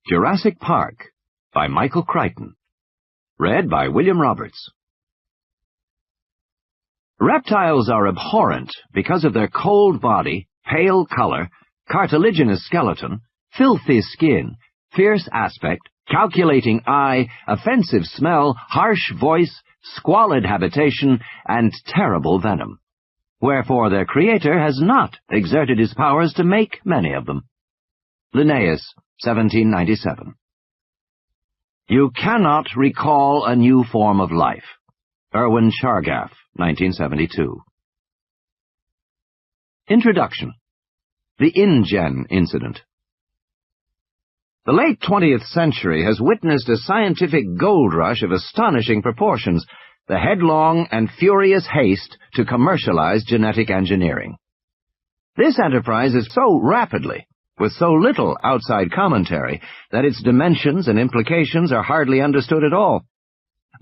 Jurassic Park by Michael Crichton. Read by William Roberts. Reptiles are abhorrent because of their cold body, pale color, cartilaginous skeleton, filthy skin, fierce aspect, calculating eye, offensive smell, harsh voice, squalid habitation, and terrible venom. Wherefore their creator has not exerted his powers to make many of them. Linnaeus, 1797. You cannot recall a new form of life. Irwin Chargaff, 1972. Introduction. The InGen Incident. The late 20th century has witnessed a scientific gold rush of astonishing proportions, the headlong and furious haste to commercialize genetic engineering. This enterprise is so rapidly, with so little outside commentary, that its dimensions and implications are hardly understood at all.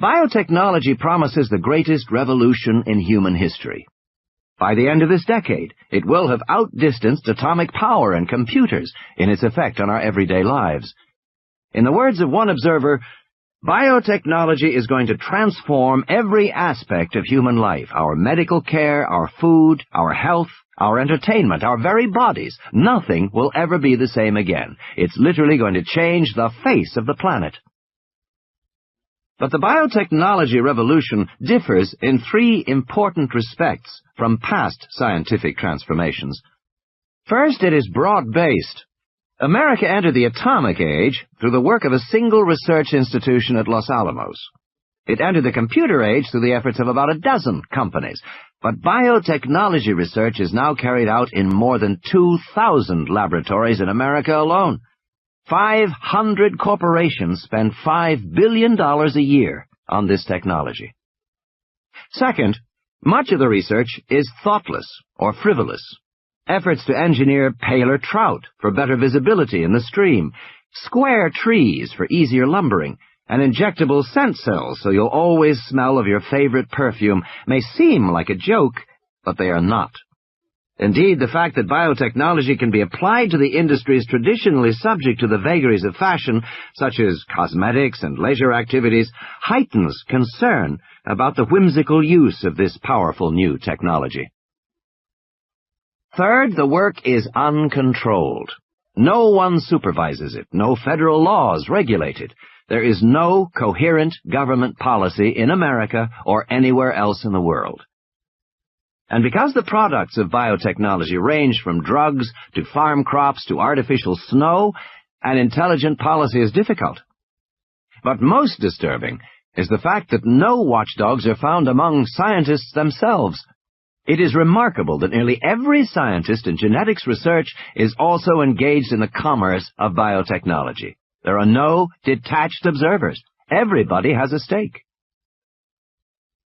Biotechnology promises the greatest revolution in human history. By the end of this decade, it will have outdistanced atomic power and computers in its effect on our everyday lives. In the words of one observer, biotechnology is going to transform every aspect of human life, our medical care, our food, our health, our entertainment, our very bodies. Nothing will ever be the same again. It's literally going to change the face of the planet. But the biotechnology revolution differs in three important respects from past scientific transformations. First, it is broad-based. America entered the atomic age through the work of a single research institution at Los Alamos. It entered the computer age through the efforts of about a dozen companies. But biotechnology research is now carried out in more than 2,000 laboratories in America alone. 500 corporations spend $5 billion a year on this technology. Second, much of the research is thoughtless or frivolous. Efforts to engineer paler trout for better visibility in the stream, square trees for easier lumbering, and injectable scent cells so you'll always smell of your favorite perfume may seem like a joke, but they are not. Indeed, the fact that biotechnology can be applied to the industries traditionally subject to the vagaries of fashion, such as cosmetics and leisure activities, heightens concern about the whimsical use of this powerful new technology. Third, the work is uncontrolled. No one supervises it. No federal laws regulate it. There is no coherent government policy in America or anywhere else in the world. And because the products of biotechnology range from drugs to farm crops to artificial snow, an intelligent policy is difficult. But most disturbing is the fact that no watchdogs are found among scientists themselves. It is remarkable that nearly every scientist in genetics research is also engaged in the commerce of biotechnology. There are no detached observers. Everybody has a stake.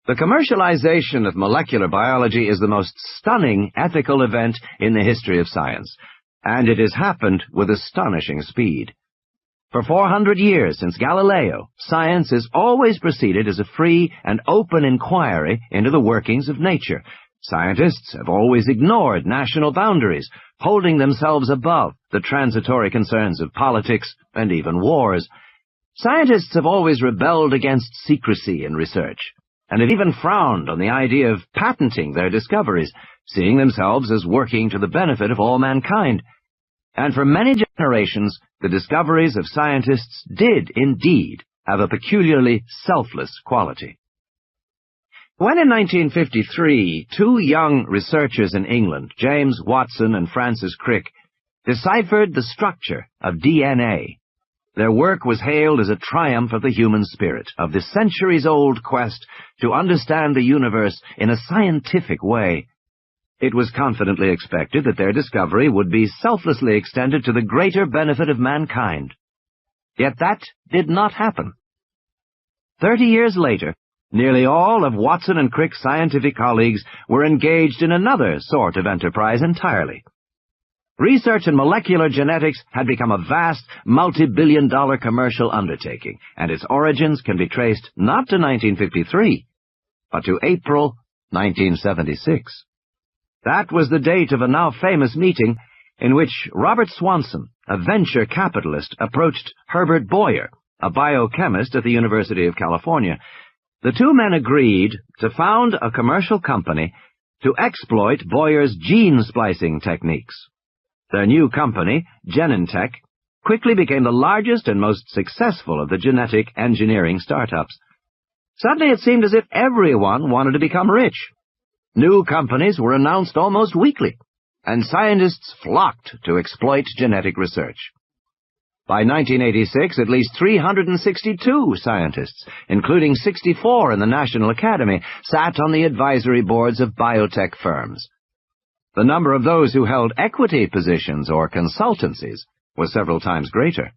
The commercialization of molecular biology is the most stunning ethical event in the history of science, and it has happened with astonishing speed. For 400 years since Galileo, science has always proceeded as a free and open inquiry into the workings of nature. Scientists have always ignored national boundaries, holding themselves above the transitory concerns of politics and even wars. Scientists have always rebelled against secrecy in research, and have even frowned on the idea of patenting their discoveries, seeing themselves as working to the benefit of all mankind. And for many generations, the discoveries of scientists did indeed have a peculiarly selfless quality. When in 1953, two young researchers in England, James Watson and Francis Crick, deciphered the structure of DNA, their work was hailed as a triumph of the human spirit, of the centuries-old quest to understand the universe in a scientific way. It was confidently expected that their discovery would be selflessly extended to the greater benefit of mankind. Yet that did not happen. 30 years later, nearly all of Watson and Crick's scientific colleagues were engaged in another sort of enterprise entirely. Research in molecular genetics had become a vast, multi-billion-dollar commercial undertaking, and its origins can be traced not to 1953, but to April 1976. That was the date of a now famous meeting in which Robert Swanson, a venture capitalist approached Herbert Boyer, a biochemist at the University of California. The two men agreed to found a commercial company to exploit Boyer's gene splicing techniques. Their new company, Genentech, quickly became the largest and most successful of the genetic engineering startups. Suddenly it seemed as if everyone wanted to become rich. New companies were announced almost weekly, and scientists flocked to exploit genetic research. By 1986, at least 362 scientists, including 64 in the National Academy, sat on the advisory boards of biotech firms. The number of those who held equity positions or consultancies was several times greater.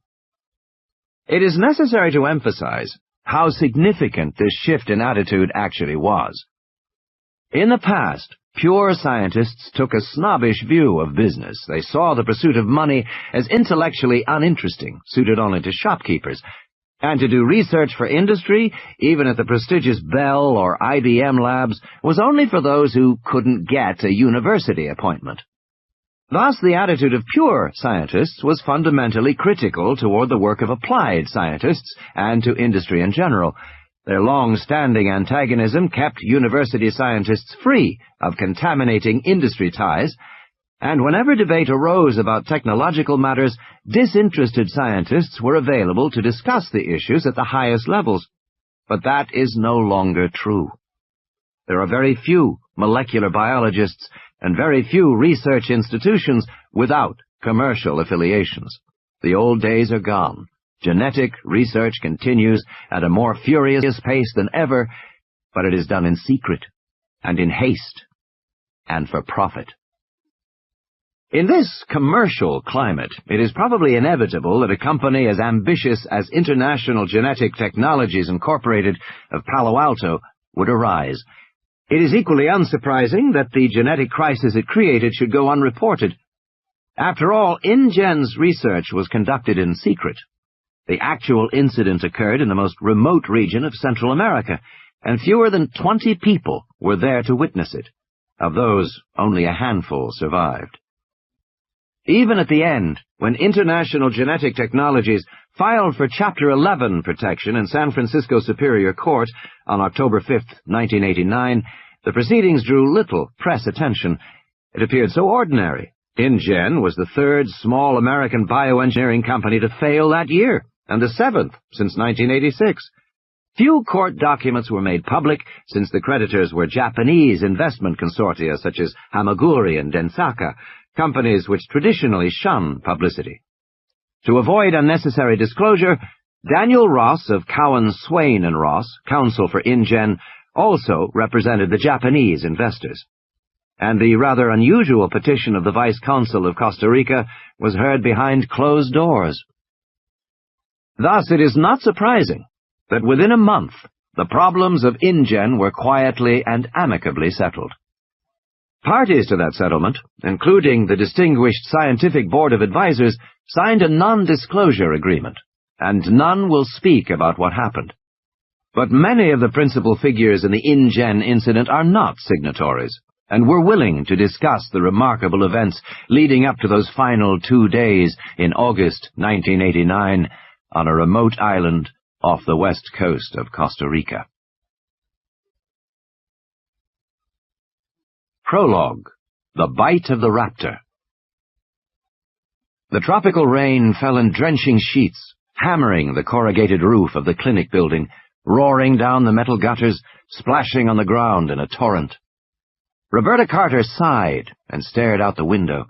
It is necessary to emphasize how significant this shift in attitude actually was. In the past, pure scientists took a snobbish view of business. They saw the pursuit of money as intellectually uninteresting, suited only to shopkeepers, and to do research for industry, even at the prestigious Bell or IBM labs, was only for those who couldn't get a university appointment. Thus, the attitude of pure scientists was fundamentally critical toward the work of applied scientists and to industry in general. Their long-standing antagonism kept university scientists free of contaminating industry ties, and whenever debate arose about technological matters, disinterested scientists were available to discuss the issues at the highest levels. But that is no longer true. There are very few molecular biologists and very few research institutions without commercial affiliations. The old days are gone. Genetic research continues at a more furious pace than ever, but it is done in secret, and in haste, and for profit. In this commercial climate, it is probably inevitable that a company as ambitious as International Genetic Technologies Incorporated of Palo Alto would arise. It is equally unsurprising that the genetic crisis it created should go unreported. After all, InGen's research was conducted in secret. The actual incident occurred in the most remote region of Central America, and fewer than 20 people were there to witness it. Of those, only a handful survived. Even at the end, when International Genetic Technologies filed for Chapter 11 protection in San Francisco Superior Court on October 5, 1989, the proceedings drew little press attention. It appeared so ordinary. InGen was the third small American bioengineering company to fail that year, and the seventh since 1986. Few court documents were made public, since the creditors were Japanese investment consortia such as Hamaguri and Densaka, companies which traditionally shun publicity. To avoid unnecessary disclosure, Daniel Ross of Cowan, Swain & Ross, counsel for InGen, also represented the Japanese investors. And the rather unusual petition of the Vice Consul of Costa Rica was heard behind closed doors. Thus, it is not surprising that within a month, the problems of InGen were quietly and amicably settled. Parties to that settlement, including the distinguished Scientific Board of Advisors, signed a non-disclosure agreement, and none will speak about what happened. But many of the principal figures in the InGen incident are not signatories, and were willing to discuss the remarkable events leading up to those final 2 days in August 1989 on a remote island off the west coast of Costa Rica. Prologue: The Bite of the Raptor. The tropical rain fell in drenching sheets, hammering the corrugated roof of the clinic building, roaring down the metal gutters, splashing on the ground in a torrent. Roberta Carter sighed and stared out the window.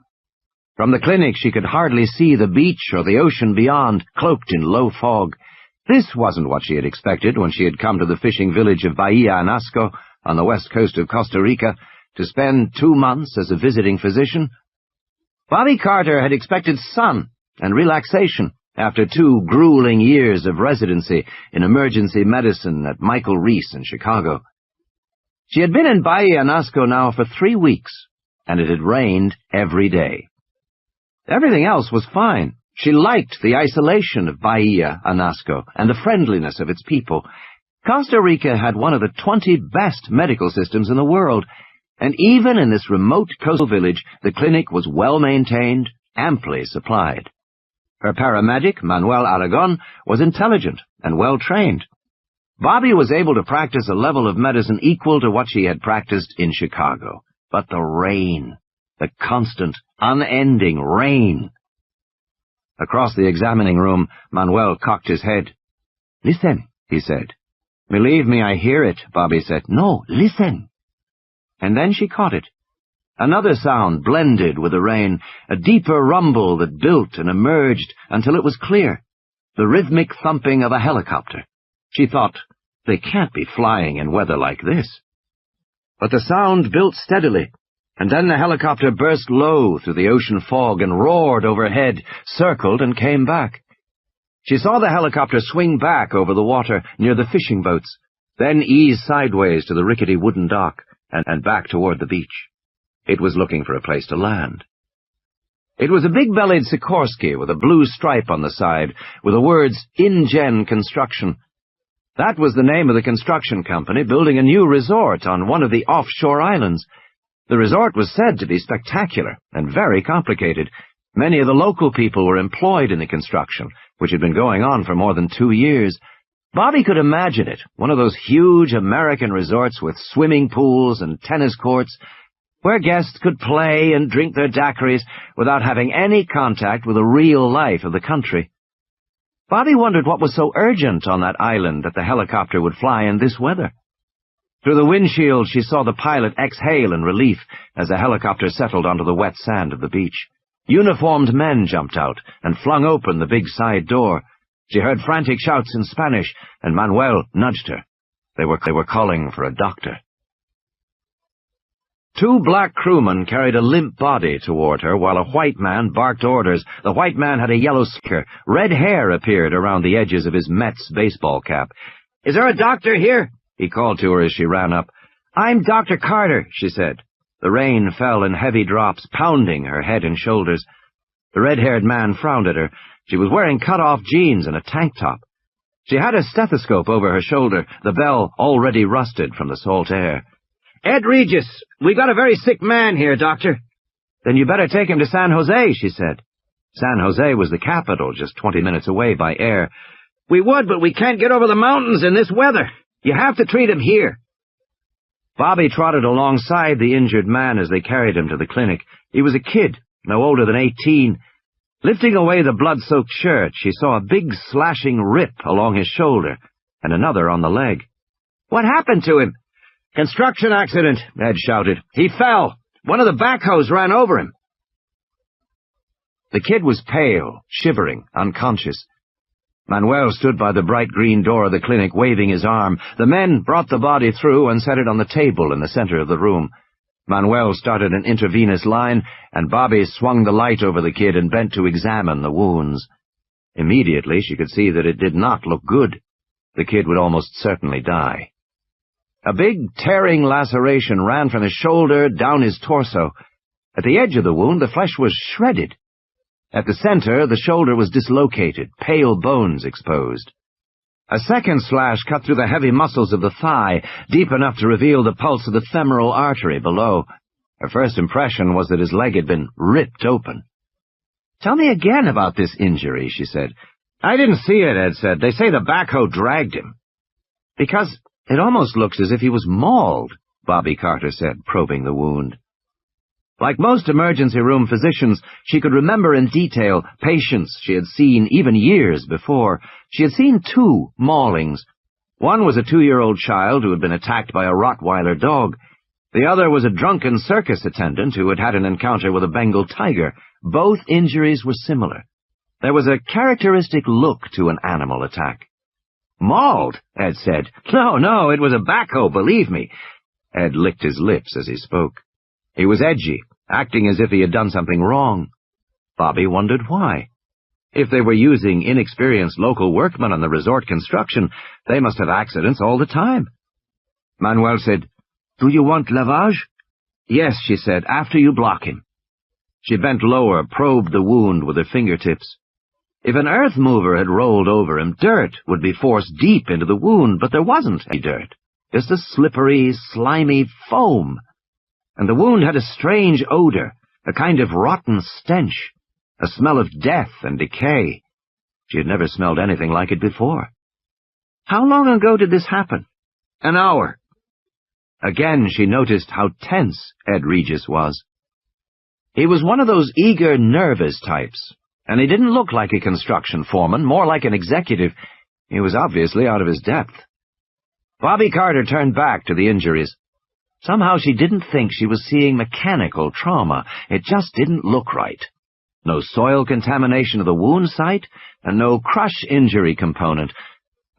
From the clinic she could hardly see the beach or the ocean beyond, cloaked in low fog. This wasn't what she had expected when she had come to the fishing village of Bahia Anasco on the west coast of Costa Rica to spend 2 months as a visiting physician. Bobby Carter had expected sun and relaxation after 2 grueling years of residency in emergency medicine at Michael Reese in Chicago. She had been in Bahia Anasco now for 3 weeks, and it had rained every day. Everything else was fine. She liked the isolation of Bahia Anasco and the friendliness of its people. Costa Rica had one of the 20 best medical systems in the world, and even in this remote coastal village, the clinic was well maintained, amply supplied. Her paramedic, Manuel Aragon, was intelligent and well-trained. Bobby was able to practice a level of medicine equal to what she had practiced in Chicago. But the rain, the constant, unending rain. Across the examining room, Manuel cocked his head. "Listen," he said. "Believe me, I hear it," Bobby said. "No, listen." And then she caught it. Another sound blended with the rain, a deeper rumble that built and emerged until it was clear, the rhythmic thumping of a helicopter. She thought, they can't be flying in weather like this. But the sound built steadily, and then the helicopter burst low through the ocean fog and roared overhead, circled and came back. She saw the helicopter swing back over the water near the fishing boats, then ease sideways to the rickety wooden dock and back toward the beach. It was looking for a place to land. It was a big-bellied Sikorsky with a blue stripe on the side, with the words InGen Construction. That was the name of the construction company building a new resort on one of the offshore islands. The resort was said to be spectacular and very complicated. Many of the local people were employed in the construction, which had been going on for more than 2 years. Bobby could imagine it, one of those huge American resorts with swimming pools and tennis courts, where guests could play and drink their daiquiris without having any contact with the real life of the country. Bobby wondered what was so urgent on that island that the helicopter would fly in this weather. Through the windshield she saw the pilot exhale in relief as the helicopter settled onto the wet sand of the beach. Uniformed men jumped out and flung open the big side door. She heard frantic shouts in Spanish, and Manuel nudged her. They were calling for a doctor. 2 black crewmen carried a limp body toward her while a white man barked orders. The white man had a yellow sticker. Red hair appeared around the edges of his Mets baseball cap. "Is there a doctor here?" he called to her as she ran up. "I'm Dr. Carter," she said. The rain fell in heavy drops, pounding her head and shoulders. The red-haired man frowned at her. She was wearing cut-off jeans and a tank top. She had a stethoscope over her shoulder, the bell already rusted from the salt air. "Ed Regis, we got a very sick man here, Doctor." "Then you better take him to San Jose," she said. San Jose was the capital, just 20 minutes away by air. "We would, but we can't get over the mountains in this weather. You have to treat him here." Bobby trotted alongside the injured man as they carried him to the clinic. He was a kid, no older than 18. Lifting away the blood-soaked shirt, she saw a big slashing rip along his shoulder and another on the leg. "What happened to him?" "Construction accident," Ed shouted. "He fell. One of the backhoes ran over him." The kid was pale, shivering, unconscious. Manuel stood by the bright green door of the clinic, waving his arm. The men brought the body through and set it on the table in the center of the room. Manuel started an intravenous line, and Bobby swung the light over the kid and bent to examine the wounds. Immediately she could see that it did not look good. The kid would almost certainly die. A big, tearing laceration ran from his shoulder down his torso. At the edge of the wound, the flesh was shredded. At the center, the shoulder was dislocated, pale bones exposed. A second slash cut through the heavy muscles of the thigh, deep enough to reveal the pulse of the femoral artery below. Her first impression was that his leg had been ripped open. "Tell me again about this injury," she said. "I didn't see it," Ed said. "They say the backhoe dragged him." "Because it almost looks as if he was mauled," Bobby Carter said, probing the wound. Like most emergency room physicians, she could remember in detail patients she had seen even years before. She had seen 2 maulings. One was a 2-year-old child who had been attacked by a Rottweiler dog. The other was a drunken circus attendant who had had an encounter with a Bengal tiger. Both injuries were similar. There was a characteristic look to an animal attack. "Mauled," Ed said. No, it was a backhoe, believe me." Ed licked his lips as he spoke. He was edgy, acting as if he had done something wrong. Bobby wondered why. If they were using inexperienced local workmen on the resort construction, they must have accidents all the time. Manuel said, "Do you want lavage?" "Yes," she said, "after you block him." She bent lower, probed the wound with her fingertips. If an earth mover had rolled over him, dirt would be forced deep into the wound, but there wasn't any dirt, just a slippery, slimy foam. And the wound had a strange odor, a kind of rotten stench. a smell of death and decay. She had never smelled anything like it before. How long ago did this happen? An hour. Again she noticed how tense Ed Regis was. He was one of those eager, nervous types, and he didn't look like a construction foreman, more like an executive. He was obviously out of his depth. Bobby Carter turned back to the injuries. Somehow she didn't think she was seeing mechanical trauma. It just didn't look right. No soil contamination of the wound site, and no crush injury component.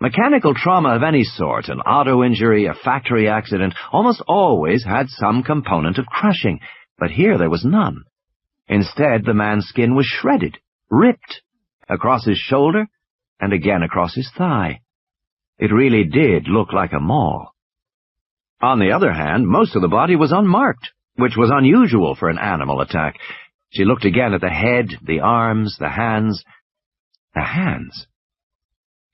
Mechanical trauma of any sort, an auto injury, a factory accident, almost always had some component of crushing, but here there was none. Instead, the man's skin was shredded, ripped, across his shoulder, and again across his thigh. It really did look like a maul. On the other hand, most of the body was unmarked, which was unusual for an animal attack. She looked again at the head, the arms, the hands. The hands.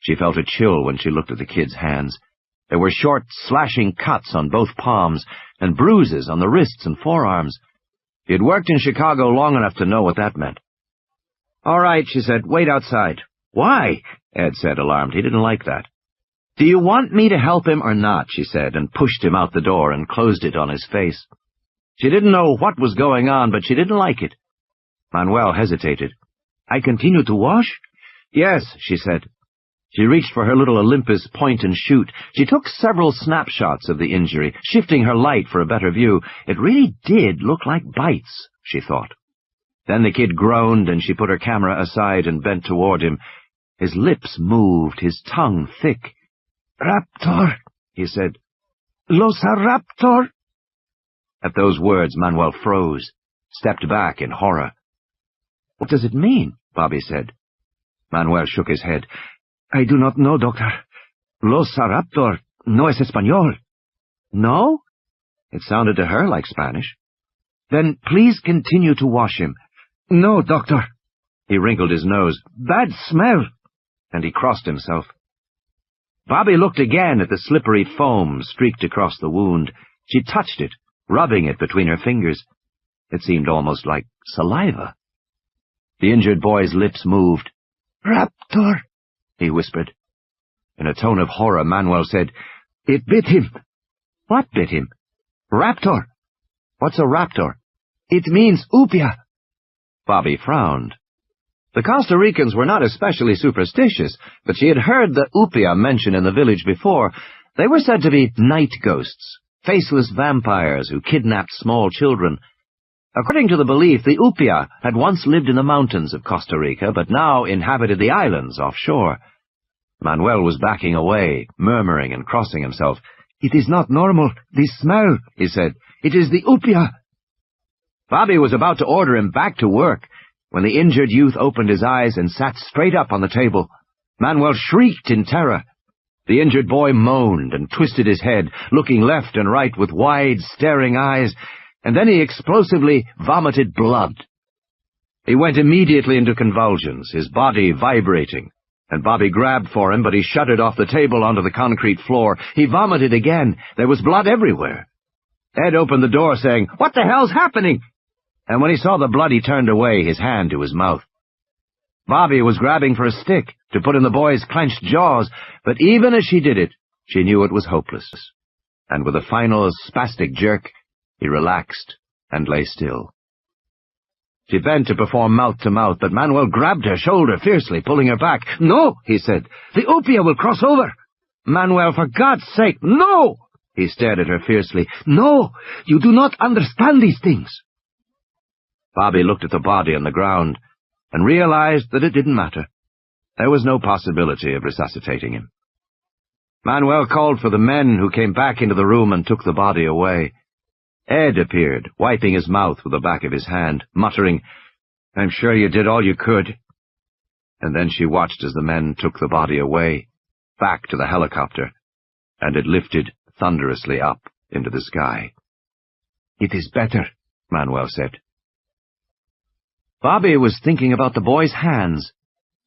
She felt a chill when she looked at the kid's hands. There were short, slashing cuts on both palms, and bruises on the wrists and forearms. She had worked in Chicago long enough to know what that meant. "All right," she said, "wait outside." "Why?" Ed said, alarmed. He didn't like that. "Do you want me to help him or not?" she said, and pushed him out the door and closed it on his face. She didn't know what was going on, but she didn't like it. Manuel hesitated. "I continue to wash?" "Yes," she said. She reached for her little Olympus point-and-shoot. She took several snapshots of the injury, shifting her light for a better view. It really did look like bites, she thought. Then the kid groaned, and she put her camera aside and bent toward him. His lips moved, his tongue thick. "Raptor," he said. "Losaraptor." At those words, Manuel froze, stepped back in horror. "What does it mean?" Bobby said. Manuel shook his head. "I do not know, doctor. Losaraptor no es español." "No?" It sounded to her like Spanish. "Then please continue to wash him." "No, doctor." He wrinkled his nose. "Bad smell." And he crossed himself. Bobby looked again at the slippery foam streaked across the wound. She touched it, rubbing it between her fingers. It seemed almost like saliva. The injured boy's lips moved. "Raptor," he whispered. In a tone of horror, Manuel said, "It bit him." "What bit him?" "Raptor." "What's a raptor?" "It means upia." Bobby frowned. The Costa Ricans were not especially superstitious, but she had heard the upia mentioned in the village before. They were said to be night ghosts, faceless vampires who kidnapped small children. According to the belief, the upia had once lived in the mountains of Costa Rica, but now inhabited the islands offshore. Manuel was backing away, murmuring and crossing himself. "It is not normal, this smell," he said. "It is the upia." Bobby was about to order him back to work when the injured youth opened his eyes and sat straight up on the table. Manuel shrieked in terror. The injured boy moaned and twisted his head, looking left and right with wide, staring eyes, and then he explosively vomited blood. He went immediately into convulsions, his body vibrating, and Bobby grabbed for him, but he shuddered off the table onto the concrete floor. He vomited again. There was blood everywhere. Ed opened the door, saying, "What the hell's happening?" And when he saw the blood, he turned away, his hand to his mouth. Bobby was grabbing for a stick to put in the boy's clenched jaws, but even as she did it, she knew it was hopeless. And with a final spastic jerk, he relaxed and lay still. She bent to perform mouth-to-mouth, but Manuel grabbed her shoulder fiercely, pulling her back. "No," he said. "The upia will cross over." "Manuel, for God's sake, no!" He stared at her fiercely. "No, you do not understand these things." Bobby looked at the body on the ground and realized that it didn't matter. There was no possibility of resuscitating him. Manuel called for the men, who came back into the room and took the body away. Ed appeared, wiping his mouth with the back of his hand, muttering, "I'm sure you did all you could." And then she watched as the men took the body away, back to the helicopter, and it lifted thunderously up into the sky. "It is better," Manuel said. Bobby was thinking about the boy's hands.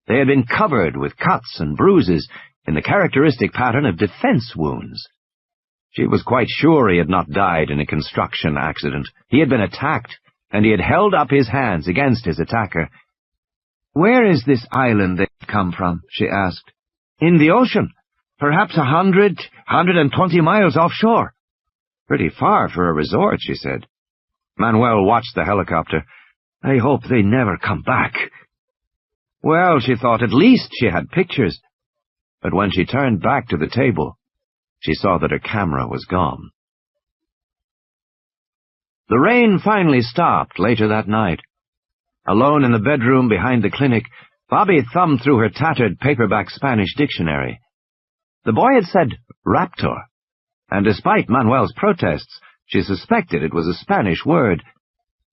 They had been covered with cuts and bruises in the characteristic pattern of defense wounds. She was quite sure he had not died in a construction accident. He had been attacked, and he had held up his hands against his attacker. "Where is this island they've come from?" she asked. "In the ocean. Perhaps 120 miles offshore." "Pretty far for a resort," she said. Manuel watched the helicopter. "I hope they never come back." Well, she thought, at least she had pictures. But when she turned back to the table, she saw that her camera was gone. The rain finally stopped later that night. Alone in the bedroom behind the clinic, Bobby thumbed through her tattered paperback Spanish dictionary. The boy had said raptor, and despite Manuel's protests, she suspected it was a Spanish word.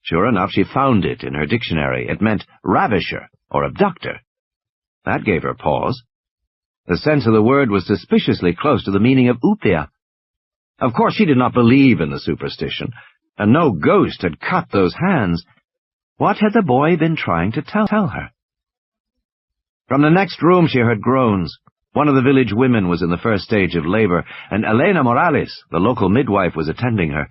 Sure enough, she found it in her dictionary. It meant ravisher or abductor. That gave her pause. The sense of the word was suspiciously close to the meaning of upia. Of course, she did not believe in the superstition, and no ghost had cut those hands. What had the boy been trying to tell her? From the next room she heard groans. One of the village women was in the first stage of labor, and Elena Morales, the local midwife, was attending her.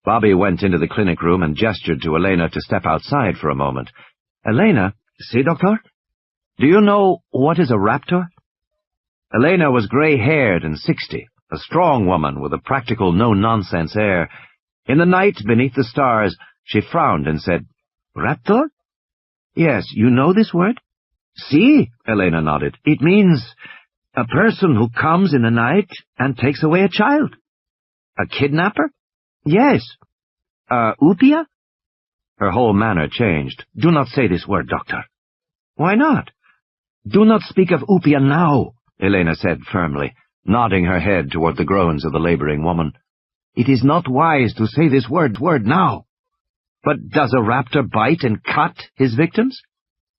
Bobby went into the clinic room and gestured to Elena to step outside for a moment. "Elena, see, doctor? Do you know what is a raptor?" Elena was gray-haired and 60, a strong woman with a practical, no-nonsense air. In the night, beneath the stars, she frowned and said, "Raptor? Yes, you know this word?" "Si," Elena nodded. "It means a person who comes in the night and takes away a child." "A kidnapper?" "Yes." Upia?" Her whole manner changed. "Do not say this word, doctor." "Why not?" "Do not speak of upia now," Elena said firmly, nodding her head toward the groans of the laboring woman. "It is not wise to say this word now." "But does a raptor bite and cut his victims?"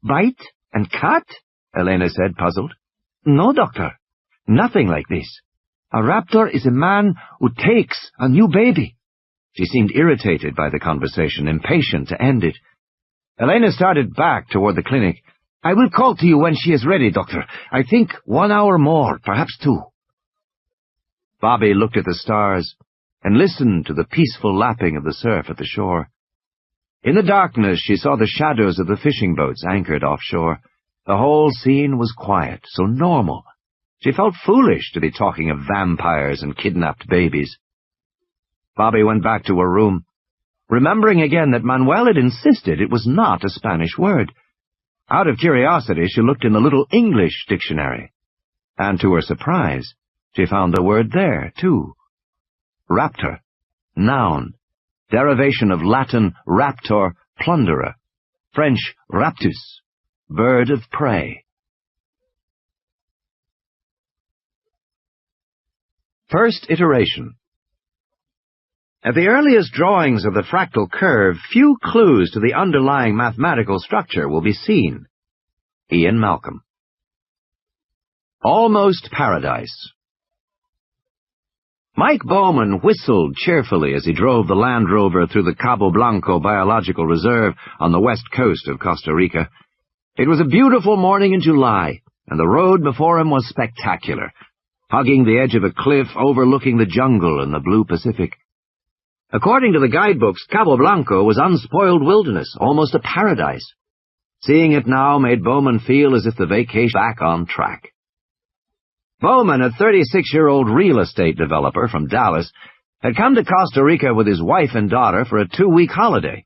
"Bite and cut?" Elena said, puzzled. "No, doctor. Nothing like this. A raptor is a man who takes a new baby." She seemed irritated by the conversation, impatient to end it. Elena started back toward the clinic. "I will call to you when she is ready, doctor. I think 1 hour more, perhaps 2. Bobby looked at the stars and listened to the peaceful lapping of the surf at the shore. In the darkness, she saw the shadows of the fishing boats anchored offshore. The whole scene was quiet, so normal. She felt foolish to be talking of vampires and kidnapped babies. Bobby went back to her room, remembering again that Manuel had insisted it was not a Spanish word. Out of curiosity, she looked in the little English dictionary, and to her surprise, she found the word there, too. Raptor, noun, derivation of Latin raptor, plunderer, French raptus, bird of prey. First iteration. At the earliest drawings of the fractal curve, few clues to the underlying mathematical structure will be seen. Ian Malcolm. Almost Paradise. Mike Bowman whistled cheerfully as he drove the Land Rover through the Cabo Blanco Biological Reserve on the west coast of Costa Rica. It was a beautiful morning in July, and the road before him was spectacular, hugging the edge of a cliff overlooking the jungle and the blue Pacific. According to the guidebooks, Cabo Blanco was unspoiled wilderness, almost a paradise. Seeing it now made Bowman feel as if the vacation was back on track. Bowman, a 36-year-old real estate developer from Dallas, had come to Costa Rica with his wife and daughter for a 2-week holiday.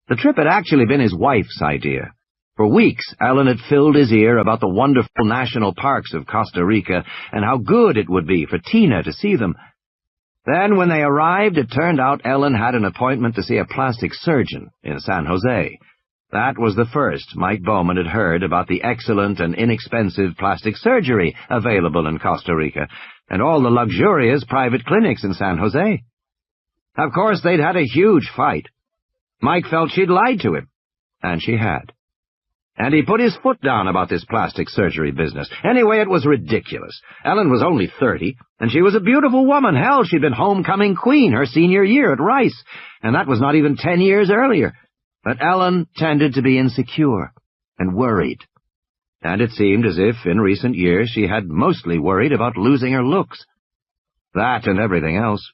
The trip had actually been his wife's idea. For weeks, Ellen had filled his ear about the wonderful national parks of Costa Rica and how good it would be for Tina to see them. Then, when they arrived, it turned out Ellen had an appointment to see a plastic surgeon in San Jose. That was the first Mike Bowman had heard about the excellent and inexpensive plastic surgery available in Costa Rica, and all the luxurious private clinics in San Jose. Of course, they'd had a huge fight. Mike felt she'd lied to him, and she had. And he put his foot down about this plastic surgery business. Anyway, it was ridiculous. Ellen was only 30, and she was a beautiful woman. Hell, she'd been homecoming queen her senior year at Rice, and that was not even 10 years earlier. But Ellen tended to be insecure and worried. And it seemed as if, in recent years, she had mostly worried about losing her looks. That and everything else.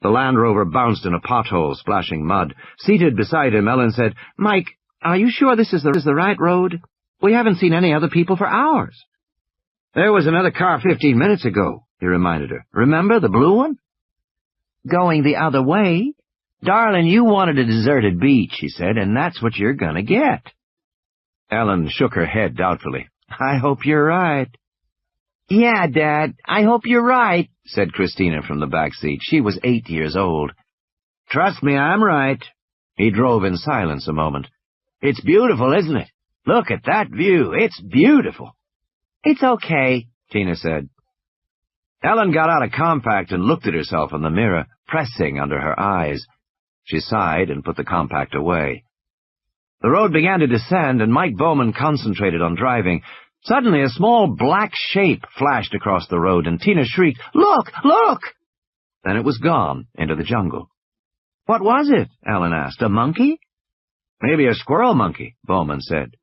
The Land Rover bounced in a pothole, splashing mud. Seated beside him, Ellen said, "Mike, are you sure this is the right road? We haven't seen any other people for hours. There was another car 15 minutes ago, he reminded her. Remember, the blue one? Going the other way? Darling, you wanted a deserted beach, he said, and that's what you're gonna get. Ellen shook her head doubtfully. I hope you're right. Yeah, Dad, I hope you're right, said Christina from the back seat. She was 8 years old. Trust me, I'm right. He drove in silence a moment. It's beautiful, isn't it? Look at that view. It's beautiful. It's okay, Tina said. Ellen got out a compact and looked at herself in the mirror, pressing under her eyes. She sighed and put the compact away. The road began to descend, and Mike Bowman concentrated on driving. Suddenly, a small black shape flashed across the road, and Tina shrieked, Look! Look! Then it was gone into the jungle. What was it? Ellen asked. A monkey? Maybe a squirrel monkey, Bowman said.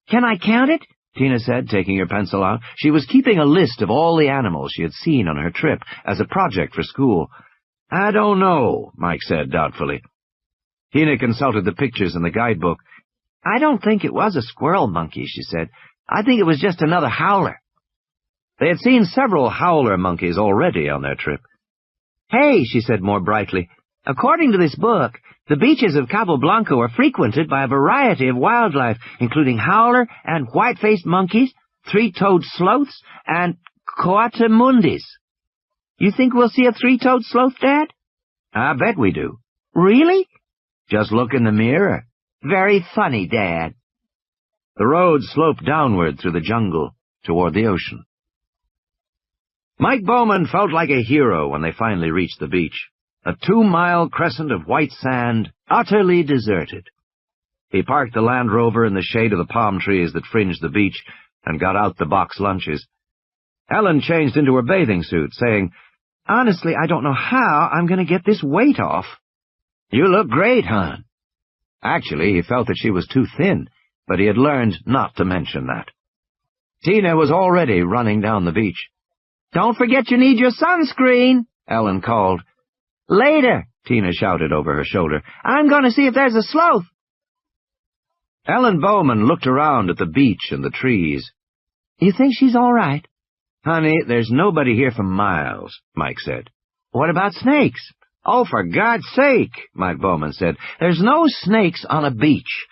Can I count it? Tina said, taking her pencil out. She was keeping a list of all the animals she had seen on her trip as a project for school. I don't know, Mike said doubtfully. Tina consulted the pictures in the guidebook. I don't think it was a squirrel monkey, she said. I think it was just another howler. They had seen several howler monkeys already on their trip. Hey, she said more brightly, according to this book, the beaches of Cabo Blanco are frequented by a variety of wildlife, including howler and white-faced monkeys, three-toed sloths, and coatimundis. You think we'll see a three-toed sloth, Dad? I bet we do. Really? Just look in the mirror. Very funny, Dad. The road sloped downward through the jungle toward the ocean. Mike Bowman felt like a hero when they finally reached the beach. A 2-mile crescent of white sand, utterly deserted. He parked the Land Rover in the shade of the palm trees that fringed the beach and got out the box lunches. Ellen changed into her bathing suit, saying, Honestly, I don't know how I'm going to get this weight off. You look great, hon. Actually, he felt that she was too thin, but he had learned not to mention that. Tina was already running down the beach. Don't forget you need your sunscreen, Ellen called. Later, Tina shouted over her shoulder. I'm going to see if there's a sloth. Ellen Bowman looked around at the beach and the trees. You think she's all right? Honey, there's nobody here for miles, Mike said. What about snakes? Oh, for God's sake, Mike Bowman said. There's no snakes on a beach.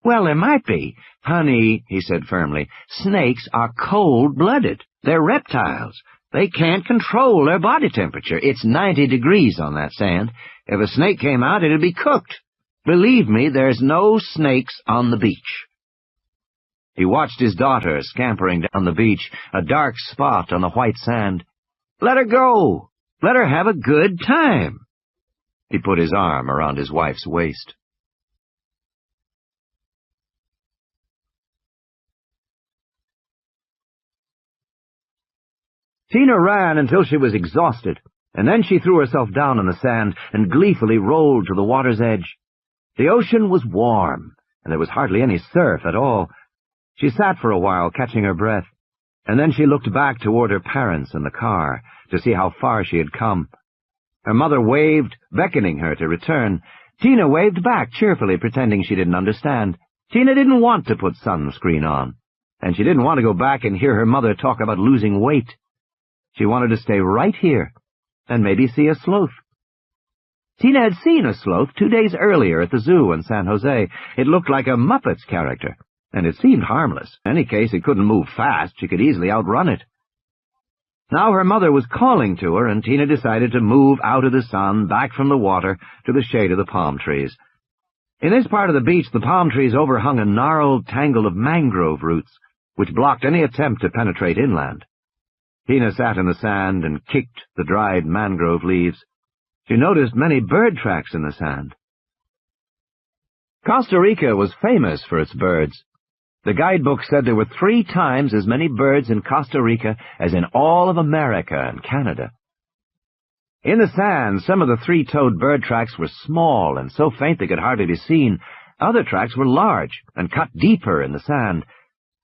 Well, there might be. Honey, he said firmly, snakes are cold-blooded. They're reptiles. They can't control their body temperature. It's 90 degrees on that sand. If a snake came out, it'd be cooked. Believe me, there's no snakes on the beach. He watched his daughter scampering down the beach, a dark spot on the white sand. Let her go. Let her have a good time. He put his arm around his wife's waist. Tina ran until she was exhausted, and then she threw herself down on the sand and gleefully rolled to the water's edge. The ocean was warm, and there was hardly any surf at all. She sat for a while, catching her breath, and then she looked back toward her parents in the car to see how far she had come. Her mother waved, beckoning her to return. Tina waved back cheerfully, pretending she didn't understand. Tina didn't want to put sunscreen on, and she didn't want to go back and hear her mother talk about losing weight. She wanted to stay right here and maybe see a sloth. Tina had seen a sloth 2 days earlier at the zoo in San Jose. It looked like a Muppets character, and it seemed harmless. In any case, it couldn't move fast. She could easily outrun it. Now her mother was calling to her, and Tina decided to move out of the sun, back from the water, to the shade of the palm trees. In this part of the beach, the palm trees overhung a gnarled tangle of mangrove roots, which blocked any attempt to penetrate inland. Tina sat in the sand and kicked the dried mangrove leaves. She noticed many bird tracks in the sand. Costa Rica was famous for its birds. The guidebook said there were 3 times as many birds in Costa Rica as in all of America and Canada. In the sand, some of the 3-toed bird tracks were small and so faint they could hardly be seen. Other tracks were large and cut deeper in the sand.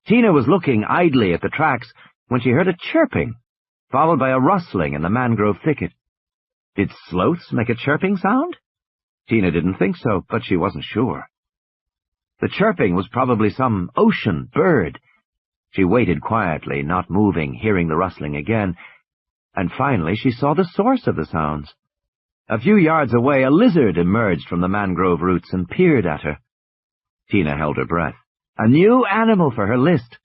Tina was looking idly at the tracks when she heard a chirping, followed by a rustling in the mangrove thicket. Did sloths make a chirping sound? Tina didn't think so, but she wasn't sure. The chirping was probably some ocean bird. She waited quietly, not moving, hearing the rustling again, and finally she saw the source of the sounds. A few yards away, a lizard emerged from the mangrove roots and peered at her. Tina held her breath. A new animal for her list.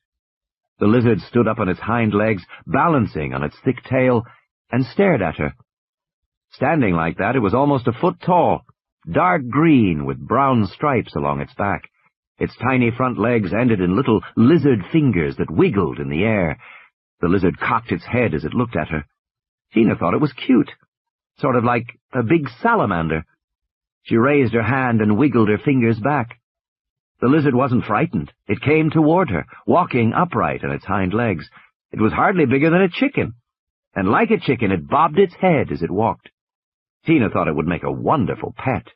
The lizard stood up on its hind legs, balancing on its thick tail, and stared at her. Standing like that, it was almost a foot tall, dark green with brown stripes along its back. Its tiny front legs ended in little lizard fingers that wiggled in the air. The lizard cocked its head as it looked at her. Tina thought it was cute, sort of like a big salamander. She raised her hand and wiggled her fingers back. The lizard wasn't frightened. It came toward her, walking upright on its hind legs. It was hardly bigger than a chicken, and like a chicken it bobbed its head as it walked. Tina thought it would make a wonderful pet.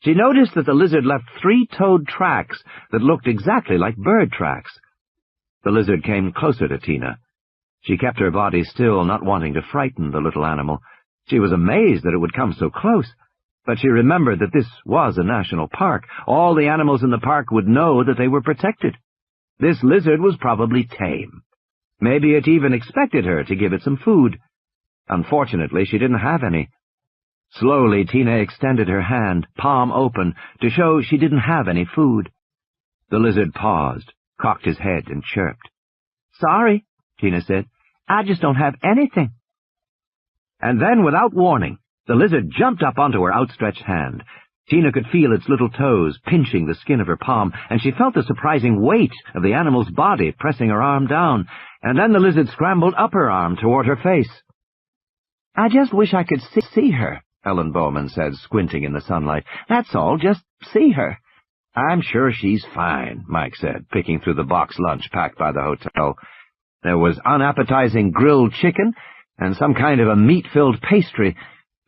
She noticed that the lizard left 3-toed tracks that looked exactly like bird tracks. The lizard came closer to Tina. She kept her body still, not wanting to frighten the little animal. She was amazed that it would come so close, but she remembered that this was a national park. All the animals in the park would know that they were protected. This lizard was probably tame. Maybe it even expected her to give it some food. Unfortunately, she didn't have any. Slowly, Tina extended her hand, palm open, to show she didn't have any food. The lizard paused, cocked his head, and chirped. "Sorry," Tina said. "I just don't have anything." And then, without warning, the lizard jumped up onto her outstretched hand. Tina could feel its little toes pinching the skin of her palm, and she felt the surprising weight of the animal's body pressing her arm down, and then the lizard scrambled up her arm toward her face. "I just wish I could see her," Ellen Bowman said, squinting in the sunlight. "That's all, just see her." "I'm sure she's fine," Mike said, picking through the box lunch packed by the hotel. There was unappetizing grilled chicken and some kind of a meat-filled pastry.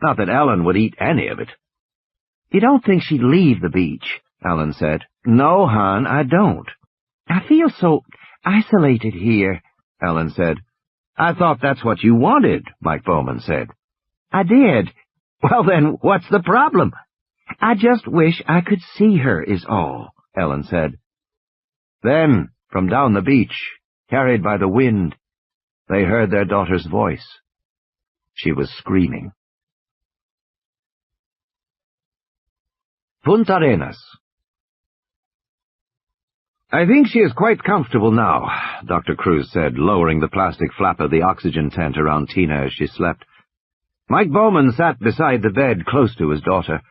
Not that Ellen would eat any of it. "You don't think she'd leave the beach?" Ellen said. "No, hon, I don't." "I feel so isolated here," Ellen said. "I thought that's what you wanted," Mike Bowman said. "I did." "Well, then, what's the problem?" "I just wish I could see her, is all," Ellen said. Then, from down the beach, carried by the wind, they heard their daughter's voice. She was screaming. Punta Arenas. "I think she is quite comfortable now," Dr. Cruz said, lowering the plastic flap of the oxygen tent around Tina as she slept. Mike Bowman sat beside the bed close to his daughter.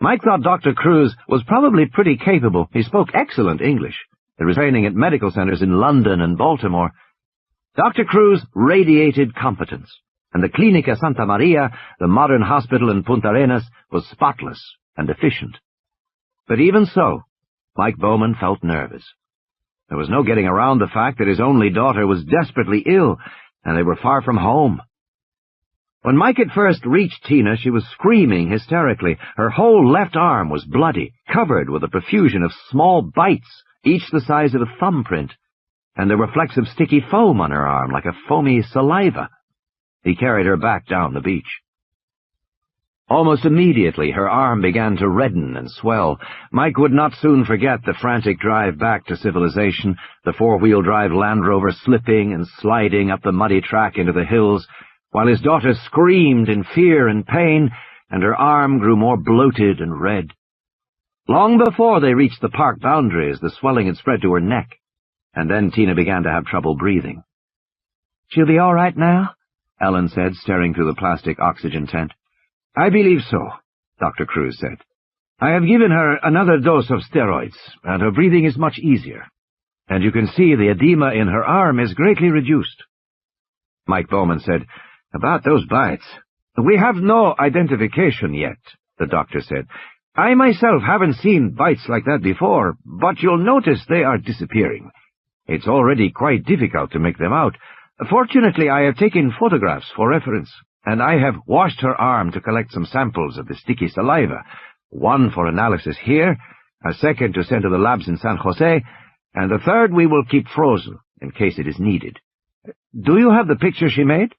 Mike thought Dr. Cruz was probably pretty capable. He spoke excellent English. There was training at medical centers in London and Baltimore. Dr. Cruz radiated competence, and the Clínica Santa Maria, the modern hospital in Punta Arenas, was spotless and efficient. But even so, Mike Bowman felt nervous. There was no getting around the fact that his only daughter was desperately ill, and they were far from home. When Mike had first reached Tina, she was screaming hysterically. Her whole left arm was bloody, covered with a profusion of small bites, each the size of a thumbprint, and there were flecks of sticky foam on her arm, like a foamy saliva. He carried her back down the beach. Almost immediately, her arm began to redden and swell. Mike would not soon forget the frantic drive back to civilization, the four-wheel-drive Land Rover slipping and sliding up the muddy track into the hills, while his daughter screamed in fear and pain, and her arm grew more bloated and red. Long before they reached the park boundaries, the swelling had spread to her neck, and then Tina began to have trouble breathing. "She'll be all right now?" Ellen said, staring through the plastic oxygen tent. "I believe so," Dr. Cruz said. "I have given her another dose of steroids, and her breathing is much easier. And you can see the edema in her arm is greatly reduced." Mike Bowman said, "About those bites, we have no identification yet," the doctor said. "I myself haven't seen bites like that before, but you'll notice they are disappearing. It's already quite difficult to make them out. Fortunately, I have taken photographs for reference, and I have washed her arm to collect some samples of the sticky saliva, one for analysis here, a second to send to the labs in San Jose, and the third we will keep frozen in case it is needed. Do you have the picture she made?"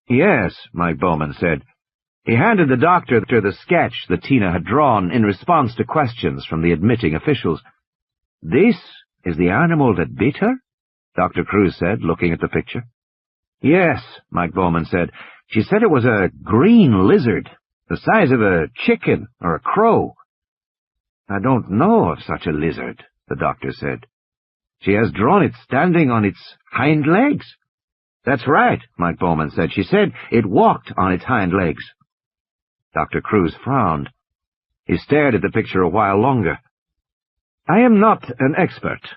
"Yes," Mike Bowman said. He handed the doctor the sketch that Tina had drawn in response to questions from the admitting officials. "This is the animal that bit her?" Dr. Cruz said, looking at the picture. "Yes," Mike Bowman said. "She said it was a green lizard, the size of a chicken or a crow." "I don't know of such a lizard," the doctor said. "She has drawn it standing on its hind legs." "That's right," Mike Bowman said. "She said it walked on its hind legs." Dr. Cruz frowned. He stared at the picture a while longer. "I am not an expert.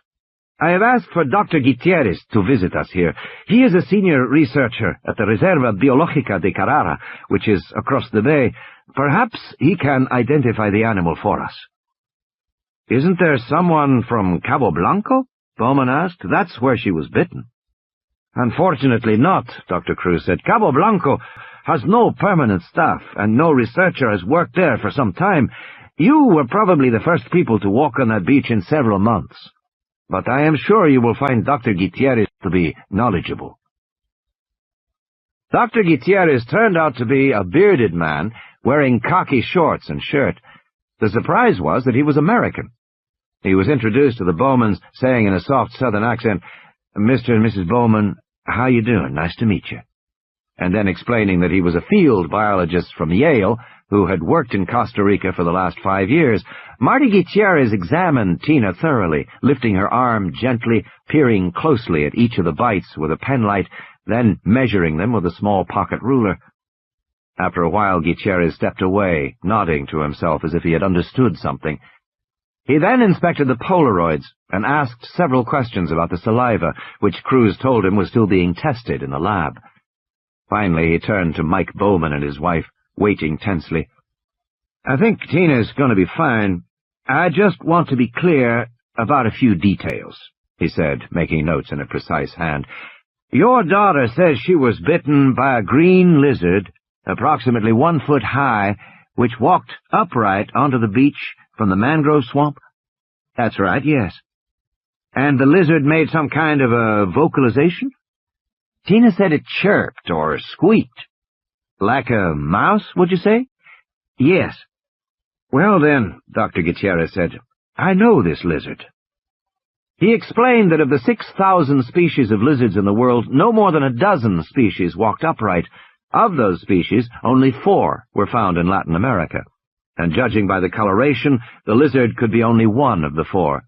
I have asked for Dr. Gutierrez to visit us here. He is a senior researcher at the Reserva Biológica de Carrara, which is across the bay. Perhaps he can identify the animal for us." "Isn't there someone from Cabo Blanco?" Bowman asked. "That's where she was bitten." "Unfortunately not," Dr. Cruz said. "Cabo Blanco has no permanent staff, and no researcher has worked there for some time. You were probably the first people to walk on that beach in several months. But I am sure you will find Dr. Gutierrez to be knowledgeable." Dr. Gutierrez turned out to be a bearded man wearing khaki shorts and shirt. The surprise was that he was American. He was introduced to the Bowmans, saying in a soft southern accent, "Mr. and Mrs. Bowman, how you doing? Nice to meet you." And then explaining that he was a field biologist from Yale who had worked in Costa Rica for the last 5 years. Marty Gutierrez examined Tina thoroughly, lifting her arm gently, peering closely at each of the bites with a penlight, then measuring them with a small pocket ruler. After a while, Gutierrez stepped away, nodding to himself as if he had understood something. He then inspected the Polaroids and asked several questions about the saliva, which Cruz told him was still being tested in the lab. Finally, he turned to Mike Bowman and his wife, waiting tensely. "I think Tina's going to be fine. I just want to be clear about a few details," he said, making notes in a precise hand. "Your daughter says she was bitten by a green lizard, approximately 1 foot high, which walked upright onto the beach from the mangrove swamp?" "That's right, yes." "And the lizard made some kind of a vocalization?" "Tina said it chirped or squeaked." "Like a mouse, would you say?" "Yes." "Well then," Dr. Gutierrez said, "I know this lizard." He explained that of the 6,000 species of lizards in the world, no more than a dozen species walked upright. Of those species, only 4 were found in Latin America, and judging by the coloration, the lizard could be only one of the 4.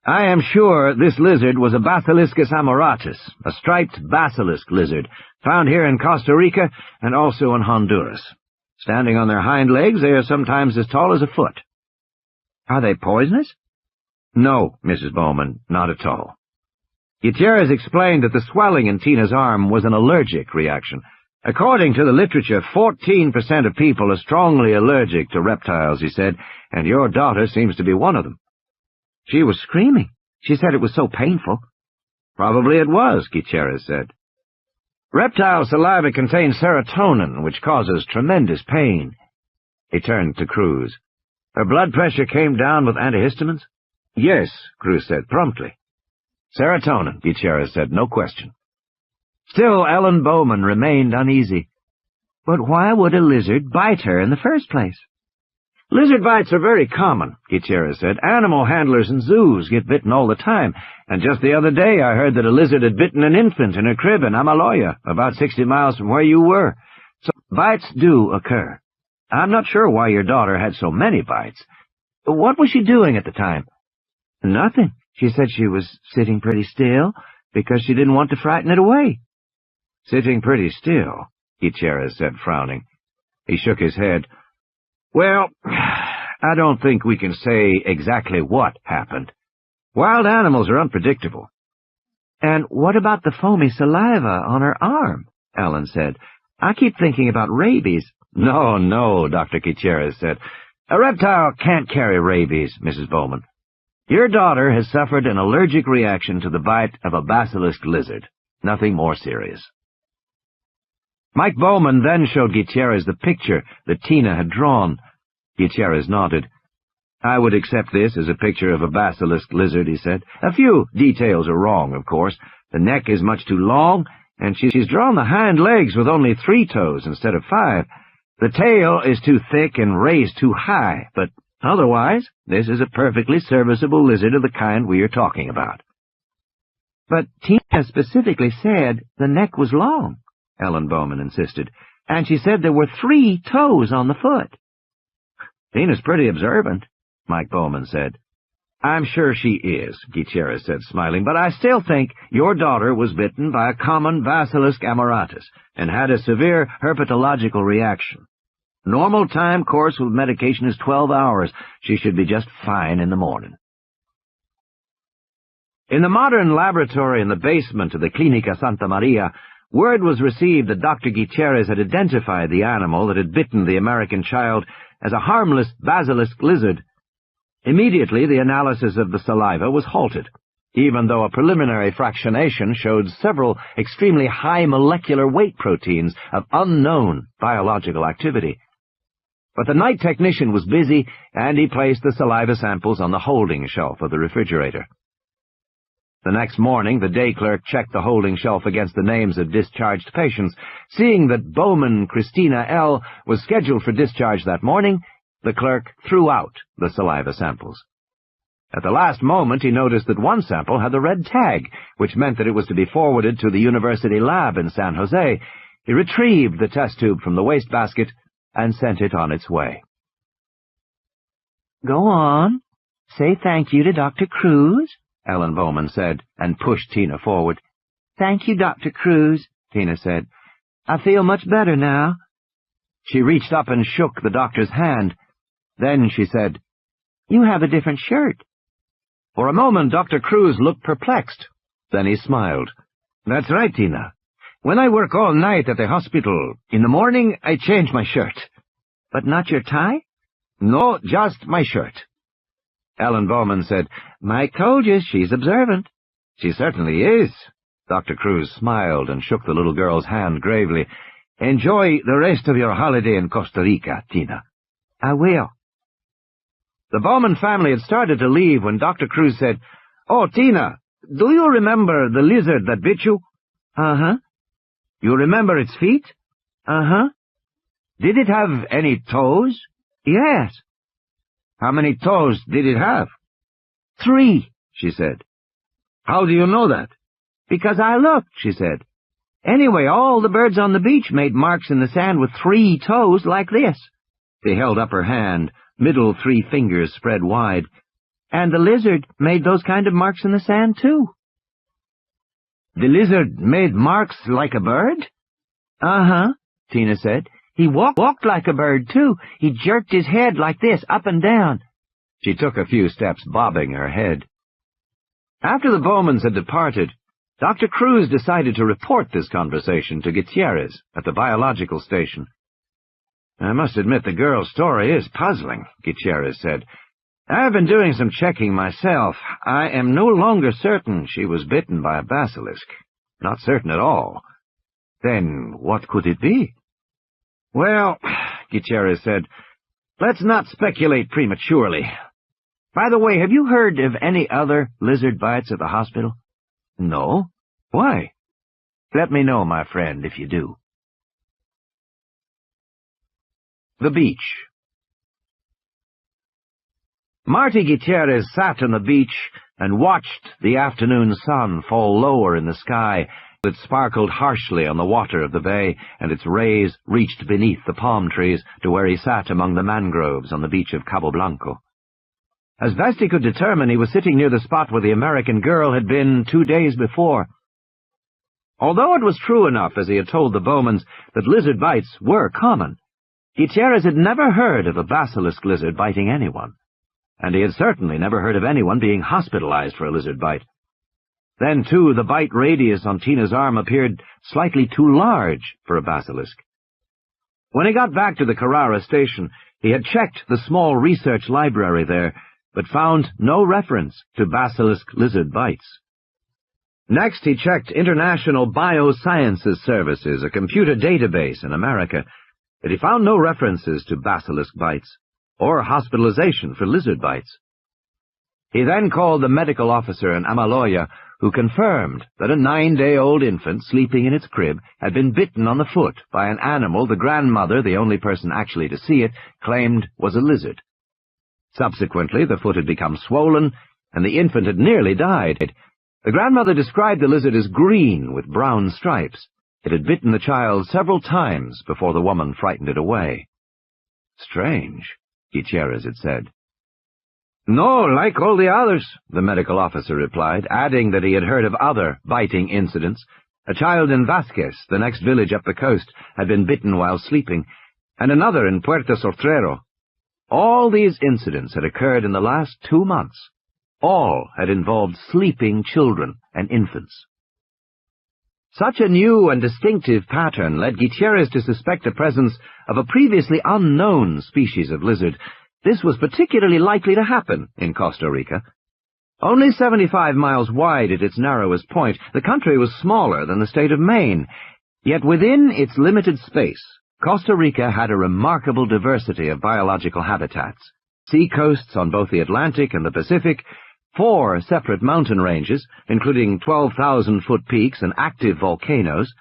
"I am sure this lizard was a Basiliscus amoratus, a striped basilisk lizard, found here in Costa Rica and also in Honduras. Standing on their hind legs, they are sometimes as tall as a foot." "Are they poisonous?" "No, Mrs. Bowman, not at all." Gutierrez explained that the swelling in Tina's arm was an allergic reaction. According to the literature, 14% of people are strongly allergic to reptiles, he said, and your daughter seems to be one of them. "She was screaming. She said it was so painful." "Probably it was," Gutierrez said. "Reptile saliva contains serotonin, which causes tremendous pain." He turned to Cruz. "Her blood pressure came down with antihistamines?" "Yes," Cruz said, "promptly." "Serotonin," Gutierrez said, "no question." Still, Ellen Bowman remained uneasy. "But why would a lizard bite her in the first place?" "Lizard bites are very common," Gutierrez said. "Animal handlers in zoos get bitten all the time, and just the other day I heard that a lizard had bitten an infant in her crib in Amaloya, about 60 miles from where you were. So bites do occur. I'm not sure why your daughter had so many bites. What was she doing at the time?" "Nothing. She said she was sitting pretty still because she didn't want to frighten it away." "Sitting pretty still," Gutierrez said, frowning. He shook his head. "Well, I don't think we can say exactly what happened. Wild animals are unpredictable." "And what about the foamy saliva on her arm?" Ellen said. "I keep thinking about rabies." No, Dr. Gutierrez said. "A reptile can't carry rabies, Mrs. Bowman. Your daughter has suffered an allergic reaction to the bite of a basilisk lizard. Nothing more serious." Mike Bowman then showed Gutierrez the picture that Tina had drawn. Gutierrez nodded. "I would accept this as a picture of a basilisk lizard," he said. "A few details are wrong, of course. The neck is much too long, and she's drawn the hind legs with only 3 toes instead of 5. The tail is too thick and raised too high, but otherwise, this is a perfectly serviceable lizard of the kind we are talking about." "But Tina specifically said the neck was long," Ellen Bowman insisted, "and she said there were 3 toes on the foot." "Tina's pretty observant," Mike Bowman said. "I'm sure she is," Gutierrez said, smiling, "but I still think your daughter was bitten by a common Basilisk amoratus and had a severe herpetological reaction. Normal time course with medication is 12 hours. She should be just fine in the morning." In the modern laboratory in the basement of the Clinica Santa Maria, word was received that Dr. Gutierrez had identified the animal that had bitten the American child as a harmless basilisk lizard. Immediately, the analysis of the saliva was halted, even though a preliminary fractionation showed several extremely high molecular weight proteins of unknown biological activity. But the night technician was busy, and he placed the saliva samples on the holding shelf of the refrigerator. The next morning, the day clerk checked the holding shelf against the names of discharged patients. Seeing that Bowman Christina L. was scheduled for discharge that morning, the clerk threw out the saliva samples. At the last moment, he noticed that one sample had the red tag, which meant that it was to be forwarded to the university lab in San Jose. He retrieved the test tube from the wastebasket and sent it on its way. "Go on. Say thank you to Dr. Cruz," Ellen Bowman said, and pushed Tina forward. "Thank you, Dr. Cruz," Tina said. "I feel much better now." She reached up and shook the doctor's hand. Then she said, "You have a different shirt." For a moment, Dr. Cruz looked perplexed. Then he smiled. "That's right, Tina. When I work all night at the hospital, in the morning I change my shirt." "But not your tie?" "No, just my shirt." Ellen Bowman said, "Mike told you she's observant." "She certainly is." Dr. Cruz smiled and shook the little girl's hand gravely. "Enjoy the rest of your holiday in Costa Rica, Tina." "I will." The Bowman family had started to leave when Dr. Cruz said, "Oh, Tina, do you remember the lizard that bit you?" "Uh-huh." "You remember its feet?" "Uh-huh." "Did it have any toes?" "Yes." "How many toes did it have?" 3, she said. "How do you know that?" "Because I looked," she said. "Anyway, all the birds on the beach made marks in the sand with 3 toes like this." She held up her hand, middle 3 fingers spread wide. "And the lizard made those kind of marks in the sand, too." "The lizard made marks like a bird?" "Uh-huh," Tina said. "He walked like a bird, too. He jerked his head like this, up and down." She took a few steps, bobbing her head. After the Bowmans had departed, Dr. Cruz decided to report this conversation to Gutierrez at the biological station. "I must admit the girl's story is puzzling," Gutierrez said. "I've been doing some checking myself. I am no longer certain she was bitten by a basilisk. Not certain at all. Then what could it be?" "Well," Gutierrez said, "let's not speculate prematurely. By the way, have you heard of any other lizard bites at the hospital?" "No. Why?" "Let me know, my friend, if you do." The beach. Marty Gutierrez sat on the beach and watched the afternoon sun fall lower in the sky. It sparkled harshly on the water of the bay, and its rays reached beneath the palm trees to where he sat among the mangroves on the beach of Cabo Blanco. As best he could determine, he was sitting near the spot where the American girl had been 2 days before. Although it was true enough, as he had told the Bowmans, that lizard bites were common, Gutierrez had never heard of a basilisk lizard biting anyone, and he had certainly never heard of anyone being hospitalized for a lizard bite. Then, too, the bite radius on Tina's arm appeared slightly too large for a basilisk. When he got back to the Carrara station, he had checked the small research library there, but found no reference to basilisk lizard bites. Next, he checked International Biosciences Services, a computer database in America, but he found no references to basilisk bites or hospitalization for lizard bites. He then called the medical officer in Amaloya, who confirmed that a 9-day-old infant sleeping in its crib had been bitten on the foot by an animal the grandmother, the only person actually to see it, claimed was a lizard. Subsequently, the foot had become swollen, and the infant had nearly died. The grandmother described the lizard as green with brown stripes. It had bitten the child several times before the woman frightened it away. Strange, Gutierrez had said. No, like all the others, the medical officer replied, adding that he had heard of other biting incidents. A child in Vasquez, the next village up the coast, had been bitten while sleeping, and another in Puerto Sortrero. All these incidents had occurred in the last 2 months. All had involved sleeping children and infants. Such a new and distinctive pattern led Gutierrez to suspect the presence of a previously unknown species of lizard. This was particularly likely to happen in Costa Rica. Only 75 miles wide at its narrowest point, the country was smaller than the state of Maine. Yet within its limited space, Costa Rica had a remarkable diversity of biological habitats. Seacoasts on both the Atlantic and the Pacific, 4 separate mountain ranges, including 12,000-foot peaks and active volcanoes,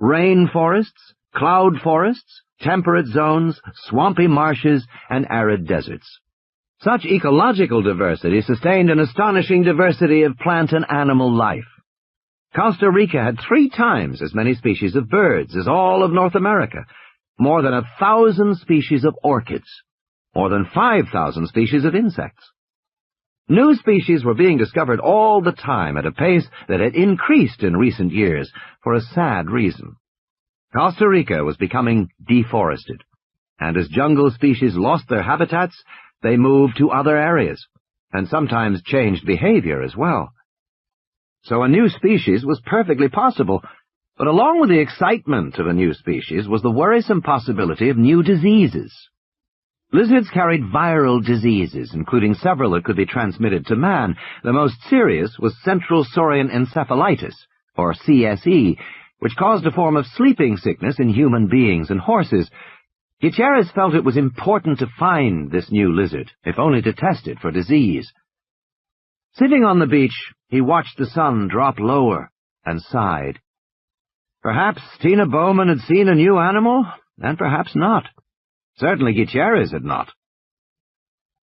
rainforests, cloud forests, temperate zones, swampy marshes, and arid deserts. Such ecological diversity sustained an astonishing diversity of plant and animal life. Costa Rica had 3 times as many species of birds as all of North America, more than 1,000 species of orchids, more than 5,000 species of insects. New species were being discovered all the time at a pace that had increased in recent years for a sad reason. Costa Rica was becoming deforested, and as jungle species lost their habitats, they moved to other areas, and sometimes changed behavior as well. So a new species was perfectly possible, but along with the excitement of a new species was the worrisome possibility of new diseases. Lizards carried viral diseases, including several that could be transmitted to man. The most serious was central saurian encephalitis, or CSE, which caused a form of sleeping sickness in human beings and horses. Gutierrez felt it was important to find this new lizard, if only to test it for disease. Sitting on the beach, he watched the sun drop lower and sighed. Perhaps Tina Bowman had seen a new animal, and perhaps not. Certainly Gutierrez had not.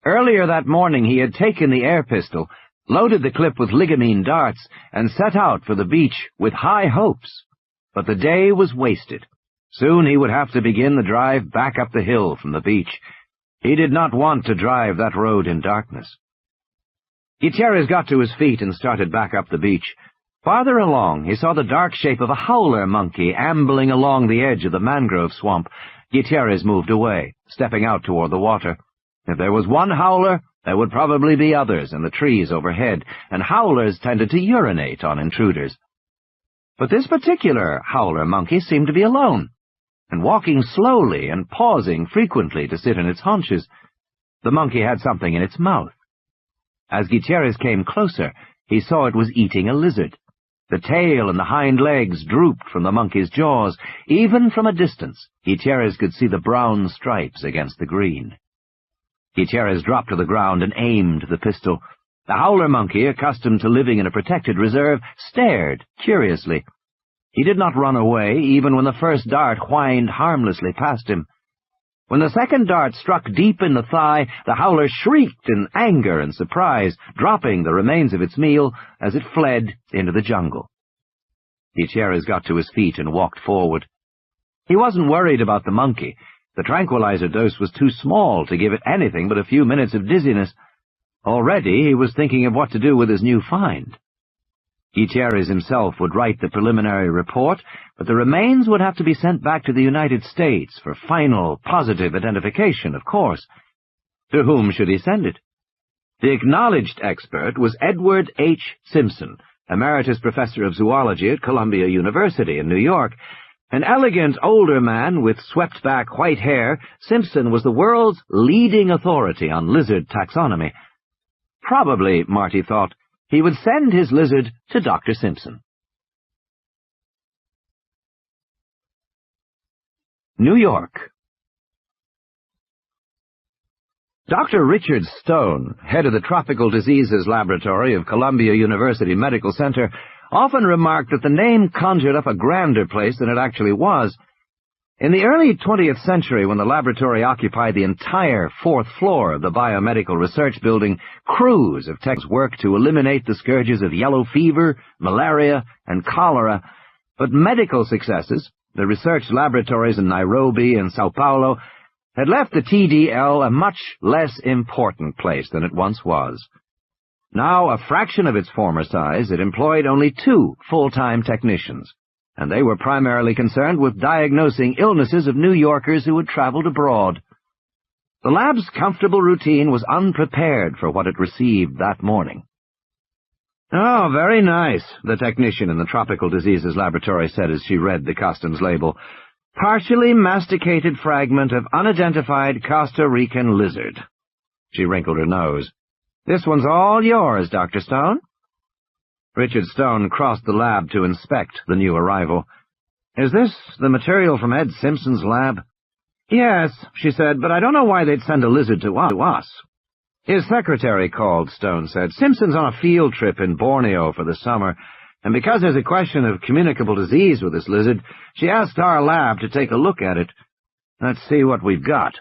Earlier that morning he had taken the air pistol, loaded the clip with ligamine darts, and set out for the beach with high hopes. But the day was wasted. Soon he would have to begin the drive back up the hill from the beach. He did not want to drive that road in darkness. Gutierrez got to his feet and started back up the beach. Farther along, he saw the dark shape of a howler monkey ambling along the edge of the mangrove swamp. Gutierrez moved away, stepping out toward the water. If there was one howler, there would probably be others in the trees overhead, and howlers tended to urinate on intruders. But this particular howler monkey seemed to be alone, and walking slowly and pausing frequently to sit on its haunches. The monkey had something in its mouth. As Gutierrez came closer, he saw it was eating a lizard. The tail and the hind legs drooped from the monkey's jaws. Even from a distance, Gutierrez could see the brown stripes against the green. Gutierrez dropped to the ground and aimed the pistol. The howler monkey, accustomed to living in a protected reserve, stared curiously. He did not run away, even when the first dart whined harmlessly past him. When the second dart struck deep in the thigh, the howler shrieked in anger and surprise, dropping the remains of its meal as it fled into the jungle. Gutierrez got to his feet and walked forward. He wasn't worried about the monkey. The tranquilizer dose was too small to give it anything but a few minutes of dizziness. Already he was thinking of what to do with his new find. Gutierrez himself would write the preliminary report, but the remains would have to be sent back to the United States for final, positive identification, of course. To whom should he send it? The acknowledged expert was Edward H. Simpson, emeritus professor of zoology at Columbia University in New York. An elegant older man with swept-back white hair, Simpson was the world's leading authority on lizard taxonomy. Probably, Marty thought, he would send his lizard to Dr. Simpson. New York. Dr. Richard Stone, head of the Tropical Diseases Laboratory of Columbia University Medical Center, often remarked that the name conjured up a grander place than it actually was. In the early 20th century, when the laboratory occupied the entire fourth floor of the Biomedical Research Building, crews of techs worked to eliminate the scourges of yellow fever, malaria, and cholera. But medical successes, the research laboratories in Nairobi and Sao Paulo, had left the TDL a much less important place than it once was. Now, a fraction of its former size, it employed only 2 full-time technicians, and they were primarily concerned with diagnosing illnesses of New Yorkers who had traveled abroad. The lab's comfortable routine was unprepared for what it received that morning. "Oh, very nice," the technician in the Tropical Diseases Laboratory said as she read the customs label. "Partially masticated fragment of unidentified Costa Rican lizard." She wrinkled her nose. "This one's all yours, Dr. Stone." Richard Stone crossed the lab to inspect the new arrival. "Is this the material from Ed Simpson's lab?" "Yes," she said, "but I don't know why they'd send a lizard to us." "His secretary called," Stone said. "Simpson's on a field trip in Borneo for the summer, and because there's a question of communicable disease with this lizard, she asked our lab to take a look at it. Let's see what we've got."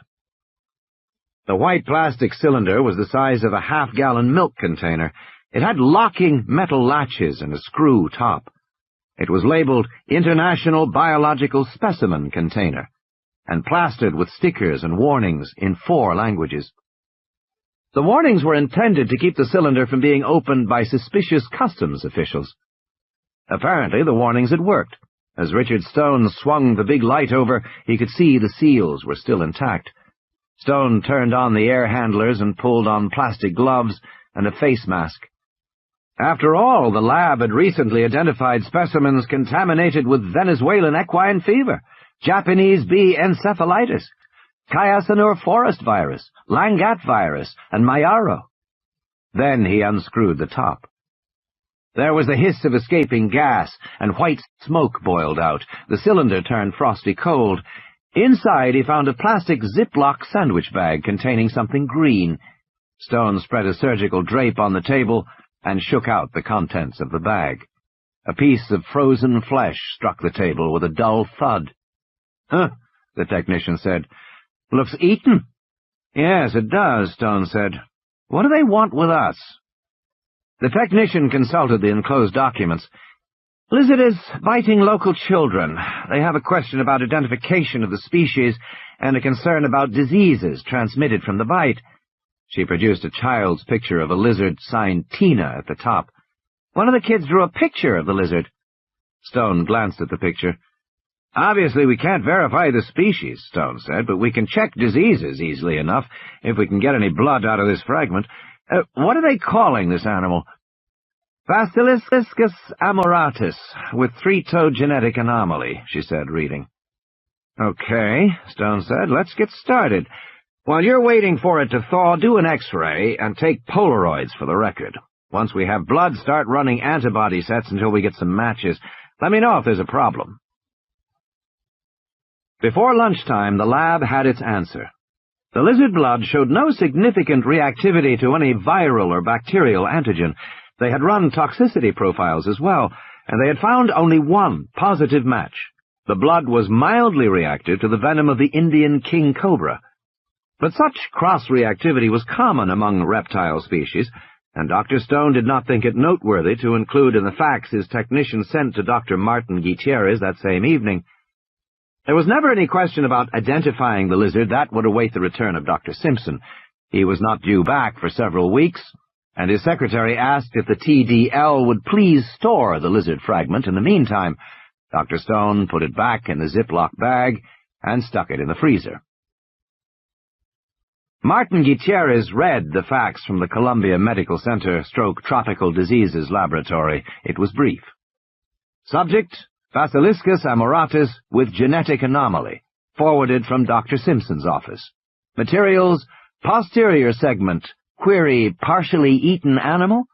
The white plastic cylinder was the size of a half-gallon milk container. It had locking metal latches and a screw top. It was labeled International Biological Specimen Container, and plastered with stickers and warnings in 4 languages. The warnings were intended to keep the cylinder from being opened by suspicious customs officials. Apparently, the warnings had worked. As Richard Stone swung the big light over, he could see the seals were still intact. Stone turned on the air handlers and pulled on plastic gloves and a face mask. After all, the lab had recently identified specimens contaminated with Venezuelan equine fever, Japanese bee encephalitis, Chiasanur forest virus, Langat virus, and Mayaro. Then he unscrewed the top. There was a hiss of escaping gas, and white smoke boiled out. The cylinder turned frosty cold. Inside he found a plastic Ziploc sandwich bag containing something green. Stone spread a surgical drape on the table and shook out the contents of the bag. A piece of frozen flesh struck the table with a dull thud. "Huh," the technician said. "Looks eaten." "Yes, it does," Stone said. "What do they want with us?" The technician consulted the enclosed documents. "Lizard is biting local children. They have a question about identification of the species and a concern about diseases transmitted from the bite." She produced a child's picture of a lizard signed Tina at the top. "One of the kids drew a picture of the lizard." Stone glanced at the picture. "Obviously we can't verify the species," Stone said, "but we can check diseases easily enough if we can get any blood out of this fragment. What are they calling this animal?" "Basiliscus amoratus, with 3-toe genetic anomaly," she said, reading. "Okay," Stone said, "let's get started. While you're waiting for it to thaw, do an X-ray and take Polaroids for the record. Once we have blood, start running antibody sets until we get some matches. Let me know if there's a problem." Before lunchtime, the lab had its answer. The lizard blood showed no significant reactivity to any viral or bacterial antigen. They had run toxicity profiles as well, and they had found only one positive match. The blood was mildly reactive to the venom of the Indian king cobra. But such cross-reactivity was common among reptile species, and Dr. Stone did not think it noteworthy to include in the facts his technician sent to Dr. Martin Gutierrez that same evening. There was never any question about identifying the lizard. That would await the return of Dr. Simpson. He was not due back for several weeks, and his secretary asked if the TDL would please store the lizard fragment in the meantime. Dr. Stone put it back in the Ziploc bag and stuck it in the freezer. Martin Gutierrez read the facts from the Columbia Medical Center Tropical Diseases Laboratory. It was brief. Subject: Basiliscus amoratus with genetic anomaly, forwarded from Dr. Simpson's office. Materials: posterior segment, query partially eaten animal.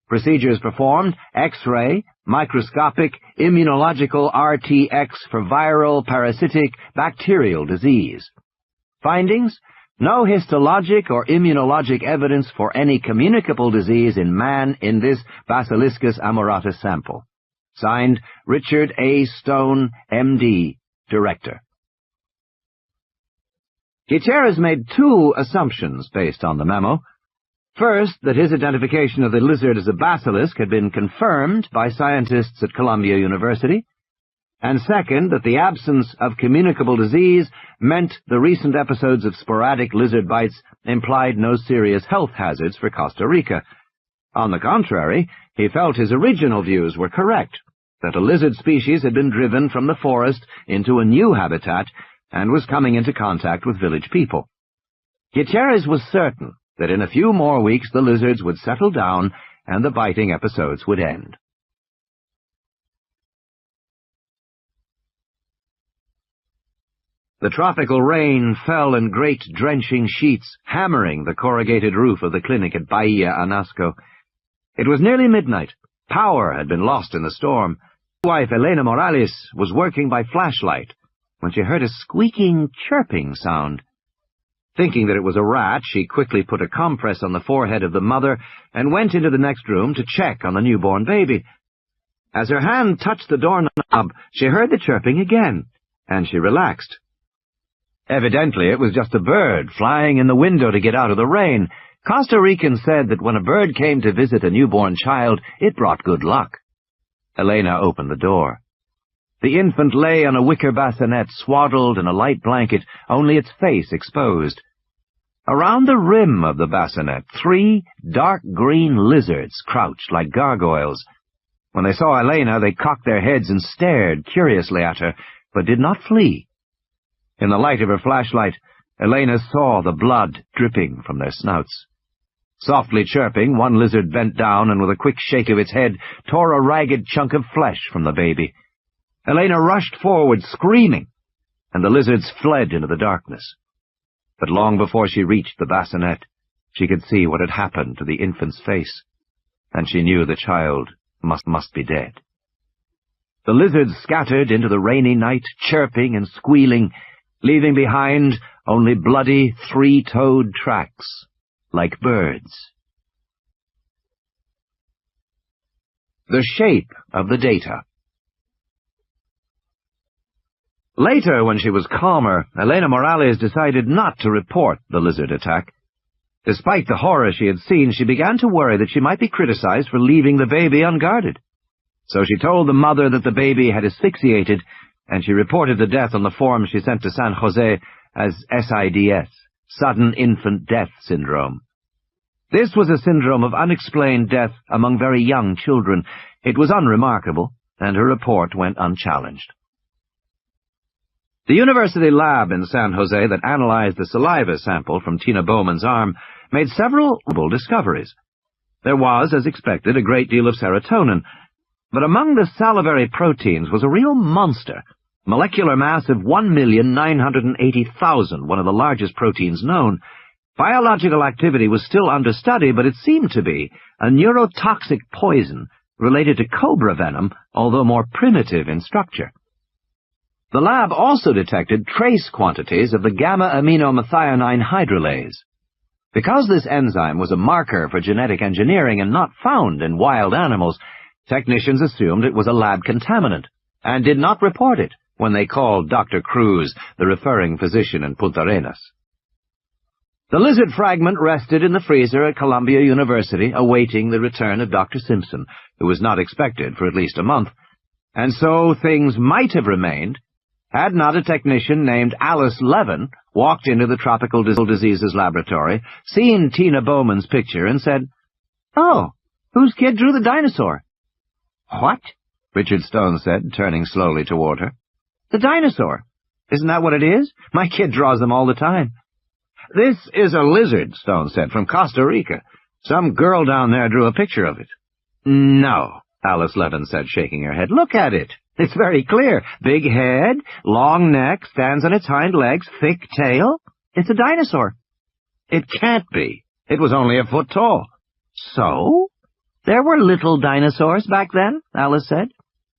Procedures performed: X-ray, microscopic, immunological RTX for viral, parasitic, bacterial disease. Findings: No histologic or immunologic evidence for any communicable disease in man in this Basiliscus amoratus sample. Signed, Richard A. Stone, M.D., Director. Gutierrez made two assumptions based on the memo. First, that his identification of the lizard as a basilisk had been confirmed by scientists at Columbia University, and second, that the absence of communicable disease meant the recent episodes of sporadic lizard bites implied no serious health hazards for Costa Rica. On the contrary, he felt his original views were correct, that a lizard species had been driven from the forest into a new habitat and was coming into contact with village people. Gutierrez was certain that in a few more weeks the lizards would settle down and the biting episodes would end. The tropical rain fell in great drenching sheets, hammering the corrugated roof of the clinic at Bahia Anasco. It was nearly midnight. Power had been lost in the storm. His wife, Elena Morales, was working by flashlight when she heard a squeaking, chirping sound. Thinking that it was a rat, she quickly put a compress on the forehead of the mother and went into the next room to check on the newborn baby. As her hand touched the doorknob, she heard the chirping again, and she relaxed. Evidently, it was just a bird flying in the window to get out of the rain. Costa Ricans said that when a bird came to visit a newborn child, it brought good luck. Elena opened the door. The infant lay on a wicker bassinet, swaddled in a light blanket, only its face exposed. Around the rim of the bassinet, 3 dark green lizards crouched like gargoyles. When they saw Elena, they cocked their heads and stared curiously at her, but did not flee. In the light of her flashlight, Elena saw the blood dripping from their snouts. Softly chirping, one lizard bent down and with a quick shake of its head tore a ragged chunk of flesh from the baby. Elena rushed forward, screaming, and the lizards fled into the darkness. But long before she reached the bassinet, she could see what had happened to the infant's face, and she knew the child must be dead. The lizards scattered into the rainy night, chirping and squealing, leaving behind only bloody 3-toed tracks, like birds. The shape of the data. Later, when she was calmer, Elena Morales decided not to report the lizard attack. Despite the horror she had seen, she began to worry that she might be criticized for leaving the baby unguarded. So she told the mother that the baby had asphyxiated, and she reported the death on the form she sent to San Jose as SIDS, Sudden Infant Death Syndrome. This was a syndrome of unexplained death among very young children. It was unremarkable, and her report went unchallenged. The university lab in San Jose that analyzed the saliva sample from Tina Bowman's arm made several discoveries. There was, as expected, a great deal of serotonin, but among the salivary proteins was a real monster, molecular mass of 1,980,000, one of the largest proteins known. Biological activity was still under study, but it seemed to be a neurotoxic poison related to cobra venom, although more primitive in structure. The lab also detected trace quantities of the gamma-aminomethionine hydrolase. Because this enzyme was a marker for genetic engineering and not found in wild animals, technicians assumed it was a lab contaminant and did not report it when they called Dr. Cruz, the referring physician in Punta Arenas. The lizard fragment rested in the freezer at Columbia University, awaiting the return of Dr. Simpson, who was not expected for at least a month. And so things might have remained had not a technician named Alice Levin walked into the Tropical Diseases Laboratory, seen Tina Bowman's picture, and said, "Oh, whose kid drew the dinosaur?" "What?" Richard Stone said, turning slowly toward her. "The dinosaur. Isn't that what it is? My kid draws them all the time." "This is a lizard," Stone said, "from Costa Rica. Some girl down there drew a picture of it." "No," Alice Levin said, shaking her head. "Look at it. It's very clear. Big head, long neck, stands on its hind legs, thick tail. It's a dinosaur." "It can't be. It was only a foot tall." "So? There were little dinosaurs back then," Alice said.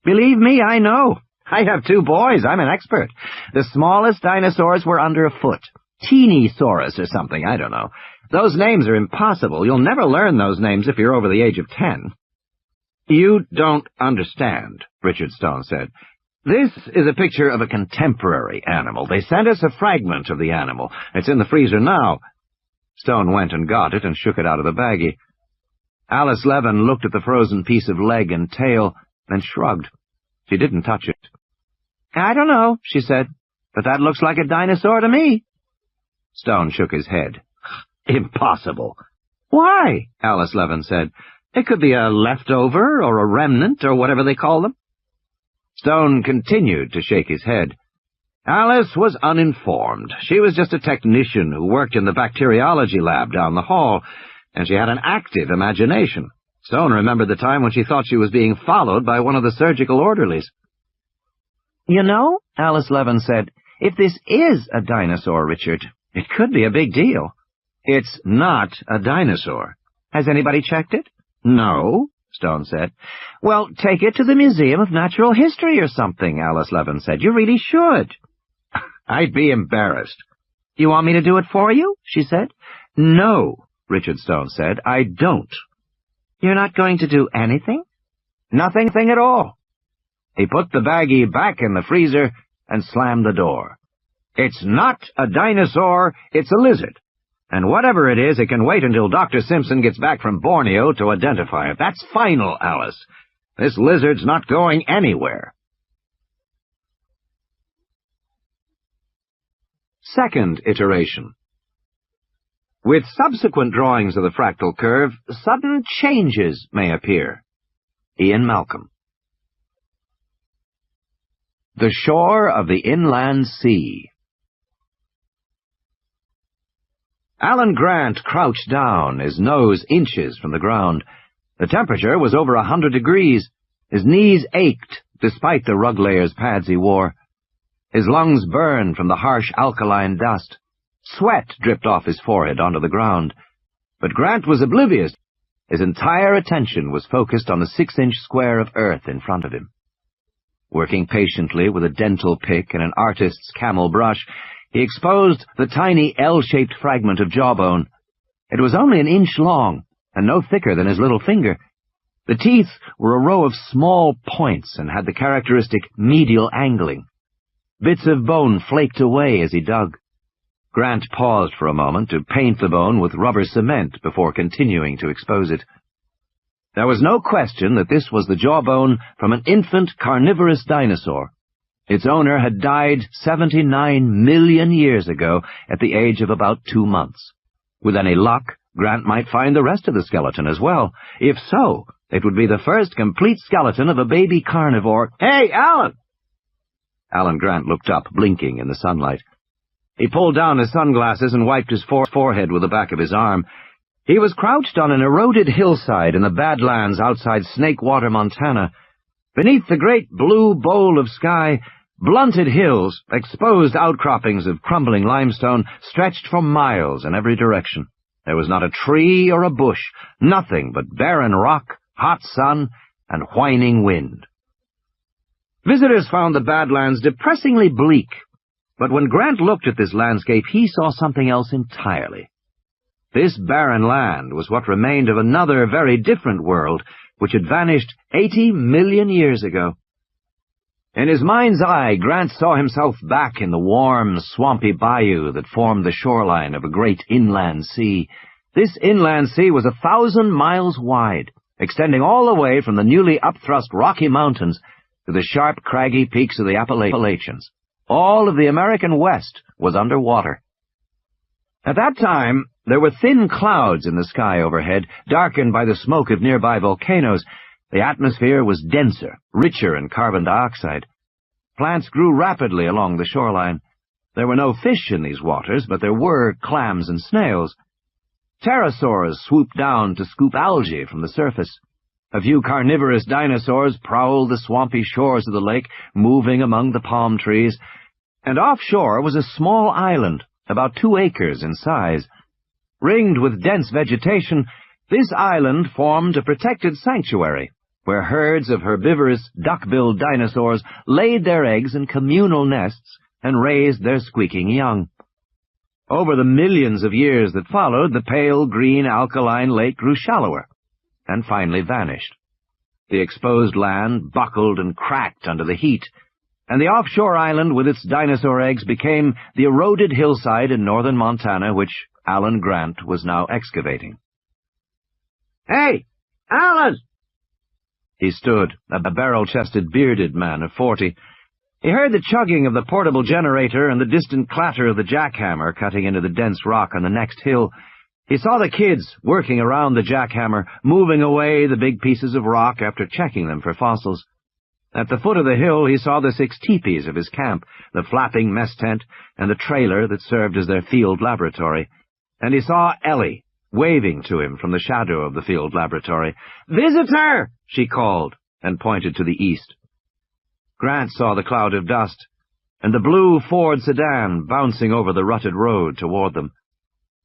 "Believe me, I know. I have 2 boys. I'm an expert. The smallest dinosaurs were under a foot. Teenosaurus or something, I don't know. Those names are impossible. You'll never learn those names if you're over the age of 10. You don't understand, Richard Stone said. This is a picture of a contemporary animal. They sent us a fragment of the animal. It's in the freezer now. Stone went and got it and shook it out of the baggie. Alice Levin looked at the frozen piece of leg and tail, then shrugged. She didn't touch it. I don't know, she said, but that looks like a dinosaur to me. Stone shook his head. Impossible. Why? Alice Levin said. It could be a leftover or a remnant or whatever they call them. Stone continued to shake his head. Alice was uninformed. She was just a technician who worked in the bacteriology lab down the hall, and she had an active imagination. Stone remembered the time when she thought she was being followed by one of the surgical orderlies. You know, Alice Levin said, if this is a dinosaur, Richard, it could be a big deal. It's not a dinosaur. Has anybody checked it? No, Stone said. Well, take it to the Museum of Natural History or something, Alice Levin said. You really should. I'd be embarrassed. You want me to do it for you? She said. No, Richard Stone said. I don't. You're not going to do anything? Nothing at all. He put the baggie back in the freezer and slammed the door. It's not a dinosaur, it's a lizard. And whatever it is, it can wait until Dr. Simpson gets back from Borneo to identify it. That's final, Alice. This lizard's not going anywhere. Second iteration. With subsequent drawings of the fractal curve, sudden changes may appear. Ian Malcolm. The shore of the inland sea. Alan Grant crouched down, his nose inches from the ground. The temperature was over 100 degrees. His knees ached, despite the rug layers pads he wore. His lungs burned from the harsh alkaline dust. Sweat dripped off his forehead onto the ground. But Grant was oblivious. His entire attention was focused on the 6-inch square of earth in front of him. Working patiently with a dental pick and an artist's camel brush, he exposed the tiny L-shaped fragment of jawbone. It was only an inch long, and no thicker than his little finger. The teeth were a row of small points and had the characteristic medial angling. Bits of bone flaked away as he dug. Grant paused for a moment to paint the bone with rubber cement before continuing to expose it. There was no question that this was the jawbone from an infant carnivorous dinosaur. Its owner had died 79 million years ago at the age of about 2 months. With any luck, Grant might find the rest of the skeleton as well. If so, it would be the first complete skeleton of a baby carnivore. Hey, Alan! Alan Grant looked up, blinking in the sunlight. He pulled down his sunglasses and wiped his forehead with the back of his arm. He was crouched on an eroded hillside in the Badlands outside Snakewater, Montana. Beneath the great blue bowl of sky, blunted hills, exposed outcroppings of crumbling limestone, stretched for miles in every direction. There was not a tree or a bush, nothing but barren rock, hot sun, and whining wind. Visitors found the Badlands depressingly bleak, but when Grant looked at this landscape, he saw something else entirely. This barren land was what remained of another very different world, which had vanished 80 million years ago. In his mind's eye, Grant saw himself back in the warm, swampy bayou that formed the shoreline of a great inland sea. This inland sea was 1,000 miles wide, extending all the way from the newly upthrust Rocky Mountains to the sharp, craggy peaks of the Appalachians. All of the American West was under water. At that time, there were thin clouds in the sky overhead, darkened by the smoke of nearby volcanoes. The atmosphere was denser, richer in carbon dioxide. Plants grew rapidly along the shoreline. There were no fish in these waters, but there were clams and snails. Pterosaurs swooped down to scoop algae from the surface. A few carnivorous dinosaurs prowled the swampy shores of the lake, moving among the palm trees. And offshore was a small island, about 2 acres in size. Ringed with dense vegetation, this island formed a protected sanctuary, where herds of herbivorous duck-billed dinosaurs laid their eggs in communal nests and raised their squeaking young. Over the millions of years that followed, the pale green alkaline lake grew shallower, and finally vanished. The exposed land buckled and cracked under the heat, and the offshore island with its dinosaur eggs became the eroded hillside in northern Montana which Alan Grant was now excavating. "Hey, Alan!" He stood, a barrel-chested, bearded man of 40. He heard the chugging of the portable generator and the distant clatter of the jackhammer cutting into the dense rock on the next hill. He saw the kids working around the jackhammer, moving away the big pieces of rock after checking them for fossils. At the foot of the hill he saw the 6 teepees of his camp, the flapping mess tent, and the trailer that served as their field laboratory. And he saw Ellie, waving to him from the shadow of the field laboratory. "Visitor!" she called, and pointed to the east. Grant saw the cloud of dust, and the blue Ford sedan bouncing over the rutted road toward them.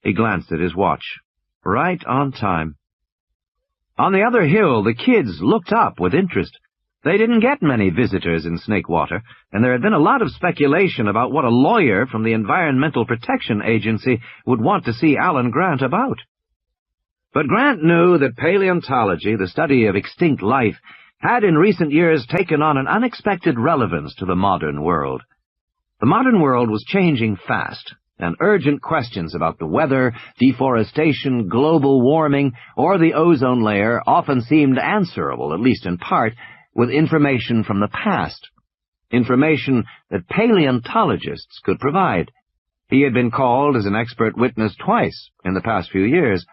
He glanced at his watch. Right on time. On the other hill, the kids looked up with interest. They didn't get many visitors in Snakewater, and there had been a lot of speculation about what a lawyer from the Environmental Protection Agency would want to see Alan Grant about. But Grant knew that paleontology, the study of extinct life, had in recent years taken on an unexpected relevance to the modern world. The modern world was changing fast, and urgent questions about the weather, deforestation, global warming, or the ozone layer often seemed answerable, at least in part, with information from the past, information that paleontologists could provide. He had been called as an expert witness twice in the past few years.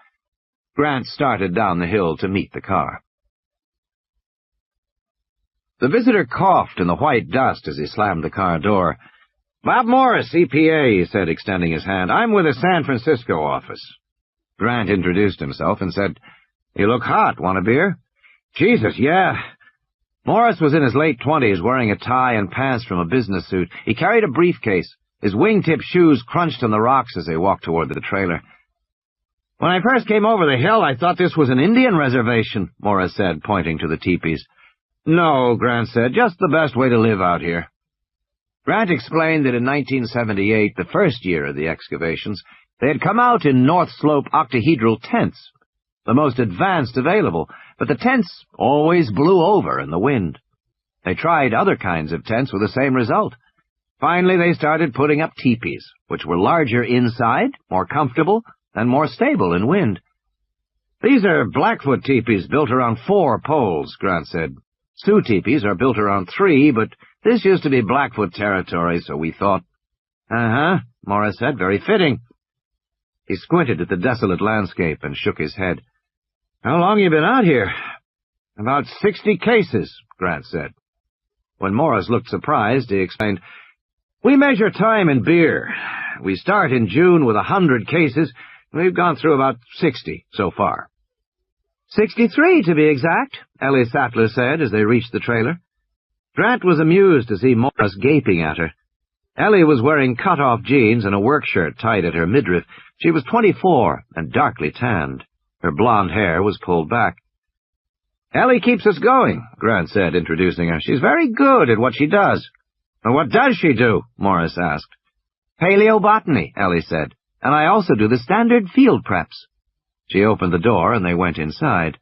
Grant started down the hill to meet the car. The visitor coughed in the white dust as he slammed the car door. "Bob Morris, EPA," he said, extending his hand. "I'm with the San Francisco office." Grant introduced himself and said, "You look hot. Want a beer?" "Jesus, yeah." Morris was in his late 20s, wearing a tie and pants from a business suit. He carried a briefcase. His wingtip shoes crunched on the rocks as they walked toward the trailer. "When I first came over the hill, I thought this was an Indian reservation," Morris said, pointing to the teepees. "No," Grant said, "just the best way to live out here." Grant explained that in 1978, the first year of the excavations, they had come out in North Slope octahedral tents, the most advanced available, but the tents always blew over in the wind. They tried other kinds of tents with the same result. Finally, they started putting up teepees, which were larger inside, more comfortable, and more stable in wind. "These are Blackfoot teepees built around 4 poles," Grant said. "Sioux teepees are built around 3, but this used to be Blackfoot territory, so we thought—" "Uh-huh," Morris said, "very fitting." He squinted at the desolate landscape and shook his head. "How long you been out here?" "About 60 cases," Grant said. When Morris looked surprised, he explained, "We measure time in beer. We start in June with 100 cases. We've gone through about 60 so far." 63, to be exact, Ellie Sattler said as they reached the trailer. Grant was amused to see Morris gaping at her. Ellie was wearing cut-off jeans and a work shirt tied at her midriff. She was 24 and darkly tanned. Her blonde hair was pulled back. "Ellie keeps us going," Grant said, introducing her. "She's very good at what she does." "And what does she do?" Morris asked. "Paleobotany," Ellie said, "and I also do the standard field preps." She opened the door and they went inside.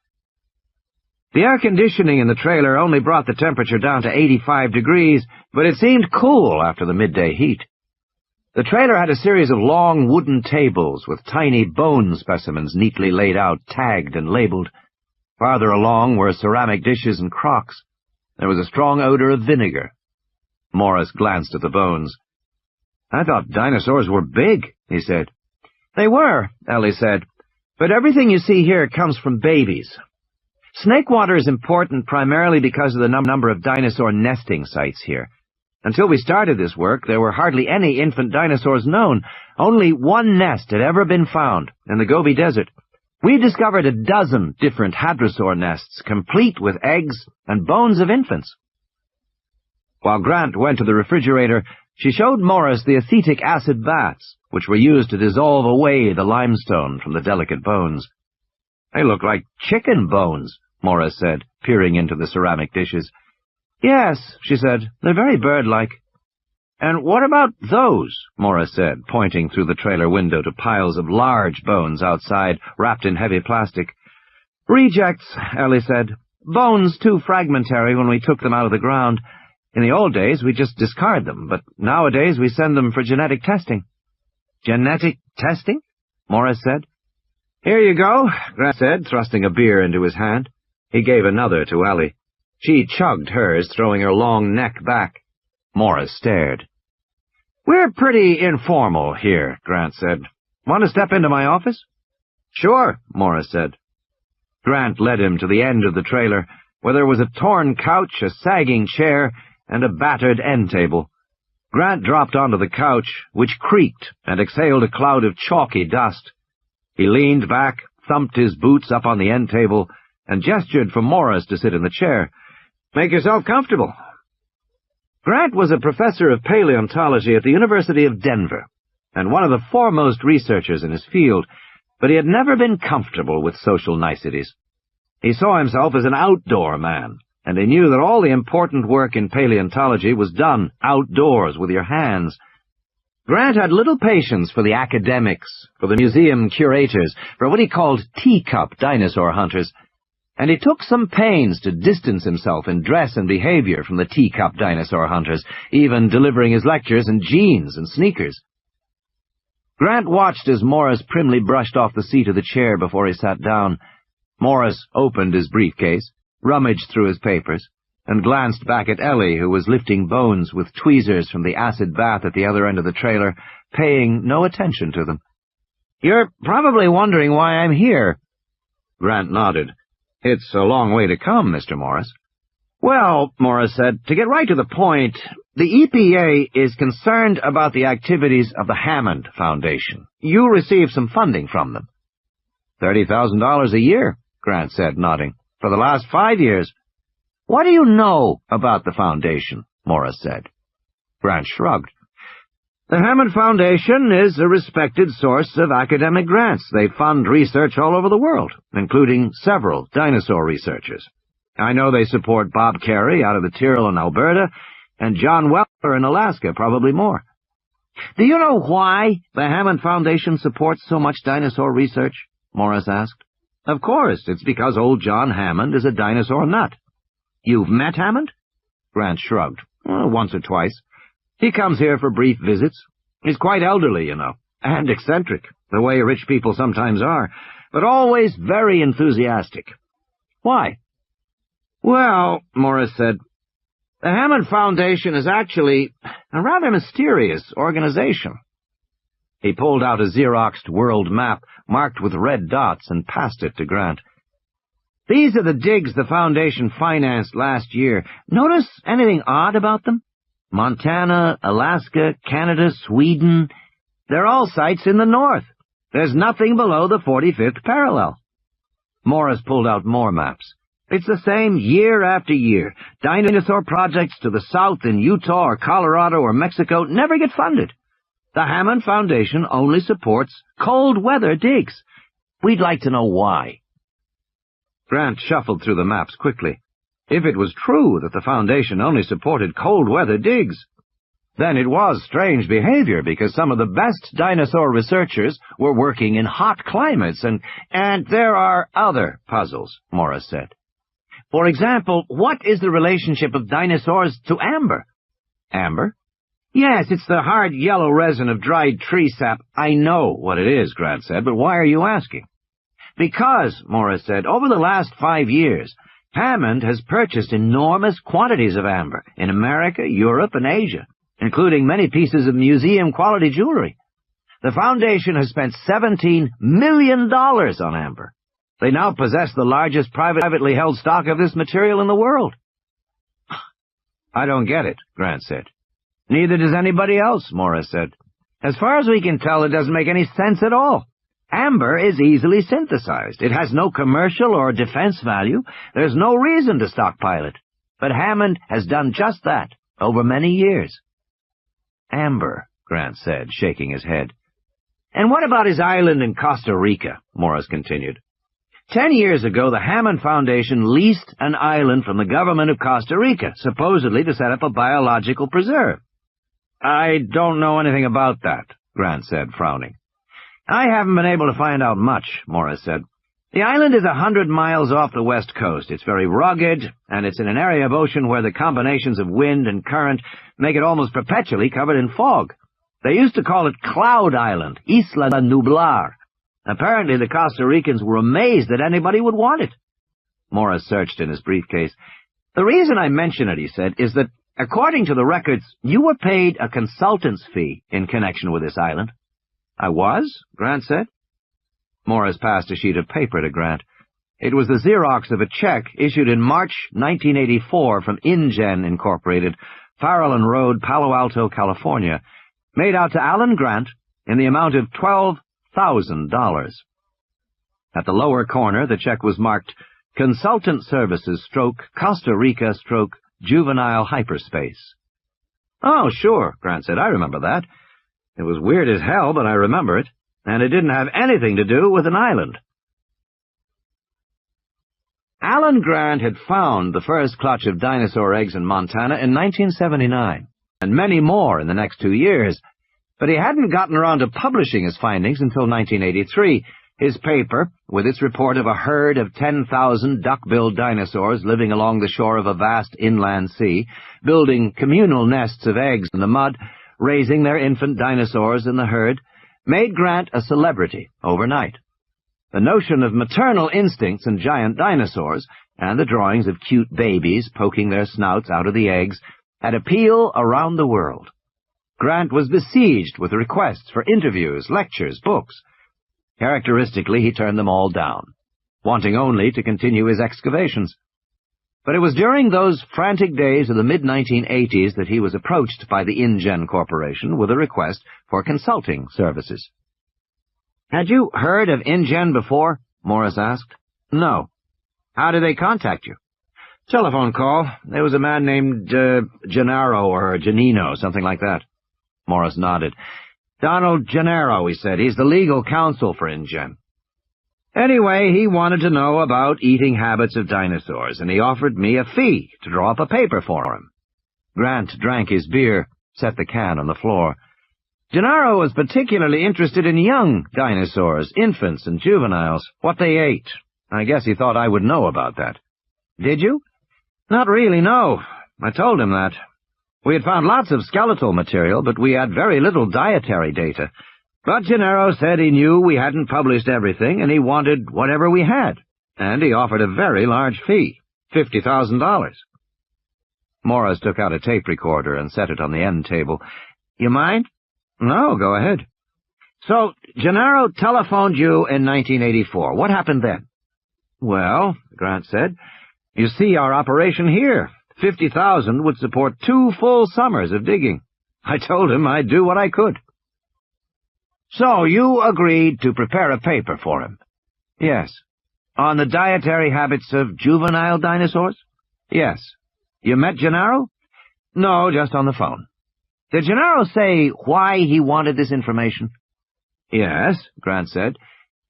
The air conditioning in the trailer only brought the temperature down to 85 degrees, but it seemed cool after the midday heat. The trailer had a series of long wooden tables with tiny bone specimens neatly laid out, tagged and labeled. Farther along were ceramic dishes and crocks. There was a strong odor of vinegar. Morris glanced at the bones. "I thought dinosaurs were big," he said. "They were," Ellie said, "but everything you see here comes from babies. Snakewater is important primarily because of the number of dinosaur nesting sites here. Until we started this work, there were hardly any infant dinosaurs known. Only 1 nest had ever been found, in the Gobi Desert. We discovered a dozen different hadrosaur nests, complete with eggs and bones of infants." While Grant went to the refrigerator, she showed Morris the acetic acid baths, which were used to dissolve away the limestone from the delicate bones. "They look like chicken bones," Morris said, peering into the ceramic dishes. "Yes," she said, "they're very bird-like." "And what about those?" Morris said, pointing through the trailer window to piles of large bones outside, wrapped in heavy plastic. "Rejects," Ellie said. "Bones too fragmentary when we took them out of the ground. In the old days, we just discard them, but nowadays we send them for genetic testing." "Genetic testing?" Morris said. "Here you go," Grant said, thrusting a beer into his hand. He gave another to Ellie. She chugged hers, throwing her long neck back. Morris stared. "We're pretty informal here," Grant said. "Want to step into my office?" "Sure," Morris said. Grant led him to the end of the trailer, where there was a torn couch, a sagging chair, and a battered end table. Grant dropped onto the couch, which creaked and exhaled a cloud of chalky dust. He leaned back, thumped his boots up on the end table, and gestured for Morris to sit in the chair. "Make yourself comfortable." Grant was a professor of paleontology at the University of Denver, and one of the foremost researchers in his field, but he had never been comfortable with social niceties. He saw himself as an outdoor man, and he knew that all the important work in paleontology was done outdoors with your hands. Grant had little patience for the academics, for the museum curators, for what he called teacup dinosaur hunters, and he took some pains to distance himself in dress and behavior from the teacup dinosaur hunters, even delivering his lectures in jeans and sneakers. Grant watched as Morris primly brushed off the seat of the chair before he sat down. Morris opened his briefcase, rummaged through his papers, and glanced back at Ellie, who was lifting bones with tweezers from the acid bath at the other end of the trailer, paying no attention to them. "You're probably wondering why I'm here." Grant nodded. "It's a long way to come, Mr. Morris." "Well," Morris said, "to get right to the point, the EPA is concerned about the activities of the Hammond Foundation. You receive some funding from them." $30,000 a year, Grant said, nodding. "For the last 5 years. "What do you know about the foundation?" Morris said. Grant shrugged. "The Hammond Foundation is a respected source of academic grants. They fund research all over the world, including several dinosaur researchers. I know they support Bob Carey out of the Tyrol in Alberta, and John Weller in Alaska, probably more." "Do you know why the Hammond Foundation supports so much dinosaur research?" Morris asked. "Of course, it's because old John Hammond is a dinosaur nut." "You've met Hammond?" Grant shrugged. "Once or twice. He comes here for brief visits. He's quite elderly, you know, and eccentric, the way rich people sometimes are, but always very enthusiastic." "Why?" "Well," Morris said, "the Hammond Foundation is actually a rather mysterious organization." He pulled out a Xeroxed world map marked with red dots and passed it to Grant. "These are the digs the Foundation financed last year. Notice anything odd about them? Montana, Alaska, Canada, Sweden. They're all sites in the north. There's nothing below the 45th parallel." Morris pulled out more maps. "It's the same year after year. Dinosaur projects to the south in Utah or Colorado or Mexico never get funded. The Hammond Foundation only supports cold-weather digs. We'd like to know why." Grant shuffled through the maps quickly. If it was true that the Foundation only supported cold-weather digs, then it was strange behavior, because some of the best dinosaur researchers were working in hot climates, and there are other puzzles, Morris said. "For example, what is the relationship of dinosaurs to amber?" "Amber?" "Yes, it's the hard yellow resin of dried tree sap." "I know what it is," Grant said, "but why are you asking?" "Because," Morris said, "over the last 5 years, Hammond has purchased enormous quantities of amber in America, Europe, and Asia, including many pieces of museum-quality jewelry. The Foundation has spent $17 million on amber. They now possess the largest privately held stock of this material in the world." "I don't get it," Grant said. "Neither does anybody else," Morris said. "As far as we can tell, it doesn't make any sense at all. Amber is easily synthesized. It has no commercial or defense value. There's no reason to stockpile it. But Hammond has done just that over many years." "Amber," Grant said, shaking his head. "And what about his island in Costa Rica?" Morris continued. 10 years ago, the Hammond Foundation leased an island from the government of Costa Rica, supposedly to set up a biological preserve. I don't know anything about that, Grant said, frowning. I haven't been able to find out much, Morris said. The island is 100 miles off the west coast. It's very rugged, and it's in an area of ocean where the combinations of wind and current make it almost perpetually covered in fog. They used to call it Cloud Island, Isla Nublar. Apparently the Costa Ricans were amazed that anybody would want it. Morris searched in his briefcase. The reason I mention it, he said, is that, according to the records, you were paid a consultant's fee in connection with this island. I was? Grant said. Morris passed a sheet of paper to Grant. It was the Xerox of a check issued in March 1984 from InGen Incorporated, Farallon Road, Palo Alto, California, made out to Alan Grant in the amount of $12,000. At the lower corner, the check was marked Consultant Services / Costa Rica / Juvenile Hyperspace. Oh, sure, Grant said. I remember that. It was weird as hell, but I remember it. And it didn't have anything to do with an island. Alan Grant had found the first clutch of dinosaur eggs in Montana in 1979, and many more in the next 2 years, but he hadn't gotten around to publishing his findings until 1983. His paper, with its report of a herd of 10,000 duck-billed dinosaurs living along the shore of a vast inland sea, building communal nests of eggs in the mud, raising their infant dinosaurs in the herd, made Grant a celebrity overnight. The notion of maternal instincts in giant dinosaurs, and the drawings of cute babies poking their snouts out of the eggs, had appeal around the world. Grant was besieged with requests for interviews, lectures, books. Characteristically, he turned them all down, wanting only to continue his excavations. But it was during those frantic days of the mid-1980s that he was approached by the InGen Corporation with a request for consulting services. Had you heard of InGen before? Morris asked. No. How did they contact you? Telephone call. There was a man named Gennaro or Giannino, something like that. Morris nodded. Donald Gennaro, he said. He's the legal counsel for InGen. Anyway, he wanted to know about eating habits of dinosaurs, and he offered me a fee to draw up a paper for him. Grant drank his beer, set the can on the floor. Gennaro was particularly interested in young dinosaurs, infants and juveniles, what they ate. I guess he thought I would know about that. Did you? Not really, no. I told him that. We had found lots of skeletal material, but we had very little dietary data. But Gennaro said he knew we hadn't published everything, and he wanted whatever we had, and he offered a very large fee, $50,000. Morris took out a tape recorder and set it on the end table. You mind? No, go ahead. So, Gennaro telephoned you in 1984. What happened then? Well, Grant said, you see our operation here. $50,000 would support 2 full summers of digging. I told him I'd do what I could. So you agreed to prepare a paper for him? Yes. On the dietary habits of juvenile dinosaurs? Yes. You met Gennaro? No, just on the phone. Did Gennaro say why he wanted this information? Yes, Grant said.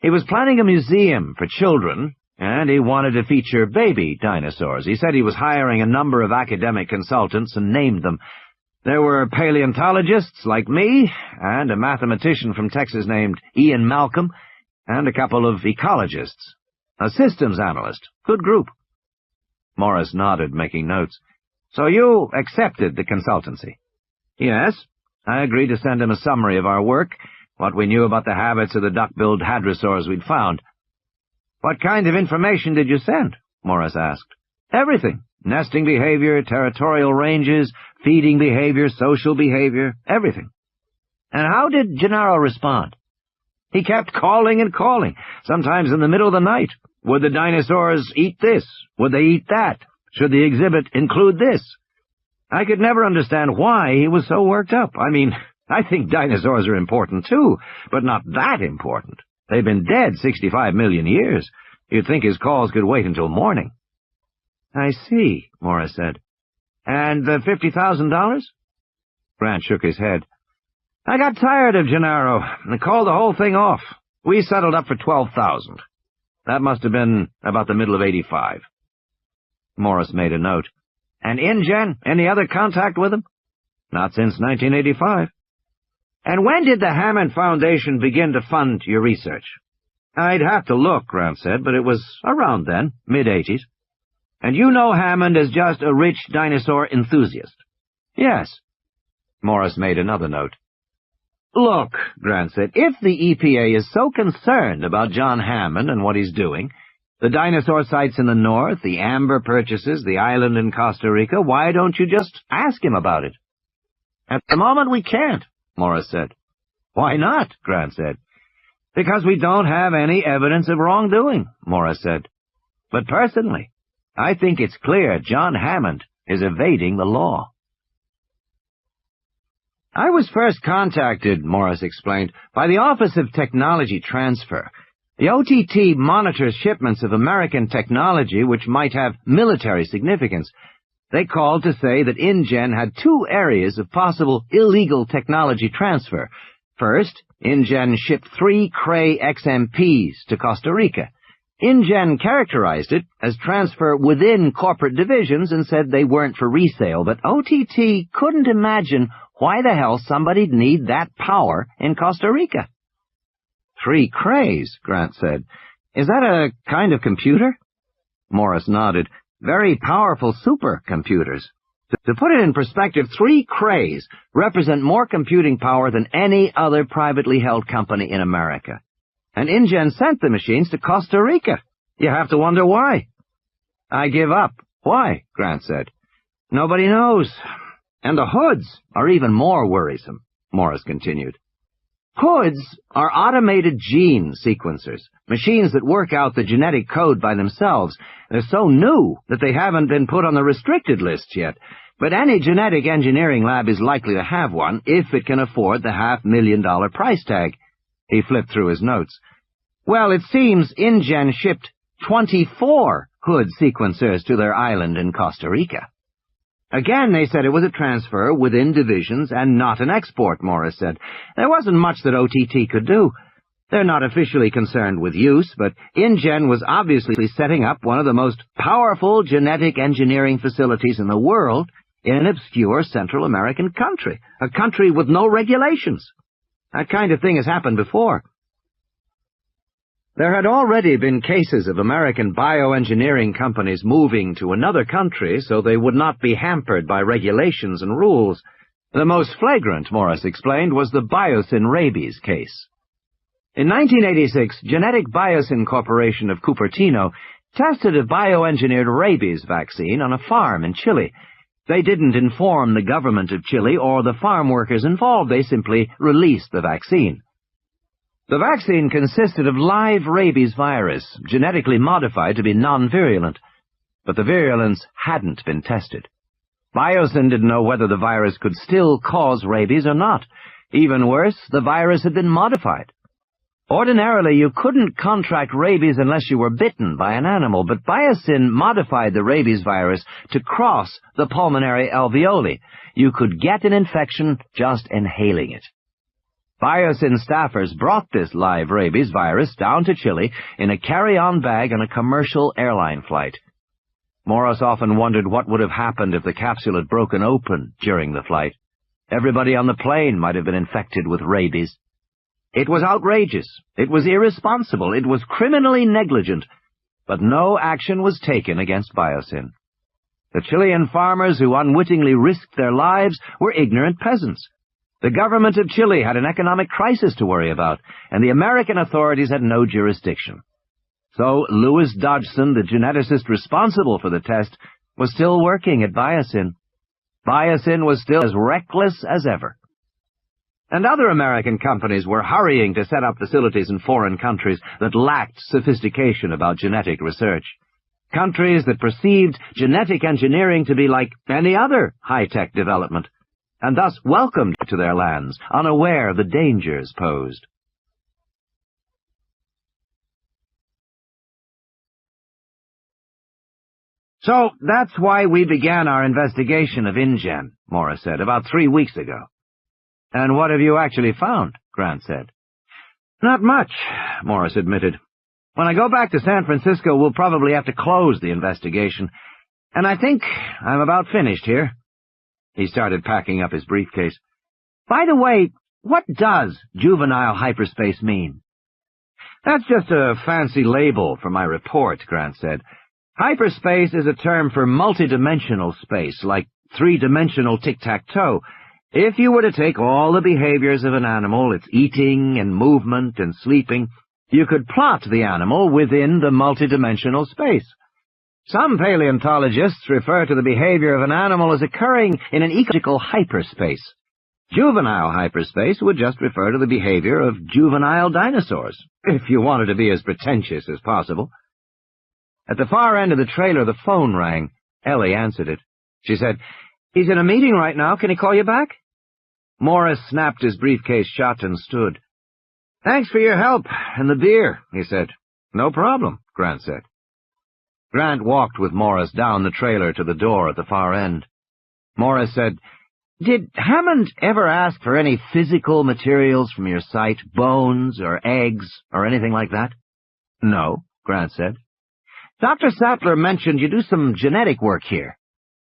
He was planning a museum for children, and he wanted to feature baby dinosaurs. He said he was hiring a number of academic consultants and named them. There were paleontologists like me, and a mathematician from Texas named Ian Malcolm, and a couple of ecologists. A systems analyst. Good group. Morris nodded, making notes. So you accepted the consultancy? Yes. I agreed to send him a summary of our work, what we knew about the habits of the duck-billed hadrosaurs we'd found. What kind of information did you send? Morris asked. Everything. Nesting behavior, territorial ranges, feeding behavior, social behavior, everything. And how did Gennaro respond? He kept calling and calling, sometimes in the middle of the night. Would the dinosaurs eat this? Would they eat that? Should the exhibit include this? I could never understand why he was so worked up. I mean, I think dinosaurs are important too, but not that important. They've been dead 65 million years. You'd think his calls could wait until morning. I see, Morris said. And the $50,000? Grant shook his head. I got tired of Gennaro and called the whole thing off. We settled up for $12,000. That must have been about the middle of '85. Morris made a note. And InGen, any other contact with him? Not since 1985. And when did the Hammond Foundation begin to fund your research? I'd have to look, Grant said, but it was around then, mid-'80s. And you know Hammond as just a rich dinosaur enthusiast? Yes. Morris made another note. Look, Grant said, if the EPA is so concerned about John Hammond and what he's doing, the dinosaur sites in the north, the amber purchases, the island in Costa Rica, why don't you just ask him about it? At the moment we can't, Morris said. Why not? Grant said. Because we don't have any evidence of wrongdoing, Morris said. But personally, I think it's clear John Hammond is evading the law. I was first contacted, Morris explained, by the Office of Technology Transfer. The OTT monitors shipments of American technology which might have military significance. They called to say that InGen had two areas of possible illegal technology transfer. First, InGen shipped 3 Cray XMPs to Costa Rica. InGen characterized it as transfer within corporate divisions and said they weren't for resale, but OTT couldn't imagine why the hell somebody'd need that power in Costa Rica. 3 Crays, Grant said. Is that a kind of computer? Morris nodded. Very powerful supercomputers. To put it in perspective, 3 Crays represent more computing power than any other privately held company in America. And InGen sent the machines to Costa Rica. You have to wonder why. I give up. Why? Grant said. Nobody knows. And the hoods are even more worrisome, Morris continued. Hoods are automated gene sequencers, machines that work out the genetic code by themselves. They're so new that they haven't been put on the restricted list yet, but any genetic engineering lab is likely to have one if it can afford the $500,000 price tag. He flipped through his notes. Well, it seems InGen shipped 24 hood sequencers to their island in Costa Rica. Again, they said it was a transfer within divisions and not an export, Morris said. There wasn't much that OTT could do. They're not officially concerned with use, but InGen was obviously setting up one of the most powerful genetic engineering facilities in the world in an obscure Central American country, a country with no regulations. That kind of thing has happened before. There had already been cases of American bioengineering companies moving to another country so they would not be hampered by regulations and rules. The most flagrant, Morris explained, was the Biosyn rabies case. In 1986, Genetic Biosyn Corporation of Cupertino tested a bioengineered rabies vaccine on a farm in Chile. They didn't inform the government of Chile or the farm workers involved. They simply released the vaccine. The vaccine consisted of live rabies virus, genetically modified to be non-virulent, but the virulence hadn't been tested. Biosyn didn't know whether the virus could still cause rabies or not. Even worse, the virus had been modified. Ordinarily, you couldn't contract rabies unless you were bitten by an animal, but Biosyn modified the rabies virus to cross the pulmonary alveoli. You could get an infection just inhaling it. Biosyn staffers brought this live rabies virus down to Chile in a carry-on bag on a commercial airline flight. Morris often wondered what would have happened if the capsule had broken open during the flight. Everybody on the plane might have been infected with rabies. It was outrageous. It was irresponsible. It was criminally negligent. But no action was taken against Biosyn. The Chilean farmers who unwittingly risked their lives were ignorant peasants. The government of Chile had an economic crisis to worry about, and the American authorities had no jurisdiction. So Louis Dodgson, the geneticist responsible for the test, was still working at Biosyn. Biosyn was still as reckless as ever. And other American companies were hurrying to set up facilities in foreign countries that lacked sophistication about genetic research. Countries that perceived genetic engineering to be like any other high-tech development, and thus welcomed to their lands, unaware of the dangers posed. So that's why we began our investigation of InGen, Morris said, about 3 weeks ago. And what have you actually found? Grant said. Not much, Morris admitted. When I go back to San Francisco, we'll probably have to close the investigation. And I think I'm about finished here. He started packing up his briefcase. By the way, what does juvenile hyperspace mean? That's just a fancy label for my report, Grant said. Hyperspace is a term for multidimensional space, like three-dimensional tic-tac-toe. If you were to take all the behaviors of an animal, its eating and movement and sleeping, you could plot the animal within the multidimensional space. Some paleontologists refer to the behavior of an animal as occurring in an ecological hyperspace. Juvenile hyperspace would just refer to the behavior of juvenile dinosaurs, if you wanted to be as pretentious as possible. At the far end of the trailer, the phone rang. Ellie answered it. She said, "He's in a meeting right now. Can he call you back?" Morris snapped his briefcase shut and stood. "Thanks for your help and the beer," he said. "No problem," Grant said. Grant walked with Morris down the trailer to the door at the far end. Morris said, "Did Hammond ever ask for any physical materials from your site, bones or eggs or anything like that?" "No," Grant said. "Dr. Sattler mentioned you do some genetic work here."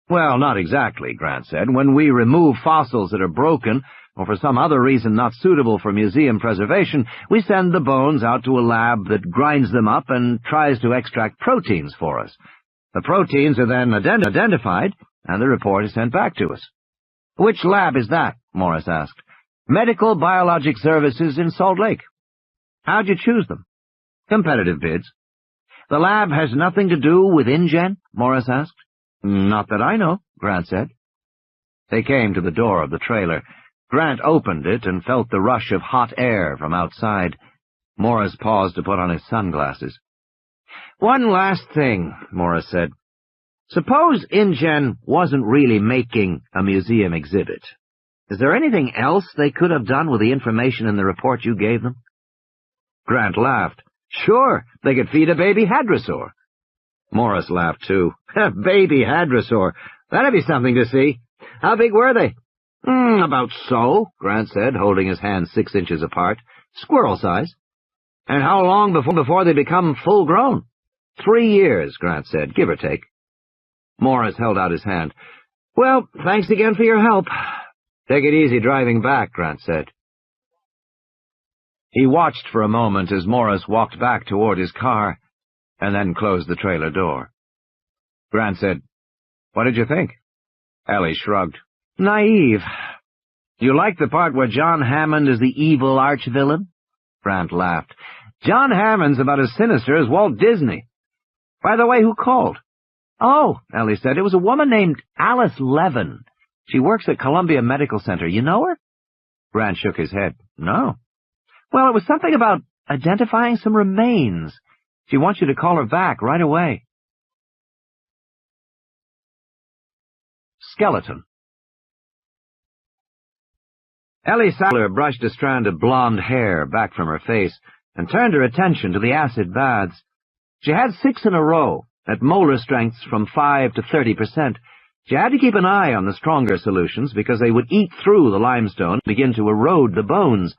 "Well, not exactly," Grant said. "When we remove fossils that are broken, or for some other reason not suitable for museum preservation, we send the bones out to a lab that grinds them up and tries to extract proteins for us. The proteins are then identified, and the report is sent back to us." "Which lab is that?" Morris asked. "Medical Biologic Services in Salt Lake." "How'd you choose them?" "Competitive bids." "The lab has nothing to do with InGen?" Morris asked. "Not that I know," Grant said. They came to the door of the trailer. Grant opened it and felt the rush of hot air from outside. Morris paused to put on his sunglasses. "One last thing," Morris said. "Suppose InGen wasn't really making a museum exhibit. Is there anything else they could have done with the information in the report you gave them?" Grant laughed. "Sure, they could feed a baby hadrosaur." Morris laughed too. "A baby hadrosaur. That'd be something to see. How big were they?" About so," Grant said, holding his hands 6 inches apart. "Squirrel size." "And how long before they become full-grown?" 3 years, Grant said, give or take. Morris held out his hand. "Well, thanks again for your help." "Take it easy driving back," Grant said. He watched for a moment as Morris walked back toward his car, and then closed the trailer door. Grant said, "What did you think?" Ellie shrugged. "Naive." "You like the part where John Hammond is the evil arch-villain?" Grant laughed. "John Hammond's about as sinister as Walt Disney. By the way, who called?" "Oh," Ellie said, "it was a woman named Alice Levin. She works at Columbia Medical Center. You know her?" Grant shook his head. "No." "Well, it was something about identifying some remains. She wants you to call her back right away." Skeleton. Ellie Sattler brushed a strand of blonde hair back from her face and turned her attention to the acid baths. She had 6 in a row, at molar strengths from 5 to 30%. She had to keep an eye on the stronger solutions because they would eat through the limestone and begin to erode the bones.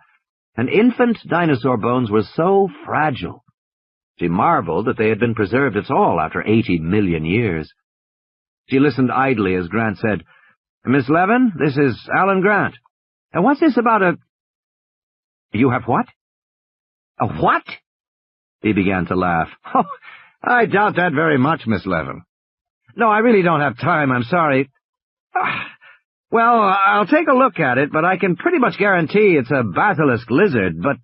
And infant dinosaur bones were so fragile. She marveled that they had been preserved at all after 80 million years. She listened idly as Grant said, "Miss Levin, this is Alan Grant. And what's this about a—" "You have what?" "A what?" He began to laugh. "Oh, I doubt that very much, Miss Levin. No, I really don't have time, I'm sorry. Well, I'll take a look at it, but I can pretty much guarantee it's a basilisk lizard, but—"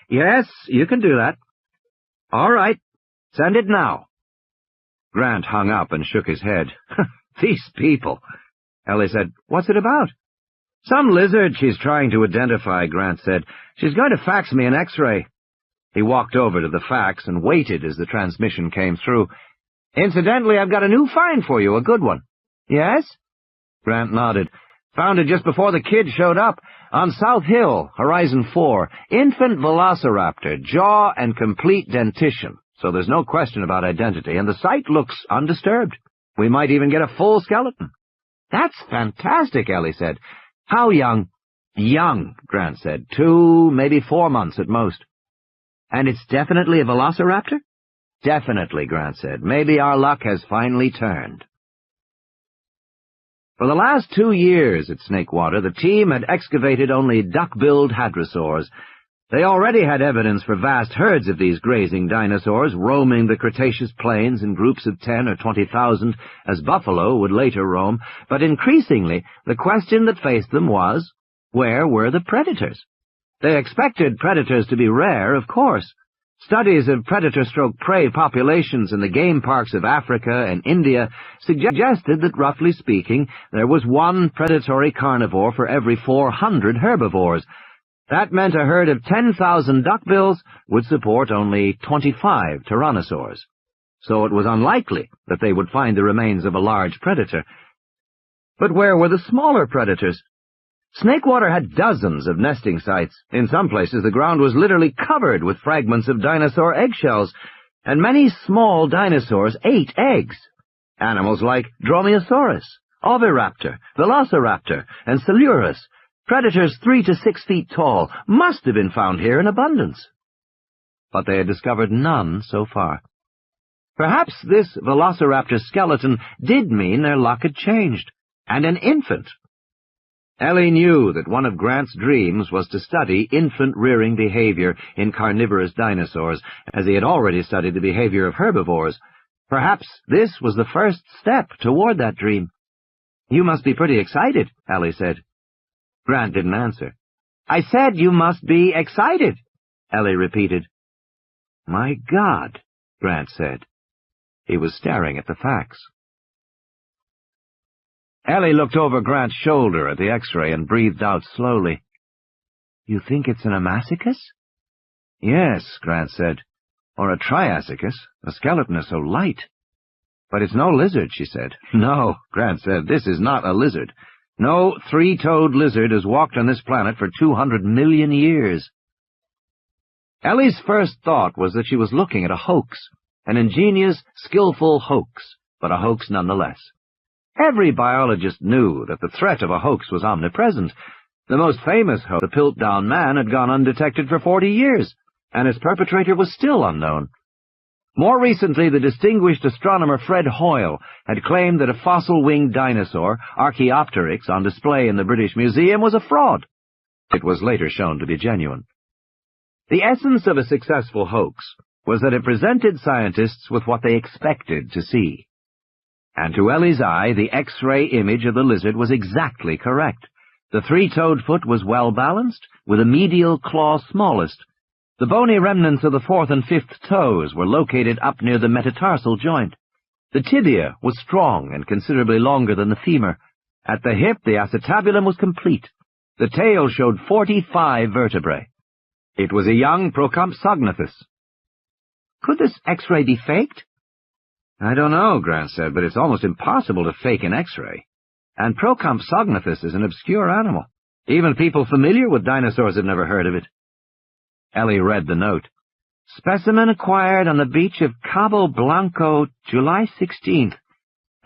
"Yes, you can do that." "All right, send it now." Grant hung up and shook his head. "These people." Ellie said, "What's it about?" "Some lizard she's trying to identify," Grant said. "She's going to fax me an X-ray." He walked over to the fax and waited as the transmission came through. "Incidentally, I've got a new find for you, a good one." "Yes?" Grant nodded. "Found it just before the kid showed up. On South Hill, Horizon 4. Infant velociraptor, jaw and complete dentition. So there's no question about identity, and the site looks undisturbed. We might even get a full skeleton." "That's fantastic," Ellie said. "How young?" "Young," Grant said. 2, maybe 4 months at most." "And it's definitely a velociraptor?" "Definitely," Grant said. "Maybe our luck has finally turned." For the last 2 years at Snakewater, the team had excavated only duck-billed hadrosaurs. They already had evidence for vast herds of these grazing dinosaurs roaming the Cretaceous plains in groups of 10 or 20,000, as buffalo would later roam, but increasingly the question that faced them was, where were the predators? They expected predators to be rare, of course. Studies of predator-stroke-prey populations in the game parks of Africa and India suggested that, roughly speaking, there was one predatory carnivore for every 400 herbivores. That meant a herd of 10,000 duckbills would support only 25 tyrannosaurs. So it was unlikely that they would find the remains of a large predator. But where were the smaller predators? Snakewater had dozens of nesting sites. In some places the ground was literally covered with fragments of dinosaur eggshells, and many small dinosaurs ate eggs. Animals like Dromaeosaurus, Oviraptor, Velociraptor, and Silurus, predators 3 to 6 feet tall, must have been found here in abundance. But they had discovered none so far. Perhaps this Velociraptor skeleton did mean their luck had changed, and an infant. Ellie knew that one of Grant's dreams was to study infant-rearing behavior in carnivorous dinosaurs, as he had already studied the behavior of herbivores. Perhaps this was the first step toward that dream. "You must be pretty excited," Ellie said. Grant didn't answer. "I said you must be excited," Ellie repeated. "My God," Grant said. He was staring at the facts. Ellie looked over Grant's shoulder at the X-ray and breathed out slowly. "You think it's an Amazicus?" "Yes," Grant said, "or a Triassicus. The skeleton is so light." "But it's no lizard," she said. "No," Grant said, "this is not a lizard. No three-toed lizard has walked on this planet for 200 million years." Ellie's first thought was that she was looking at a hoax, an ingenious, skillful hoax, but a hoax nonetheless. Every biologist knew that the threat of a hoax was omnipresent. The most famous hoax, the Piltdown Man, had gone undetected for 40 years, and its perpetrator was still unknown. More recently, the distinguished astronomer Fred Hoyle had claimed that a fossil-winged dinosaur, Archaeopteryx, on display in the British Museum was a fraud. It was later shown to be genuine. The essence of a successful hoax was that it presented scientists with what they expected to see. And to Ellie's eye, the X-ray image of the lizard was exactly correct. The three-toed foot was well-balanced, with a medial claw smallest. The bony remnants of the fourth and fifth toes were located up near the metatarsal joint. The tibia was strong and considerably longer than the femur. At the hip, the acetabulum was complete. The tail showed 45 vertebrae. It was a young Procompsognathus. Could this X-ray be faked? "I don't know," Grant said, "but it's almost impossible to fake an X-ray. And Procompsognathus is an obscure animal. Even people familiar with dinosaurs have never heard of it." Ellie read the note. "Specimen acquired on the beach of Cabo Blanco, July 16th.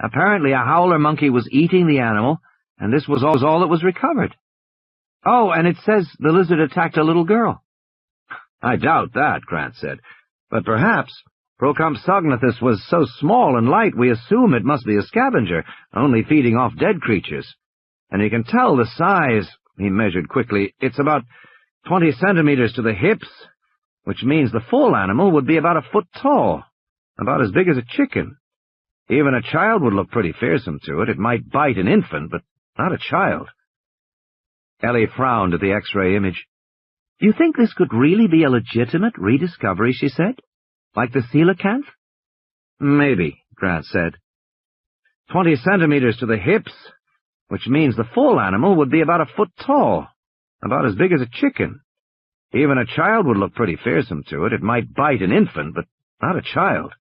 Apparently a howler monkey was eating the animal, and this was all that was recovered. Oh, and it says the lizard attacked a little girl." "I doubt that," Grant said, "but perhaps Procompsognathus was so small and light we assume it must be a scavenger, only feeding off dead creatures. And you can tell the size," he measured quickly. "It's about 20 centimeters to the hips, which means the full animal would be about a foot tall, about as big as a chicken. Even a child would look pretty fearsome to it. It might bite an infant, but not a child." Ellie frowned at the X-ray image. "Do you think this could really be a legitimate rediscovery?" she said. "Like the coelacanth?" "Maybe," Grant said. 20 centimeters to the hips, which means the full animal would be about a foot tall, about as big as a chicken. Even a child would look pretty fearsome to it. It might bite an infant, but not a child."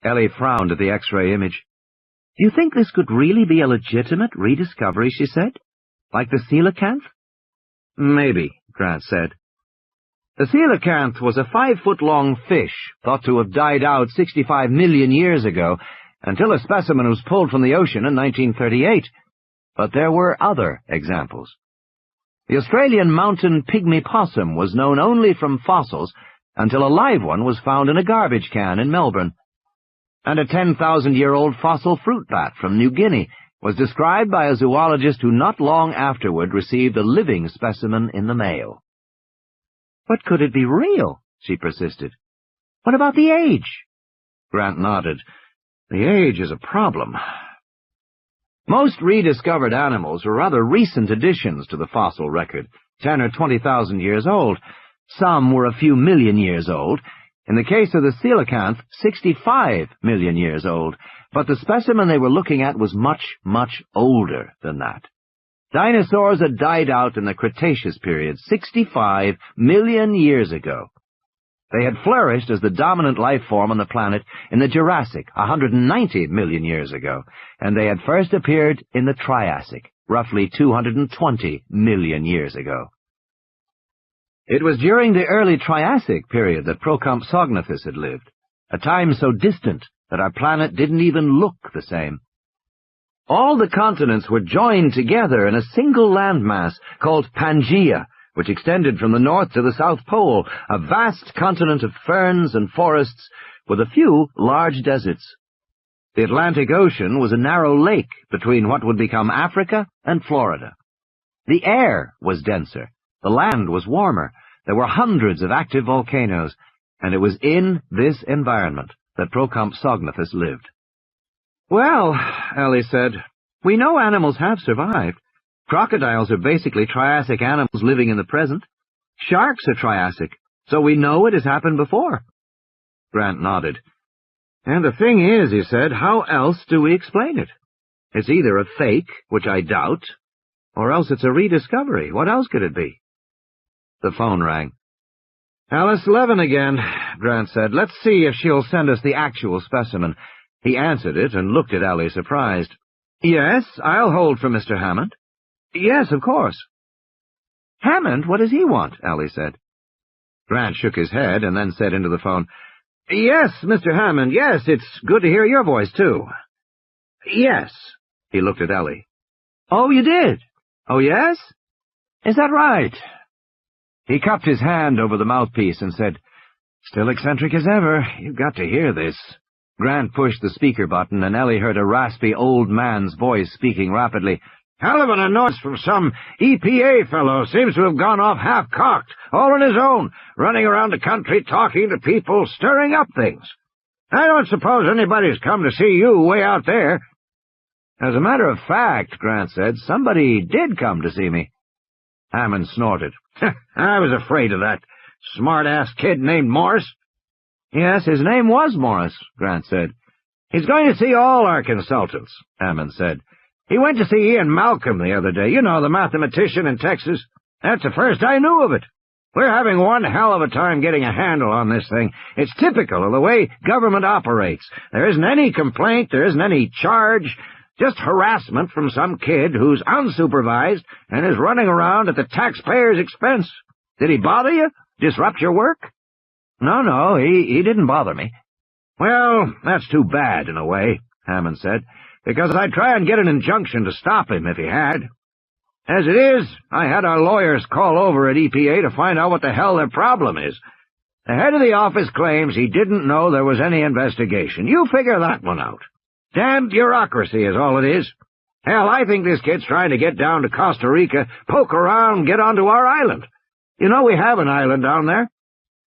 Ellie frowned at the X-ray image. "Do you think this could really be a legitimate rediscovery?" she said. "Like the coelacanth?" "Maybe," Grant said. The coelacanth was a 5-foot-long fish, thought to have died out 65 million years ago, until a specimen was pulled from the ocean in 1938. But there were other examples. The Australian mountain pygmy possum was known only from fossils until a live one was found in a garbage can in Melbourne. And a 10,000-year-old fossil fruit bat from New Guinea was described by a zoologist who not long afterward received a living specimen in the mail. "But could it be real?" she persisted. "What about the age?" Grant nodded. "The age is a problem. Most rediscovered animals were rather recent additions to the fossil record, 10 or 20,000 years old. Some were a few million years old. In the case of the coelacanth, 65 million years old. But the specimen they were looking at was much, much older than that. Dinosaurs had died out in the Cretaceous period, 65 million years ago. They had flourished as the dominant life form on the planet in the Jurassic, 190 million years ago, and they had first appeared in the Triassic, roughly 220 million years ago. It was during the early Triassic period that Procompsognathus had lived, a time so distant that our planet didn't even look the same. All the continents were joined together in a single landmass called Pangaea, which extended from the north to the South Pole, a vast continent of ferns and forests with a few large deserts. The Atlantic Ocean was a narrow lake between what would become Africa and Florida. The air was denser, the land was warmer, there were hundreds of active volcanoes, and it was in this environment that Procompsognathus lived. "Well," Ellie said, "we know animals have survived. Crocodiles are basically Triassic animals living in the present. Sharks are Triassic, so we know it has happened before." Grant nodded. "And the thing is," he said, "how else do we explain it? It's either a fake, which I doubt, or else it's a rediscovery. What else could it be?" The phone rang. "Alice Levin again," Grant said. "Let's see if she'll send us the actual specimen." He answered it and looked at Ellie, surprised. "Yes, I'll hold for Mr. Hammond." "Yes, of course." "Hammond? What does he want?" Ellie said. Grant shook his head and then said into the phone, "Yes, Mr. Hammond, yes, it's good to hear your voice, too." "Yes." He looked at Ellie. "Oh, you did? Oh, yes? Is that right?" He cupped his hand over the mouthpiece and said, "Still eccentric as ever. You've got to hear this." Grant pushed the speaker button, and Ellie heard a raspy old man's voice speaking rapidly. "Hell of an annoyance from some EPA fellow. Seems to have gone off half-cocked, all on his own, running around the country talking to people, stirring up things. I don't suppose anybody's come to see you way out there." "As a matter of fact," Grant said, "somebody did come to see me." Hammond snorted. "I was afraid of that smart-ass kid named Morris." "Yes, his name was Morris," Grant said. "He's going to see all our consultants," Hammond said. "He went to see Ian Malcolm the other day, you know, the mathematician in Texas. That's the first I knew of it. We're having one hell of a time getting a handle on this thing. It's typical of the way government operates. There isn't any complaint, there isn't any charge, just harassment from some kid who's unsupervised and is running around at the taxpayer's expense. Did he bother you? Disrupt your work?" No, he didn't bother me." "Well, that's too bad in a way," Hammond said, "because I'd try and get an injunction to stop him if he had. As it is, I had our lawyers call over at EPA to find out what the hell their problem is. The head of the office claims he didn't know there was any investigation. You figure that one out. Damned bureaucracy is all it is. Hell, I think this kid's trying to get down to Costa Rica, poke around, get onto our island. You know we have an island down there?"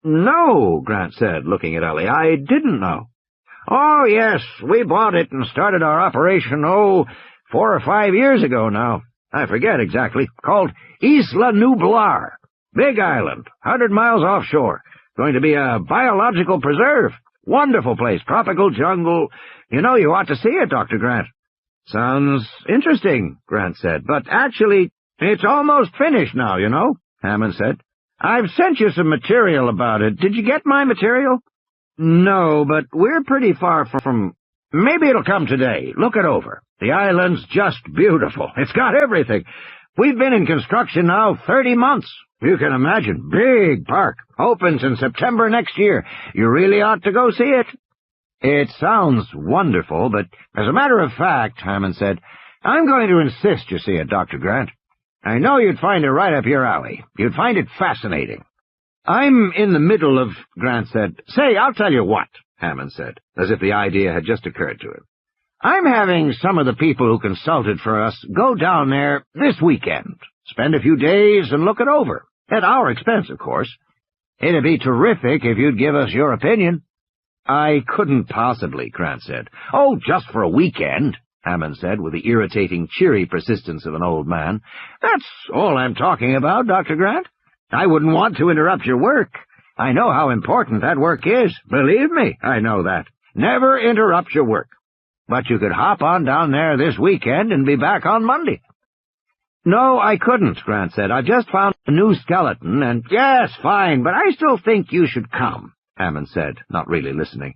"No," Grant said, looking at Ellie. "I didn't know." "Oh, yes, we bought it and started our operation, 4 or 5 years ago now. I forget exactly. Called Isla Nublar. Big island, 100 miles offshore. Going to be a biological preserve. Wonderful place, tropical jungle. You know, you ought to see it, Dr. Grant." "Sounds interesting," Grant said, "but actually, it's almost finished now, you know," Hammond said. "I've sent you some material about it. Did you get my material?" "No, but we're pretty far from—" "Maybe it'll come today. Look it over. The island's just beautiful. It's got everything. We've been in construction now 30 months. You can imagine. Big park. Opens in September next year. You really ought to go see it." "It sounds wonderful, but as a matter of fact," Hammond said, "I'm going to insist you see it, Dr. Grant. I know you'd find it right up your alley. You'd find it fascinating." "I'm in the middle of—" Grant said. "Say, I'll tell you what," Hammond said, as if the idea had just occurred to him. I'm having some of the people who consulted for us go down there this weekend, spend a few days and look it over, at our expense, of course. It'd be terrific if you'd give us your opinion. I couldn't possibly, Grant said. Oh, just for a weekend, Hammond said, with the irritating, cheery persistence of an old man. That's all I'm talking about, Dr. Grant. I wouldn't want to interrupt your work. I know how important that work is. Believe me, I know that. Never interrupt your work. But you could hop on down there this weekend and be back on Monday. No, I couldn't, Grant said. I just found a new skeleton and— Yes, fine, but I still think you should come, Hammond said, not really listening.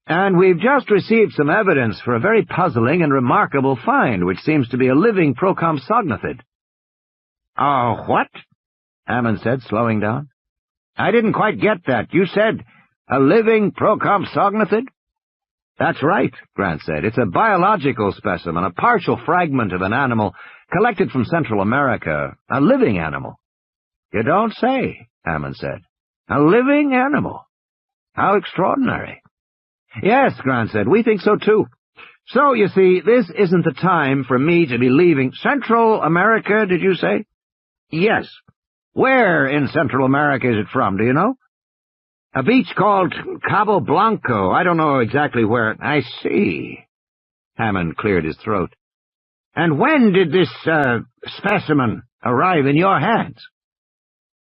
And we've just received some evidence for a very puzzling and remarkable find, which seems to be a living Procompsognathed. What? Hammond said, slowing down. I didn't quite get that. You said a living Procompsognathed? That's right, Grant said. It's a biological specimen, a partial fragment of an animal collected from Central America, a living animal. You don't say, Hammond said. A living animal? How extraordinary. Yes, Grant said, we think so too. So, you see, this isn't the time for me to be leaving— Central America, did you say? Yes. Where in Central America is it from, do you know? A beach called Cabo Blanco. I don't know exactly where— I see. Hammond cleared his throat. And when did this, specimen arrive in your hands?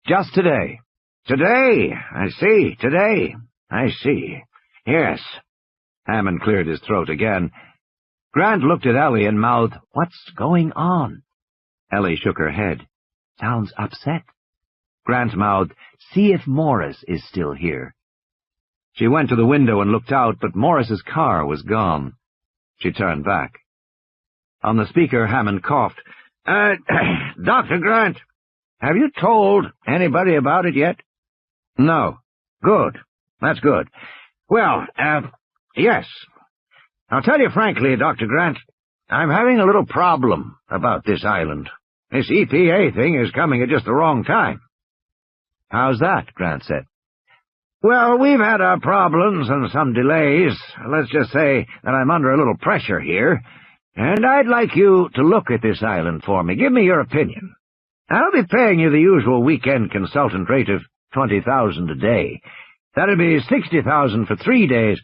Just today. Today? I see. Today. I see. Yes. Hammond cleared his throat again. Grant looked at Ellie and mouthed, "What's going on?" Ellie shook her head. "Sounds upset." Grant mouthed, "See if Morris is still here." She went to the window and looked out, but Morris's car was gone. She turned back. On the speaker, Hammond coughed. Dr. Grant, have you told anybody about it yet? No. Good. That's good. Well, yes. I'll tell you frankly, Dr. Grant, I'm having a little problem about this island. This EPA thing is coming at just the wrong time. How's that? Grant said. Well, we've had our problems and some delays. Let's just say that I'm under a little pressure here, and I'd like you to look at this island for me. Give me your opinion. I'll be paying you the usual weekend consultant rate of $20,000 a day. That'd be $60,000 for 3 days.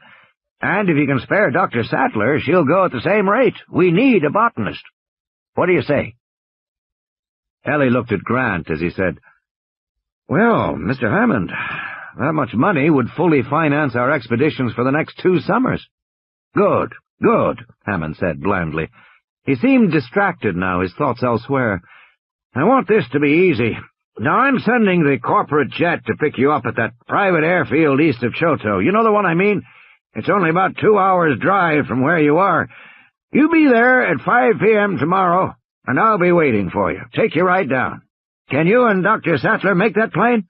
And if you can spare Dr. Sattler, she'll go at the same rate. We need a botanist. What do you say? Ellie looked at Grant as he said, "Well, Mr. Hammond, that much money would fully finance our expeditions for the next 2 summers. Good, good, Hammond said blandly. He seemed distracted now, his thoughts elsewhere. I want this to be easy. Now, I'm sending the corporate jet to pick you up at that private airfield east of Choto. You know the one I mean? It's only about 2 hours' drive from where you are. You be there at 5 p.m. tomorrow, and I'll be waiting for you. Take you right down. Can you and Dr. Sattler make that plane?"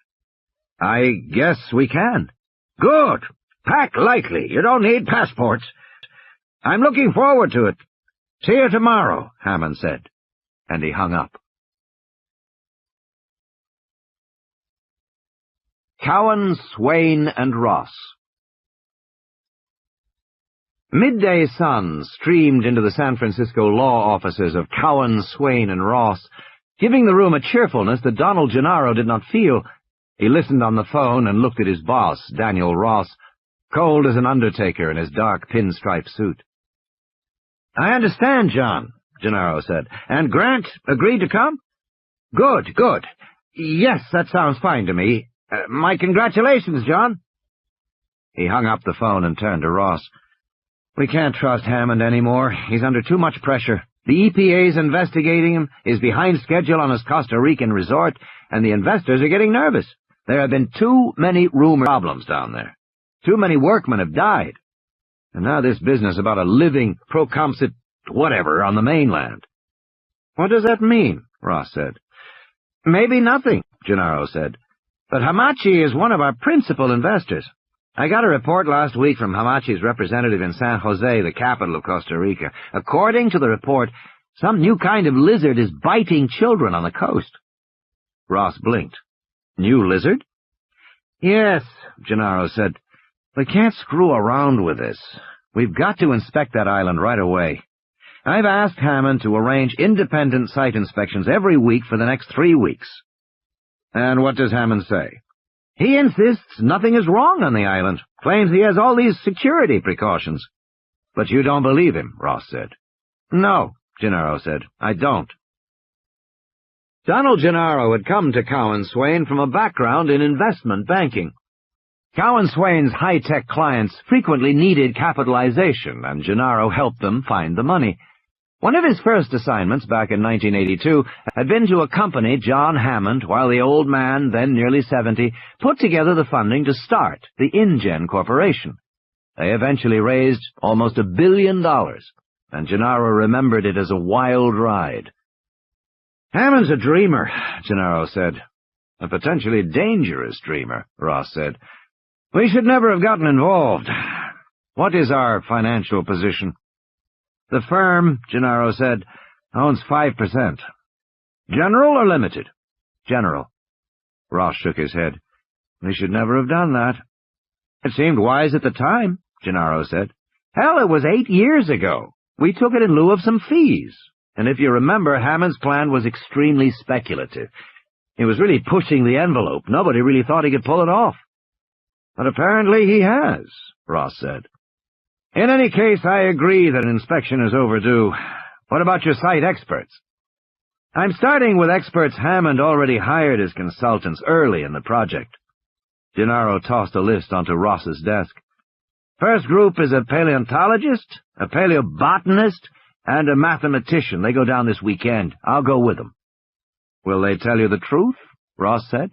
"I guess we can." "Good. Pack lightly. You don't need passports. I'm looking forward to it. See you tomorrow," Hammond said, and he hung up. Cowan, Swain, and Ross. Midday sun streamed into the San Francisco law offices of Cowan, Swain, and Ross, giving the room a cheerfulness that Donald Gennaro did not feel. He listened on the phone and looked at his boss, Daniel Ross, cold as an undertaker in his dark pinstripe suit. "I understand, John," Gennaro said. "And Grant agreed to come?" "Good, good. Yes, that sounds fine to me. My congratulations, John." He hung up the phone and turned to Ross. "We can't trust Hammond anymore. He's under too much pressure. The EPA's investigating him, is behind schedule on his Costa Rican resort, and the investors are getting nervous. There have been too many rumor problems down there. Too many workmen have died. And now this business about a living Procompsit whatever on the mainland." "What does that mean?" Ross said. "Maybe nothing," Gennaro said. "But Hamachi is one of our principal investors. I got a report last week from Hamachi's representative in San Jose, the capital of Costa Rica. According to the report, some new kind of lizard is biting children on the coast." Ross blinked. "New lizard?" "Yes," Gennaro said. "We can't screw around with this. We've got to inspect that island right away. I've asked Hammond to arrange independent site inspections every week for the next 3 weeks. And what does Hammond say? He insists nothing is wrong on the island, claims he has all these security precautions. But you don't believe him, Ross said. No, Gennaro said, I don't. Donald Gennaro had come to Cowan Swain from a background in investment banking. Cowan Swain's high-tech clients frequently needed capitalization, and Gennaro helped them find the money. One of his first assignments back in 1982 had been to accompany John Hammond while the old man, then nearly 70, put together the funding to start the InGen Corporation. They eventually raised almost $1 billion, and Gennaro remembered it as a wild ride. Hammond's a dreamer, Gennaro said. A potentially dangerous dreamer, Ross said. We should never have gotten involved. What is our financial position? The firm, Gennaro said, owns 5%. General or limited? General. Ross shook his head. We should never have done that. It seemed wise at the time, Gennaro said. Hell, it was 8 years ago. We took it in lieu of some fees. And if you remember, Hammond's plan was extremely speculative. He was really pushing the envelope. Nobody really thought he could pull it off. But apparently he has, Ross said. In any case, I agree that an inspection is overdue. What about your site experts? I'm starting with experts Hammond already hired as consultants early in the project. Gennaro tossed a list onto Ross's desk. First group is a paleontologist, a paleobotanist, and a mathematician. They go down this weekend. I'll go with them. Will they tell you the truth? Ross said.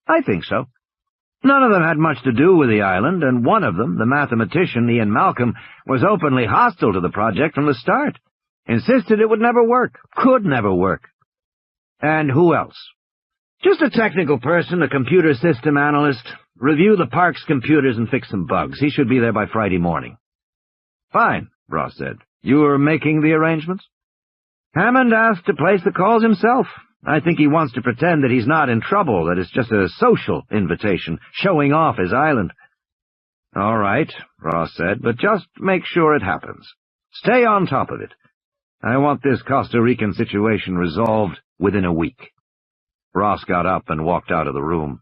I think so. None of them had much to do with the island, and one of them, the mathematician Ian Malcolm, was openly hostile to the project from the start. Insisted it would never work, could never work. And who else? Just a technical person, a computer system analyst. Review the park's computers and fix some bugs. He should be there by Friday morning. Fine, Ross said. You are making the arrangements? Hammond asked to place the calls himself. I think he wants to pretend that he's not in trouble, that it's just a social invitation, showing off his island. All right, Ross said, but just make sure it happens. Stay on top of it. I want this Costa Rican situation resolved within a week. Ross got up and walked out of the room.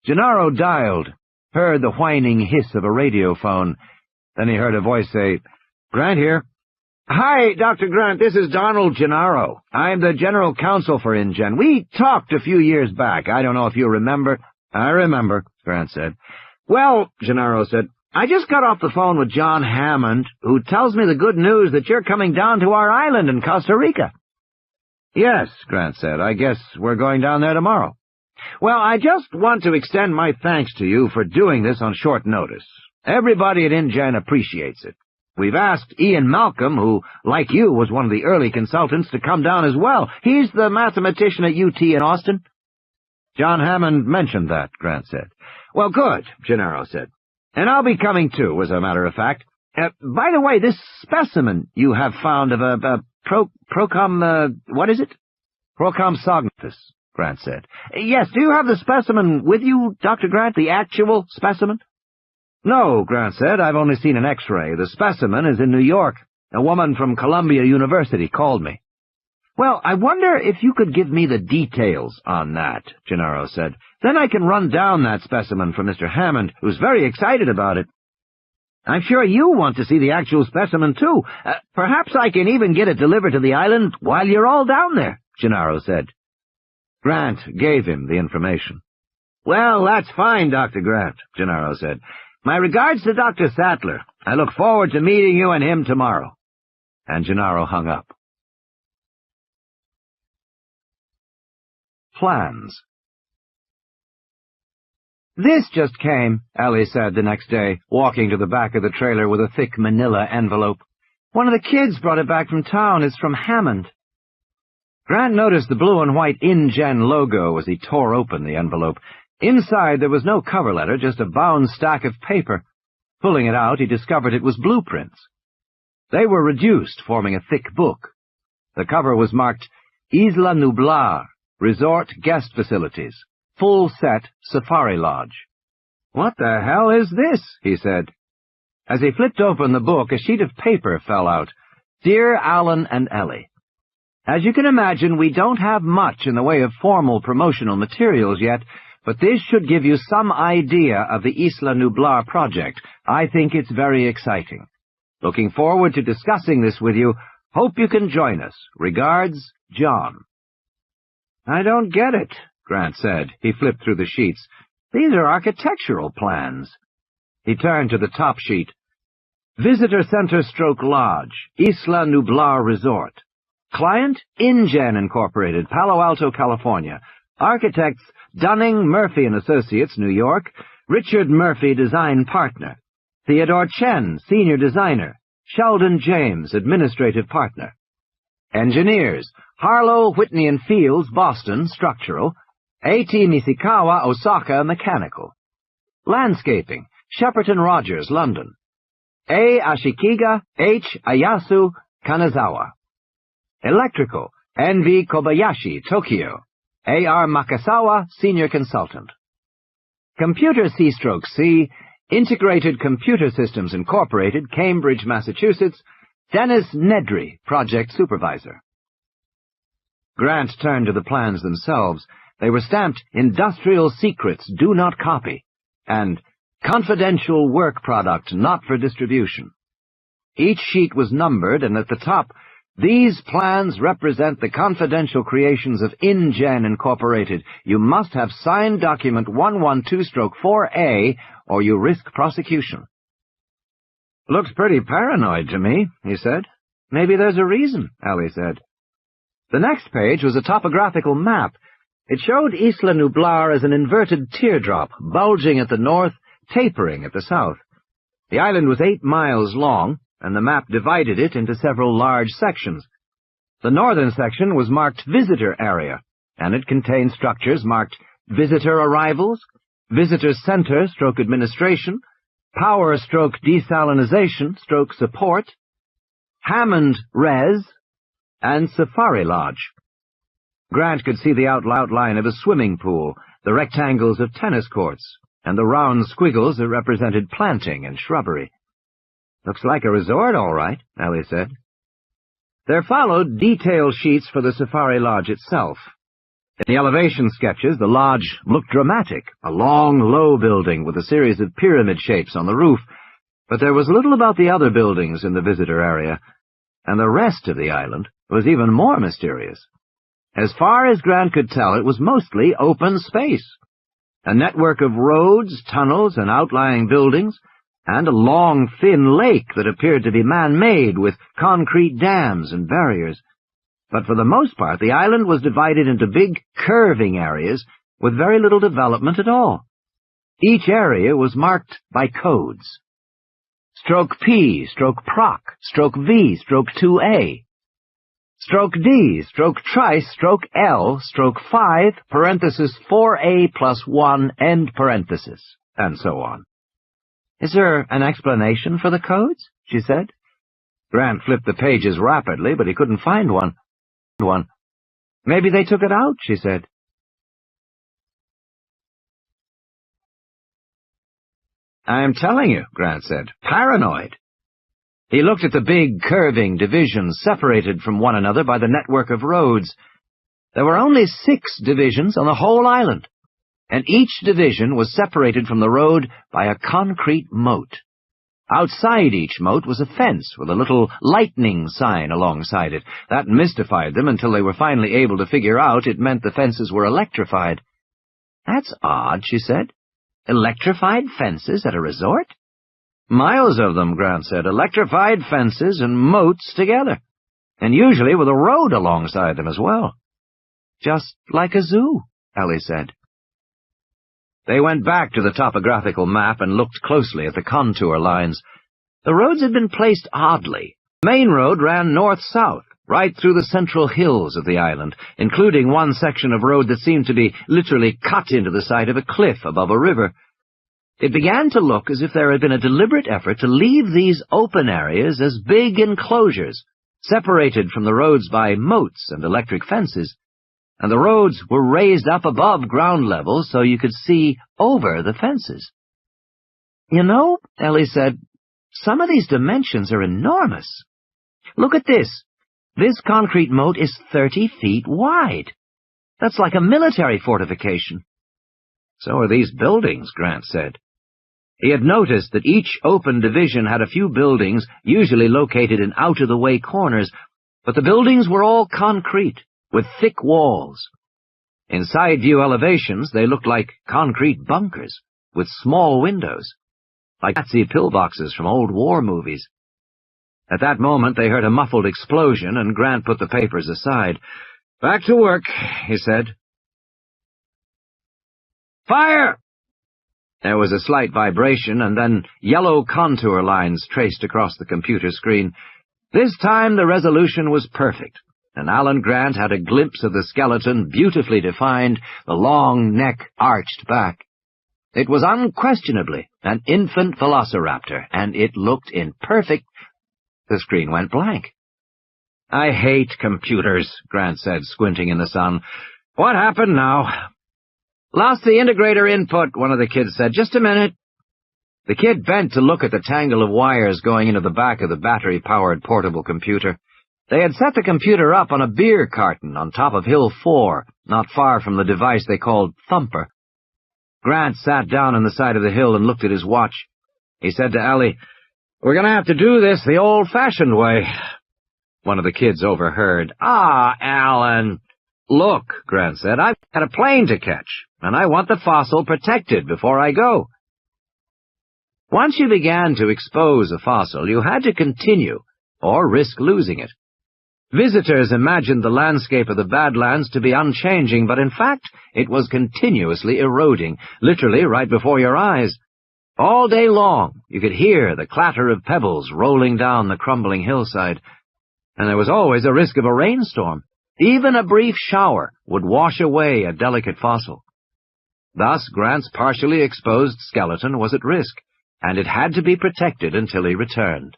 Gennaro dialed, heard the whining hiss of a radio phone. Then he heard a voice say, Grant here. Hi, Dr. Grant, this is Donald Gennaro. I'm the general counsel for InGen. We talked a few years back. I don't know if you remember. I remember, Grant said. Well, Gennaro said, I just got off the phone with John Hammond, who tells me the good news that you're coming down to our island in Costa Rica. Yes, Grant said. I guess we're going down there tomorrow. Well, I just want to extend my thanks to you for doing this on short notice. Everybody at InGen appreciates it. We've asked Ian Malcolm, who, like you, was one of the early consultants, to come down as well. He's the mathematician at UT in Austin. John Hammond mentioned that, Grant said. Well, good, Gennaro said. And I'll be coming too, as a matter of fact. By the way, this specimen you have found of a what is it? Procompsognathus, Grant said. Yes, do you have the specimen with you, Dr. Grant, the actual specimen? No, Grant said. I've only seen an X-ray. The specimen is in New York. A woman from Columbia University called me. Well, I wonder if you could give me the details on that, Gennaro said. Then I can run down that specimen for Mr. Hammond, who's very excited about it. I'm sure you want to see the actual specimen, too. Perhaps I can even get it delivered to the island while you're all down there, Gennaro said. Grant gave him the information. Well, that's fine, Dr. Grant, Gennaro said. My regards to Dr. Sattler. I look forward to meeting you and him tomorrow. And Gennaro hung up. Plans. This just came, Ellie said the next day, walking to the back of the trailer with a thick manila envelope. One of the kids brought it back from town. It's from Hammond. Grant noticed the blue and white InGen logo as he tore open the envelope. Inside there was no cover letter, just a bound stack of paper. Pulling it out, he discovered it was blueprints. They were reduced, forming a thick book. The cover was marked Isla Nublar, Resort Guest Facilities, Full Set Safari Lodge. What the hell is this? He said. As he flipped open the book, a sheet of paper fell out. Dear Alan and Ellie, as you can imagine, we don't have much in the way of formal promotional materials yet, but this should give you some idea of the Isla Nublar project. I think it's very exciting. Looking forward to discussing this with you. Hope you can join us. Regards, John. I don't get it, Grant said. He flipped through the sheets. These are architectural plans. He turned to the top sheet. Visitor Center / Lodge, Isla Nublar Resort. Client, InGen Incorporated, Palo Alto, California. Architects, Dunning, Murphy & Associates, New York. Richard Murphy, Design Partner. Theodore Chen, Senior Designer. Sheldon James, Administrative Partner. Engineers, Harlow, Whitney & Fields, Boston, Structural. A.T. Nishikawa, Osaka, Mechanical. Landscaping, Shepperton Rogers, London. A. Ashikiga, H. Ayasu, Kanazawa. Electrical, N.V. Kobayashi, Tokyo. A.R. Makasawa, Senior Consultant. Computer C/C, Integrated Computer Systems Incorporated, Cambridge, Massachusetts. Dennis Nedry, Project Supervisor. Grant turned to the plans themselves. They were stamped, Industrial Secrets, Do Not Copy, and Confidential Work Product, Not for Distribution. Each sheet was numbered, and at the top, these plans represent the confidential creations of InGen Incorporated. You must have signed document 112/4A, or you risk prosecution. Looks pretty paranoid to me, he said. Maybe there's a reason, Ellie said. The next page was a topographical map. It showed Isla Nublar as an inverted teardrop, bulging at the north, tapering at the south. The island was 8 miles long, and the map divided it into several large sections. The northern section was marked Visitor Area, and it contained structures marked Visitor Arrivals, Visitor Center / Administration, Power / Desalinization / Support, Hammond Res, and Safari Lodge. Grant could see the outline of a swimming pool, the rectangles of tennis courts, and the round squiggles that represented planting and shrubbery. Looks like a resort, all right, Ellie said. There followed detail sheets for the Safari Lodge itself. In the elevation sketches, the lodge looked dramatic, a long, low building with a series of pyramid shapes on the roof, but there was little about the other buildings in the visitor area, and the rest of the island was even more mysterious. As far as Grant could tell, it was mostly open space. A network of roads, tunnels, and outlying buildings, and a long, thin lake that appeared to be man-made with concrete dams and barriers. But for the most part, the island was divided into big, curving areas with very little development at all. Each area was marked by codes. /P, /Proc, /V, /2A. /D, /Trice, /L, /5, parenthesis 4A + 1, end parenthesis, and so on. Is there an explanation for the codes? She said. Grant flipped the pages rapidly, but he couldn't find one. Maybe they took it out, she said. I'm telling you, Grant said. Paranoid. He looked at the big, curving divisions separated from one another by the network of roads. There were only 6 divisions on the whole island, and each division was separated from the road by a concrete moat. Outside each moat was a fence with a little lightning sign alongside it. That mystified them until they were finally able to figure out it meant the fences were electrified. That's odd, she said. Electrified fences at a resort? Miles of them, Grant said. Electrified fences and moats together, and usually with a road alongside them as well. Just like a zoo, Ellie said. They went back to the topographical map and looked closely at the contour lines. The roads had been placed oddly. The main road ran north-south, right through the central hills of the island, including one section of road that seemed to be literally cut into the side of a cliff above a river. It began to look as if there had been a deliberate effort to leave these open areas as big enclosures, separated from the roads by moats and electric fences, and the roads were raised up above ground level so you could see over the fences. You know, Ellie said, Some of these dimensions are enormous. Look at this. This concrete moat is 30 feet wide. That's like a military fortification. So are these buildings, Grant said. He had noticed that each open division had a few buildings, usually located in out-of-the-way corners, but the buildings were all concrete, with thick walls. In side-view elevations, they looked like concrete bunkers, with small windows, like Nazi pillboxes from old war movies. At that moment, they heard a muffled explosion, and Grant put the papers aside. "Back to work," he said. "Fire!" There was a slight vibration, and then yellow contour lines traced across the computer screen. This time the resolution was perfect, and Alan Grant had a glimpse of the skeleton, beautifully defined, the long neck arched back. It was unquestionably an infant velociraptor, and it looked in perfect... The screen went blank. "I hate computers," Grant said, squinting in the sun. "What happened now?" "Lost the integrator input," one of the kids said. "Just a minute." The kid bent to look at the tangle of wires going into the back of the battery-powered portable computer. They had set the computer up on a beer carton on top of Hill 4, not far from the device they called Thumper. Grant sat down on the side of the hill and looked at his watch. He said to Allie, "We're going to have to do this the old-fashioned way." One of the kids overheard. "Ah, Alan." "Look," Grant said, "I've got a plane to catch, and I want the fossil protected before I go." Once you began to expose a fossil, you had to continue, or risk losing it. Visitors imagined the landscape of the Badlands to be unchanging, but in fact it was continuously eroding, literally right before your eyes. All day long you could hear the clatter of pebbles rolling down the crumbling hillside, and there was always a risk of a rainstorm. Even a brief shower would wash away a delicate fossil. Thus, Grant's partially exposed skeleton was at risk, and it had to be protected until he returned.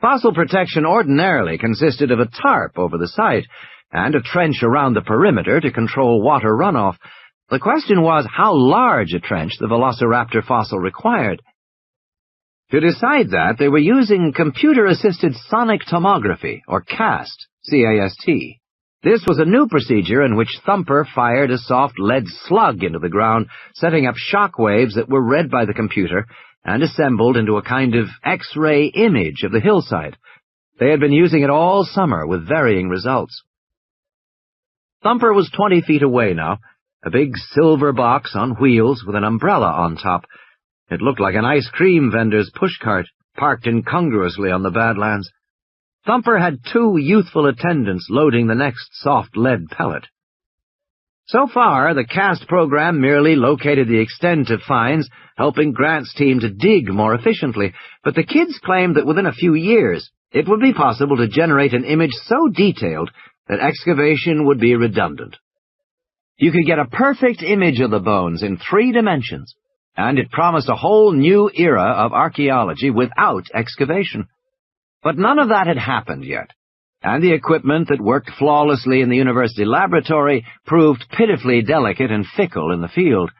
Fossil protection ordinarily consisted of a tarp over the site and a trench around the perimeter to control water runoff. The question was how large a trench the Velociraptor fossil required. To decide that, they were using computer-assisted sonic tomography, or CAST, C-A-S-T. This was a new procedure in which Thumper fired a soft lead slug into the ground, setting up shock waves that were read by the computer and assembled into a kind of X-ray image of the hillside. They had been using it all summer with varying results. Thumper was 20 feet away now, a big silver box on wheels with an umbrella on top. It looked like an ice cream vendor's pushcart, parked incongruously on the Badlands. Thumper had 2 youthful attendants loading the next soft lead pellet. So far, the CAST program merely located the extent of finds, helping Grant's team to dig more efficiently, but the kids claimed that within a few years it would be possible to generate an image so detailed that excavation would be redundant. You could get a perfect image of the bones in 3 dimensions, and it promised a whole new era of archaeology without excavation. But none of that had happened yet, and the equipment that worked flawlessly in the university laboratory proved pitifully delicate and fickle in the field.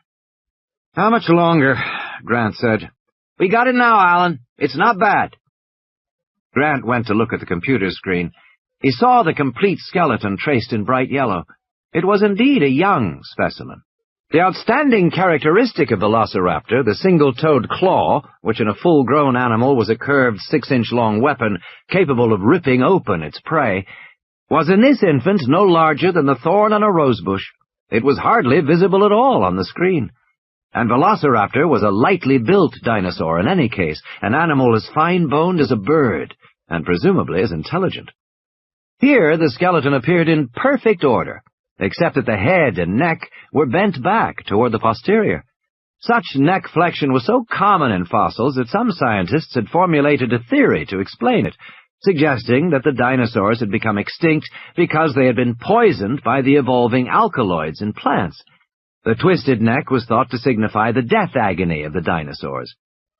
"How much longer?" Grant said. "We got it now, Alan. It's not bad." Grant went to look at the computer screen. He saw the complete skeleton traced in bright yellow. It was indeed a young specimen. The outstanding characteristic of Velociraptor, the single-toed claw, which in a full-grown animal was a curved 6-inch-long weapon capable of ripping open its prey, was in this infant no larger than the thorn on a rosebush. It was hardly visible at all on the screen. And Velociraptor was a lightly built dinosaur in any case, an animal as fine-boned as a bird, and presumably as intelligent. Here the skeleton appeared in perfect order, except that the head and neck were bent back toward the posterior. Such neck flexion was so common in fossils that some scientists had formulated a theory to explain it, suggesting that the dinosaurs had become extinct because they had been poisoned by the evolving alkaloids in plants. The twisted neck was thought to signify the death agony of the dinosaurs.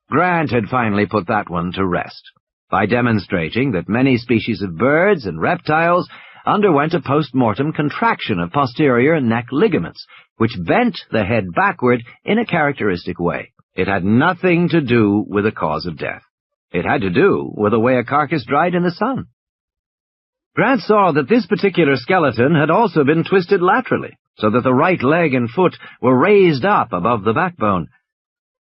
Grant had finally put that one to rest, by demonstrating that many species of birds and reptiles underwent a post-mortem contraction of posterior neck ligaments, which bent the head backward in a characteristic way. It had nothing to do with the cause of death. It had to do with the way a carcass dried in the sun. Grant saw that this particular skeleton had also been twisted laterally, so that the right leg and foot were raised up above the backbone.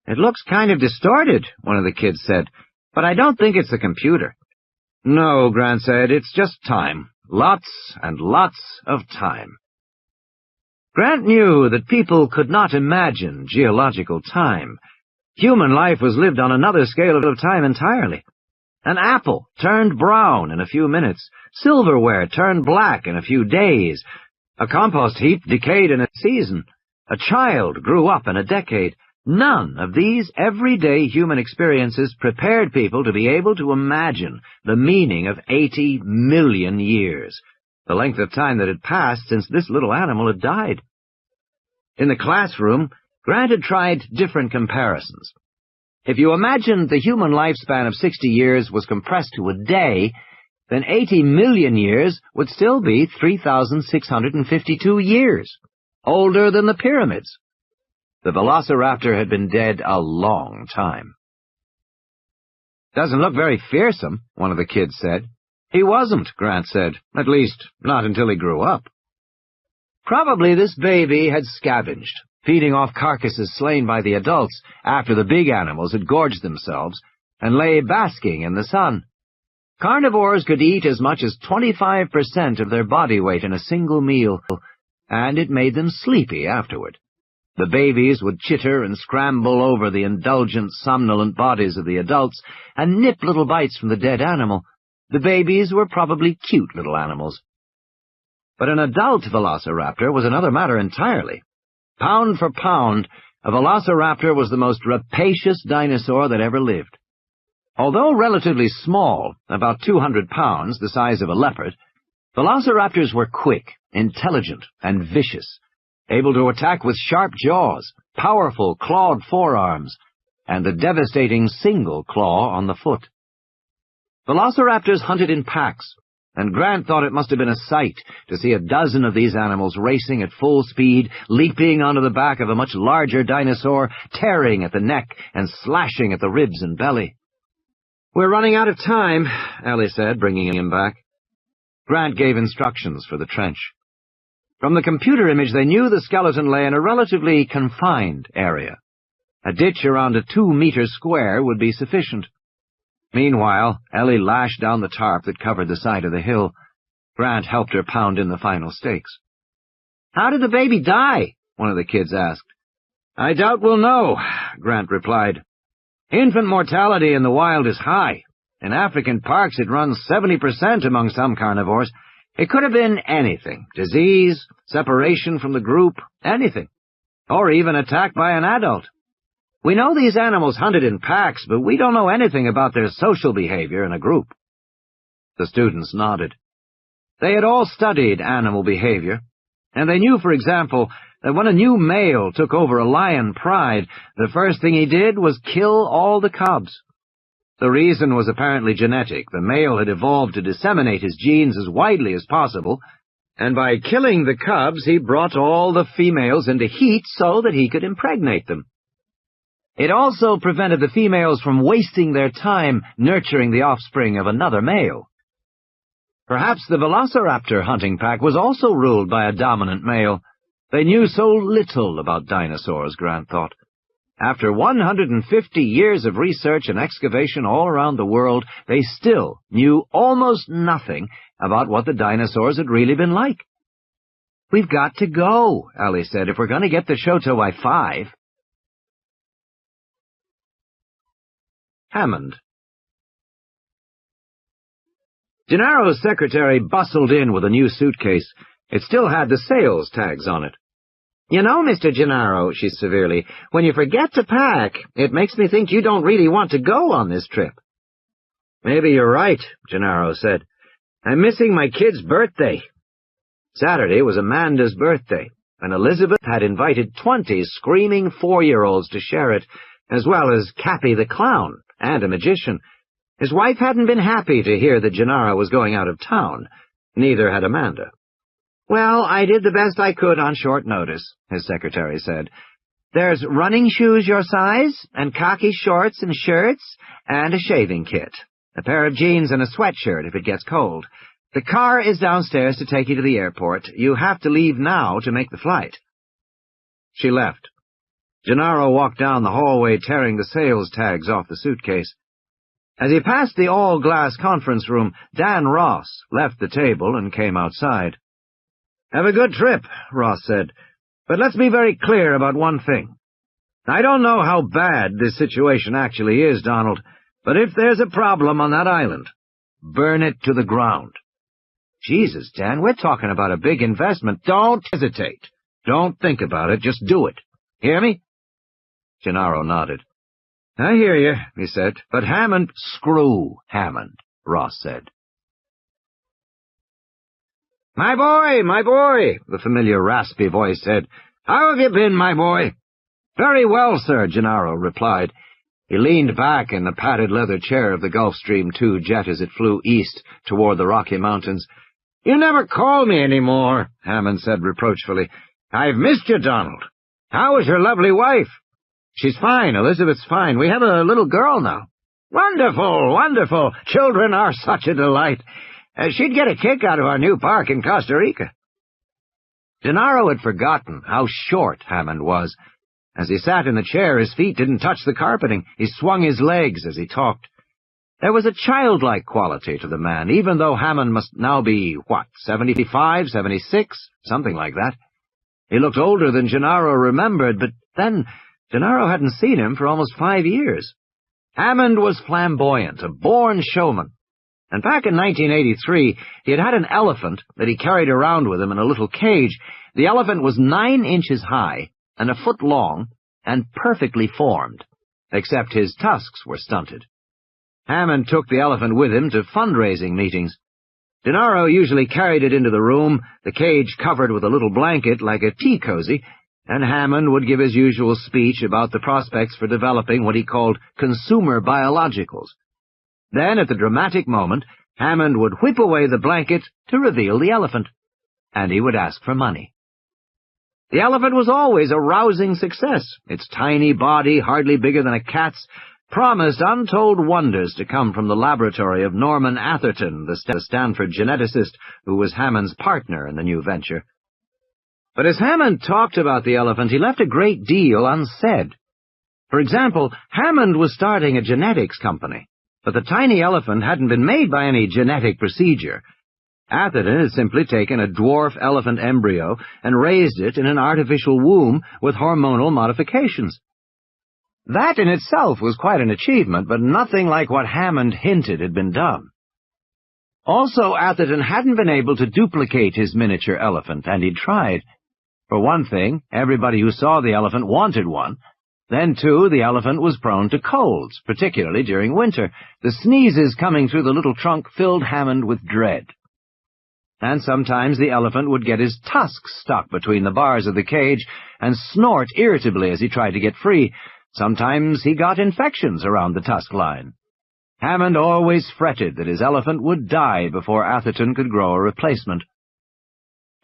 "It looks kind of distorted," one of the kids said, "but I don't think it's the computer." "No," Grant said, "it's just time. Lots and lots of time." Grant knew that people could not imagine geological time. Human life was lived on another scale of time entirely. An apple turned brown in a few minutes. Silverware turned black in a few days. A compost heap decayed in a season. A child grew up in a decade. None of these everyday human experiences prepared people to be able to imagine the meaning of 80 million years, the length of time that had passed since this little animal had died. In the classroom, Grant had tried different comparisons. If you imagined the human lifespan of 60 years was compressed to a day, then 80 million years would still be 3,652 years, older than the pyramids. The velociraptor had been dead a long time. "Doesn't look very fearsome," one of the kids said. "He wasn't," Grant said. "At least, not until he grew up." Probably this baby had scavenged, feeding off carcasses slain by the adults after the big animals had gorged themselves, and lay basking in the sun. Carnivores could eat as much as 25% of their body weight in a single meal, and it made them sleepy afterward. The babies would chitter and scramble over the indulgent, somnolent bodies of the adults and nip little bites from the dead animal. The babies were probably cute little animals. But an adult velociraptor was another matter entirely. Pound for pound, a velociraptor was the most rapacious dinosaur that ever lived. Although relatively small, about 200 pounds, the size of a leopard, velociraptors were quick, intelligent, and vicious, able to attack with sharp jaws, powerful clawed forearms, and the devastating single claw on the foot. Velociraptors hunted in packs, and Grant thought it must have been a sight to see a dozen of these animals racing at full speed, leaping onto the back of a much larger dinosaur, tearing at the neck and slashing at the ribs and belly. "We're running out of time," Ellie said, bringing him back. Grant gave instructions for the trench. From the computer image, they knew the skeleton lay in a relatively confined area. A ditch around a 2-meter square would be sufficient. Meanwhile, Ellie lashed down the tarp that covered the side of the hill. Grant helped her pound in the final stakes. "How did the baby die?" one of the kids asked. "I doubt we'll know," Grant replied. "Infant mortality in the wild is high. In African parks it runs 70% among some carnivores. It could have been anything, disease, separation from the group, anything, or even attack by an adult. We know these animals hunted in packs, but we don't know anything about their social behavior in a group." The students nodded. They had all studied animal behavior, and they knew, for example, that when a new male took over a lion pride, the first thing he did was kill all the cubs. The reason was apparently genetic. The male had evolved to disseminate his genes as widely as possible, and by killing the cubs he brought all the females into heat so that he could impregnate them. It also prevented the females from wasting their time nurturing the offspring of another male. Perhaps the velociraptor hunting pack was also ruled by a dominant male. They knew so little about dinosaurs, Grant thought. After 150 years of research and excavation all around the world, they still knew almost nothing about what the dinosaurs had really been like. "We've got to go," Ellie said, "if we're going to get the show to by 5. Hammond. Gennaro's secretary bustled in with a new suitcase. It still had the sales tags on it. "You know, Mr. Gennaro," she said severely, "when you forget to pack, it makes me think you don't really want to go on this trip." "Maybe you're right," Gennaro said. "I'm missing my kid's birthday." Saturday was Amanda's birthday, and Elizabeth had invited 20 screaming 4-year-olds to share it, as well as Cappy the clown and a magician. His wife hadn't been happy to hear that Gennaro was going out of town. Neither had Amanda. "Well, I did the best I could on short notice," his secretary said. There's running shoes your size, and khaki shorts and shirts, and a shaving kit. A pair of jeans and a sweatshirt if it gets cold. The car is downstairs to take you to the airport. You have to leave now to make the flight." She left. Gennaro walked down the hallway, tearing the sales tags off the suitcase. As he passed the all-glass conference room, Dan Ross left the table and came outside. "Have a good trip," Ross said, "but let's be very clear about one thing. I don't know how bad this situation actually is, Donald, but if there's a problem on that island, burn it to the ground." "Jesus, Dan, we're talking about a big investment. Don't hesitate. Don't think about it. Just do it. Hear me?" Gennaro nodded. "I hear you," he said, "but Hammond—" "Screw Hammond," Ross said. My boy," the familiar raspy voice said. "How have you been, my boy?" "Very well, sir," Gennaro replied. He leaned back in the padded leather chair of the Gulfstream II jet as it flew east toward the Rocky Mountains. "You never call me any more," Hammond said reproachfully. "I've missed you, Donald. How is your lovely wife?" "She's fine, Elizabeth's fine. We have a little girl now." "Wonderful, wonderful. Children are such a delight. She'd get a kick out of our new park in Costa Rica." Gennaro had forgotten how short Hammond was. As he sat in the chair, his feet didn't touch the carpeting. He swung his legs as he talked. There was a childlike quality to the man, even though Hammond must now be, 75, 76, something like that. He looked older than Gennaro remembered, but then Gennaro hadn't seen him for almost 5 years. Hammond was flamboyant, a born showman. And back in 1983, he had an elephant that he carried around with him in a little cage. The elephant was 9 inches high and a foot long and perfectly formed, except his tusks were stunted. Hammond took the elephant with him to fundraising meetings. Gennaro usually carried it into the room, the cage covered with a little blanket like a tea cozy, and Hammond would give his usual speech about the prospects for developing what he called consumer biologicals. Then, at the dramatic moment, Hammond would whip away the blanket to reveal the elephant, and he would ask for money. The elephant was always a rousing success. Its tiny body, hardly bigger than a cat's, promised untold wonders to come from the laboratory of Norman Atherton, the Stanford geneticist who was Hammond's partner in the new venture. But as Hammond talked about the elephant, he left a great deal unsaid. For example, Hammond was starting a genetics company, but the tiny elephant hadn't been made by any genetic procedure. Atherton had simply taken a dwarf elephant embryo and raised it in an artificial womb with hormonal modifications. That in itself was quite an achievement, but nothing like what Hammond hinted had been done. Also, Atherton hadn't been able to duplicate his miniature elephant, and he'd tried. For one thing, everybody who saw the elephant wanted one. Then, too, the elephant was prone to colds, particularly during winter. The sneezes coming through the little trunk filled Hammond with dread. And sometimes the elephant would get his tusks stuck between the bars of the cage and snort irritably as he tried to get free. Sometimes he got infections around the tusk line. Hammond always fretted that his elephant would die before Atherton could grow a replacement.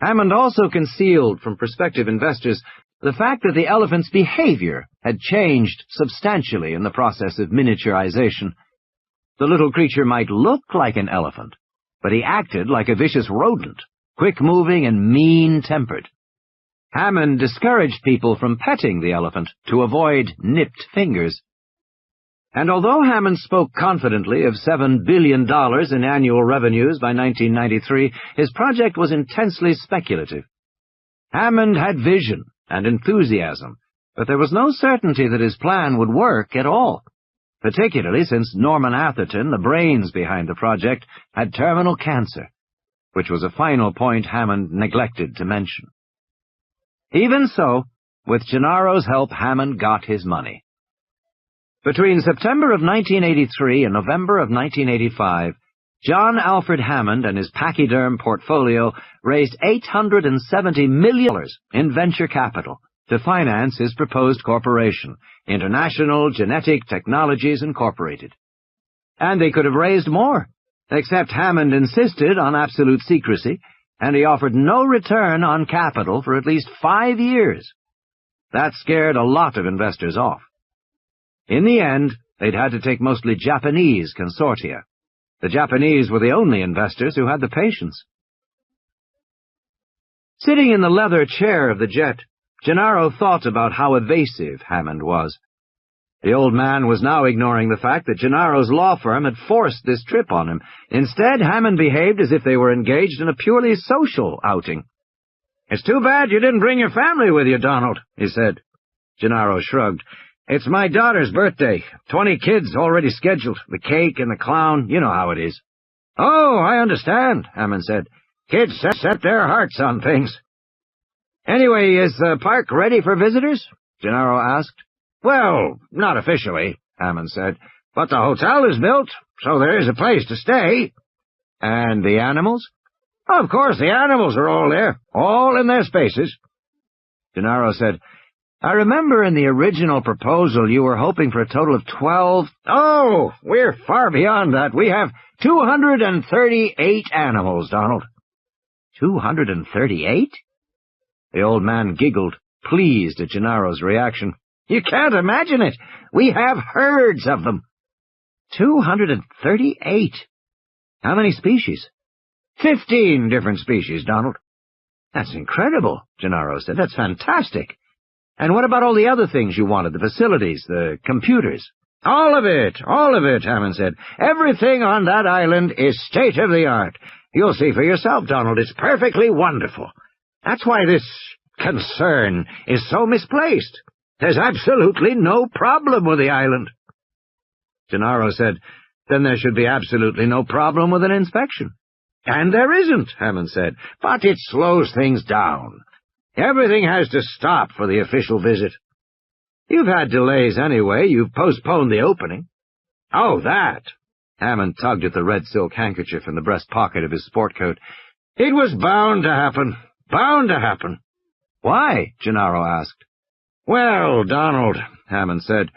Hammond also concealed from prospective investors the fact that the elephant's behavior had changed substantially in the process of miniaturization. The little creature might look like an elephant, but he acted like a vicious rodent, quick-moving and mean-tempered. Hammond discouraged people from petting the elephant to avoid nipped fingers. And although Hammond spoke confidently of $7 billion in annual revenues by 1993, his project was intensely speculative. Hammond had vision and enthusiasm, but there was no certainty that his plan would work at all, particularly since Norman Atherton, the brains behind the project, had terminal cancer, which was a final point Hammond neglected to mention. Even so, with Gennaro's help, Hammond got his money. Between September of 1983 and November of 1985, John Alfred Hammond and his pachyderm portfolio raised $870 million in venture capital to finance his proposed corporation, International Genetic Technologies Incorporated. And they could have raised more, except Hammond insisted on absolute secrecy, and he offered no return on capital for at least 5 years. That scared a lot of investors off. In the end, they'd had to take mostly Japanese consortia. The Japanese were the only investors who had the patience. Sitting in the leather chair of the jet, Gennaro thought about how evasive Hammond was. The old man was now ignoring the fact that Gennaro's law firm had forced this trip on him. Instead, Hammond behaved as if they were engaged in a purely social outing. "It's too bad you didn't bring your family with you, Donald," he said. Gennaro shrugged. "It's my daughter's birthday. 20 kids already scheduled. The cake and the clown, you know how it is." "Oh, I understand," Hammond said. "Kids set their hearts on things." "Anyway, is the park ready for visitors?" Gennaro asked. "Well, not officially," Hammond said, "but the hotel is built, so there is a place to stay." "And the animals?" "Of course, the animals are all there, all in their spaces." Gennaro said, "I remember in the original proposal you were hoping for a total of 12... "Oh, we're far beyond that. We have 238 animals, Donald." 238? The old man giggled, pleased at Gennaro's reaction. "You can't imagine it. We have herds of them." 238? How many species? 15 different species, Donald. "That's incredible," Gennaro said. "That's fantastic. And what about all the other things you wanted, the facilities, the computers?" All of it, Hammond said. "Everything on that island is state-of-the-art. You'll see for yourself, Donald. It's perfectly wonderful. That's why this concern is so misplaced. There's absolutely no problem with the island." Gennaro said, "Then there should be absolutely no problem with an inspection." "And there isn't," Hammond said, "but it slows things down. Everything has to stop for the official visit." "You've had delays anyway. You've postponed the opening." "Oh, that." Hammond tugged at the red silk handkerchief in the breast pocket of his sport coat. "It was bound to happen. Bound to happen." "Why?" Gennaro asked. "Well, Donald," Hammond said,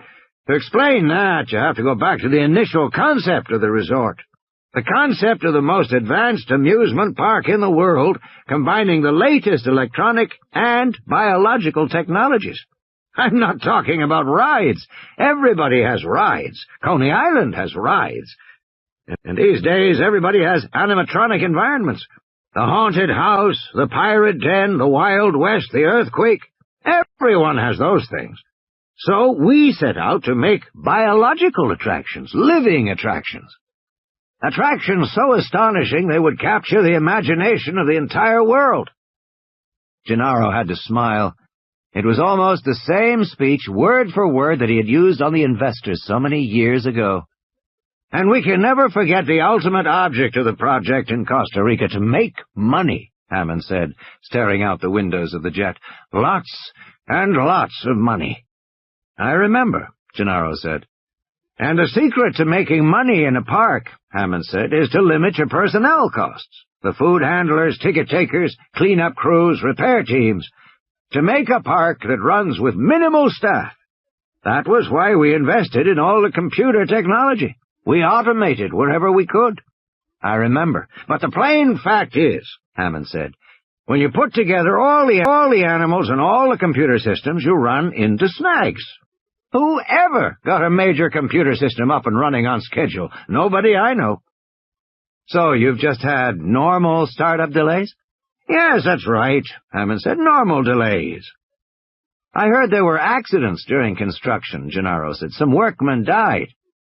"to explain that, you have to go back to the initial concept of the resort. The concept of the most advanced amusement park in the world, combining the latest electronic and biological technologies. I'm not talking about rides. Everybody has rides. Coney Island has rides. And these days, everybody has animatronic environments. The haunted house, the pirate den, the Wild West, the earthquake. Everyone has those things. So we set out to make biological attractions, living attractions. Attractions so astonishing they would capture the imagination of the entire world." Gennaro had to smile. It was almost the same speech, word for word, that he had used on the investors so many years ago. "And we can never forget the ultimate object of the project in Costa Rica, to make money," Hammond said, staring out the windows of the jet. "Lots and lots of money." "I remember," Gennaro said. "And the secret to making money in a park," Hammond said, "is to limit your personnel costs. The food handlers, ticket takers, cleanup crews, repair teams. To make a park that runs with minimal staff. That was why we invested in all the computer technology. We automated wherever we could." "I remember. But the plain fact is," Hammond said, "when you put together all the animals and all the computer systems, you run into snags. Who ever got a major computer system up and running on schedule? Nobody I know." "So you've just had normal startup delays?" "Yes, that's right," Hammond said. "Normal delays." "I heard there were accidents during construction," Gennaro said. "Some workmen died."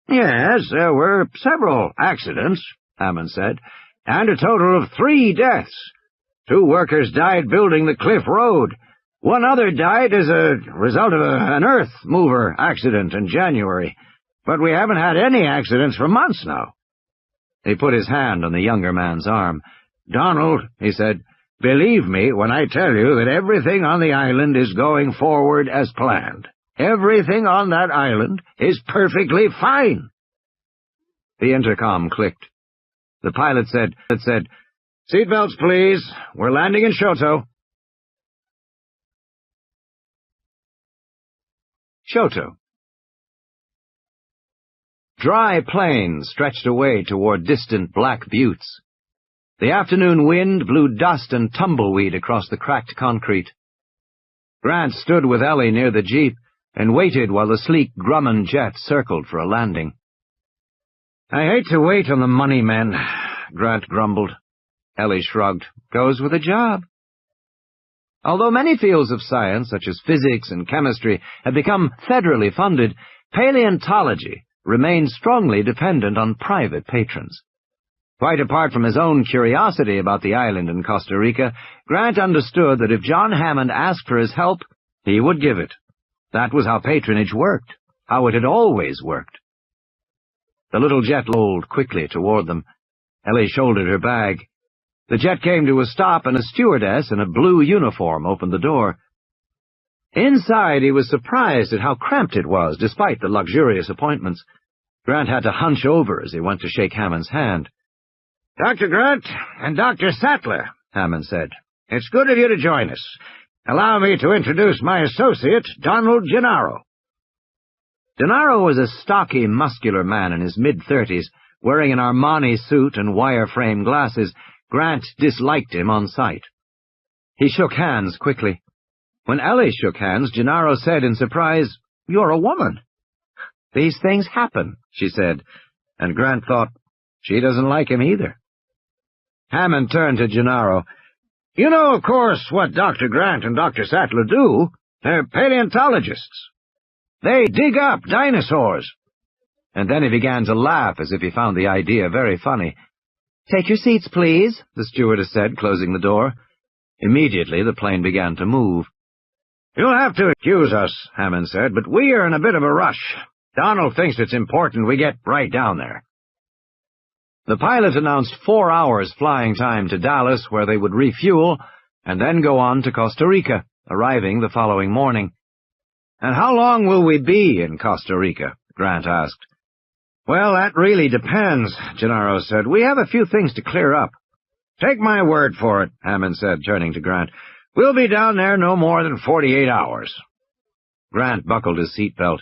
"Yes, there were several accidents," Hammond said, "and a total of 3 deaths. 2 workers died building the Cliff Road. 1 other died as a result of an earth mover accident in January, but we haven't had any accidents for months now." He put his hand on the younger man's arm. "Donald," he said, "believe me when I tell you that everything on the island is going forward as planned. Everything on that island is perfectly fine." The intercom clicked. The pilot said, "Seatbelts, please. We're landing in Shoto." Shoto. Dry plains stretched away toward distant black buttes. The afternoon wind blew dust and tumbleweed across the cracked concrete. Grant stood with Ellie near the jeep and waited while the sleek Grumman jet circled for a landing. "I hate to wait on the money men," Grant grumbled. Ellie shrugged. "Goes with the job." Although many fields of science, such as physics and chemistry, had become federally funded, paleontology remained strongly dependent on private patrons. Quite apart from his own curiosity about the island in Costa Rica, Grant understood that if John Hammond asked for his help, he would give it. That was how patronage worked, how it had always worked. The little jet rolled quickly toward them. Ellie shouldered her bag. The jet came to a stop, and a stewardess in a blue uniform opened the door. Inside, he was surprised at how cramped it was, despite the luxurious appointments. Grant had to hunch over as he went to shake Hammond's hand. "Dr. Grant and Dr. Sattler," Hammond said. "It's good of you to join us. Allow me to introduce my associate, Donald Gennaro." Gennaro was a stocky, muscular man in his mid-30s, wearing an Armani suit and wire-frame glasses. Grant disliked him on sight. He shook hands quickly. When Ellie shook hands, Gennaro said in surprise, "You're a woman." "These things happen," she said, and Grant thought, she doesn't like him either. Hammond turned to Gennaro. "You know, of course, what Dr. Grant and Dr. Sattler do. They're paleontologists. They dig up dinosaurs." And then he began to laugh as if he found the idea very funny. "Take your seats, please," the stewardess said, closing the door. Immediately, the plane began to move. "You'll have to excuse us," Hammond said, "but we are in a bit of a rush. Donald thinks it's important we get right down there." The pilot announced 4 hours flying time to Dallas, where they would refuel, and then go on to Costa Rica, arriving the following morning. "And how long will we be in Costa Rica?" Grant asked. "Well, that really depends," Gennaro said. "We have a few things to clear up." "Take my word for it," Hammond said, turning to Grant. "We'll be down there no more than 48 hours. Grant buckled his seatbelt.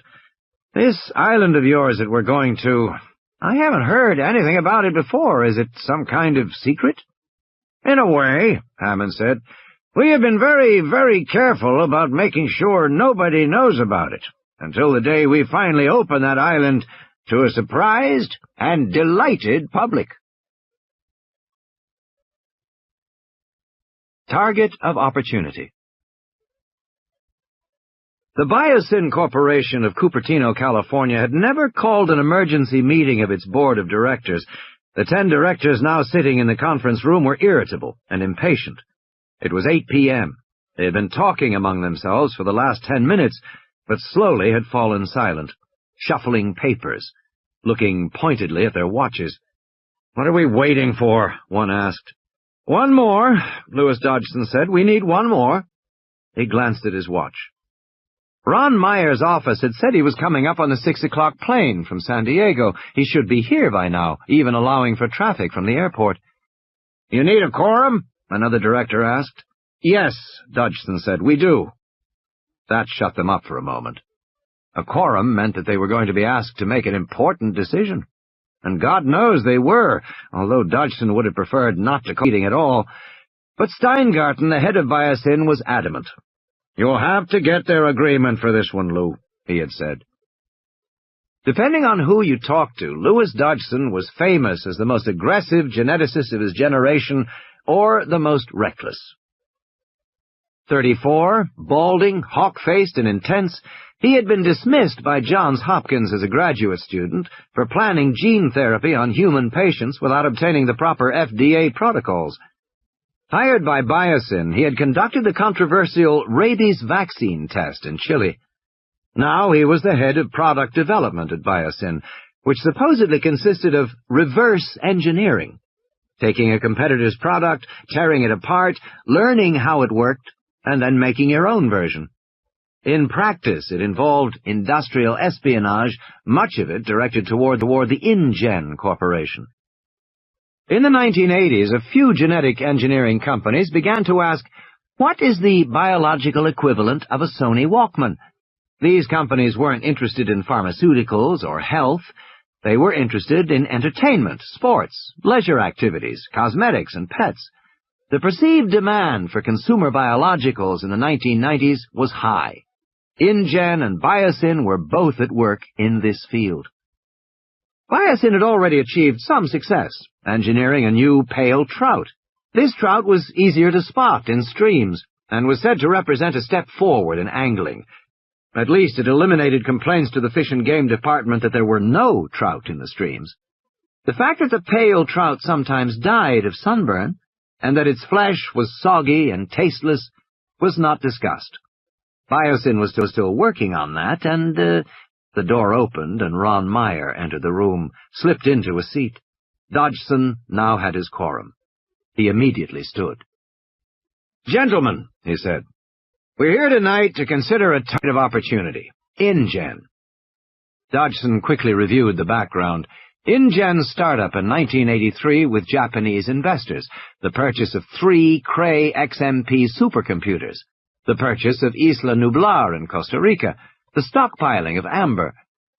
"This island of yours that we're going to, I haven't heard anything about it before. Is it some kind of secret?" "In a way," Hammond said. "We have been very, very careful about making sure nobody knows about it, until the day we finally open that island to a surprised and delighted public." Target of opportunity. The Biosyn Corporation of Cupertino, California, had never called an emergency meeting of its board of directors. The 10 directors now sitting in the conference room were irritable and impatient. It was 8 p.m. They had been talking among themselves for the last 10 minutes, but slowly had fallen silent, shuffling papers, looking pointedly at their watches. "What are we waiting for?" one asked. "One more," Louis Dodgson said. "We need one more." He glanced at his watch. Ron Meyer's office had said he was coming up on the 6 o'clock plane from San Diego. He should be here by now, even allowing for traffic from the airport. "You need a quorum?" another director asked. "Yes," Dodgson said, "we do." That shut them up for a moment. A quorum meant that they were going to be asked to make an important decision. And God knows they were, although Dodgson would have preferred not to call meeting at all. But Steingarten, the head of Biosyn, was adamant. "You'll have to get their agreement for this one, Lou," he had said. Depending on who you talked to, Louis Dodgson was famous as the most aggressive geneticist of his generation, or the most reckless. 34, balding, hawk-faced, and intense, he had been dismissed by Johns Hopkins as a graduate student for planning gene therapy on human patients without obtaining the proper FDA protocols. Hired by Biosyn, he had conducted the controversial rabies vaccine test in Chile. Now he was the head of product development at Biosyn, which supposedly consisted of reverse engineering, taking a competitor's product, tearing it apart, learning how it worked, and then making your own version. In practice, it involved industrial espionage, much of it directed toward the InGen Corporation. In the 1980s, a few genetic engineering companies began to ask, what is the biological equivalent of a Sony Walkman? These companies weren't interested in pharmaceuticals or health. They were interested in entertainment, sports, leisure activities, cosmetics, and pets. The perceived demand for consumer biologicals in the 1990s was high. InGen and Biosyn were both at work in this field. Biosyn had already achieved some success, engineering a new pale trout. This trout was easier to spot in streams, and was said to represent a step forward in angling. At least it eliminated complaints to the Fish and Game Department that there were no trout in the streams. The fact that the pale trout sometimes died of sunburn, and that its flesh was soggy and tasteless, was not discussed. Biosyn was still working on that, and the door opened, and Ron Meyer entered the room, slipped into a seat. Dodgson now had his quorum. He immediately stood. "Gentlemen," he said, "we're here tonight to consider a target of opportunity, InGen." Dodgson quickly reviewed the background. InGen's startup in 1983 with Japanese investors, the purchase of 3 Cray XMP supercomputers, the purchase of Isla Nublar in Costa Rica, the stockpiling of amber,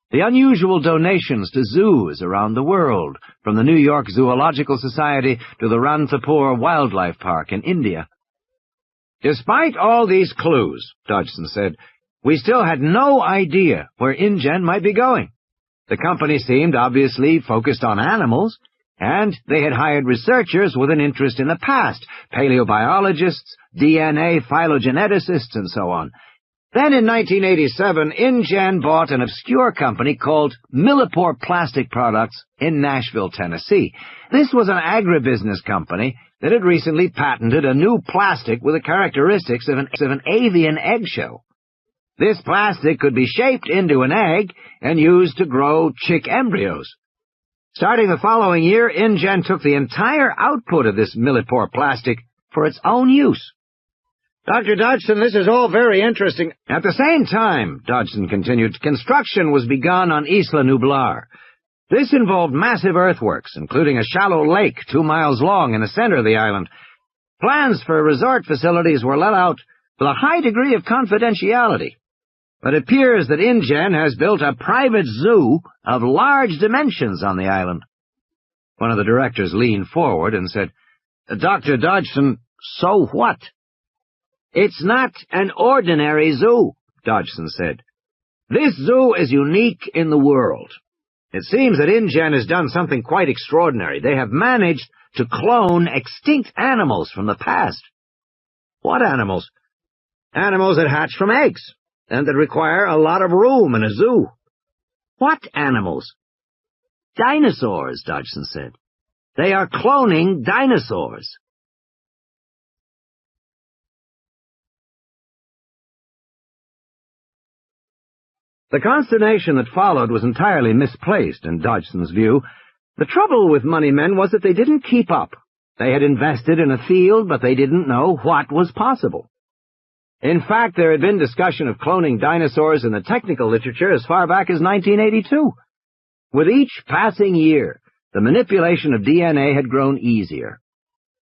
the unusual donations to zoos around the world, from the New York Zoological Society to the Ranthambore Wildlife Park in India. "Despite all these clues," Dodgson said, "we still had no idea where InGen might be going. The company seemed obviously focused on animals, and they had hired researchers with an interest in the past, paleobiologists, DNA phylogeneticists, and so on. Then in 1987, InGen bought an obscure company called Millipore Plastic Products in Nashville, Tennessee. This was an agribusiness company that had recently patented a new plastic with the characteristics of an avian eggshell. This plastic could be shaped into an egg and used to grow chick embryos. Starting the following year, InGen took the entire output of this Millipore plastic for its own use." "Dr. Dodgson, this is all very interesting." "At the same time," Dodgson continued, "construction was begun on Isla Nublar. This involved massive earthworks, including a shallow lake 2 miles long in the center of the island. Plans for resort facilities were let out with a high degree of confidentiality. But it appears that InGen has built a private zoo of large dimensions on the island." One of the directors leaned forward and said, "Dr. Dodgson, so what?" "It's not an ordinary zoo," Dodgson said. "This zoo is unique in the world. It seems that InGen has done something quite extraordinary. They have managed to clone extinct animals from the past." "What animals?" "Animals that hatch from eggs, and that require a lot of room in a zoo." "What animals?" "Dinosaurs," Dodgson said. "They are cloning dinosaurs." The consternation that followed was entirely misplaced, in Dodgson's view. The trouble with money men was that they didn't keep up. They had invested in a field, but they didn't know what was possible. In fact, there had been discussion of cloning dinosaurs in the technical literature as far back as 1982. With each passing year, the manipulation of DNA had grown easier.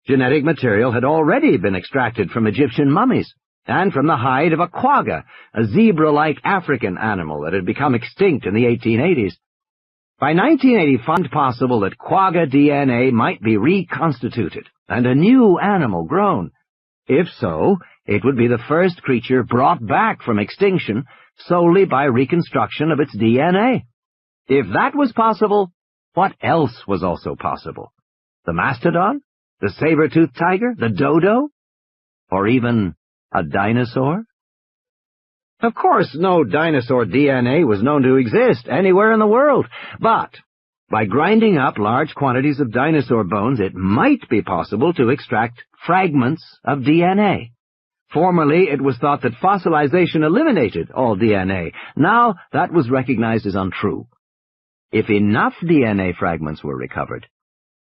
Genetic material had already been extracted from Egyptian mummies, and from the hide of a quagga, a zebra-like African animal that had become extinct in the 1880s. By 1980, it was possible that quagga DNA might be reconstituted and a new animal grown. If so, it would be the first creature brought back from extinction solely by reconstruction of its DNA. If that was possible, what else was also possible? The mastodon? The saber-toothed tiger? The dodo? Or even a dinosaur? Of course, no dinosaur DNA was known to exist anywhere in the world, but by grinding up large quantities of dinosaur bones, it might be possible to extract fragments of DNA. Formerly, it was thought that fossilization eliminated all DNA. Now, that was recognized as untrue. If enough DNA fragments were recovered,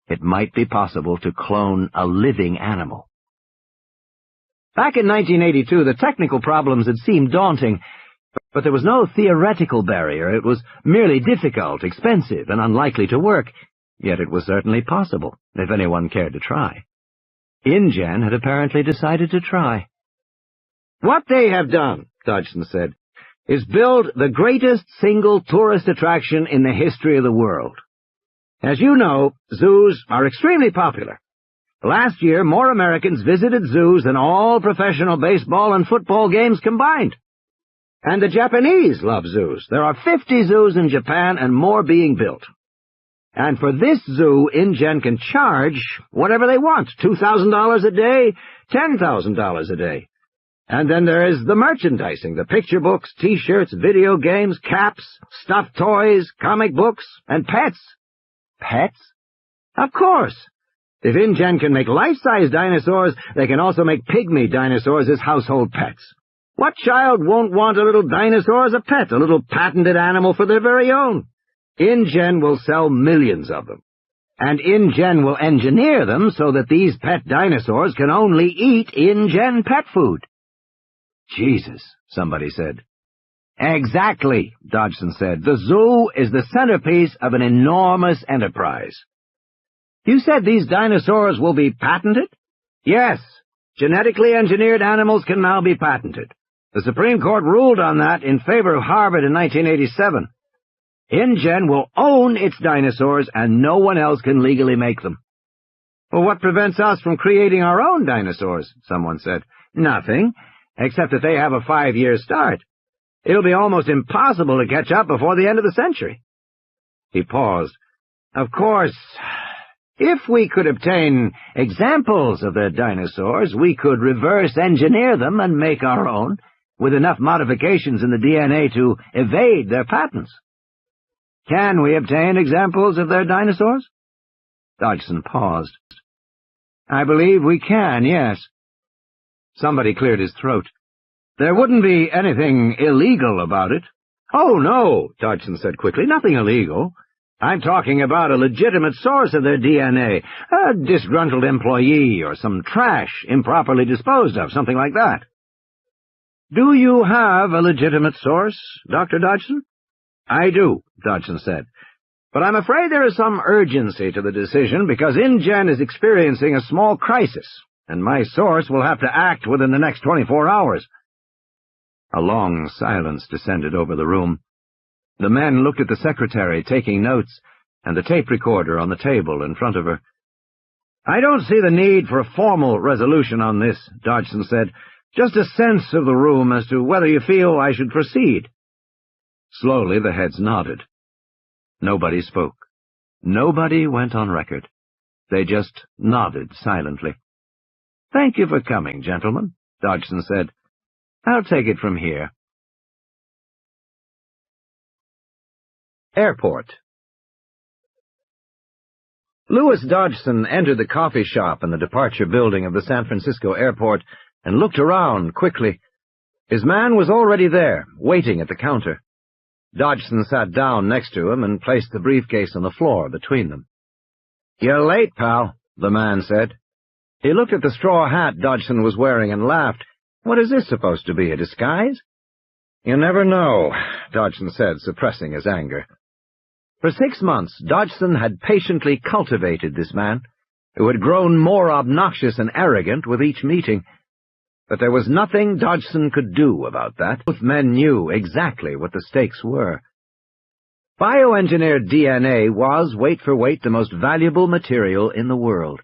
it might be possible to clone a living animal. Back in 1982, the technical problems had seemed daunting, but there was no theoretical barrier. It was merely difficult, expensive, and unlikely to work, yet it was certainly possible, if anyone cared to try. InGen had apparently decided to try. What they have done, Dodgson said, is build the greatest single tourist attraction in the history of the world. As you know, zoos are extremely popular. Last year, more Americans visited zoos than all professional baseball and football games combined. And the Japanese love zoos. There are 50 zoos in Japan and more being built. And for this zoo, InGen can charge whatever they want, $2,000 a day, $10,000 a day. And then there is the merchandising, the picture books, T-shirts, video games, caps, stuffed toys, comic books, and pets. Pets? Of course. If InGen can make life-size dinosaurs, they can also make pygmy dinosaurs as household pets. What child won't want a little dinosaur as a pet, a little patented animal for their very own? InGen will sell millions of them. And InGen will engineer them so that these pet dinosaurs can only eat InGen pet food. Jesus, somebody said. Exactly, Dodgson said. The zoo is the centerpiece of an enormous enterprise. You said these dinosaurs will be patented? Yes. Genetically engineered animals can now be patented. The Supreme Court ruled on that in favor of Harvard in 1987. InGen will own its dinosaurs, and no one else can legally make them. Well, what prevents us from creating our own dinosaurs? Someone said. Nothing, except that they have a 5-year start. It'll be almost impossible to catch up before the end of the century. He paused. Of course, if we could obtain examples of their dinosaurs, we could reverse engineer them and make our own, with enough modifications in the DNA to evade their patents. Can we obtain examples of their dinosaurs? Dodgson paused. I believe we can, yes. Somebody cleared his throat. There wouldn't be anything illegal about it. Oh, no, Dodgson said quickly, nothing illegal. I'm talking about a legitimate source of their DNA, a disgruntled employee or some trash improperly disposed of, something like that. Do you have a legitimate source, Dr. Dodgson? I do, Dodgson said. But I'm afraid there is some urgency to the decision because InGen is experiencing a small crisis, and my source will have to act within the next 24 hours. A long silence descended over the room. The men looked at the secretary, taking notes, and the tape recorder on the table in front of her. I don't see the need for a formal resolution on this, Dodgson said. Just a sense of the room as to whether you feel I should proceed. Slowly the heads nodded. Nobody spoke. Nobody went on record. They just nodded silently. Thank you for coming, gentlemen, Dodgson said. I'll take it from here. Airport. Louis Dodgson entered the coffee shop in the departure building of the San Francisco airport and looked around quickly. His man was already there, waiting at the counter. Dodgson sat down next to him and placed the briefcase on the floor between them. You're late, pal, the man said. He looked at the straw hat Dodgson was wearing and laughed. What is this supposed to be, a disguise? You never know, Dodgson said, suppressing his anger. For 6 months, Dodgson had patiently cultivated this man, who had grown more obnoxious and arrogant with each meeting. But there was nothing Dodgson could do about that. Both men knew exactly what the stakes were. Bioengineered DNA was, weight for weight, the most valuable material in the world.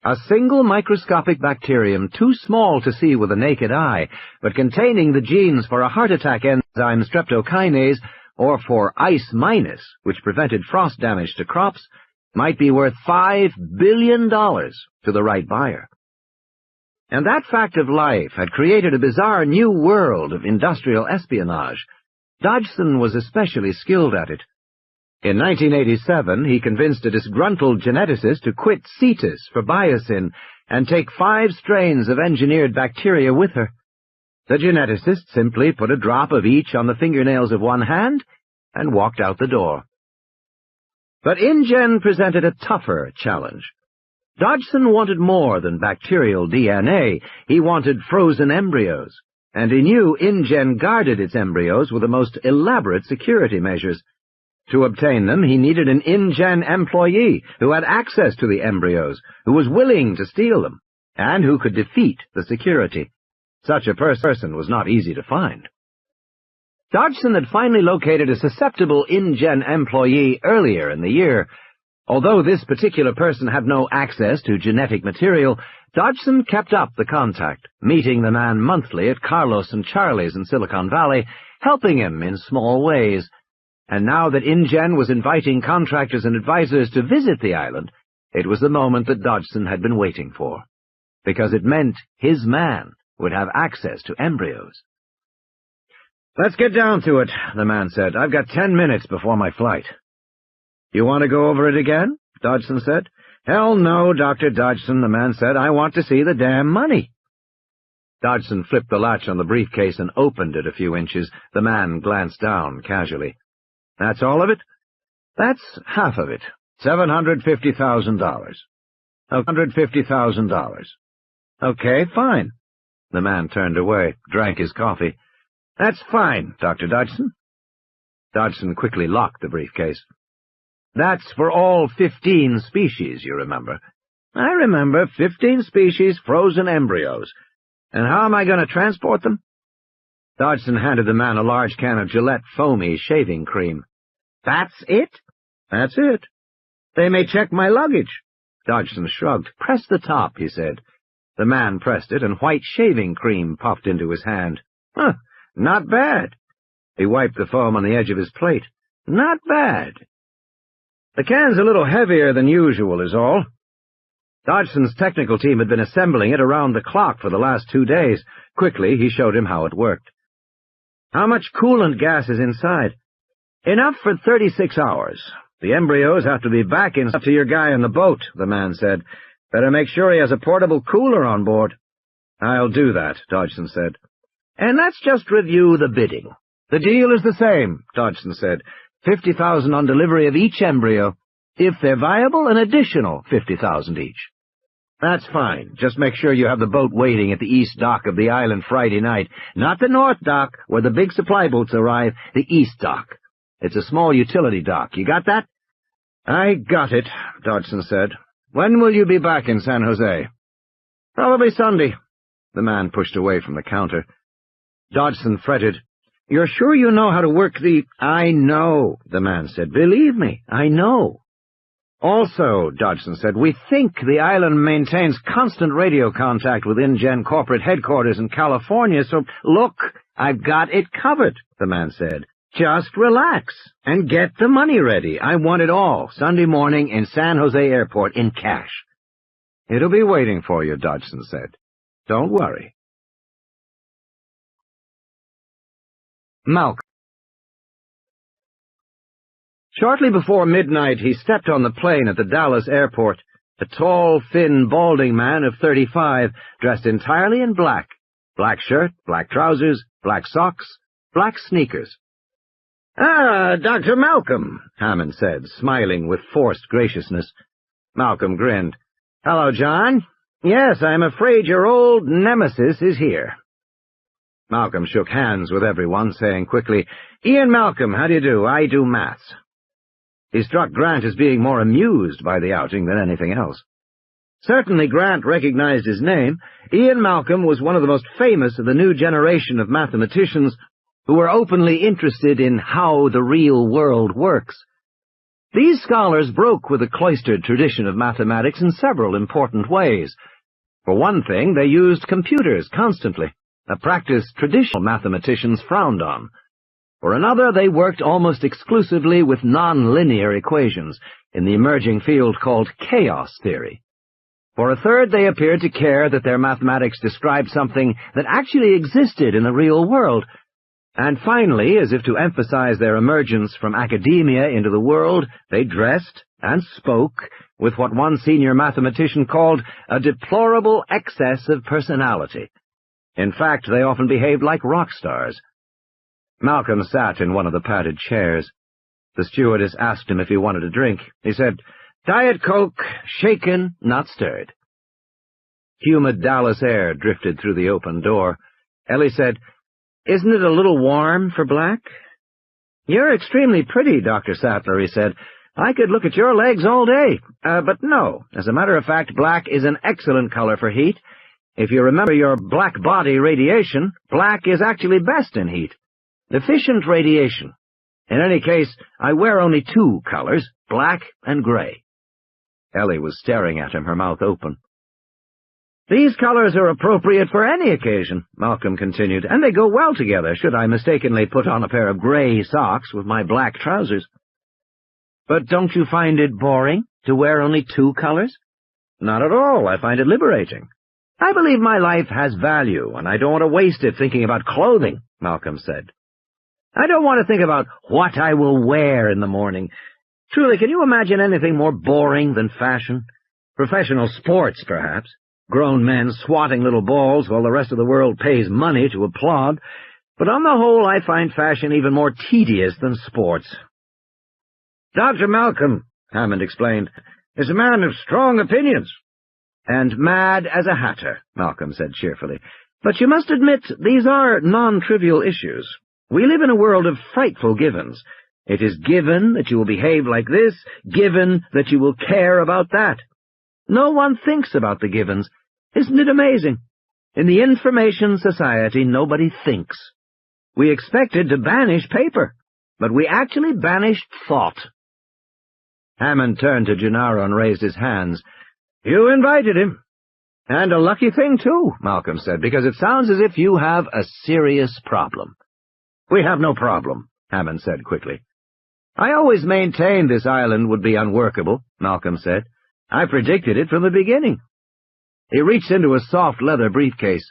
A single microscopic bacterium too small to see with the naked eye, but containing the genes for a heart attack enzyme streptokinase, or for ICE-, which prevented frost damage to crops, might be worth $5 billion to the right buyer. And that fact of life had created a bizarre new world of industrial espionage. Dodgson was especially skilled at it. In 1987, he convinced a disgruntled geneticist to quit CETUS for Biosyn and take 5 strains of engineered bacteria with her. The geneticist simply put a drop of each on the fingernails of one hand and walked out the door. But InGen presented a tougher challenge. Dodgson wanted more than bacterial DNA. He wanted frozen embryos, and he knew InGen guarded its embryos with the most elaborate security measures. To obtain them, he needed an InGen employee who had access to the embryos, who was willing to steal them, and who could defeat the security. Such a person was not easy to find. Dodgson had finally located a susceptible InGen employee earlier in the year. Although this particular person had no access to genetic material, Dodgson kept up the contact, meeting the man monthly at Carlos and Charlie's in Silicon Valley, helping him in small ways. And now that InGen was inviting contractors and advisors to visit the island, it was the moment that Dodgson had been waiting for, because it meant his man would have access to embryos. "Let's get down to it," the man said. "I've got 10 minutes before my flight." "You want to go over it again?" Dodgson said. "Hell no, Dr. Dodgson," the man said. "I want to see the damn money." Dodgson flipped the latch on the briefcase and opened it a few inches. The man glanced down casually. "That's all of it?" "That's half of it. $750,000. $150,000. "Okay, fine." The man turned away, drank his coffee. "That's fine, Dr. Dodgson." Dodgson quickly locked the briefcase. "That's for all 15 species, you remember." "I remember. 15 species, frozen embryos. And how am I going to transport them?" Dodgson handed the man a large can of Gillette foamy shaving cream. "That's it?" "That's it." "They may check my luggage." Dodgson shrugged. "Press the top," he said. The man pressed it, and white shaving cream puffed into his hand. "Huh, not bad." He wiped the foam on the edge of his plate. "Not bad. The can's a little heavier than usual, is all." Dodgson's technical team had been assembling it around the clock for the last 2 days. Quickly, he showed him how it worked. "How much coolant gas is inside?" "Enough for 36 hours. The embryos have to be back in to your guy on the boat," the man said. "Better make sure he has a portable cooler on board." "I'll do that," Dodgson said. "And let's just review the bidding." "The deal is the same," Dodgson said. 50,000 on delivery of each embryo. If they're viable, an additional 50,000 each. "That's fine. Just make sure you have the boat waiting at the east dock of the island Friday night. Not the north dock, where the big supply boats arrive, the east dock. It's a small utility dock. You got that?" "I got it," Dodgson said. "When will you be back in San Jose?" "Probably Sunday." The man pushed away from the counter. Dodgson fretted. "You're sure you know how to work the—" "I know," the man said. "Believe me, I know." "Also," Dodgson said, "we think the island maintains constant radio contact with InGen corporate headquarters in California, so—" "Look, I've got it covered," the man said. "Just relax and get the money ready. I want it all Sunday morning in San Jose Airport in cash." "It'll be waiting for you," Dodgson said. "Don't worry." Malcolm. Shortly before midnight, he stepped on the plane at the Dallas airport, a tall, thin, balding man of 35, dressed entirely in black. Black shirt, black trousers, black socks, black sneakers. "Ah, Dr. Malcolm," Hammond said, smiling with forced graciousness. Malcolm grinned. "Hello, John. Yes, I'm afraid your old nemesis is here." Malcolm shook hands with everyone, saying quickly, "Ian Malcolm, how do you do? I do maths." He struck Grant as being more amused by the outing than anything else. Certainly Grant recognized his name. Ian Malcolm was one of the most famous of the new generation of mathematicians who were openly interested in how the real world works. These scholars broke with the cloistered tradition of mathematics in several important ways. For one thing, they used computers constantly, a practice traditional mathematicians frowned on. For another, they worked almost exclusively with nonlinear equations in the emerging field called chaos theory. For a third, they appeared to care that their mathematics described something that actually existed in the real world. And finally, as if to emphasize their emergence from academia into the world, they dressed and spoke with what one senior mathematician called a deplorable excess of personality. In fact, they often behaved like rock stars. Malcolm sat in one of the padded chairs. The stewardess asked him if he wanted a drink. He said, "Diet Coke, shaken, not stirred." Humid Dallas air drifted through the open door. Ellie said, "Isn't it a little warm for black?" "You're extremely pretty, Dr. Sattler," he said. "I could look at your legs all day. But no, as a matter of fact, black is an excellent color for heat. If you remember your black body radiation, black is actually best in heat. Efficient radiation. In any case, I wear only 2 colors, black and gray. Ellie was staring at him, her mouth open. "These colors are appropriate for any occasion," Malcolm continued, "and they go well together, should I mistakenly put on a pair of gray socks with my black trousers." "But don't you find it boring to wear only 2 colors?" "Not at all. I find it liberating. I believe my life has value, and I don't want to waste it thinking about clothing," Malcolm said. "I don't want to think about what I will wear in the morning. Truly, can you imagine anything more boring than fashion? Professional sports, perhaps. Grown men swatting little balls while the rest of the world pays money to applaud. But on the whole, I find fashion even more tedious than sports." "Dr. Malcolm," Hammond explained, "is a man of strong opinions." "And mad as a hatter," Malcolm said cheerfully. "But you must admit these are non-trivial issues. We live in a world of frightful givens. It is given that you will behave like this, given that you will care about that. No one thinks about the givens. Isn't it amazing? In the information society, nobody thinks. We expected to banish paper, but we actually banished thought." Hammond turned to Gennaro and raised his hands. "You invited him." "And a lucky thing, too," Malcolm said, "because it sounds as if you have a serious problem." "We have no problem," Hammond said quickly. "I always maintained this island would be unworkable," Malcolm said. "I predicted it from the beginning." He reached into a soft leather briefcase.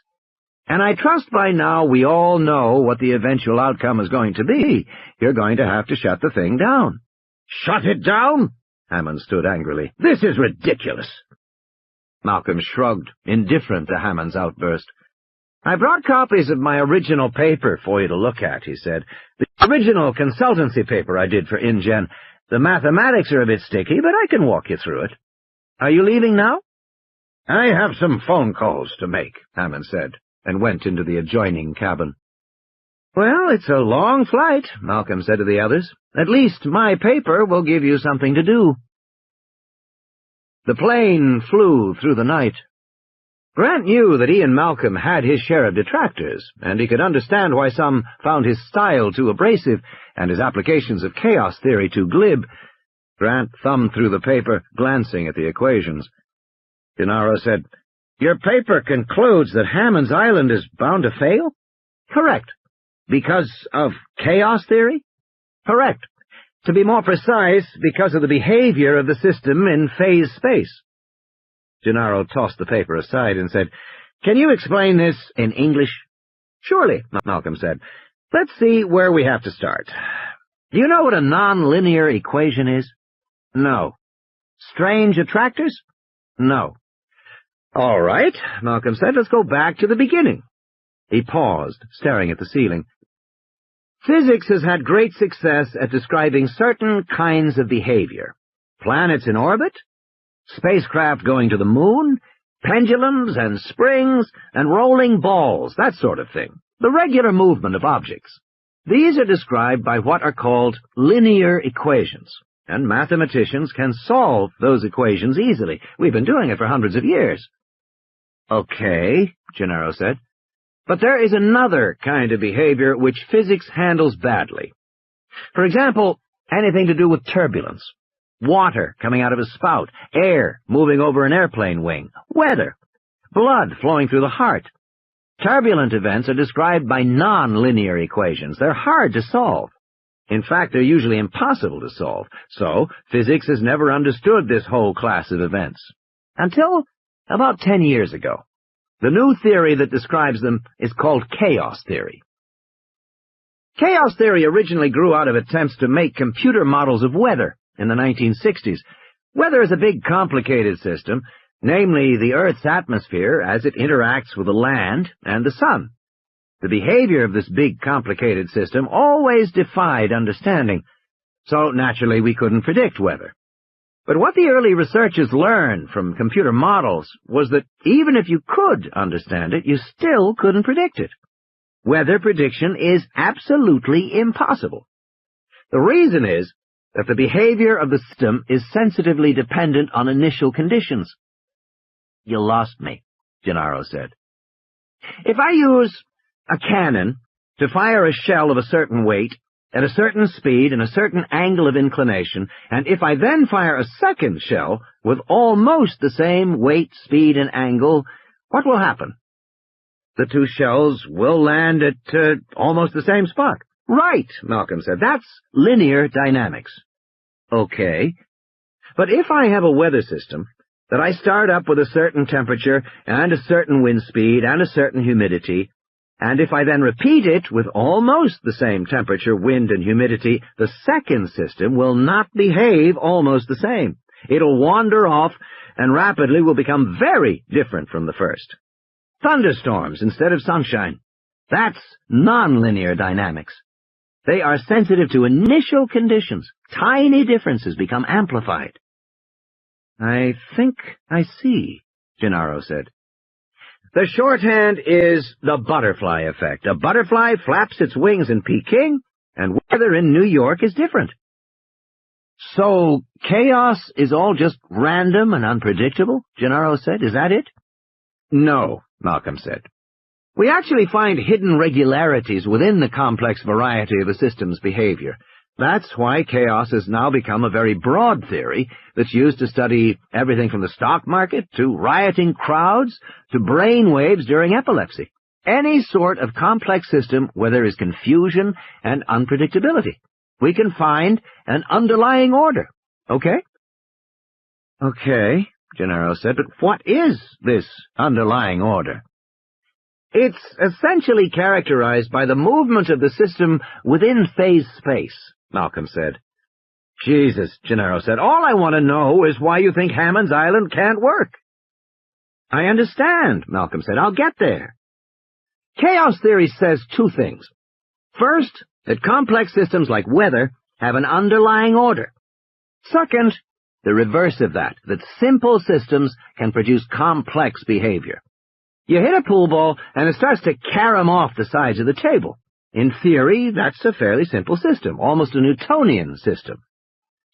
"And I trust by now we all know what the eventual outcome is going to be. You're going to have to shut the thing down." "Shut it down?" Hammond stood angrily. "This is ridiculous." Malcolm shrugged, indifferent to Hammond's outburst. "I brought copies of my original paper for you to look at," he said. "The original consultancy paper I did for InGen. The mathematics are a bit sticky, but I can walk you through it. Are you leaving now?" "I have some phone calls to make," Hammond said, and went into the adjoining cabin. "Well, it's a long flight," Malcolm said to the others. "At least my paper will give you something to do." The plane flew through the night. Grant knew that he and Malcolm had his share of detractors, and he could understand why some found his style too abrasive and his applications of chaos theory too glib. Grant thumbed through the paper, glancing at the equations. Gennaro said, "Your paper concludes that Hammond's Island is bound to fail?" "Correct." "Because of chaos theory?" "Correct. To be more precise, because of the behavior of the system in phase space." Gennaro tossed the paper aside and said, "Can you explain this in English?" "Surely," Malcolm said. "Let's see where we have to start. Do you know what a nonlinear equation is?" "No." "Strange attractors?" "No." "All right," Malcolm said, "let's go back to the beginning." He paused, staring at the ceiling. "Physics has had great success at describing certain kinds of behavior. Planets in orbit, spacecraft going to the moon, pendulums and springs and rolling balls, that sort of thing. The regular movement of objects. These are described by what are called linear equations, and mathematicians can solve those equations easily. We've been doing it for hundreds of years." "Okay," Gennaro said. "But there is another kind of behavior which physics handles badly. For example, anything to do with turbulence. Water coming out of a spout, air moving over an airplane wing, weather, blood flowing through the heart. Turbulent events are described by non-linear equations. They're hard to solve. In fact, they're usually impossible to solve. So, physics has never understood this whole class of events. Until about 10 years ago. The new theory that describes them is called chaos theory. Chaos theory originally grew out of attempts to make computer models of weather in the 1960s. Weather is a big, complicated system, namely the Earth's atmosphere as it interacts with the land and the sun. The behavior of this big, complicated system always defied understanding, so naturally we couldn't predict weather. But what the early researchers learned from computer models was that even if you could understand it, you still couldn't predict it. Weather prediction is absolutely impossible. The reason is that the behavior of the system is sensitively dependent on initial conditions. "You lost me," Gennaro said. "If I use a cannon to fire a shell of a certain weight, at a certain speed and a certain angle of inclination, and if I then fire a second shell with almost the same weight, speed, and angle, what will happen? The two shells will land at almost the same spot. Right, Malcolm said. That's linear dynamics. Okay. But if I have a weather system that I start up with a certain temperature and a certain wind speed and a certain humidity, and if I then repeat it with almost the same temperature, wind, and humidity, the second system will not behave almost the same. It'll wander off and rapidly will become very different from the first. Thunderstorms instead of sunshine. That's nonlinear dynamics. They are sensitive to initial conditions. Tiny differences become amplified. I think I see, Gennaro said. The shorthand is the butterfly effect. A butterfly flaps its wings in Peking, and weather in New York is different. So, chaos is all just random and unpredictable, Gennaro said. Is that it? No, Malcolm said. We actually find hidden regularities within the complex variety of a system's behavior. That's why chaos has now become a very broad theory that's used to study everything from the stock market to rioting crowds to brain waves during epilepsy. Any sort of complex system where there is confusion and unpredictability. We can find an underlying order. Okay? Okay, Gennaro said, but what is this underlying order? It's essentially characterized by the movement of the system within phase space, Malcolm said. Jesus, Gennaro said, all I want to know is why you think Hammond's Island can't work. I understand, Malcolm said. I'll get there. Chaos theory says two things. First, that complex systems like weather have an underlying order. Second, the reverse of that simple systems can produce complex behavior. You hit a pool ball, and it starts to carom off the sides of the table. In theory, that's a fairly simple system, almost a Newtonian system.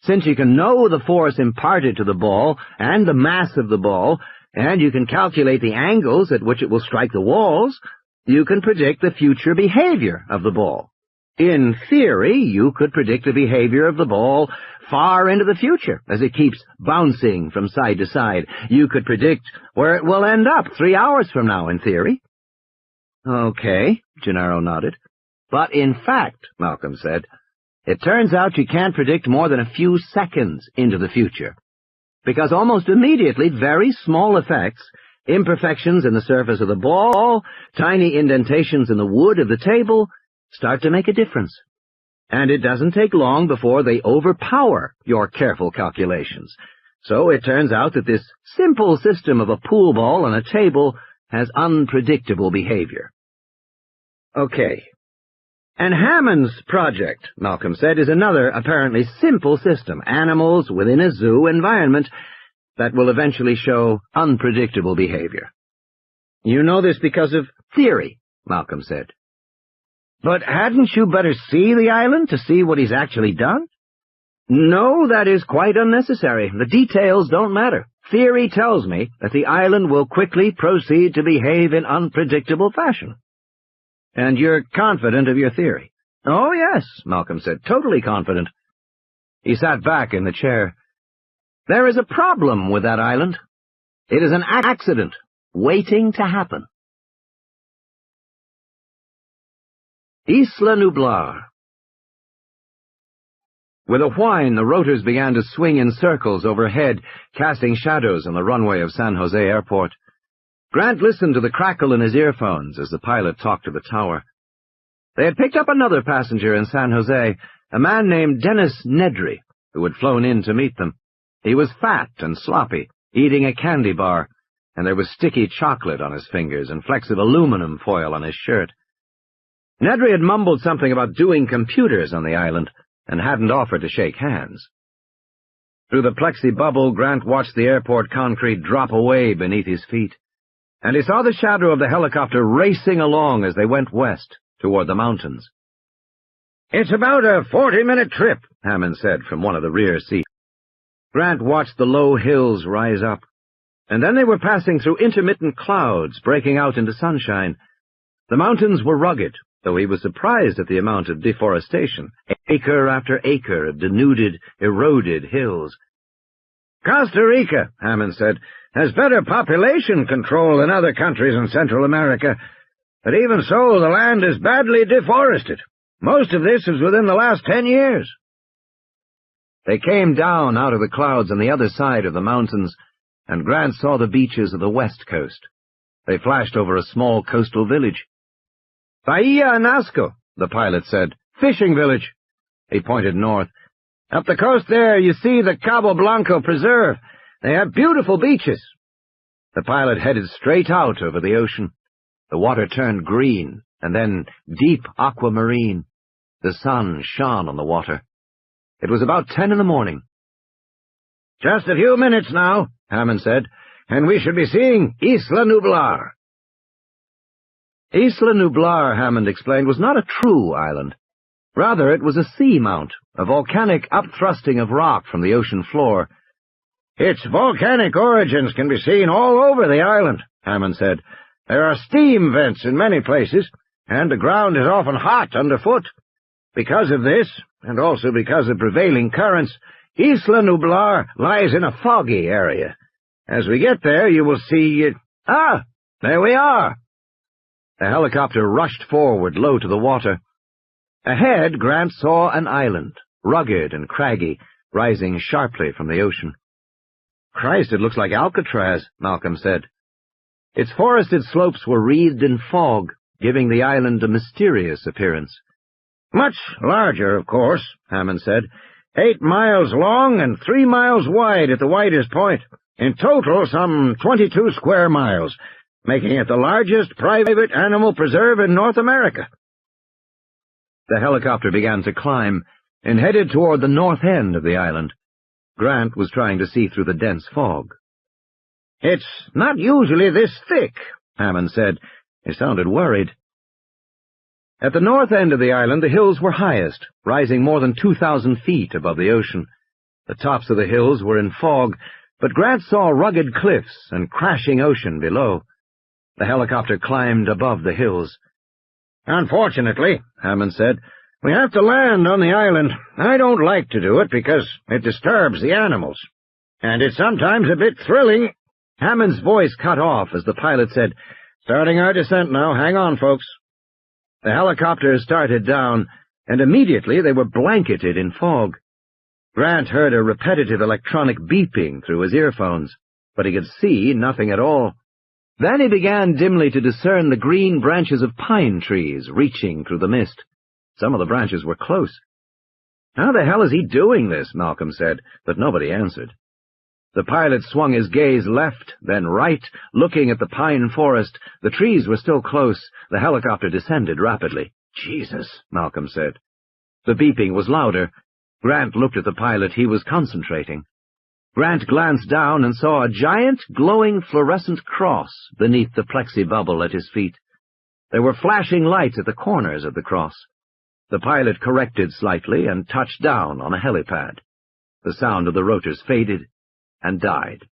Since you can know the force imparted to the ball and the mass of the ball, and you can calculate the angles at which it will strike the walls, you can predict the future behavior of the ball. In theory, you could predict the behavior of the ball far into the future as it keeps bouncing from side to side. You could predict where it will end up 3 hours from now, in theory. Okay, Gennaro nodded. But in fact, Malcolm said, it turns out you can't predict more than a few seconds into the future. Because almost immediately, very small effects, imperfections in the surface of the ball, tiny indentations in the wood of the table, start to make a difference. And it doesn't take long before they overpower your careful calculations. So it turns out that this simple system of a pool ball on a table has unpredictable behavior. Okay. And Hammond's project, Malcolm said, is another apparently simple system, animals within a zoo environment that will eventually show unpredictable behavior. You know this because of theory, Malcolm said. But hadn't you better see the island to see what he's actually done? No, that is quite unnecessary. The details don't matter. Theory tells me that the island will quickly proceed to behave in unpredictable fashion. And you're confident of your theory? Oh, yes, Malcolm said, totally confident. He sat back in the chair. There is a problem with that island. It is an accident waiting to happen. Isla Nublar. With a whine, the rotors began to swing in circles overhead, casting shadows on the runway of San Jose Airport. Grant listened to the crackle in his earphones as the pilot talked to the tower. They had picked up another passenger in San Jose, a man named Dennis Nedry, who had flown in to meet them. He was fat and sloppy, eating a candy bar, and there was sticky chocolate on his fingers and flecks of aluminum foil on his shirt. Nedry had mumbled something about doing computers on the island, and hadn't offered to shake hands. Through the plexi bubble, Grant watched the airport concrete drop away beneath his feet, and he saw the shadow of the helicopter racing along as they went west, toward the mountains. "It's about a 40-minute trip," Hammond said from one of the rear seats. Grant watched the low hills rise up, and then they were passing through intermittent clouds breaking out into sunshine. The mountains were rugged, though he was surprised at the amount of deforestation, acre after acre of denuded, eroded hills. Costa Rica, Hammond said, has better population control than other countries in Central America, but even so, the land is badly deforested. Most of this is within the last 10 years. They came down out of the clouds on the other side of the mountains, and Grant saw the beaches of the west coast. They flashed over a small coastal village. Bahia Anasco, the pilot said. Fishing village. He pointed north. Up the coast there, you see the Cabo Blanco Preserve. They have beautiful beaches. The pilot headed straight out over the ocean. The water turned green, and then deep aquamarine. The sun shone on the water. It was about 10 in the morning. Just a few minutes now, Hammond said, and we should be seeing Isla Nublar. Isla Nublar, Hammond explained, was not a true island. Rather, it was a seamount, a volcanic upthrusting of rock from the ocean floor. Its volcanic origins can be seen all over the island, Hammond said. There are steam vents in many places, and the ground is often hot underfoot. Because of this, and also because of prevailing currents, Isla Nublar lies in a foggy area. As we get there, you will see... there we are! The helicopter rushed forward, low to the water. Ahead, Grant saw an island, rugged and craggy, rising sharply from the ocean. "Christ, it looks like Alcatraz," Malcolm said. Its forested slopes were wreathed in fog, giving the island a mysterious appearance. "Much larger, of course," Hammond said. 8 miles long and 3 miles wide at the widest point. In total, some 22 square miles, making it the largest private animal preserve in North America. The helicopter began to climb and headed toward the north end of the island. Grant was trying to see through the dense fog. "It's not usually this thick," Hammond said. He sounded worried. At the north end of the island, the hills were highest, rising more than 2,000 feet above the ocean. The tops of the hills were in fog, but Grant saw rugged cliffs and crashing ocean below. The helicopter climbed above the hills. "Unfortunately," Hammond said, "we have to land on the island. I don't like to do it because it disturbs the animals. And it's sometimes a bit thrilling." Hammond's voice cut off as the pilot said, "Starting our descent now. Hang on, folks." The helicopter started down, and immediately they were blanketed in fog. Grant heard a repetitive electronic beeping through his earphones, but he could see nothing at all. Then he began dimly to discern the green branches of pine trees reaching through the mist. Some of the branches were close. "How the hell is he doing this?" Malcolm said, but nobody answered. The pilot swung his gaze left, then right, looking at the pine forest. The trees were still close. The helicopter descended rapidly. "Jesus," Malcolm said. The beeping was louder. Grant looked at the pilot. He was concentrating. Grant glanced down and saw a giant, glowing fluorescent cross beneath the plexi bubble at his feet. There were flashing lights at the corners of the cross. The pilot corrected slightly and touched down on a helipad. The sound of the rotors faded and died.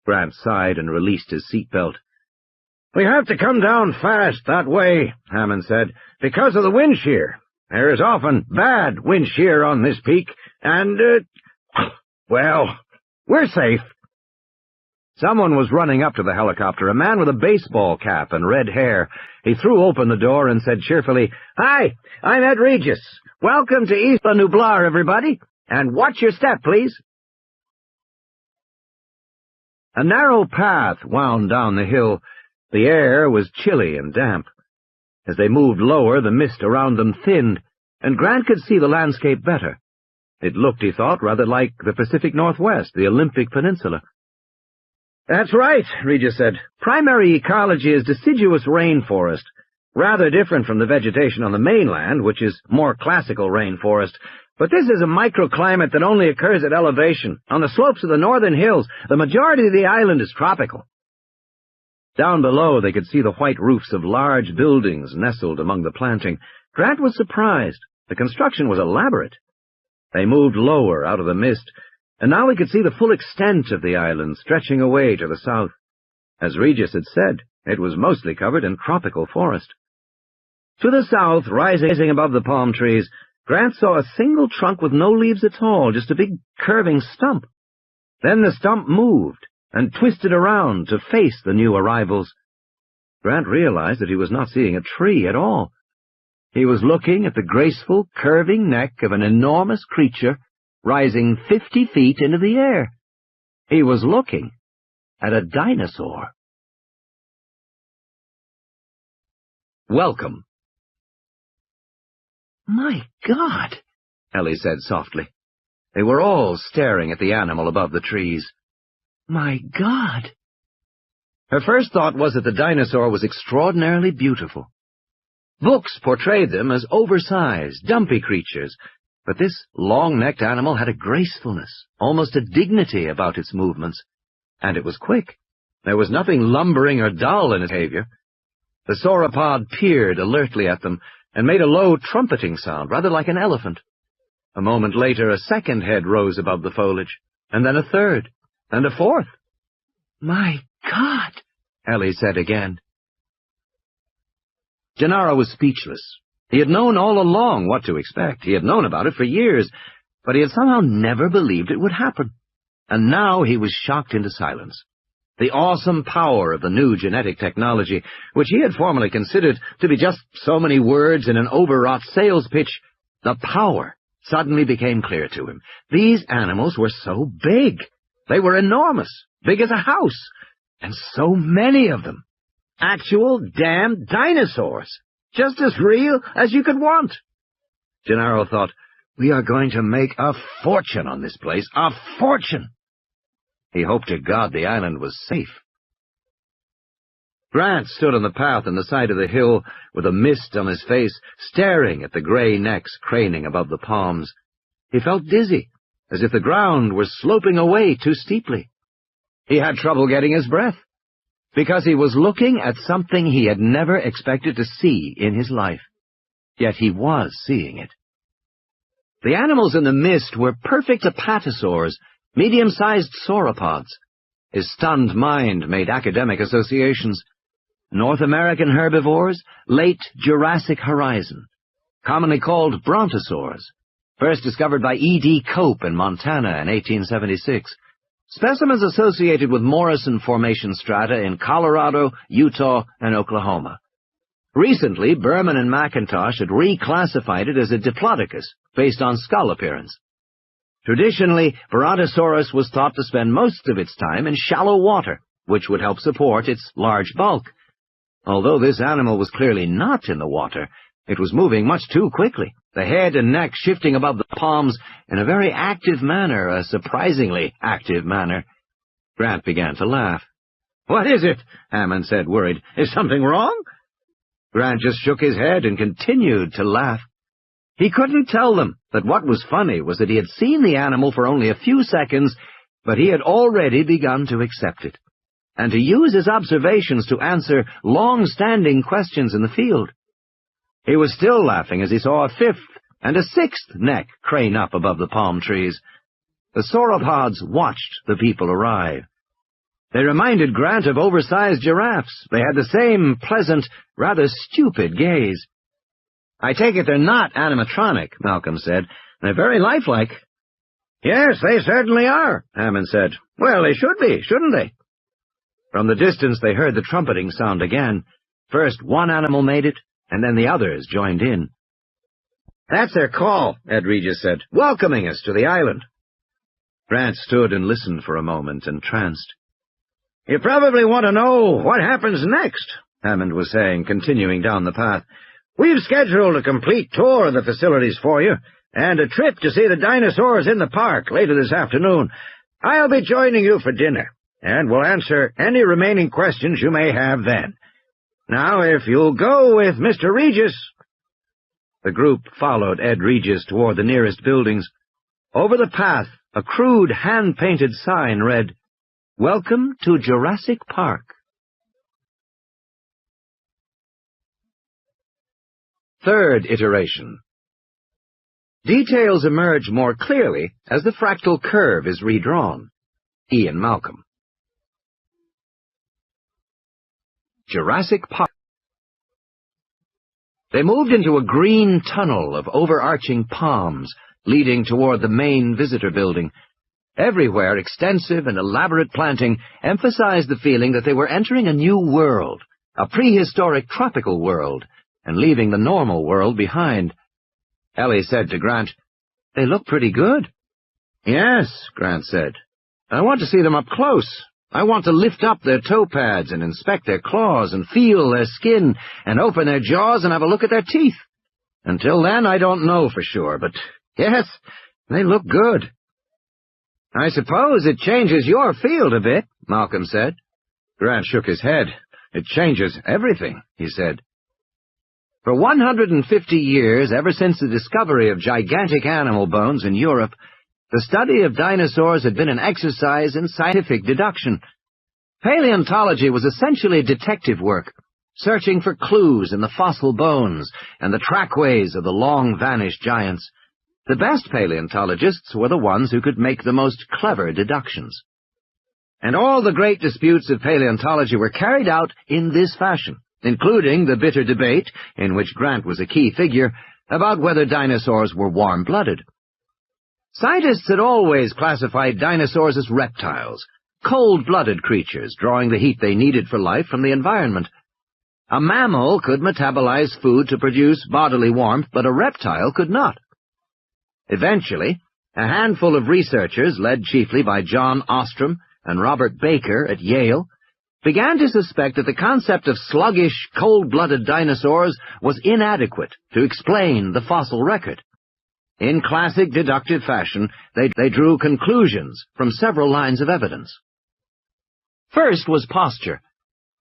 Grant sighed and released his seatbelt. "We have to come down fast that way," Hammond said, "because of the wind shear. There is often bad wind shear on this peak, and, well, we're safe." Someone was running up to the helicopter, a man with a baseball cap and red hair. He threw open the door and said cheerfully, "Hi, I'm Ed Regis. Welcome to Isla Nublar, everybody, and watch your step, please." A narrow path wound down the hill. The air was chilly and damp. As they moved lower, the mist around them thinned, and Grant could see the landscape better. It looked, he thought, rather like the Pacific Northwest, the Olympic Peninsula. "That's right," Regis said. "Primary ecology is deciduous rainforest, rather different from the vegetation on the mainland, which is more classical rainforest. But this is a microclimate that only occurs at elevation. On the slopes of the northern hills, the majority of the island is tropical." Down below, they could see the white roofs of large buildings nestled among the planting. Grant was surprised. The construction was elaborate. They moved lower out of the mist, and now he could see the full extent of the island stretching away to the south. As Regis had said, it was mostly covered in tropical forest. To the south, rising above the palm trees, Grant saw a single trunk with no leaves at all, just a big curving stump. Then the stump moved and twisted around to face the new arrivals. Grant realized that he was not seeing a tree at all. He was looking at the graceful, curving neck of an enormous creature rising 50 feet into the air. He was looking at a dinosaur. Welcome. My God, Ellie said softly. They were all staring at the animal above the trees. My God. Her first thought was that the dinosaur was extraordinarily beautiful. Books portrayed them as oversized, dumpy creatures, but this long-necked animal had a gracefulness, almost a dignity about its movements, and it was quick. There was nothing lumbering or dull in its behavior. The sauropod peered alertly at them and made a low trumpeting sound, rather like an elephant. A moment later, a second head rose above the foliage, and then a third, and a fourth. My God, Ellie said again. Gennaro was speechless. He had known all along what to expect. He had known about it for years, but he had somehow never believed it would happen. And now he was shocked into silence. The awesome power of the new genetic technology, which he had formerly considered to be just so many words in an overwrought sales pitch, the power suddenly became clear to him. These animals were so big. They were enormous, big as a house, and so many of them. Actual damn dinosaurs, just as real as you could want. Gennaro thought, we are going to make a fortune on this place, a fortune. He hoped to God the island was safe. Grant stood on the path on the side of the hill with a mist on his face, staring at the gray necks craning above the palms. He felt dizzy, as if the ground were sloping away too steeply. He had trouble getting his breath, because he was looking at something he had never expected to see in his life. Yet he was seeing it. The animals in the mist were perfect apatosaurs, medium-sized sauropods. His stunned mind made academic associations. North American herbivores, late Jurassic Horizon, commonly called brontosaurs, first discovered by E.D. Cope in Montana in 1876. Specimens associated with Morrison Formation strata in Colorado, Utah, and Oklahoma. Recently, Berman and McIntosh had reclassified it as a Diplodocus, based on skull appearance. Traditionally, Brontosaurus was thought to spend most of its time in shallow water, which would help support its large bulk. Although this animal was clearly not in the water, it was moving much too quickly, the head and neck shifting above the palms in a very active manner, a surprisingly active manner. Grant began to laugh. "What is it?" Hammond said, worried. "Is something wrong?" Grant just shook his head and continued to laugh. He couldn't tell them that what was funny was that he had seen the animal for only a few seconds, but he had already begun to accept it, and to use his observations to answer long-standing questions in the field. He was still laughing as he saw a fifth and a sixth neck crane up above the palm trees. The sauropods watched the people arrive. They reminded Grant of oversized giraffes. They had the same pleasant, rather stupid gaze. "I take it they're not animatronic," Malcolm said. "They're very lifelike." "Yes, they certainly are," Hammond said. "Well, they should be, shouldn't they?" From the distance they heard the trumpeting sound again. First one animal made it, and then the others joined in. "That's their call," Ed Regis said, "welcoming us to the island." Grant stood and listened for a moment, entranced. "You probably want to know what happens next," Hammond was saying, continuing down the path. "We've scheduled a complete tour of the facilities for you, and a trip to see the dinosaurs in the park later this afternoon. I'll be joining you for dinner, and we'll answer any remaining questions you may have then. Now, if you'll go with Mr. Regis—" The group followed Ed Regis toward the nearest buildings. Over the path, a crude hand-painted sign read, "Welcome to Jurassic Park." Third iteration. Details emerge more clearly as the fractal curve is redrawn. Ian Malcolm. Jurassic Park. They moved into a green tunnel of overarching palms leading toward the main visitor building. Everywhere, extensive and elaborate planting emphasized the feeling that they were entering a new world, a prehistoric tropical world, and leaving the normal world behind. Ellie said to Grant, "They look pretty good." "Yes," Grant said. "I want to see them up close. I want to lift up their toe pads and inspect their claws and feel their skin and open their jaws and have a look at their teeth. Until then, I don't know for sure, but yes, they look good." "I suppose it changes your field a bit," Malcolm said. Grant shook his head. "It changes everything," he said. For 150 years, ever since the discovery of gigantic animal bones in Europe, the study of dinosaurs had been an exercise in scientific deduction. Paleontology was essentially detective work, searching for clues in the fossil bones and the trackways of the long-vanished giants. The best paleontologists were the ones who could make the most clever deductions. And all the great disputes of paleontology were carried out in this fashion, including the bitter debate, in which Grant was a key figure, about whether dinosaurs were warm-blooded. Scientists had always classified dinosaurs as reptiles, cold-blooded creatures drawing the heat they needed for life from the environment. A mammal could metabolize food to produce bodily warmth, but a reptile could not. Eventually, a handful of researchers, led chiefly by John Ostrom and Robert Baker at Yale, began to suspect that the concept of sluggish, cold-blooded dinosaurs was inadequate to explain the fossil record. In classic deductive fashion, they drew conclusions from several lines of evidence. First was posture.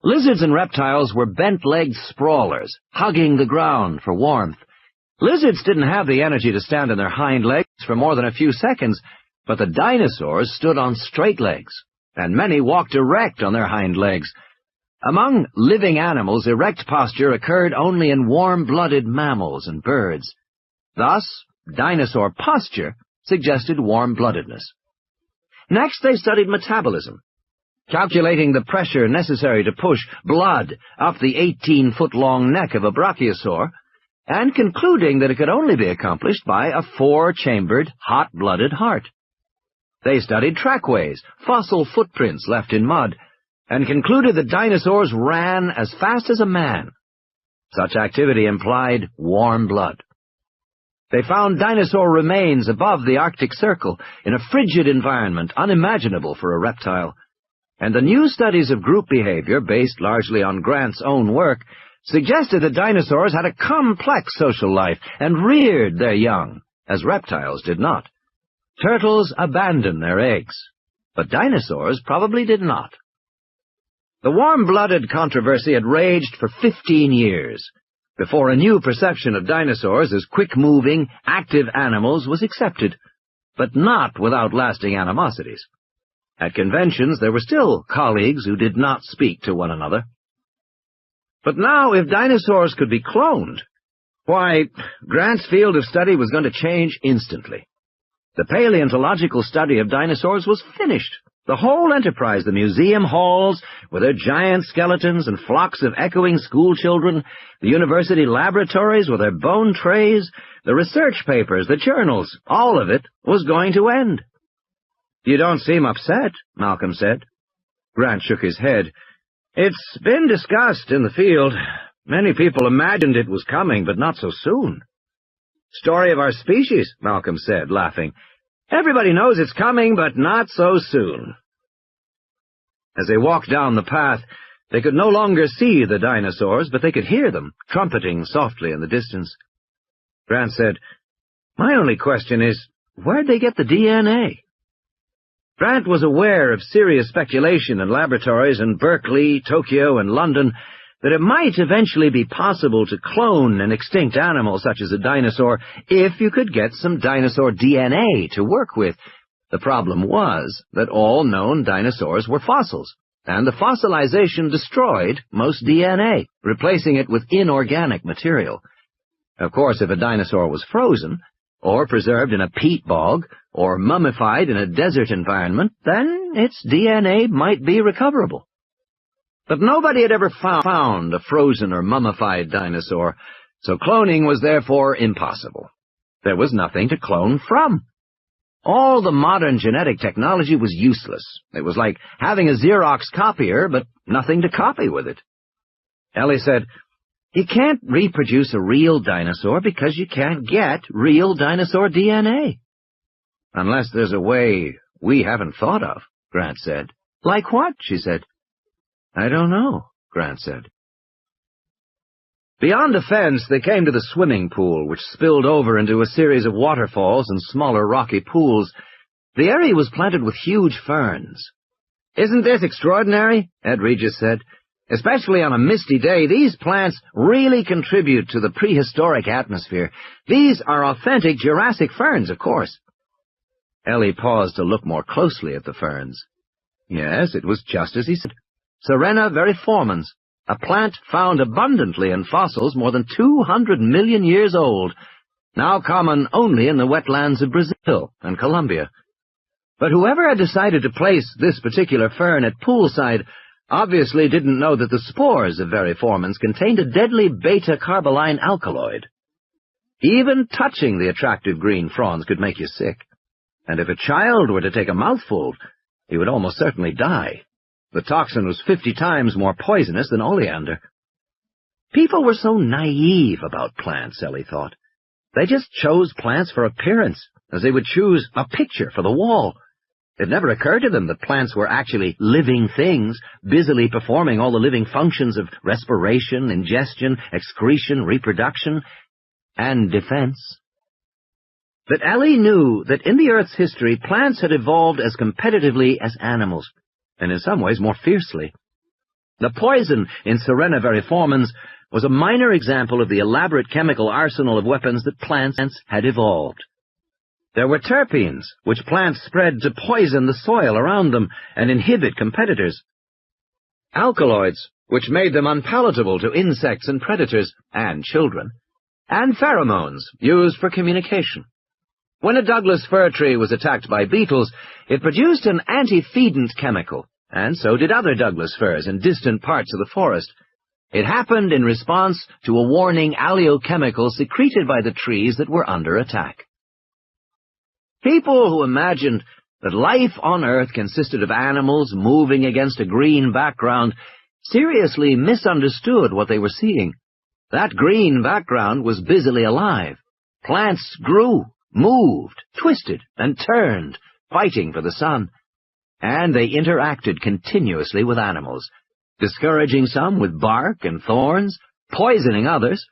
Lizards and reptiles were bent-legged sprawlers, hugging the ground for warmth. Lizards didn't have the energy to stand on their hind legs for more than a few seconds, but the dinosaurs stood on straight legs, and many walked erect on their hind legs. Among living animals, erect posture occurred only in warm-blooded mammals and birds. Thus, dinosaur posture suggested warm-bloodedness. Next, they studied metabolism, calculating the pressure necessary to push blood up the 18-foot-long neck of a brachiosaur, and concluding that it could only be accomplished by a 4-chambered, hot-blooded heart. They studied trackways, fossil footprints left in mud, and concluded that dinosaurs ran as fast as a man. Such activity implied warm blood. They found dinosaur remains above the Arctic Circle in a frigid environment unimaginable for a reptile, and the new studies of group behavior, based largely on Grant's own work, suggested that dinosaurs had a complex social life and reared their young, as reptiles did not. Turtles abandoned their eggs, but dinosaurs probably did not. The warm-blooded controversy had raged for 15 years, before a new perception of dinosaurs as quick-moving, active animals was accepted, but not without lasting animosities. At conventions, there were still colleagues who did not speak to one another. But now, if dinosaurs could be cloned, why, Grant's field of study was going to change instantly. The paleontological study of dinosaurs was finished. The whole enterprise, the museum halls, with their giant skeletons and flocks of echoing schoolchildren, the university laboratories with their bone trays, the research papers, the journals, all of it was going to end. "You don't seem upset," Malcolm said. Grant shook his head. "It's been discussed in the field. Many people imagined it was coming, but not so soon." "Story of our species," Malcolm said, laughing. "Everybody knows it's coming, but not so soon." As they walked down the path, they could no longer see the dinosaurs, but they could hear them, trumpeting softly in the distance. Grant said, "My only question is, where'd they get the DNA?" Grant was aware of serious speculation in laboratories in Berkeley, Tokyo, and London that it might eventually be possible to clone an extinct animal such as a dinosaur if you could get some dinosaur DNA to work with. The problem was that all known dinosaurs were fossils, and the fossilization destroyed most DNA, replacing it with inorganic material. Of course, if a dinosaur was frozen, or preserved in a peat bog, or mummified in a desert environment, then its DNA might be recoverable. But nobody had ever found a frozen or mummified dinosaur, So cloning was therefore impossible. There was nothing to clone from. All the modern genetic technology was useless. It was like having a Xerox copier, but nothing to copy with it. Ellie said, "You can't reproduce a real dinosaur because you can't get real dinosaur DNA." "Unless there's a way we haven't thought of," Grant said. "Like what?" she said. "I don't know," Grant said. Beyond the fence, they came to the swimming pool, which spilled over into a series of waterfalls and smaller rocky pools. The area was planted with huge ferns. "Isn't this extraordinary?" Ed Regis said. "Especially on a misty day, these plants really contribute to the prehistoric atmosphere. These are authentic Jurassic ferns, of course." Ellie paused to look more closely at the ferns. Yes, it was just as he said. Serena veriformans, a plant found abundantly in fossils more than 200 million years old, now common only in the wetlands of Brazil and Colombia. But whoever had decided to place this particular fern at poolside obviously didn't know that the spores of veriformans contained a deadly beta-carboline alkaloid. Even touching the attractive green fronds could make you sick, and if a child were to take a mouthful, he would almost certainly die. The toxin was 50 times more poisonous than oleander. People were so naive about plants, Ellie thought. They just chose plants for appearance, as they would choose a picture for the wall. It never occurred to them that plants were actually living things, busily performing all the living functions of respiration, ingestion, excretion, reproduction, and defense. But Ellie knew that in the Earth's history, plants had evolved as competitively as animals, and in some ways more fiercely. The poison in Serena veriformans was a minor example of the elaborate chemical arsenal of weapons that plants had evolved. There were terpenes, which plants spread to poison the soil around them and inhibit competitors. Alkaloids, which made them unpalatable to insects and predators, and children. And pheromones, used for communication. When a Douglas fir tree was attacked by beetles, it produced an antefeedant chemical, and so did other Douglas firs in distant parts of the forest. It happened in response to a warning oleochemical secreted by the trees that were under attack. People who imagined that life on Earth consisted of animals moving against a green background seriously misunderstood what they were seeing. That green background was busily alive. Plants grew, moved, twisted, and turned, fighting for the sun. And they interacted continuously with animals, discouraging some with bark and thorns, poisoning others,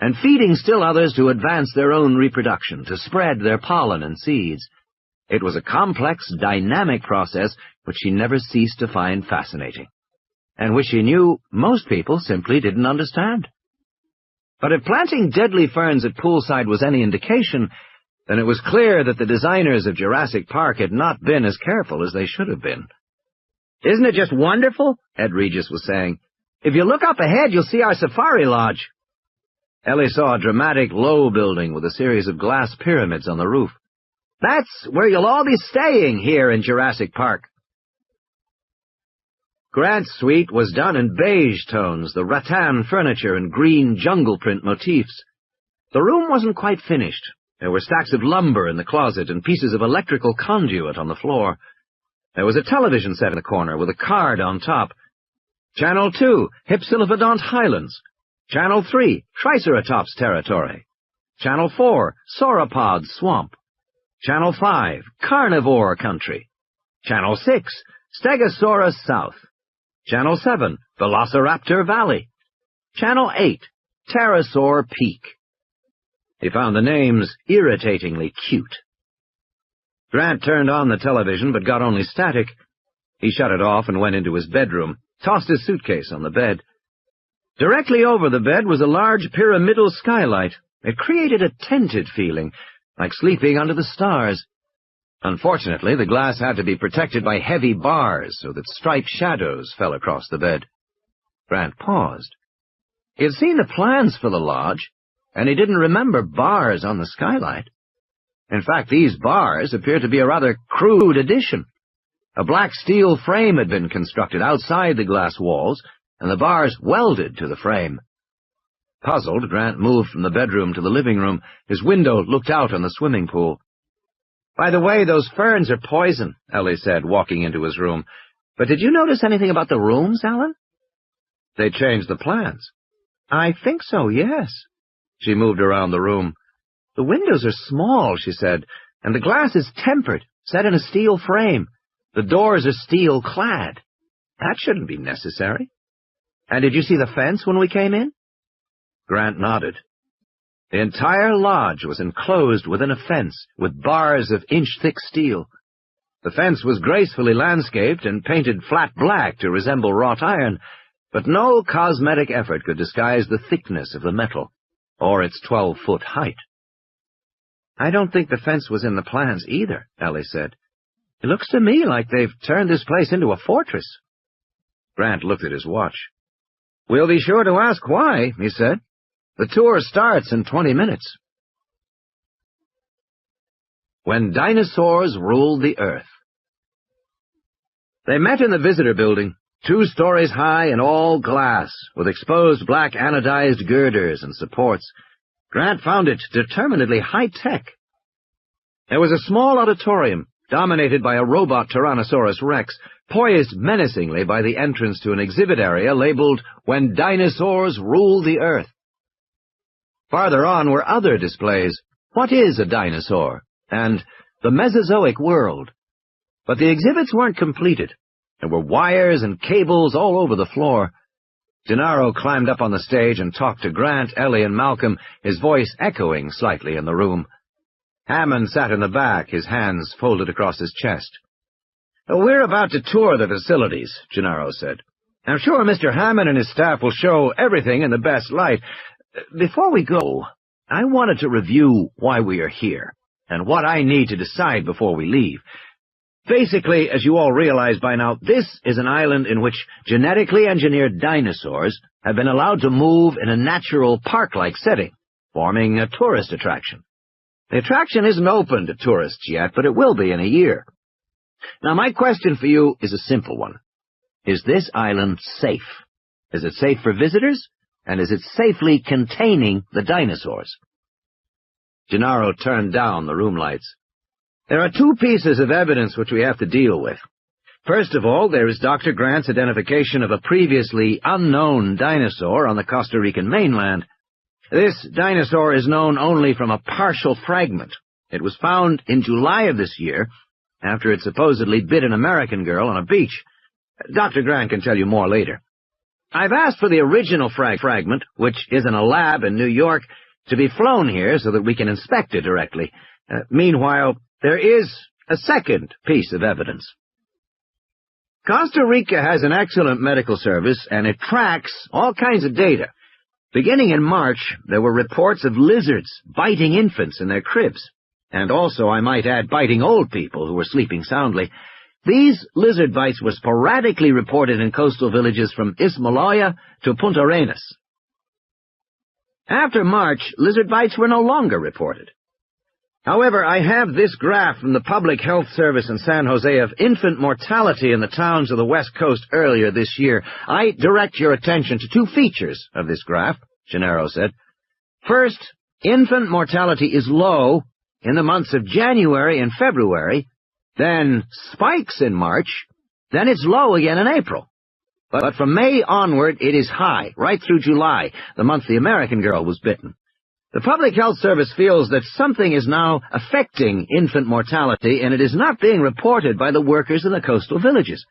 and feeding still others to advance their own reproduction, to spread their pollen and seeds. It was a complex, dynamic process which she never ceased to find fascinating, and which she knew most people simply didn't understand. But if planting deadly ferns at poolside was any indication, then it was clear that the designers of Jurassic Park had not been as careful as they should have been. "Isn't it just wonderful?" Ed Regis was saying. "If you look up ahead, you'll see our safari lodge." Ellie saw a dramatic low building with a series of glass pyramids on the roof. "That's where you'll all be staying here in Jurassic Park." Grant's suite was done in beige tones, the rattan furniture and green jungle print motifs. The room wasn't quite finished. There were stacks of lumber in the closet and pieces of electrical conduit on the floor. There was a television set in the corner with a card on top. Channel 2, Hypsilophodont Highlands. Channel 3, Triceratops Territory. Channel 4, Sauropod Swamp. Channel 5, Carnivore Country. Channel 6, Stegosaurus South. Channel 7, Velociraptor Valley. Channel 8, Pterosaur Peak. He found the names irritatingly cute. Grant turned on the television, but got only static. He shut it off and went into his bedroom, tossed his suitcase on the bed. Directly over the bed was a large pyramidal skylight. It created a tented feeling, like sleeping under the stars. Unfortunately, the glass had to be protected by heavy bars so that striped shadows fell across the bed. Grant paused. He had seen the plans for the lodge, and he didn't remember bars on the skylight. In fact, these bars appeared to be a rather crude addition. A black steel frame had been constructed outside the glass walls, and the bars welded to the frame. Puzzled, Grant moved from the bedroom to the living room. His window looked out on the swimming pool. "By the way, those ferns are poison," Ellie said, walking into his room. "But did you notice anything about the rooms, Alan?" "They changed the plans." "I think so, yes." She moved around the room. "The windows are small," she said, "and the glass is tempered, set in a steel frame. The doors are steel-clad. That shouldn't be necessary. And did you see the fence when we came in?" Grant nodded. The entire lodge was enclosed within a fence, with bars of inch-thick steel. The fence was gracefully landscaped and painted flat black to resemble wrought iron, but no cosmetic effort could disguise the thickness of the metal, or its 12-foot height. "I don't think the fence was in the plans either," Ellie said. "It looks to me like they've turned this place into a fortress." Grant looked at his watch. "We'll be sure to ask why," he said. "The tour starts in 20 minutes. When Dinosaurs Ruled the Earth. They met in the visitor building, 2 stories high and all glass, with exposed black anodized girders and supports. Grant found it determinedly high-tech. There was a small auditorium, dominated by a robot Tyrannosaurus Rex, poised menacingly by the entrance to an exhibit area labeled When Dinosaurs Ruled the Earth. Farther on were other displays, What is a Dinosaur? And The Mesozoic World. But the exhibits weren't completed. There were wires and cables all over the floor. Gennaro climbed up on the stage and talked to Grant, Ellie, and Malcolm, his voice echoing slightly in the room. Hammond sat in the back, his hands folded across his chest. "We're about to tour the facilities," Gennaro said. "I'm sure Mr. Hammond and his staff will show everything in the best light. Before we go, I wanted to review why we are here, and what I need to decide before we leave. Basically, as you all realize by now, this is an island in which genetically engineered dinosaurs have been allowed to move in a natural park-like setting, forming a tourist attraction. The attraction isn't open to tourists yet, but it will be in a year. Now, my question for you is a simple one. Is this island safe? Is it safe for visitors? And is it safely containing the dinosaurs?" Gennaro turned down the room lights. "There are 2 pieces of evidence which we have to deal with. First of all, there is Dr. Grant's identification of a previously unknown dinosaur on the Costa Rican mainland. This dinosaur is known only from a partial fragment. It was found in July of this year, after it supposedly bit an American girl on a beach. Dr. Grant can tell you more later. I've asked for the original fragment, which is in a lab in New York, to be flown here so that we can inspect it directly. Meanwhile, there is a second piece of evidence. Costa Rica has an excellent medical service, and it tracks all kinds of data. Beginning in March, there were reports of lizards biting infants in their cribs, and also, I might add, biting old people who were sleeping soundly. These lizard bites were sporadically reported in coastal villages from Ismaloya to Punta Arenas. After March, lizard bites were no longer reported. However, I have this graph from the Public Health Service in San Jose of infant mortality in the towns of the West Coast earlier this year. I direct your attention to 2 features of this graph, Gennaro said. First, infant mortality is low in the months of January and February, then spikes in March, then it's low again in April. But from May onward, it is high, right through July, the month the American girl was bitten. The Public Health Service feels that something is now affecting infant mortality, and it is not being reported by the workers in the coastal villages.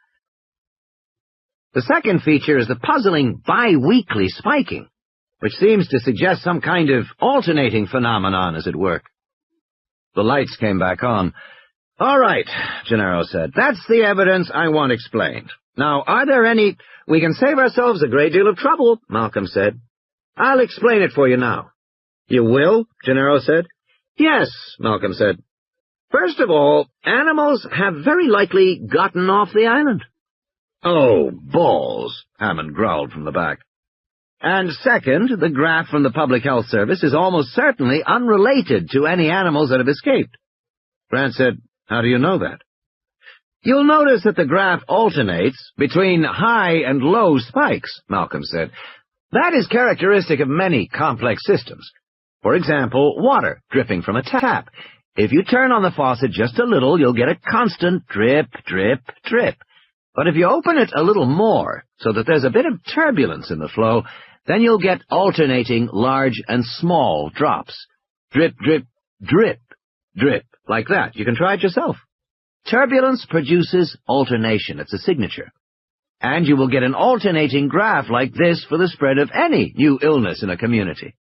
The second feature is the puzzling bi-weekly spiking, which seems to suggest some kind of alternating phenomenon is at work. The lights came back on. "All right," Gennaro said. "That's the evidence I want explained. Now, are there any—" "We can save ourselves a great deal of trouble," Malcolm said. "I'll explain it for you now." "You will?" Gennaro said. "Yes," Malcolm said. "First of all, animals have very likely gotten off the island." "Oh, balls," Hammond growled from the back. "And second, the graph from the Public Health Service is almost certainly unrelated to any animals that have escaped." Grant said, "How do you know that?" "You'll notice that the graph alternates between high and low spikes," Malcolm said. That is characteristic of many complex systems. For example, water dripping from a tap. If you turn on the faucet just a little, you'll get a constant drip, drip, drip. But if you open it a little more, so that there's a bit of turbulence in the flow, then you'll get alternating large and small drops. Drip, drip, drip, drip, like that. You can try it yourself. Turbulence produces alternation. It's a signature. And you will get an alternating graph like this for the spread of any new illness in a community.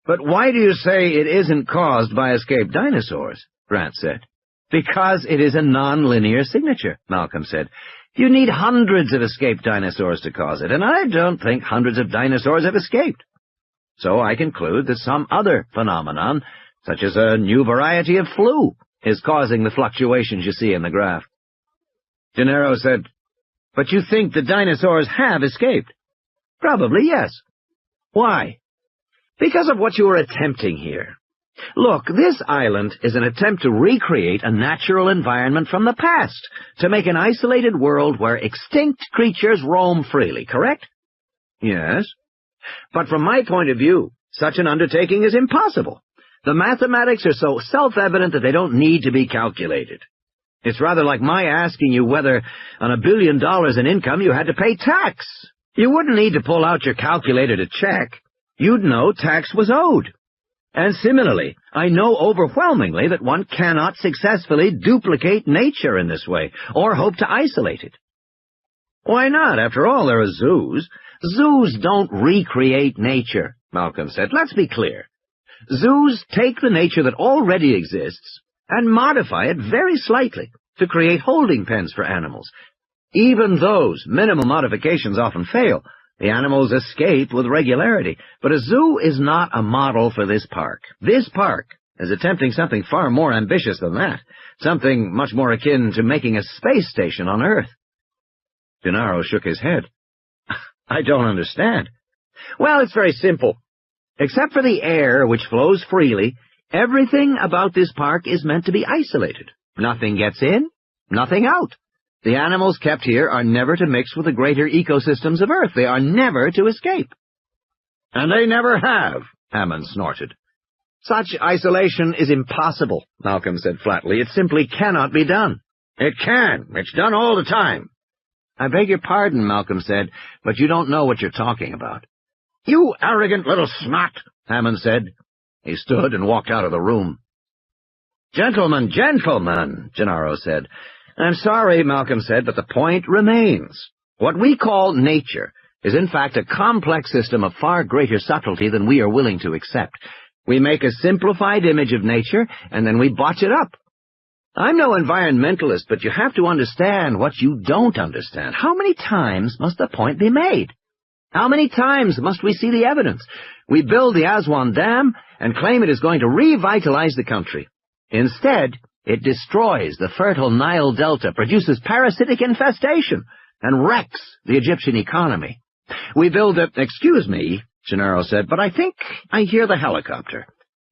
But why do you say it isn't caused by escaped dinosaurs? Grant said. Because it is a non-linear signature, Malcolm said. You need hundreds of escaped dinosaurs to cause it, and I don't think hundreds of dinosaurs have escaped. So I conclude that some other phenomenon, such as a new variety of flu, is causing the fluctuations you see in the graph. Gennaro said, But you think the dinosaurs have escaped? Probably, yes. Why? Because of what you are attempting here. Look, this island is an attempt to recreate a natural environment from the past, to make an isolated world where extinct creatures roam freely, correct? Yes. But from my point of view, such an undertaking is impossible. The mathematics are so self-evident that they don't need to be calculated. It's rather like my asking you whether, on $1 billion in income, you had to pay tax. You wouldn't need to pull out your calculator to check. You'd know tax was owed. And similarly, I know overwhelmingly that one cannot successfully duplicate nature in this way, or hope to isolate it. Why not? After all, there are zoos. Zoos don't recreate nature, Malcolm said. Let's be clear. Zoos take the nature that already exists and modify it very slightly to create holding pens for animals. Even those minimal modifications often fail. The animals escape with regularity, but a zoo is not a model for this park. This park is attempting something far more ambitious than that, something much more akin to making a space station on Earth. Gennaro shook his head. I don't understand. Well, it's very simple. Except for the air, which flows freely, everything about this park is meant to be isolated. Nothing gets in, nothing out. The animals kept here are never to mix with the greater ecosystems of Earth. They are never to escape. And they never have, Hammond snorted. Such isolation is impossible, Malcolm said flatly. It simply cannot be done. It can. It's done all the time. I beg your pardon, Malcolm said, but you don't know what you're talking about. You arrogant little snot, Hammond said. He stood and walked out of the room. Gentlemen, gentlemen, Gennaro said. I'm sorry, Malcolm said, but the point remains. What we call nature is in fact a complex system of far greater subtlety than we are willing to accept. We make a simplified image of nature, and then we botch it up. I'm no environmentalist, but you have to understand what you don't understand. How many times must the point be made? How many times must we see the evidence? We build the Aswan Dam and claim it is going to revitalize the country. Instead, it destroys the fertile Nile Delta, produces parasitic infestation, and wrecks the Egyptian economy. We build a— Excuse me, Gennaro said, but I think I hear the helicopter.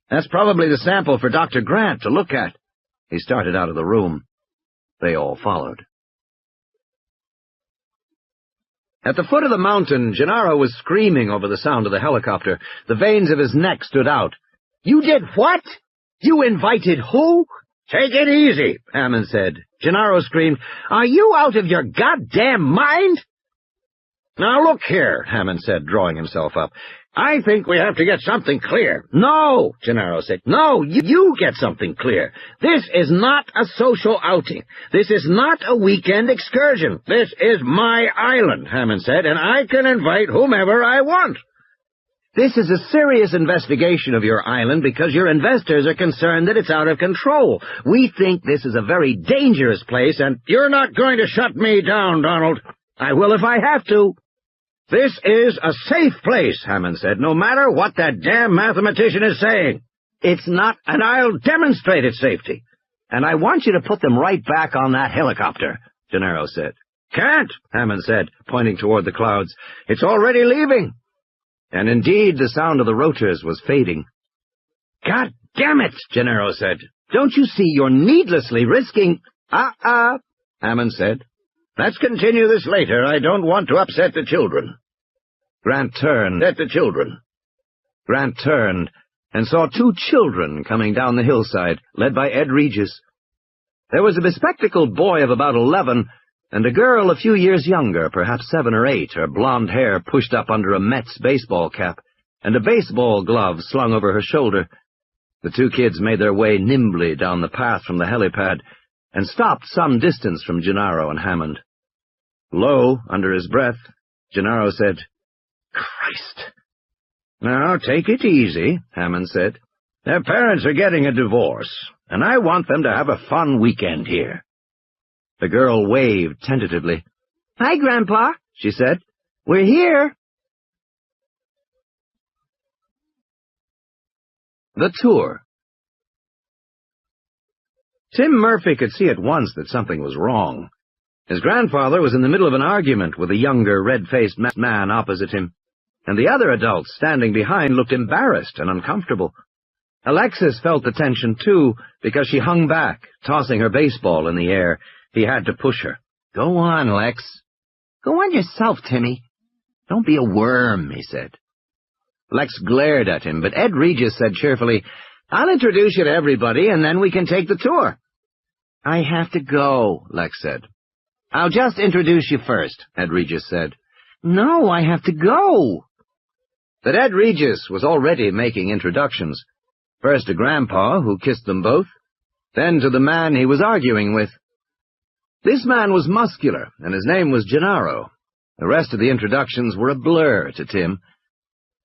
That's probably the sample for Dr. Grant to look at. He started out of the room. They all followed. At the foot of the mountain, Gennaro was screaming over the sound of the helicopter. The veins of his neck stood out. You did what? You invited who? Take it easy, Hammond said. Gennaro screamed, Are you out of your goddamn mind? Now look here, Hammond said, drawing himself up. I think we have to get something clear. No, Gennaro said. No, you get something clear. This is not a social outing. This is not a weekend excursion. This is my island, Hammond said, and I can invite whomever I want. This is a serious investigation of your island because your investors are concerned that it's out of control. We think this is a very dangerous place, and you're not going to shut me down, Donald. I will if I have to. This is a safe place, Hammond said, no matter what that damn mathematician is saying. It's not, and I'll demonstrate its safety. And I want you to put them right back on that helicopter, Gennaro said. Can't, Hammond said, pointing toward the clouds. It's already leaving. And indeed, the sound of the rotors was fading. God damn it, Gennaro said. Don't you see you're needlessly risking— Hammond said. Let's continue this later. I don't want to upset the children. Grant turned. Get the children. Grant turned and saw 2 children coming down the hillside, led by Ed Regis. There was a bespectacled boy of about 11 and a girl a few years younger, perhaps 7 or 8, her blonde hair pushed up under a Mets baseball cap and a baseball glove slung over her shoulder. The 2 kids made their way nimbly down the path from the helipad and stopped some distance from Gennaro and Hammond. Low, under his breath, Gennaro said, "Christ!" "Now, take it easy," Hammond said. "Their parents are getting a divorce, and I want them to have a fun weekend here." The girl waved tentatively. "Hi, Grandpa," she said. "We're here." The tour. Tim Murphy could see at once that something was wrong. His grandfather was in the middle of an argument with a younger, red-faced man opposite him, and the other adults standing behind looked embarrassed and uncomfortable. Alexis felt the tension, too, because she hung back, tossing her baseball in the air. He had to push her. "Go on, Lex." "Go on yourself, Timmy." "Don't be a worm," he said. Lex glared at him, but Ed Regis said cheerfully, "I'll introduce you to everybody, and then we can take the tour." "I have to go," Lex said. "I'll just introduce you first," Ed Regis said. "No, I have to go." But Ed Regis was already making introductions. First to Grandpa, who kissed them both, then to the man he was arguing with. This man was muscular, and his name was Gennaro. The rest of the introductions were a blur to Tim.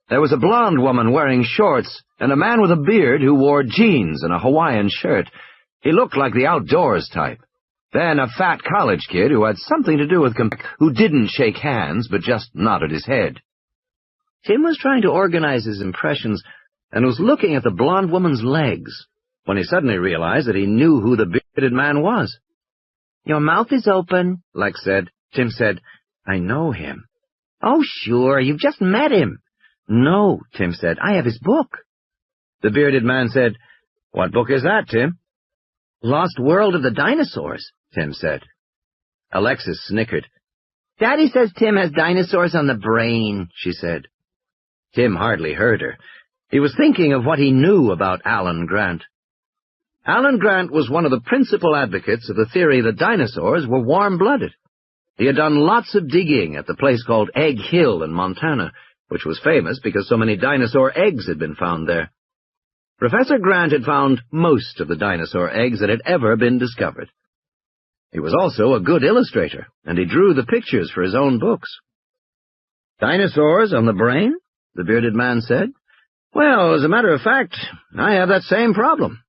There was a blonde woman wearing shorts, and a man with a beard who wore jeans and a Hawaiian shirt. He looked like the outdoors type. Then a fat college kid who had something to do with who didn't shake hands, but just nodded his head. Tim was trying to organize his impressions, and was looking at the blonde woman's legs, when he suddenly realized that he knew who the bearded man was. "Your mouth is open," Lex said. Tim said, "I know him." "Oh, sure, you've just met him." "No," Tim said, "I have his book." The bearded man said, "What book is that, Tim?" "Lost World of the Dinosaurs," Tim said. Alexis snickered. "Daddy says Tim has dinosaurs on the brain," she said. Tim hardly heard her. He was thinking of what he knew about Alan Grant. Alan Grant was one of the principal advocates of the theory that dinosaurs were warm-blooded. He had done lots of digging at the place called Egg Hill in Montana, which was famous because so many dinosaur eggs had been found there. Professor Grant had found most of the dinosaur eggs that had ever been discovered. He was also a good illustrator, and he drew the pictures for his own books. "Dinosaurs on the brain?" the bearded man said. "Well, as a matter of fact, I have that same problem."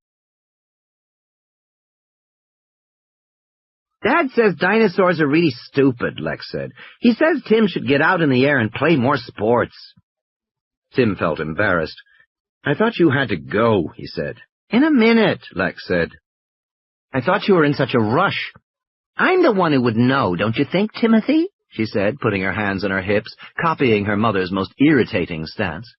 "Dad says dinosaurs are really stupid," Lex said. "He says Tim should get out in the air and play more sports." Tim felt embarrassed. "I thought you had to go," he said. "In a minute," Lex said. "I thought you were in such a rush." "I'm the one who would know, don't you think, Timothy?" she said, putting her hands on her hips, copying her mother's most irritating stance.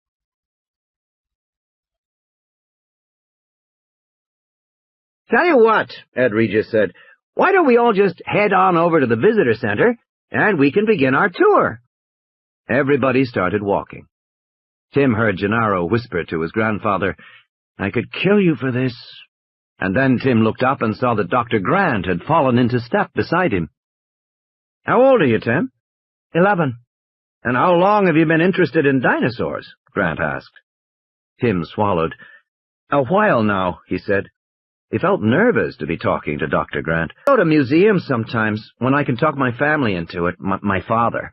"Tell you what," Ed Regis said, "why don't we all just head on over to the visitor center, and we can begin our tour?" Everybody started walking. Tim heard Gennaro whisper to his grandfather, "I could kill you for this." And then Tim looked up and saw that Dr. Grant had fallen into step beside him. "How old are you, Tim?" 11. "And how long have you been interested in dinosaurs?" Grant asked. Tim swallowed. "A while now," he said. He felt nervous to be talking to Dr. Grant. "I go to museums sometimes, when I can talk my family into it, my father."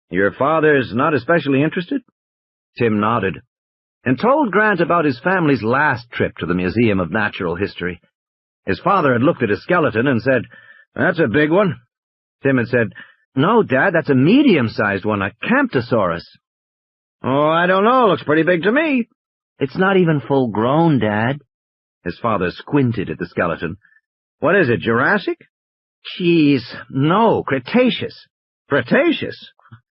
"Your father's not especially interested?" Tim nodded, and told Grant about his family's last trip to the Museum of Natural History. His father had looked at a skeleton and said, "That's a big one." Tim had said, "No, Dad, that's a medium-sized one, a Camptosaurus." "Oh, I don't know, looks pretty big to me." "It's not even full-grown, Dad." His father squinted at the skeleton. "What is it, Jurassic?" "Geez, no, Cretaceous." "Cretaceous?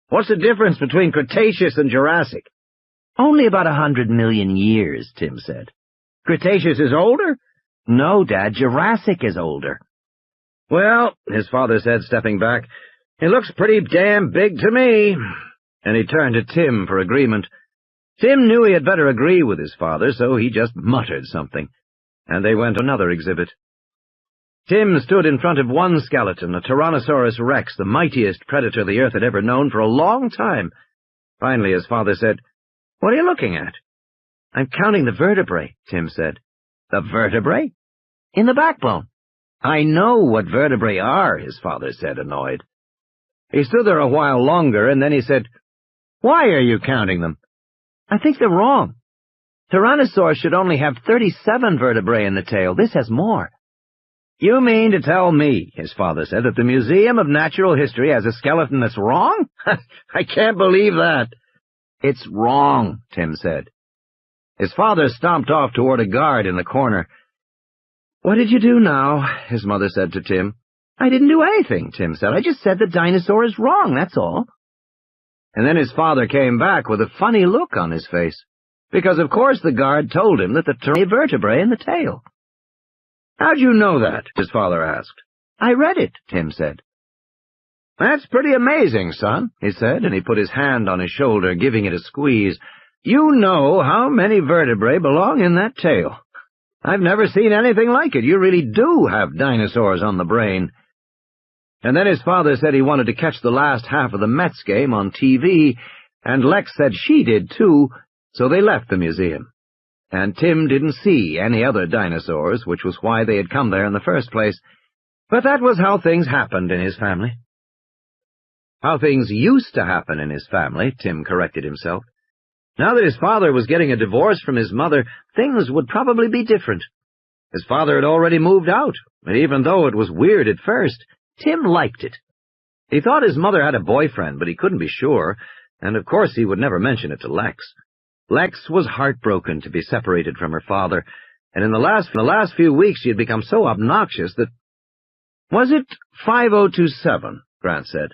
What's the difference between Cretaceous and Jurassic?" "Only about 100 million years, Tim said." "Cretaceous is older?" "No, Dad, Jurassic is older." "Well," his father said, stepping back, "it looks pretty damn big to me." and he turned to Tim for agreement. Tim knew he had better agree with his father, so he just muttered something, and they went to another exhibit. Tim stood in front of one skeleton, a Tyrannosaurus rex, the mightiest predator the Earth had ever known, for a long time. Finally, his father said, "What are you looking at?" "I'm counting the vertebrae," Tim said. "The vertebrae?" "In the backbone." "I know what vertebrae are," his father said, annoyed. He stood there a while longer, and then he said, "Why are you counting them?" "I think they're wrong. Tyrannosaurus should only have 37 vertebrae in the tail. This has more." "You mean to tell me," his father said, "that the Museum of Natural History has a skeleton that's wrong? I can't believe that." "It's wrong," Tim said. His father stomped off toward a guard in the corner. "What did you do now?" his mother said to Tim. "I didn't do anything," Tim said. "I just said the dinosaur is wrong, that's all." And then his father came back with a funny look on his face, because of course the guard told him that the vertebrae in the tail. "How'd you know that?" his father asked. "I read it," Tim said. "That's pretty amazing, son," he said, and he put his hand on his shoulder, giving it a squeeze. "You know how many vertebrae belong in that tail. I've never seen anything like it. You really do have dinosaurs on the brain." And then his father said he wanted to catch the last half of the Mets game on TV, and Lex said she did too, so they left the museum. And Tim didn't see any other dinosaurs, which was why they had come there in the first place. But that was how things happened in his family. How things used to happen in his family, Tim corrected himself. Now that his father was getting a divorce from his mother, things would probably be different. His father had already moved out, and even though it was weird at first, Tim liked it. He thought his mother had a boyfriend, but he couldn't be sure, and of course he would never mention it to Lex. Lex was heartbroken to be separated from her father, and in the last few weeks she had become so obnoxious that— "Was it 5027, Grant said.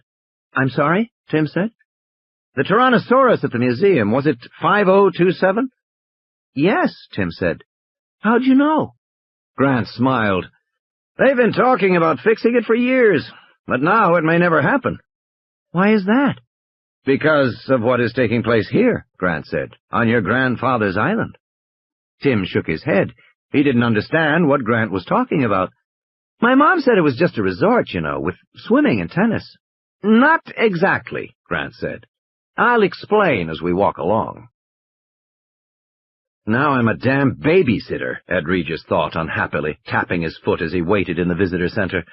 "I'm sorry?" Tim said. "The Tyrannosaurus at the museum, was it 5027? "Yes," Tim said. "How'd you know?" Grant smiled. "They've been talking about fixing it for years, but now it may never happen." "Why is that?" "Because of what is taking place here," Grant said, "on your grandfather's island." Tim shook his head. He didn't understand what Grant was talking about. "My mom said it was just a resort, you know, with swimming and tennis." "Not exactly," Grant said. "I'll explain as we walk along." "Now I'm a damn babysitter," Ed Regis thought unhappily, tapping his foot as he waited in the visitor center.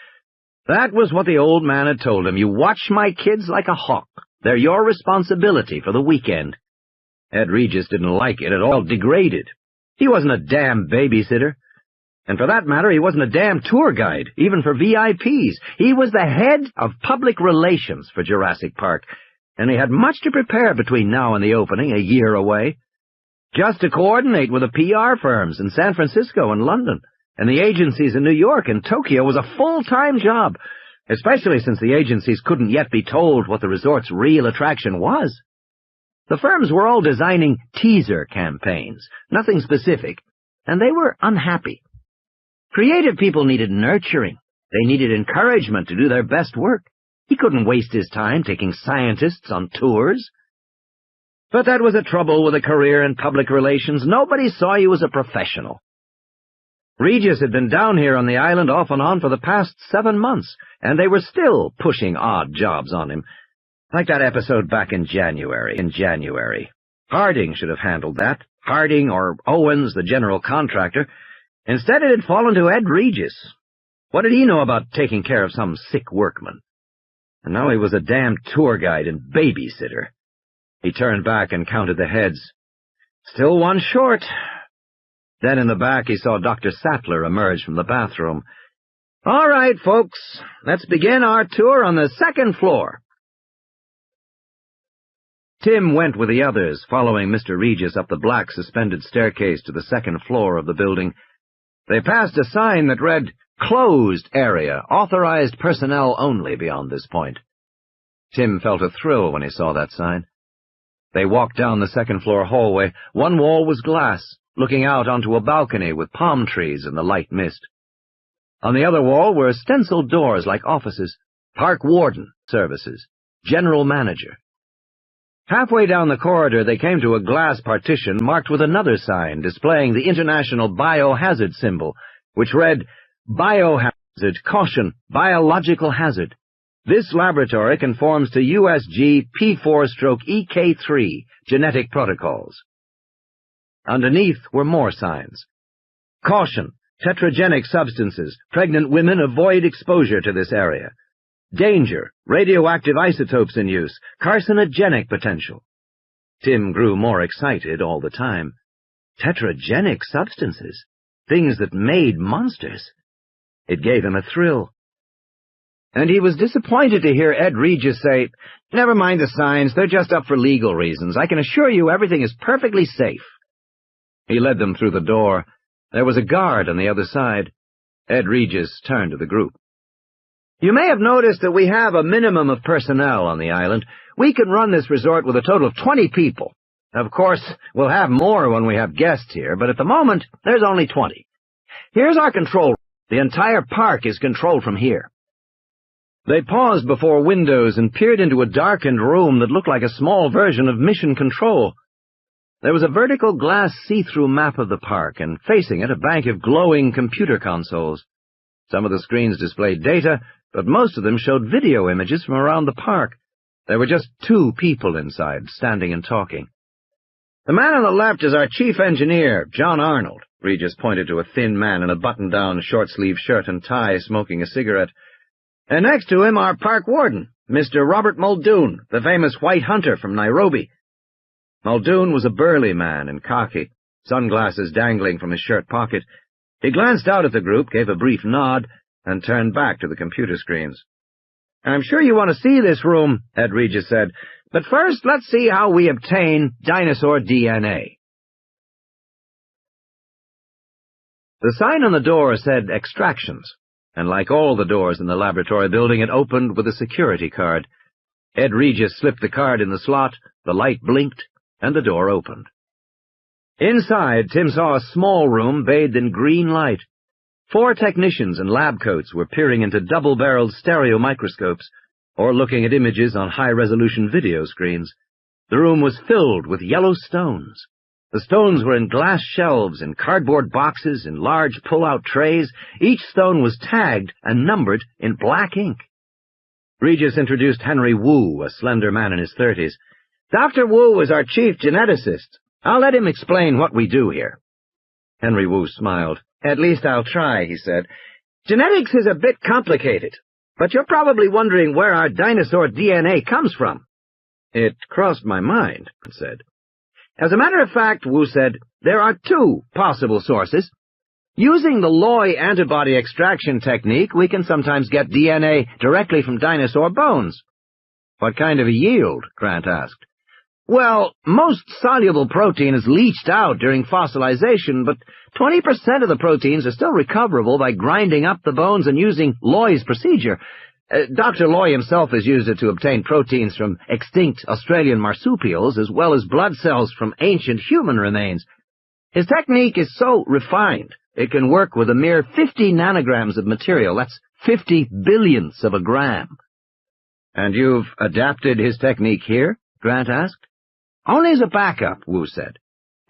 That was what the old man had told him. "You watch my kids like a hawk. They're your responsibility for the weekend." Ed Regis didn't like it at all. Degraded. He wasn't a damn babysitter. And for that matter, he wasn't a damn tour guide, even for VIPs. He was the head of public relations for Jurassic Park, and he had much to prepare between now and the opening, a year away. Just to coordinate with the PR firms in San Francisco and London, and the agencies in New York and Tokyo was a full-time job, especially since the agencies couldn't yet be told what the resort's real attraction was. The firms were all designing teaser campaigns, nothing specific, and they were unhappy. Creative people needed nurturing. They needed encouragement to do their best work. He couldn't waste his time taking scientists on tours. But that was the trouble with a career in public relations. Nobody saw you as a professional. Regis had been down here on the island off and on for the past 7 months, and they were still pushing odd jobs on him, like that episode back in January. Harding should have handled that. Harding or Owens, the general contractor. Instead, it had fallen to Ed Regis. What did he know about taking care of some sick workman? And now he was a damn tour guide and babysitter. He turned back and counted the heads. Still one short. Then in the back he saw Dr. Sattler emerge from the bathroom. "All right, folks, let's begin our tour on the second floor." Tim went with the others, following Mr. Regis up the black suspended staircase to the second floor of the building. They passed a sign that read, "Closed area, authorized personnel only beyond this point." Tim felt a thrill when he saw that sign. They walked down the second-floor hallway. One wall was glass, looking out onto a balcony with palm trees in the light mist. On the other wall were stenciled doors like offices, park warden services, general manager. Halfway down the corridor, they came to a glass partition marked with another sign displaying the International Biohazard symbol, which read, Biohazard, Caution, Biological Hazard. This laboratory conforms to USG P4/EK3 genetic protocols. Underneath were more signs. Caution, tetragenic substances. Pregnant women avoid exposure to this area. Danger, radioactive isotopes in use, carcinogenic potential. Tim grew more excited all the time. Tetragenic substances, things that made monsters. It gave him a thrill. And he was disappointed to hear Ed Regis say, "Never mind the signs, they're just up for legal reasons. I can assure you everything is perfectly safe." He led them through the door. There was a guard on the other side. Ed Regis turned to the group. "You may have noticed that we have a minimum of personnel on the island. We can run this resort with a total of 20 people. Of course, we'll have more when we have guests here, but at the moment, there's only 20. Here's our control room. The entire park is controlled from here." They paused before windows and peered into a darkened room that looked like a small version of Mission Control. There was a vertical glass see-through map of the park, and facing it a bank of glowing computer consoles. Some of the screens displayed data, but most of them showed video images from around the park. There were just 2 people inside, standing and talking. "The man on the left is our chief engineer, John Arnold." Regis pointed to a thin man in a button-down short-sleeved shirt and tie, smoking a cigarette. "And next to him, our park warden, Mr. Robert Muldoon, the famous white hunter from Nairobi." Muldoon was a burly man in khaki, sunglasses dangling from his shirt pocket. He glanced out at the group, gave a brief nod, and turned back to the computer screens. "I'm sure you want to see this room," Ed Regis said, "but first let's see how we obtain dinosaur DNA." The sign on the door said extractions, and like all the doors in the laboratory building, it opened with a security card. Ed Regis slipped the card in the slot, the light blinked, and the door opened. Inside, Tim saw a small room bathed in green light. 4 technicians in lab coats were peering into double-barreled stereo microscopes, or looking at images on high-resolution video screens. The room was filled with yellow stones. The stones were in glass shelves, in cardboard boxes, in large pull-out trays. Each stone was tagged and numbered in black ink. Regis introduced Henry Wu, a slender man in his 30s. "Dr. Wu is our chief geneticist. I'll let him explain what we do here." Henry Wu smiled. "At least I'll try," he said. "Genetics is a bit complicated, but you're probably wondering where our dinosaur DNA comes from." "It crossed my mind," I said. "As a matter of fact," Wu said, "there are 2 possible sources. Using the Loy antibody extraction technique, we can sometimes get DNA directly from dinosaur bones." "What kind of a yield?" Grant asked. "Well, most soluble protein is leached out during fossilization, but 20% of the proteins are still recoverable by grinding up the bones and using Loy's procedure. Dr. Loy himself has used it to obtain proteins from extinct Australian marsupials, as well as blood cells from ancient human remains. His technique is so refined, it can work with a mere 50 nanograms of material. That's 50 billionths of a gram." "And you've adapted his technique here?" Grant asked. "Only as a backup," Wu said.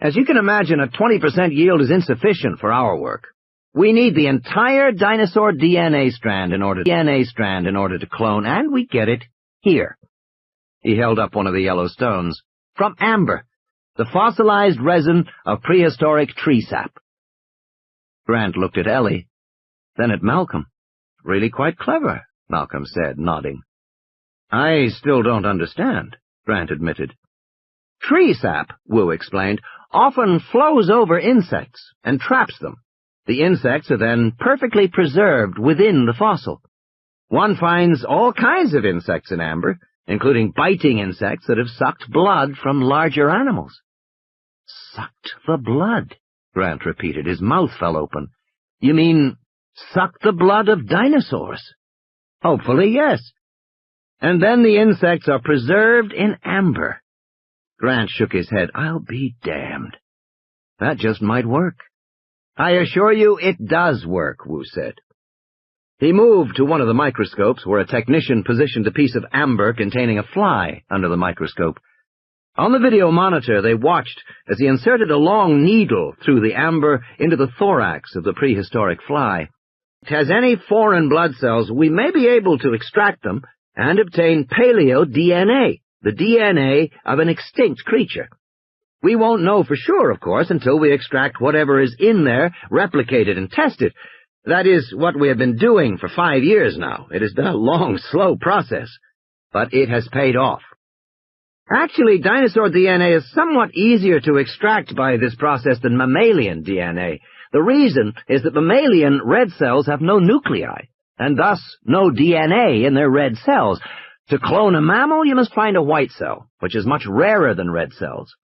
"As you can imagine, a 20% yield is insufficient for our work. We need the entire dinosaur DNA strand in order to clone, and we get it here." He held up one of the yellow stones. "From amber, the fossilized resin of prehistoric tree sap." Grant looked at Ellie, then at Malcolm. "Really quite clever," Malcolm said, nodding. "I still don't understand," Grant admitted. "Tree sap," Wu explained, "often flows over insects and traps them. The insects are then perfectly preserved within the fossil. One finds all kinds of insects in amber, including biting insects that have sucked blood from larger animals." "Sucked the blood," Grant repeated. His mouth fell open. "You mean sucked the blood of dinosaurs?" "Hopefully, yes. And then the insects are preserved in amber." Grant shook his head. "I'll be damned. That just might work." "I assure you it does work," Wu said. He moved to one of the microscopes where a technician positioned a piece of amber containing a fly under the microscope. On the video monitor, they watched as he inserted a long needle through the amber into the thorax of the prehistoric fly. If it has any foreign blood cells, we may be able to extract them and obtain paleo-DNA, the DNA of an extinct creature. We won't know for sure, of course, until we extract whatever is in there, replicate it, and test it. That is what we have been doing for 5 years now. It has been a long, slow process, but it has paid off. Actually, dinosaur DNA is somewhat easier to extract by this process than mammalian DNA. The reason is that mammalian red cells have no nuclei, and thus no DNA in their red cells. To clone a mammal, you must find a white cell, which is much rarer than red cells.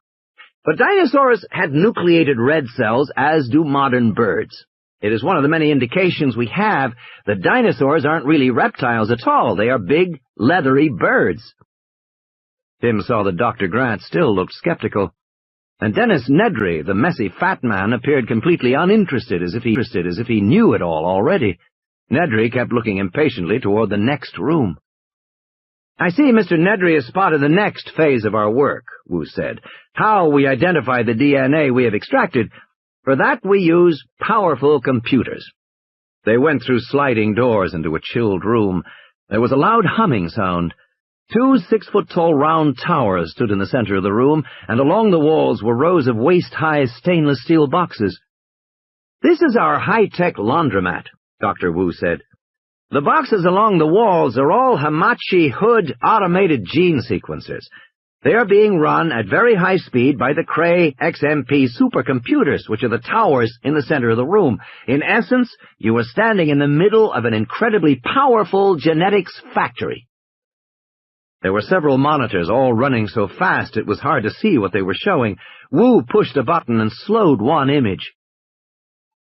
But dinosaurs had nucleated red cells, as do modern birds. It is one of the many indications we have that dinosaurs aren't really reptiles at all. They are big, leathery birds. Tim saw that Dr. Grant still looked skeptical, and Dennis Nedry, the messy fat man, appeared completely uninterested, as if he knew it all already. Nedry kept looking impatiently toward the next room. "I see Mr. Nedry has spotted the next phase of our work," Wu said. "How we identify the DNA we have extracted. For that we use powerful computers." They went through sliding doors into a chilled room. There was a loud humming sound. 2 6-foot-tall round towers stood in the center of the room, and along the walls were rows of waist-high stainless steel boxes. "This is our high-tech laundromat," Dr. Wu said. "The boxes along the walls are all Hamachi Hood automated gene sequencers. They are being run at very high speed by the Cray XMP supercomputers, which are the towers in the center of the room. In essence, you are standing in the middle of an incredibly powerful genetics factory." There were several monitors, all running so fast it was hard to see what they were showing. Wu pushed a button and slowed one image.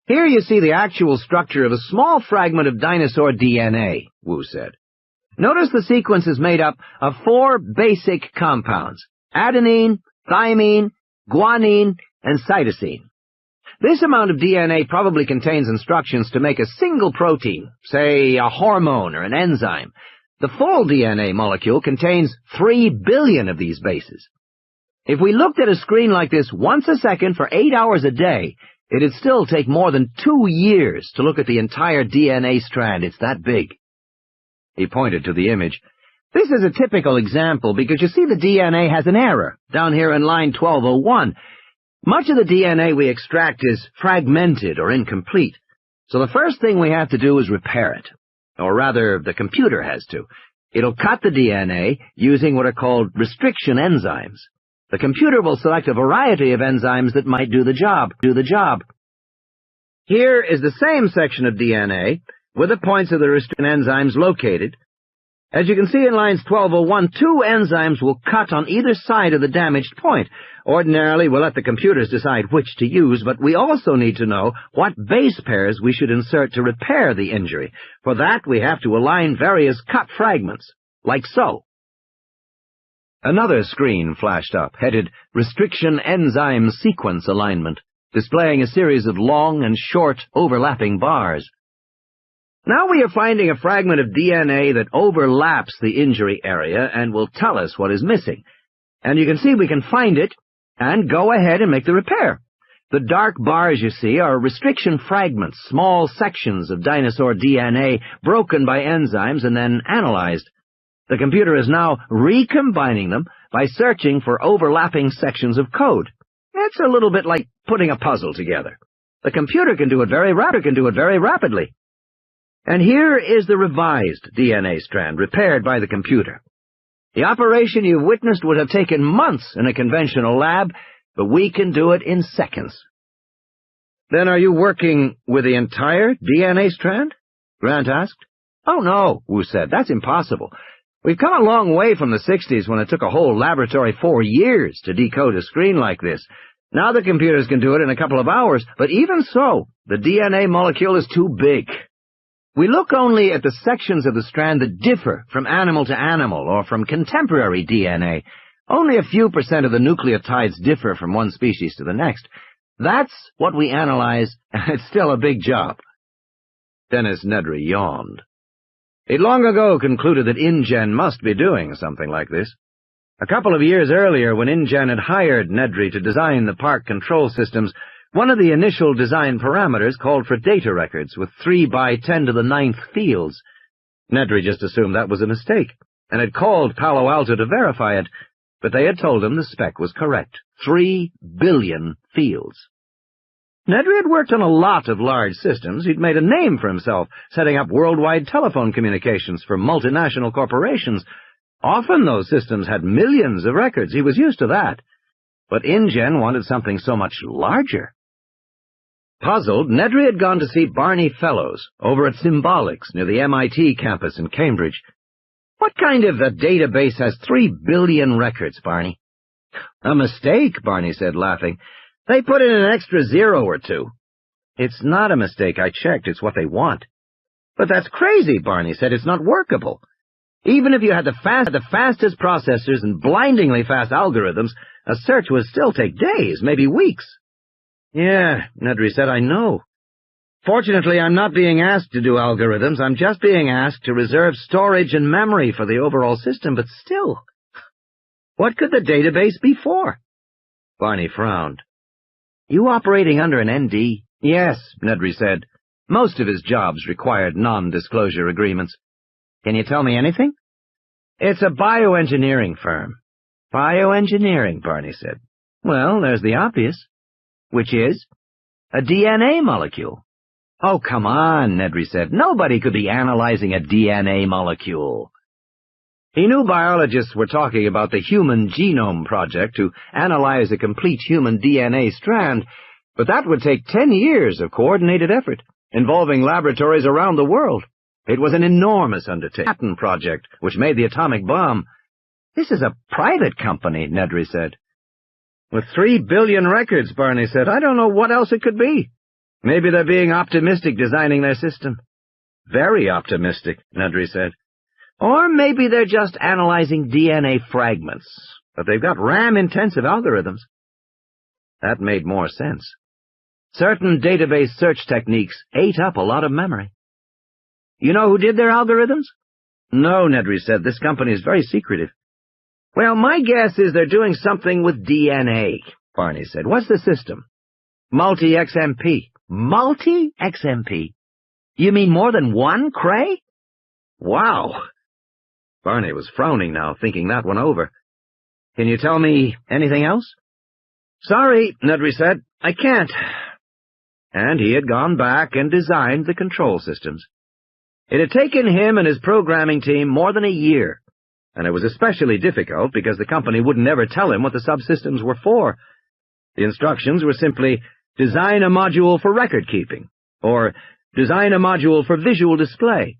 "Here you see the actual structure of a small fragment of dinosaur DNA," Wu said. "Notice the sequence is made up of 4 basic compounds: adenine, thymine, guanine, and cytosine. This amount of DNA probably contains instructions to make a single protein, say a hormone or an enzyme. The full DNA molecule contains 3 billion of these bases. If we looked at a screen like this once a second for 8 hours a day, it'd still take more than 2 years to look at the entire DNA strand. It's that big." He pointed to the image. "This is a typical example because you see the DNA has an error down here in line 1201. Much of the DNA we extract is fragmented or incomplete, so the first thing we have to do is repair it. Or rather, the computer has to. It'll cut the DNA using what are called restriction enzymes. The computer will select a variety of enzymes that might do the job. Here is the same section of DNA with the points of the restriction enzymes located. As you can see in lines 1201, 2 enzymes will cut on either side of the damaged point. Ordinarily, we'll let the computers decide which to use, but we also need to know what base pairs we should insert to repair the injury. For that, we have to align various cut fragments, like so." Another screen flashed up, headed Restriction Enzyme Sequence Alignment, displaying a series of long and short overlapping bars. "Now we are finding a fragment of DNA that overlaps the injury area and will tell us what is missing. And you can see we can find it and go ahead and make the repair. The dark bars you see are restriction fragments, small sections of dinosaur DNA broken by enzymes and then analyzed. The computer is now recombining them by searching for overlapping sections of code. It's a little bit like putting a puzzle together. The computer can do it very rapidly. And here is the revised DNA strand, repaired by the computer. The operation you've witnessed would have taken months in a conventional lab, but we can do it in seconds." "Then are you working with the entire DNA strand?" Grant asked. "Oh, no," Wu said. "That's impossible. We've come a long way from the 60s when it took a whole laboratory 4 years to decode a screen like this. Now the computers can do it in a couple of hours, but even so, the DNA molecule is too big. We look only at the sections of the strand that differ from animal to animal or from contemporary DNA. Only a few % of the nucleotides differ from one species to the next. That's what we analyze, and it's still a big job." Dennis Nedry yawned. He'd long ago concluded that InGen must be doing something like this. A couple of years earlier, when InGen had hired Nedry to design the park control systems, one of the initial design parameters called for data records with 3 by 10 to the 9th fields. Nedry just assumed that was a mistake, and had called Palo Alto to verify it, but they had told him the spec was correct. 3 billion fields. Nedry had worked on a lot of large systems. He'd made a name for himself, setting up worldwide telephone communications for multinational corporations. Often those systems had millions of records. He was used to that. But InGen wanted something so much larger. Puzzled, Nedry had gone to see Barney Fellows over at Symbolics near the MIT campus in Cambridge. What kind of a database has 3 billion records, Barney? A mistake, Barney said, laughing. They put in an extra 0 or 2. It's not a mistake, I checked. It's what they want. But that's crazy, Barney said. It's not workable. Even if you had the fastest processors and blindingly fast algorithms, a search would still take days, maybe weeks. Yeah, Nedry said, I know. Fortunately, I'm not being asked to do algorithms. I'm just being asked to reserve storage and memory for the overall system, but still. What could the database be for? Barney frowned. You operating under an ND? Yes, Nedry said. Most of his jobs required non-disclosure agreements. Can you tell me anything? It's a bioengineering firm. Bioengineering, Barney said. Well, there's the obvious. Which is? A DNA molecule. Oh, come on, Nedry said. Nobody could be analyzing a DNA molecule. He knew biologists were talking about the Human Genome Project to analyze a complete human DNA strand, but that would take 10 years of coordinated effort, involving laboratories around the world. It was an enormous undertaking. Manhattan Project, which made the atomic bomb. This is a private company, Nedry said. With 3 billion records, Barney said, I don't know what else it could be. Maybe they're being optimistic designing their system. Very optimistic, Nedry said. Or maybe they're just analyzing DNA fragments, but they've got RAM-intensive algorithms. That made more sense. Certain database search techniques ate up a lot of memory. You know who did their algorithms? No, Nedry said. This company is very secretive. Well, my guess is they're doing something with DNA, Barney said. What's the system? Multi-XMP. Multi-XMP? You mean more than one, Cray? Wow. Barney was frowning now, thinking that one over. Can you tell me anything else? Sorry, Nedry said. I can't. And he had gone back and designed the control systems. It had taken him and his programming team more than a year, and it was especially difficult because the company wouldn't ever tell him what the subsystems were for. The instructions were simply, design a module for record-keeping, or design a module for visual display,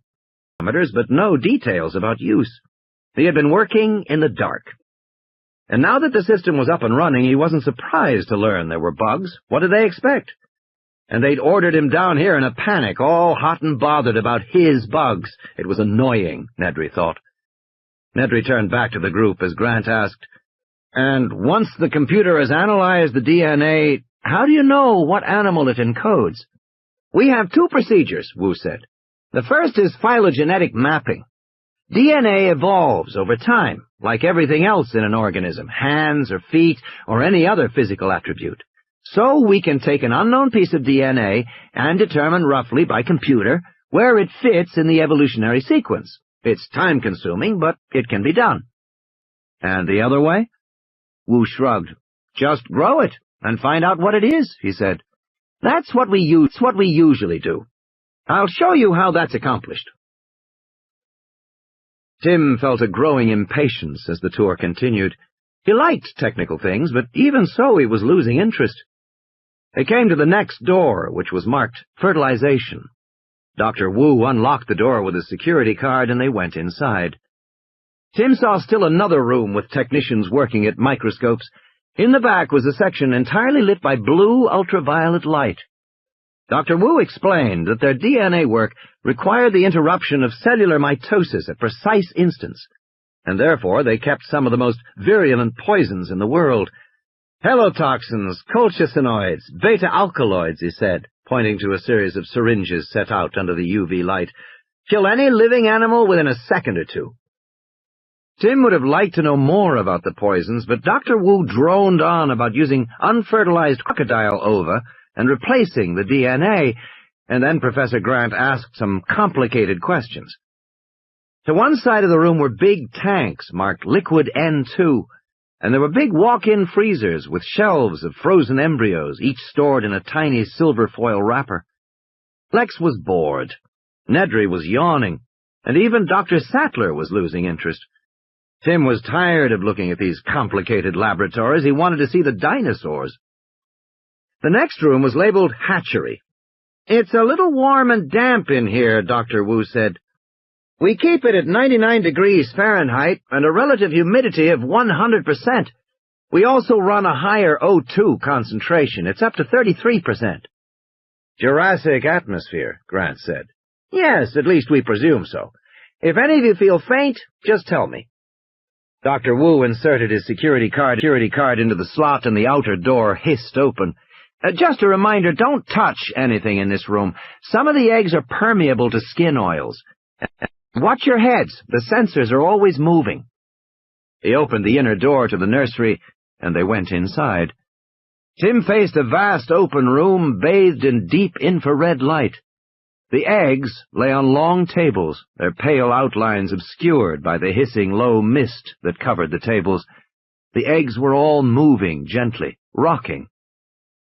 but no details about use. He had been working in the dark. And now that the system was up and running, he wasn't surprised to learn there were bugs. What did they expect? And they'd ordered him down here in a panic, all hot and bothered about his bugs. It was annoying, Nedry thought. Nedry turned back to the group as Grant asked, And once the computer has analyzed the DNA, how do you know what animal it encodes? We have 2 procedures, Wu said. The first is phylogenetic mapping. DNA evolves over time, like everything else in an organism, hands or feet or any other physical attribute. So we can take an unknown piece of DNA and determine roughly by computer where it fits in the evolutionary sequence. It's time-consuming, but it can be done. And the other way? Wu shrugged. Just grow it and find out what it is, he said. That's what we usually do. I'll show you how that's accomplished. Tim felt a growing impatience as the tour continued. He liked technical things, but even so he was losing interest. They came to the next door, which was marked Fertilization. Dr. Wu unlocked the door with his security card, and they went inside. Tim saw still another room with technicians working at microscopes. In the back was a section entirely lit by blue ultraviolet light. Dr. Wu explained that their DNA work required the interruption of cellular mitosis at precise instants, and therefore they kept some of the most virulent poisons in the world. Helotoxins, colchicinoids, beta-alkaloids, he said, pointing to a series of syringes set out under the UV light. Kill any living animal within a second or two. Tim would have liked to know more about the poisons, but Dr. Wu droned on about using unfertilized crocodile ova and replacing the DNA, and then Professor Grant asked some complicated questions. To one side of the room were big tanks marked Liquid N2, and there were big walk-in freezers with shelves of frozen embryos, each stored in a tiny silver foil wrapper. Lex was bored. Nedry was yawning, and even Dr. Sattler was losing interest. Tim was tired of looking at these complicated laboratories. He wanted to see the dinosaurs. The next room was labeled Hatchery. "It's a little warm and damp in here," Dr. Wu said. "We keep it at 99 degrees Fahrenheit and a relative humidity of 100%. We also run a higher O2 concentration. It's up to 33%. "Jurassic atmosphere," Grant said. "Yes, at least we presume so. If any of you feel faint, just tell me." Dr. Wu inserted his security card into the slot, and the outer door hissed open. "Just a reminder, don't touch anything in this room. Some of the eggs are permeable to skin oils. Watch your heads. The sensors are always moving." He opened the inner door to the nursery, and they went inside. Tim faced a vast open room bathed in deep infrared light. The eggs lay on long tables, their pale outlines obscured by the hissing low mist that covered the tables. The eggs were all moving gently, rocking.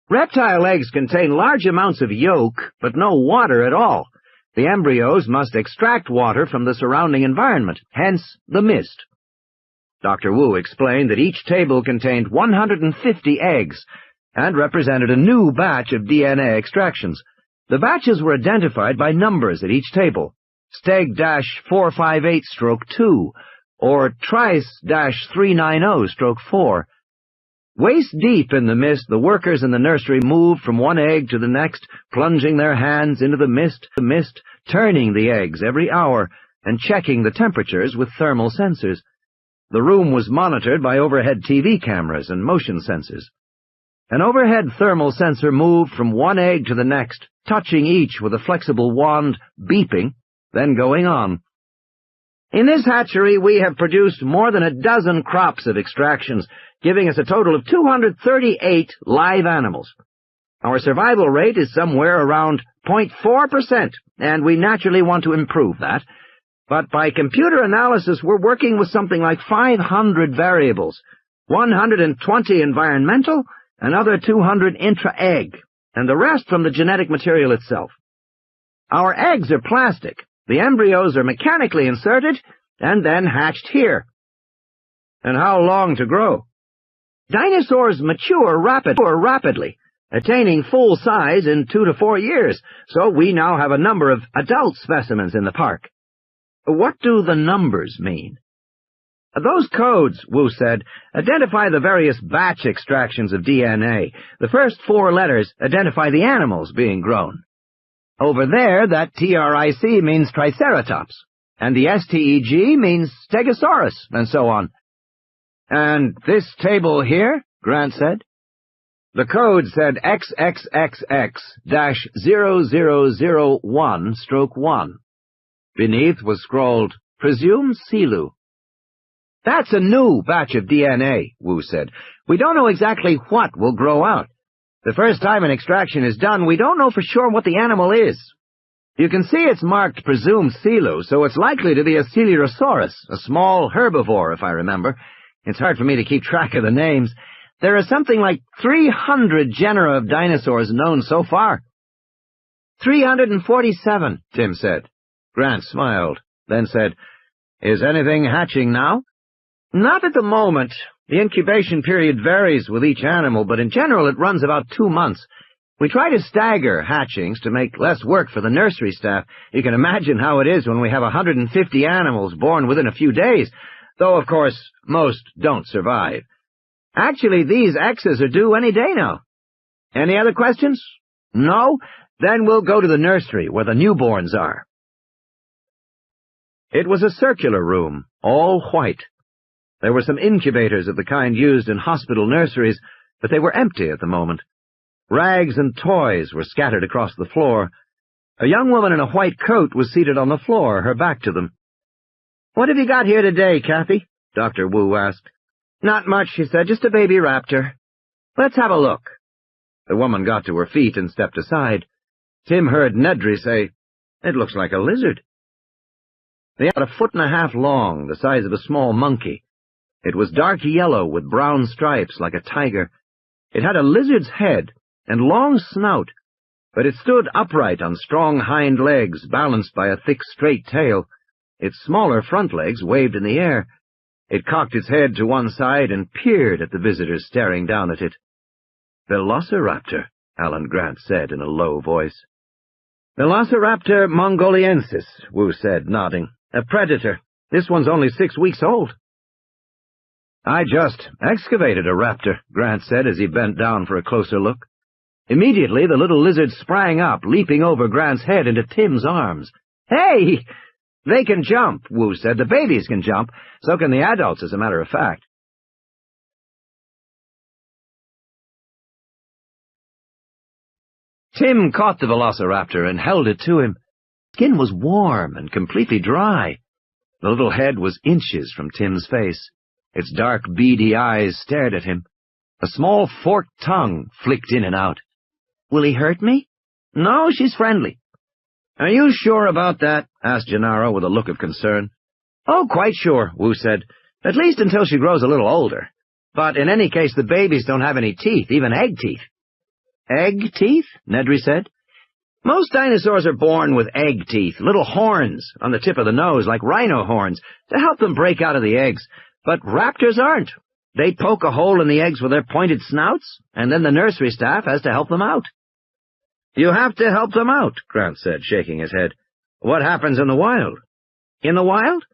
Reptile eggs contain large amounts of yolk, but no water at all. The embryos must extract water from the surrounding environment, hence the mist. Dr. Wu explained that each table contained 150 eggs and represented a new batch of DNA extractions. The batches were identified by numbers at each table, Steg-458-2 or Trice-390-4. Waist-deep in the mist, the workers in the nursery moved from one egg to the next, plunging their hands into the mist, turning the eggs every hour and checking the temperatures with thermal sensors. The room was monitored by overhead TV cameras and motion sensors. An overhead thermal sensor moved from one egg to the next, touching each with a flexible wand, beeping, then going on. "In this hatchery, we have produced more than a dozen crops of extractions, giving us a total of 238 live animals. Our survival rate is somewhere around 0.4%, and we naturally want to improve that. But by computer analysis, we're working with something like 500 variables, 120 environmental, another 200 intra-egg, and the rest from the genetic material itself. Our eggs are plastic. The embryos are mechanically inserted and then hatched here." "And how long to grow?" "Dinosaurs mature rapidly, attaining full size in 2 to 4 years, so we now have a number of adult specimens in the park." "What do the numbers mean?" "Those codes," Wu said, "identify the various batch extractions of DNA. The first 4 letters identify the animals being grown. Over there, that TRIC means Triceratops, and the STEG means Stegosaurus, and so on." "And this table here?" Grant said. The code said XXXX-0001-1. Beneath was scrawled, "Presumed Silu." "That's a new batch of DNA," Wu said. "We don't know exactly what will grow out. The first time an extraction is done, we don't know for sure what the animal is. You can see it's marked Presumed Silu, so it's likely to be a Coelurosaurus, a small herbivore, if I remember. It's hard for me to keep track of the names. There are something like 300 genera of dinosaurs known so far." 347, Tim said. Grant smiled, then said, "Is anything hatching now?" "Not at the moment. The incubation period varies with each animal, but in general it runs about 2 months. We try to stagger hatchings to make less work for the nursery staff. You can imagine how it is when we have 150 animals born within a few days, though, of course, most don't survive. Actually, these X's are due any day now. Any other questions? No? Then we'll go to the nursery where the newborns are." It was a circular room, all white. There were some incubators of the kind used in hospital nurseries, but they were empty at the moment. Rags and toys were scattered across the floor. A young woman in a white coat was seated on the floor, her back to them. "What have you got here today, Kathy?" Dr. Wu asked. "Not much," she said, "just a baby raptor. Let's have a look." The woman got to her feet and stepped aside. Tim heard Nedry say, "It looks like a lizard." They had 1.5 feet long, the size of a small monkey. It was dark yellow with brown stripes like a tiger. It had a lizard's head and long snout, but it stood upright on strong hind legs balanced by a thick straight tail. Its smaller front legs waved in the air. It cocked its head to one side and peered at the visitors staring down at it. "Velociraptor," Alan Grant said in a low voice. "Velociraptor mongoliensis," Wu said, nodding. "A predator. This one's only 6 weeks old." "I just excavated a raptor," Grant said as he bent down for a closer look. Immediately, the little lizard sprang up, leaping over Grant's head into Tim's arms. "Hey! They can jump," Wu said. "The babies can jump. So can the adults, as a matter of fact." Tim caught the velociraptor and held it to him. Its skin was warm and completely dry. The little head was inches from Tim's face. Its dark, beady eyes stared at him. A small forked tongue flicked in and out. "Will he hurt me?" "No, she's friendly." "Are you sure about that?" asked Gennaro with a look of concern. "Oh, quite sure," Wu said. "At least until she grows a little older. But in any case, the babies don't have any teeth, even egg teeth." "Egg teeth?" Nedry said. "Most dinosaurs are born with egg teeth, little horns on the tip of the nose, like rhino horns, to help them break out of the eggs. But raptors aren't. They poke a hole in the eggs with their pointed snouts, and then the nursery staff has to help them out." "You have to help them out," Grant said, shaking his head. "What happens in the wild?" "In the wild?"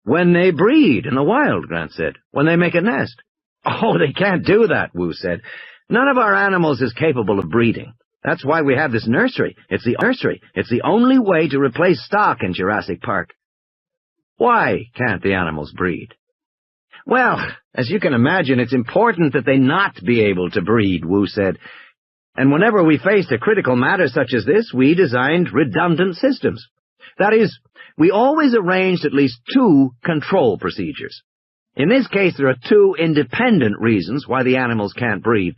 "When they breed in the wild," Grant said. "When they make a nest." "Oh, they can't do that," Wu said. "None of our animals is capable of breeding. That's why we have this nursery. It's the only way to replace stock in Jurassic Park." "Why can't the animals breed?" "Well, as you can imagine, it's important that they not be able to breed," Wu said. "And whenever we faced a critical matter such as this, we designed redundant systems. That is, we always arranged at least 2 control procedures. In this case, there are 2 independent reasons why the animals can't breed.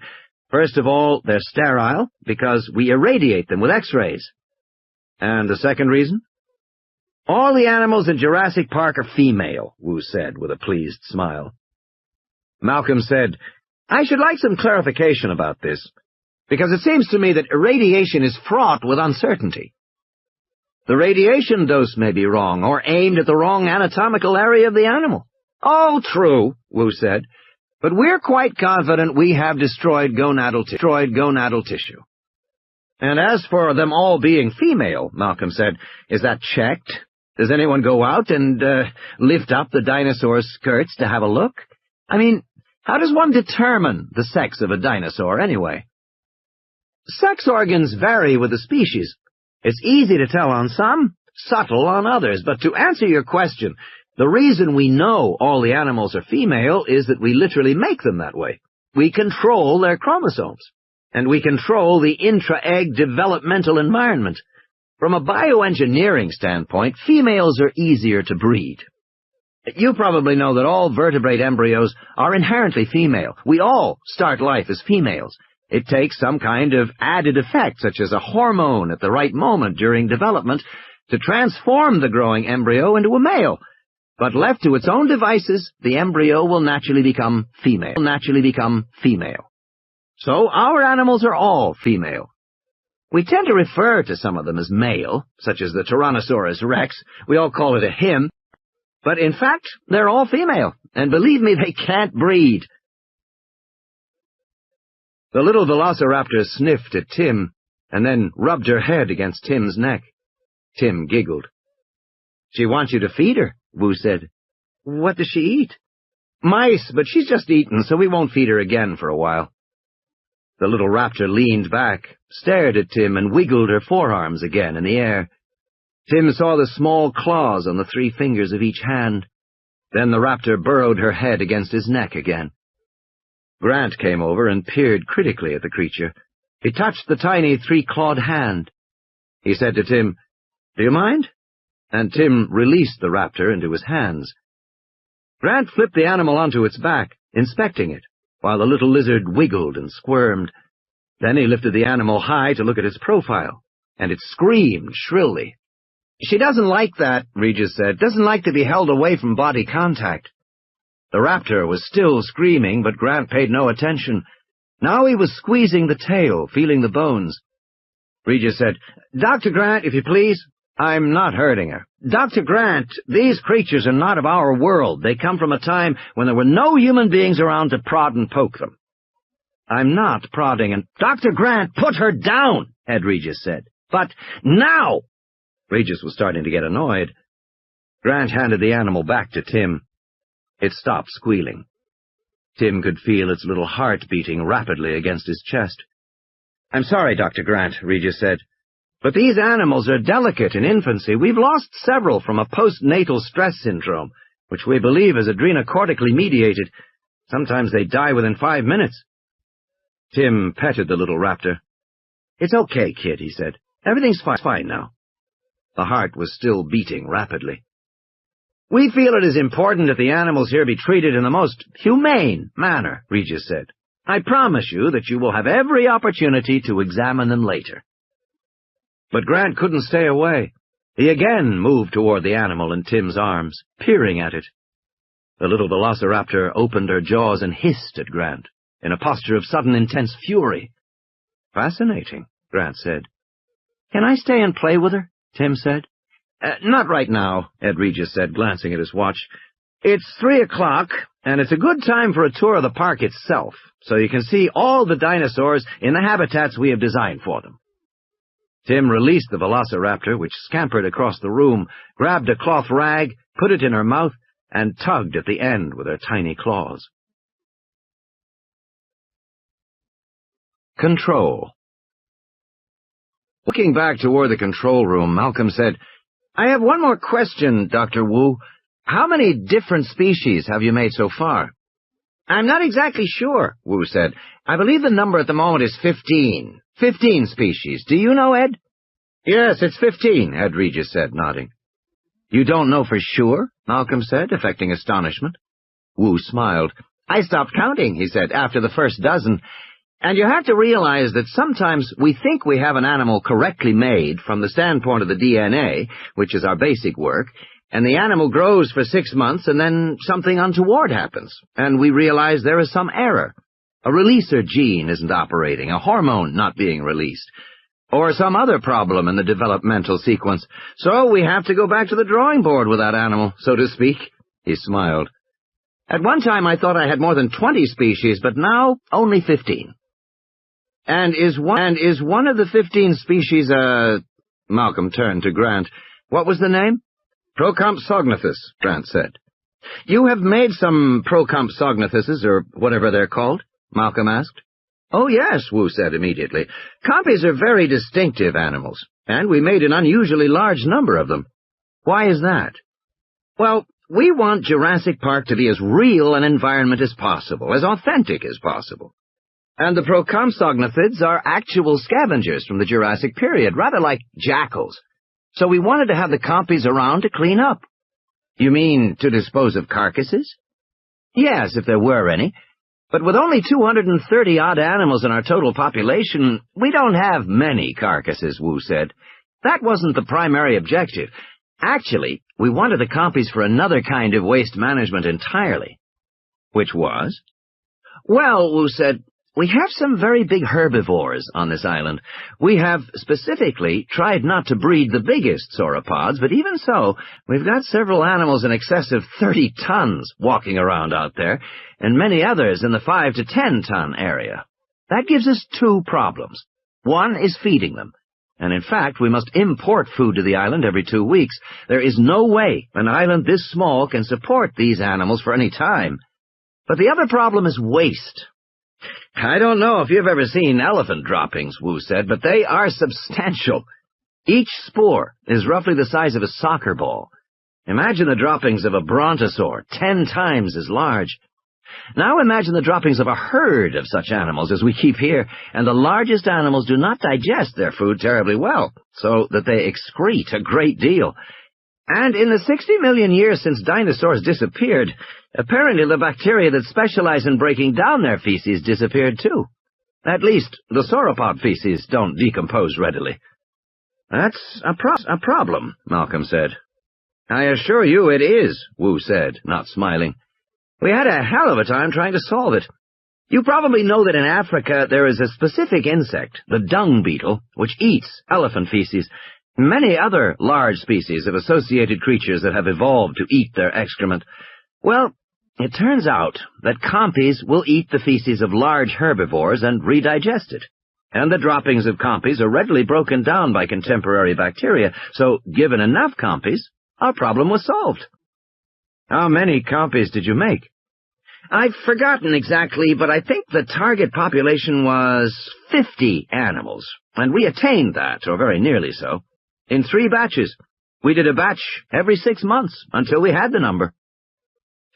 First of all, they're sterile, because we irradiate them with X-rays. And the second reason? All the animals in Jurassic Park are female," Wu said with a pleased smile. Malcolm said, "I should like some clarification about this, because it seems to me that irradiation is fraught with uncertainty. The radiation dose may be wrong, or aimed at the wrong anatomical area of the animal." "Oh, true," Wu said, "but we're quite confident we have destroyed gonadal tissue." "And as for them all being female," Malcolm said, "is that checked? Does anyone go out and lift up the dinosaur's skirts to have a look? I mean, how does one determine the sex of a dinosaur, anyway?" "Sex organs vary with the species. It's easy to tell on some, subtle on others. But to answer your question, the reason we know all the animals are female is that we literally make them that way. We control their chromosomes, and we control the intra-egg developmental environment. From a bioengineering standpoint, females are easier to breed. You probably know that all vertebrate embryos are inherently female. We all start life as females. It takes some kind of added effect, such as a hormone at the right moment during development, to transform the growing embryo into a male. But left to its own devices, the embryo will naturally become female. So our animals are all female. We tend to refer to some of them as male, such as the Tyrannosaurus rex. We all call it a him. But in fact, they're all female, and believe me, they can't breed." The little velociraptor sniffed at Tim, and then rubbed her head against Tim's neck. Tim giggled. "She wants you to feed her," Wu said. "What does she eat?" "Mice, but she's just eaten, so we won't feed her again for a while." The little raptor leaned back, stared at Tim, and wiggled her forearms again in the air. Tim saw the small claws on the 3 fingers of each hand. Then the raptor burrowed her head against his neck again. Grant came over and peered critically at the creature. He touched the tiny 3-clawed hand. He said to Tim, "Do you mind?" And Tim released the raptor into his hands. Grant flipped the animal onto its back, inspecting it, while the little lizard wiggled and squirmed. Then he lifted the animal high to look at its profile, and it screamed shrilly. "She doesn't like that," Regis said. "Doesn't like to be held away from body contact." The raptor was still screaming, but Grant paid no attention. Now he was squeezing the tail, feeling the bones. Regis said, "Dr. Grant, if you please." "I'm not hurting her." "Dr. Grant, these creatures are not of our world. They come from a time when there were no human beings around to prod and poke them." "I'm not prodding and—" "Dr. Grant, put her down," Ed Regis said. "But now!" Regis was starting to get annoyed. Grant handed the animal back to Tim. It stopped squealing. Tim could feel its little heart beating rapidly against his chest. "I'm sorry, Dr. Grant," Regis said, "but these animals are delicate in infancy. We've lost several from a postnatal stress syndrome, which we believe is adrenocortically mediated. Sometimes they die within 5 minutes. Tim petted the little raptor. "It's okay, kid," he said. "Everything's fine now." The heart was still beating rapidly. "We feel it is important that the animals here be treated in the most humane manner," Regis said. "I promise you that you will have every opportunity to examine them later." But Grant couldn't stay away. He again moved toward the animal in Tim's arms, peering at it. The little velociraptor opened her jaws and hissed at Grant, in a posture of sudden intense fury. "Fascinating," Grant said. "Can I stay and play with her?" Tim said. Not right now," Ed Regis said, glancing at his watch. "It's 3 o'clock, and it's a good time for a tour of the park itself, so you can see all the dinosaurs in the habitats we have designed for them." Tim released the velociraptor, which scampered across the room, grabbed a cloth rag, put it in her mouth, and tugged at the end with her tiny claws. Control. Looking back toward the control room, Malcolm said, "I have one more question, Dr. Wu. How many different species have you made so far?" "I'm not exactly sure," Wu said. "I believe the number at the moment is 15. 15 species. Do you know, Ed?" "Yes, it's 15, Ed Regis said, nodding. "You don't know for sure?" Malcolm said, affecting astonishment. Wu smiled. "I stopped counting," he said, "after the first dozen. And you have to realize that sometimes we think we have an animal correctly made from the standpoint of the DNA, which is our basic work, and the animal grows for 6 months and then something untoward happens, and we realize there is some error. A releaser gene isn't operating, a hormone not being released, or some other problem in the developmental sequence. So we have to go back to the drawing board with that animal, so to speak." He smiled. "At one time I thought I had more than 20 species, but now only 15. And is one of the 15 species Malcolm turned to Grant. "What was the name?" "Procompsognathus," Grant said. "You have made some Procompsognathuses, or whatever they're called?" Malcolm asked. "Oh, yes," Wu said immediately. "Compies are very distinctive animals, and we made an unusually large number of them." "Why is that?" "Well, we want Jurassic Park to be as real an environment as possible, as authentic as possible. And the Procompsognathids are actual scavengers from the Jurassic period, rather like jackals. So we wanted to have the compies around to clean up." "You mean to dispose of carcasses?" "Yes, if there were any. But with only 230-odd animals in our total population, we don't have many carcasses," Wu said. "That wasn't the primary objective. Actually, we wanted the compies for another kind of waste management entirely." "Which was?" "Well," Wu said, "we have some very big herbivores on this island. We have specifically tried not to breed the biggest sauropods, but even so, we've got several animals in excess of 30 tons walking around out there, and many others in the 5 to 10 ton area. That gives us 2 problems. One is feeding them, and in fact we must import food to the island every 2 weeks. There is no way an island this small can support these animals for any time. But the other problem is waste. I don't know if you've ever seen elephant droppings," Wu said, "but they are substantial. Each spore is roughly the size of a soccer ball. Imagine the droppings of a brontosaur, 10 times as large. Now imagine the droppings of a herd of such animals as we keep here, and the largest animals do not digest their food terribly well, so that they excrete a great deal. And in the 60 million years since dinosaurs disappeared, apparently the bacteria that specialize in breaking down their feces disappeared too. At least, the sauropod feces don't decompose readily. That's a problem, Malcolm said. I assure you it is, Wu said, not smiling. We had a hell of a time trying to solve it. You probably know that in Africa there is a specific insect, the dung beetle, which eats elephant feces. Many other large species of associated creatures that have evolved to eat their excrement. Well, it turns out that compies will eat the feces of large herbivores and redigest it. And the droppings of compies are readily broken down by contemporary bacteria, so given enough compies, our problem was solved. How many compies did you make? I've forgotten exactly, but I think the target population was 50 animals, and we attained that, or very nearly so, in 3 batches. We did a batch every 6 months until we had the number.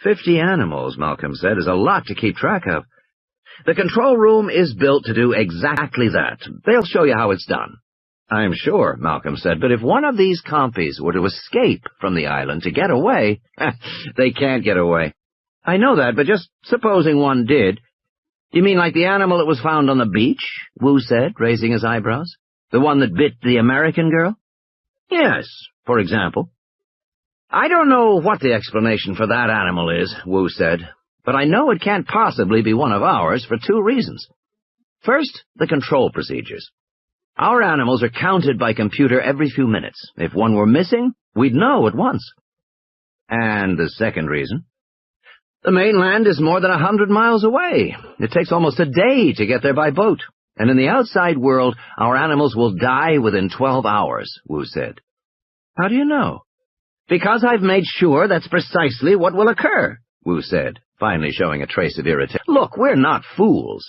50 animals, Malcolm said, is a lot to keep track of. The control room is built to do exactly that. They'll show you how it's done. I'm sure, Malcolm said, but if one of these compies were to escape from the island to get away, they can't get away. I know that, but just supposing one did. You mean like the animal that was found on the beach? Wu said, raising his eyebrows. The one that bit the American girl? Yes, for example. I don't know what the explanation for that animal is, Wu said, but I know it can't possibly be one of ours for 2 reasons. First, the control procedures. Our animals are counted by computer every few minutes. If one were missing, we'd know at once. And the second reason? The mainland is more than 100 miles away. It takes almost a day to get there by boat. And in the outside world, our animals will die within 12 hours, Wu said. How do you know? Because I've made sure that's precisely what will occur, Wu said, finally showing a trace of irritation. Look, we're not fools.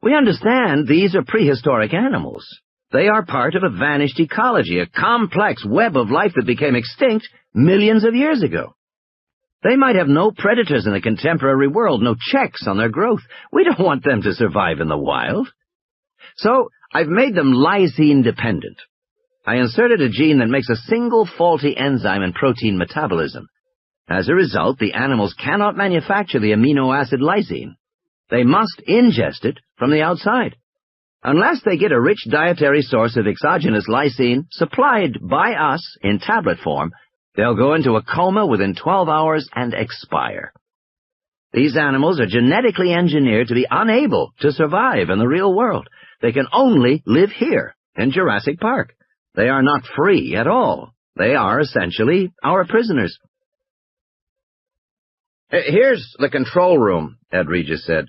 We understand these are prehistoric animals. They are part of a vanished ecology, a complex web of life that became extinct millions of years ago. They might have no predators in the contemporary world, no checks on their growth. We don't want them to survive in the wild. So, I've made them lysine-dependent. I inserted a gene that makes a single faulty enzyme in protein metabolism. As a result, the animals cannot manufacture the amino acid lysine. They must ingest it from the outside. Unless they get a rich dietary source of exogenous lysine supplied by us in tablet form, they'll go into a coma within 12 hours and expire. These animals are genetically engineered to be unable to survive in the real world. They can only live here, in Jurassic Park. They are not free at all. They are essentially our prisoners. Here's the control room, Ed Regis said.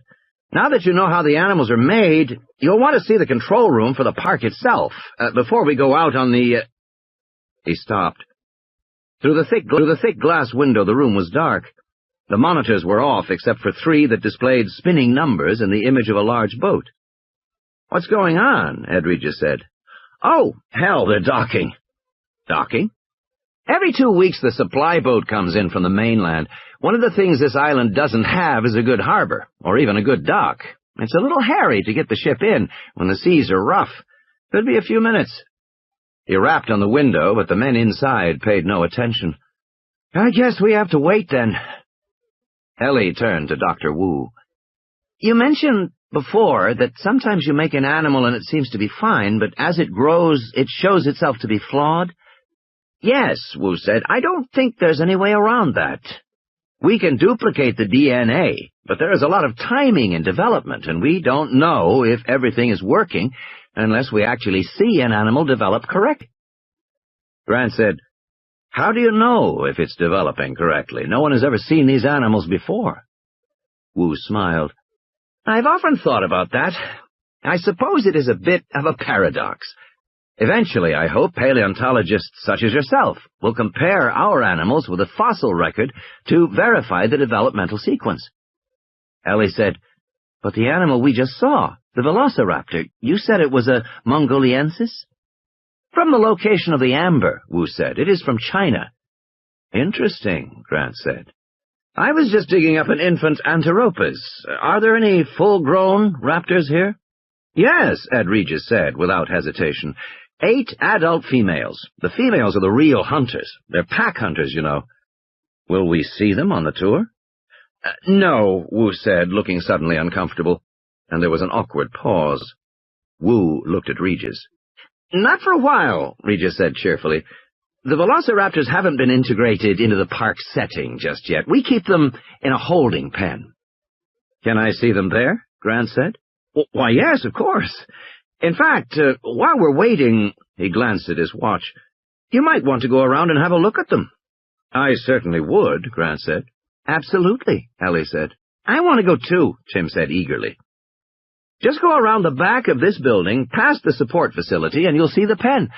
Now that you know how the animals are made, you'll want to see the control room for the park itself, before we go out on the... He stopped. Through the thick glass window, the room was dark. The monitors were off, except for 3 that displayed spinning numbers and the image of a large boat. What's going on? Ed Regis said. Oh, hell, they're docking. Docking? Every 2 weeks the supply boat comes in from the mainland. One of the things this island doesn't have is a good harbor, or even a good dock. It's a little hairy to get the ship in when the seas are rough. Could be a few minutes. He rapped on the window, but the men inside paid no attention. I guess we have to wait, then. Ellie turned to Dr. Wu. You mentioned before that sometimes you make an animal and it seems to be fine, but as it grows, it shows itself to be flawed? Yes, Wu said. I don't think there's any way around that. We can duplicate the DNA, but there is a lot of timing in development, and we don't know if everything is working unless we actually see an animal develop correctly. Grant said, How do you know if it's developing correctly? No one has ever seen these animals before. Wu smiled. I've often thought about that. I suppose it is a bit of a paradox. Eventually, I hope paleontologists such as yourself will compare our animals with a fossil record to verify the developmental sequence. Ellie said, But the animal we just saw, the velociraptor, you said it was a Mongoliensis? From the location of the amber, Wu said. It is from China. Interesting, Grant said. I was just digging up an infant Anteropus. Are there any full-grown raptors here? Yes, Ed Regis said, without hesitation. 8 adult females. The females are the real hunters. They're pack hunters, you know. Will we see them on the tour? No, Wu said, looking suddenly uncomfortable, and there was an awkward pause. Wu looked at Regis. Not for a while, Regis said cheerfully. The velociraptors haven't been integrated into the park setting just yet. We keep them in a holding pen. Can I see them there? Grant said. Why, yes, of course. In fact, while we're waiting, he glanced at his watch, you might want to go around and have a look at them. I certainly would, Grant said. Absolutely, Ellie said. I want to go too, Tim said eagerly. Just go around the back of this building, past the support facility, and you'll see the pen.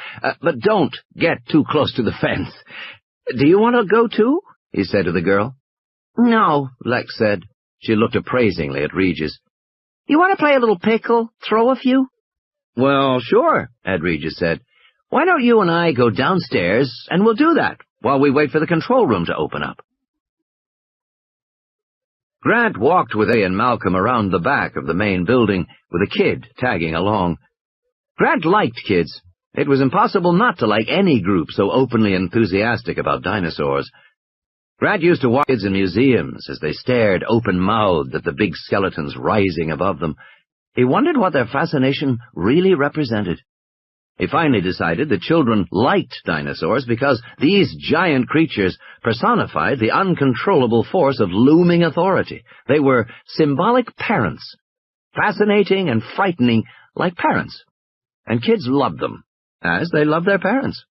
But don't get too close to the fence. Do you want to go too? He said to the girl. No, Lex said. She looked appraisingly at Regis. You want to play a little pickle? Throw a few? Well, sure, Ed Regis said. Why don't you and I go downstairs, and we'll do that, while we wait for the control room to open up. Grant walked with A and Malcolm around the back of the main building, with a kid tagging along. Grant liked kids. It was impossible not to like any group so openly enthusiastic about dinosaurs. Grant used to watch kids in museums as they stared open-mouthed at the big skeletons rising above them. He wondered what their fascination really represented. He finally decided that children liked dinosaurs because these giant creatures personified the uncontrollable force of looming authority. They were symbolic parents, fascinating and frightening like parents, and kids loved them, as they loved their parents.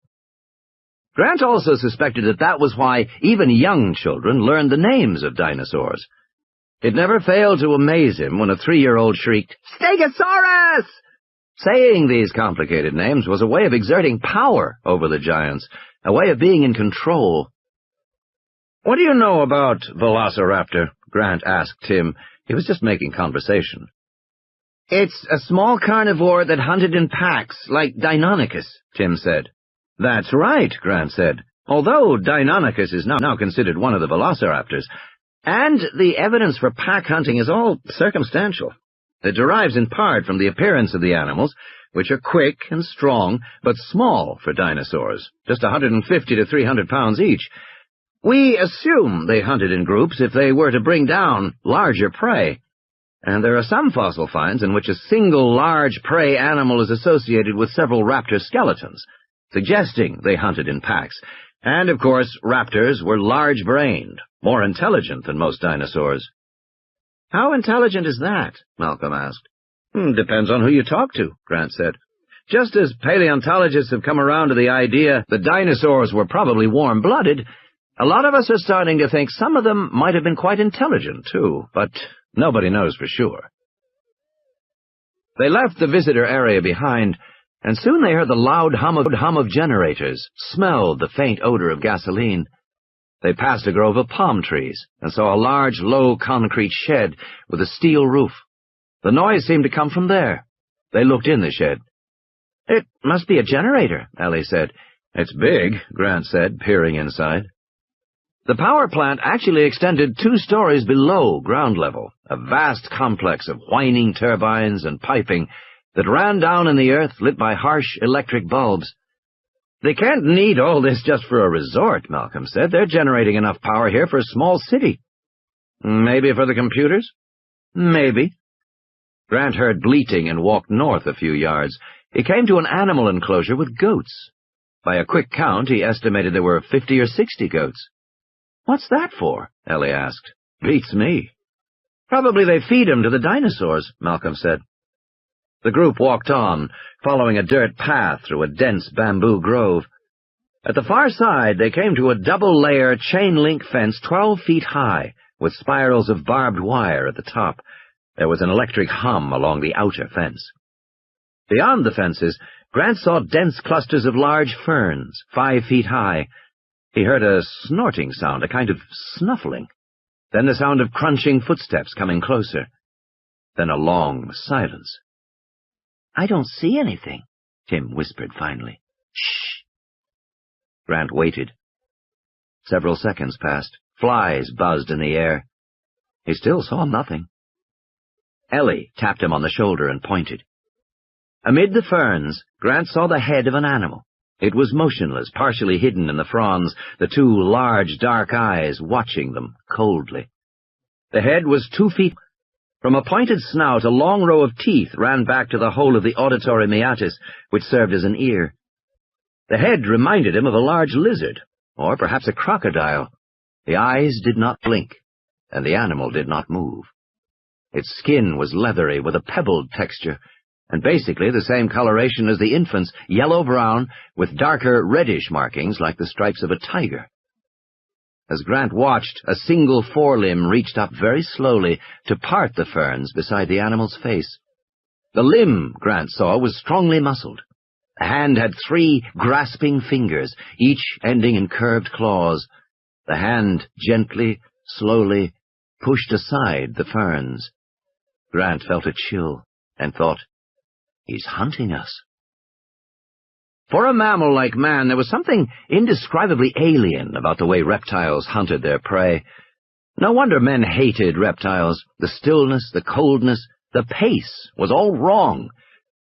Grant also suspected that was why even young children learned the names of dinosaurs. It never failed to amaze him when a 3-year-old shrieked, "Stegosaurus!" Saying these complicated names was a way of exerting power over the giants, a way of being in control. What do you know about Velociraptor? Grant asked Tim. He was just making conversation. It's a small carnivore that hunted in packs, like Deinonychus, Tim said. That's right, Grant said, although Deinonychus is now considered one of the velociraptors, and the evidence for pack hunting is all circumstantial. It derives in part from the appearance of the animals, which are quick and strong, but small for dinosaurs, just 150 to 300 pounds each. We assume they hunted in groups if they were to bring down larger prey, and there are some fossil finds in which a single large prey animal is associated with several raptor skeletons, suggesting they hunted in packs. And, of course, raptors were large-brained, more intelligent than most dinosaurs. How intelligent is that? Malcolm asked. Depends on who you talk to, Grant said. Just as paleontologists have come around to the idea that dinosaurs were probably warm-blooded, a lot of us are starting to think some of them might have been quite intelligent, too, but nobody knows for sure. They left the visitor area behind, and soon they heard the loud hum of generators, smelled the faint odor of gasoline. They passed a grove of palm trees and saw a large, low concrete shed with a steel roof. The noise seemed to come from there. They looked in the shed. It must be a generator, Ellie said. It's big, Grant said, peering inside. The power plant actually extended 2 stories below ground level, a vast complex of whining turbines and piping that ran down in the earth lit by harsh electric bulbs. They can't need all this just for a resort, Malcolm said. They're generating enough power here for a small city. Maybe for the computers? Maybe. Grant heard bleating and walked north a few yards. He came to an animal enclosure with goats. By a quick count, he estimated there were 50 or 60 goats. What's that for? Ellie asked. Beats me. Probably they feed 'em to the dinosaurs, Malcolm said. The group walked on, following a dirt path through a dense bamboo grove. At the far side, they came to a double-layer chain-link fence 12 feet high, with spirals of barbed wire at the top. There was an electric hum along the outer fence. Beyond the fences, Grant saw dense clusters of large ferns, 5 feet high. He heard a snorting sound, a kind of snuffling. Then the sound of crunching footsteps coming closer. Then a long silence. I don't see anything, Tim whispered finally. Shh. Grant waited. Several seconds passed. Flies buzzed in the air. He still saw nothing. Ellie tapped him on the shoulder and pointed. Amid the ferns, Grant saw the head of an animal. It was motionless, partially hidden in the fronds, the two large dark eyes watching them coldly. The head was 2 feet. From a pointed snout, a long row of teeth ran back to the hole of the auditory meatus, which served as an ear. The head reminded him of a large lizard, or perhaps a crocodile. The eyes did not blink, and the animal did not move. Its skin was leathery with a pebbled texture, and basically the same coloration as the infant's, yellow-brown, with darker reddish markings like the stripes of a tiger. As Grant watched, a single forelimb reached up very slowly to part the ferns beside the animal's face. The limb, Grant saw, was strongly muscled. The hand had 3 grasping fingers, each ending in curved claws. The hand gently, slowly, pushed aside the ferns. Grant felt a chill and thought, "He's hunting us." For a mammal like man, there was something indescribably alien about the way reptiles hunted their prey. No wonder men hated reptiles. The stillness, the coldness, the pace was all wrong.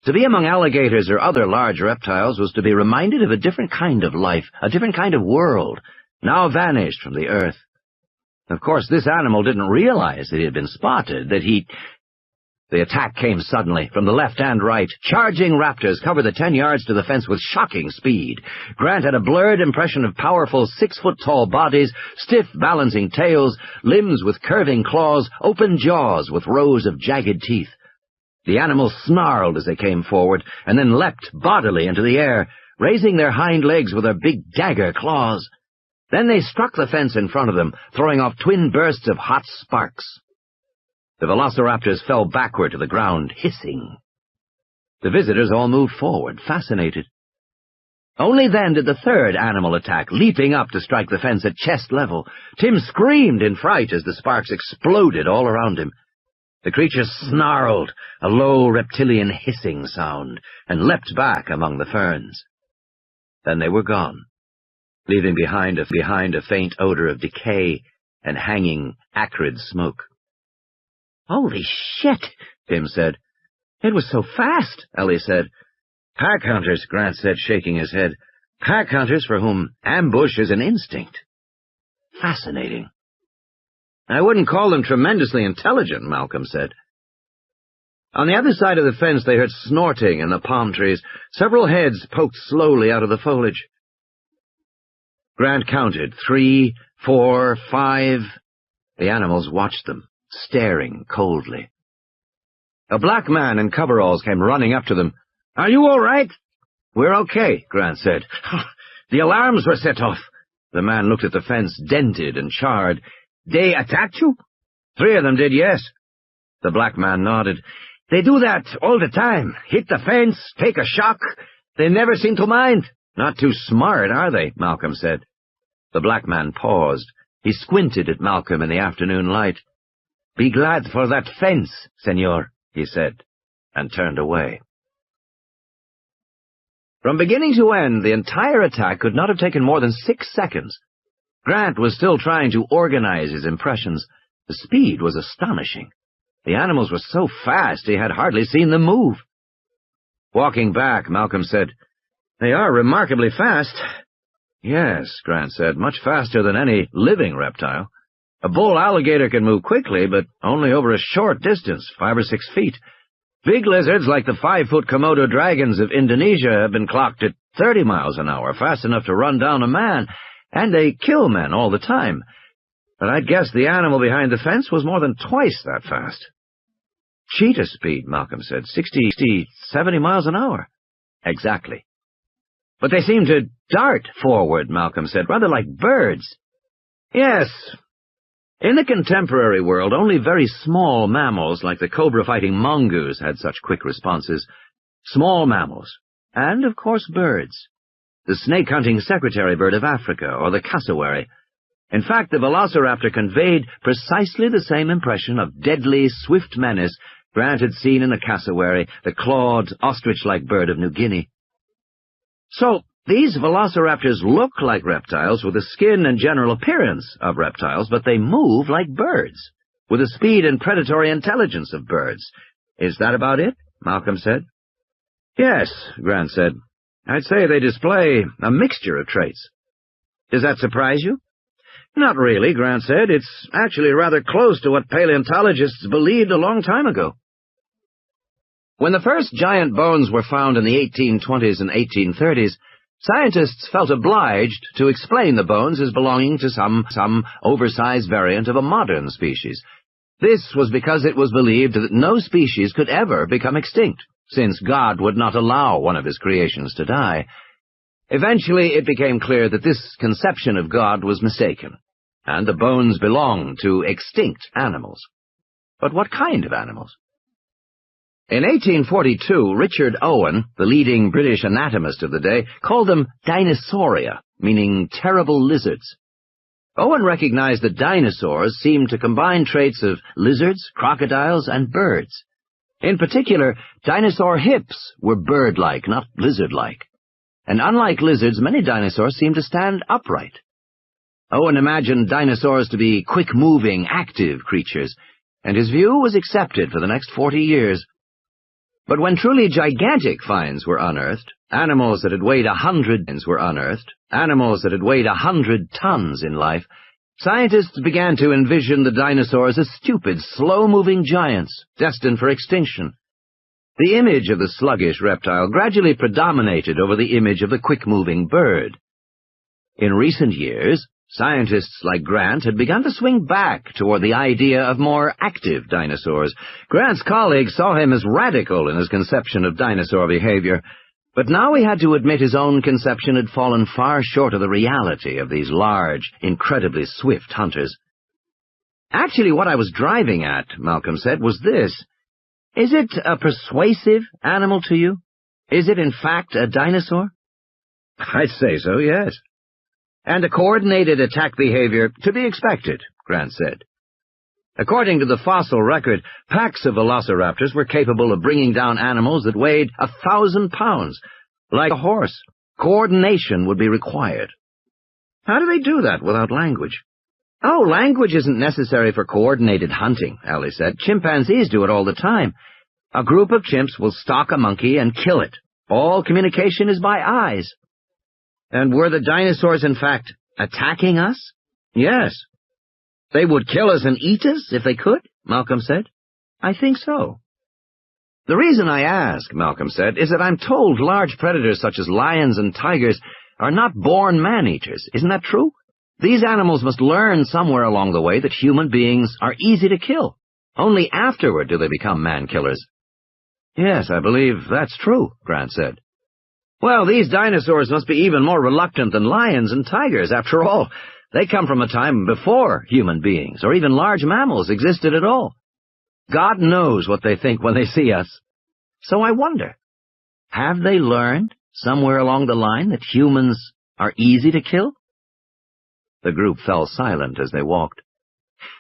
To be among alligators or other large reptiles was to be reminded of a different kind of life, a different kind of world, now vanished from the earth. Of course, this animal didn't realize that he had been spotted, that he... The attack came suddenly, from the left and right. Charging raptors covered the 10 yards to the fence with shocking speed. Grant had a blurred impression of powerful 6-foot-tall bodies, stiff balancing tails, limbs with curving claws, open jaws with rows of jagged teeth. The animals snarled as they came forward, and then leapt bodily into the air, raising their hind legs with their big dagger claws. Then they struck the fence in front of them, throwing off twin bursts of hot sparks. The velociraptors fell backward to the ground, hissing. The visitors all moved forward, fascinated. Only then did the third animal attack, leaping up to strike the fence at chest level. Tim screamed in fright as the sparks exploded all around him. The creature snarled, a low reptilian hissing sound, and leapt back among the ferns. Then they were gone, leaving behind a faint odor of decay and hanging, acrid smoke. "Holy shit," Tim said. "It was so fast," Ellie said. "Pack hunters," Grant said, shaking his head. "Pack hunters for whom ambush is an instinct." Fascinating. "I wouldn't call them tremendously intelligent," Malcolm said. On the other side of the fence they heard snorting in the palm trees. Several heads poked slowly out of the foliage. Grant counted 3, 4, 5. The animals watched them, staring coldly. A black man in coveralls came running up to them. "Are you all right?" "We're okay," Grant said. "The alarms were set off." The man looked at the fence, dented and charred. "They attacked you?" "3 of them did, yes." The black man nodded. "They do that all the time. Hit the fence, take a shock. They never seem to mind." "Not too smart, are they?" Malcolm said. The black man paused. He squinted at Malcolm in the afternoon light. "Be glad for that fence, senor," he said, and turned away. From beginning to end, the entire attack could not have taken more than 6 seconds. Grant was still trying to organize his impressions. The speed was astonishing. The animals were so fast he had hardly seen them move. Walking back, Malcolm said, "They are remarkably fast." "Yes," Grant said, "much faster than any living reptile. A bull alligator can move quickly, but only over a short distance, 5 or 6 feet. Big lizards like the 5-foot Komodo dragons of Indonesia have been clocked at 30 miles an hour, fast enough to run down a man, and they kill men all the time. But I'd guess the animal behind the fence was more than twice that fast." "Cheetah speed," Malcolm said, 60, 70 miles an hour. "Exactly." "But they seem to dart forward," Malcolm said, "rather like birds." "Yes. In the contemporary world, only very small mammals like the cobra-fighting mongoose had such quick responses. Small mammals. And, of course, birds. The snake-hunting secretary bird of Africa, or the cassowary. In fact, the velociraptor conveyed precisely the same impression of deadly, swift menace Grant had seen in the cassowary, the clawed, ostrich-like bird of New Guinea. So, these velociraptors look like reptiles with the skin and general appearance of reptiles, but they move like birds, with the speed and predatory intelligence of birds. "Is that about it?" Malcolm said. Yes, Grant said. I'd say they display a mixture of traits. Does that surprise you? Not really, Grant said. It's actually rather close to what paleontologists believed a long time ago. When the first giant bones were found in the 1820s and 1830s, scientists felt obliged to explain the bones as belonging to some oversized variant of a modern species. This was because it was believed that no species could ever become extinct, since God would not allow one of his creations to die. Eventually, it became clear that this conception of God was mistaken, and the bones belonged to extinct animals. But what kind of animals? In 1842, Richard Owen, the leading British anatomist of the day, called them Dinosauria, meaning terrible lizards. Owen recognized that dinosaurs seemed to combine traits of lizards, crocodiles, and birds. In particular, dinosaur hips were bird-like, not lizard-like. And unlike lizards, many dinosaurs seemed to stand upright. Owen imagined dinosaurs to be quick-moving, active creatures, and his view was accepted for the next 40 years. But when truly gigantic finds were unearthed, animals that had weighed 100 tons in life, scientists began to envision the dinosaurs as stupid, slow-moving giants destined for extinction. The image of the sluggish reptile gradually predominated over the image of the quick-moving bird. In recent years, scientists like Grant had begun to swing back toward the idea of more active dinosaurs. Grant's colleagues saw him as radical in his conception of dinosaur behavior, but now he had to admit his own conception had fallen far short of the reality of these large, incredibly swift hunters. Actually, what I was driving at, Malcolm said, was this. Is it a persuasive animal to you? Is it, in fact, a dinosaur? I'd say so, yes. And a coordinated attack behavior to be expected, Grant said. According to the fossil record, packs of velociraptors were capable of bringing down animals that weighed 1,000 pounds. Like a horse, coordination would be required. How do they do that without language? Oh, language isn't necessary for coordinated hunting, Ali said. Chimpanzees do it all the time. A group of chimps will stalk a monkey and kill it. All communication is by eyes. And were the dinosaurs, in fact, attacking us? Yes. They would kill us and eat us if they could, Malcolm said. I think so. The reason I ask, Malcolm said, is that I'm told large predators such as lions and tigers are not born man-eaters. Isn't that true? These animals must learn somewhere along the way that human beings are easy to kill. Only afterward do they become man-killers. Yes, I believe that's true, Grant said. Well, these dinosaurs must be even more reluctant than lions and tigers. After all, they come from a time before human beings, or even large mammals, existed at all. God knows what they think when they see us. So I wonder, have they learned, somewhere along the line, that humans are easy to kill? The group fell silent as they walked.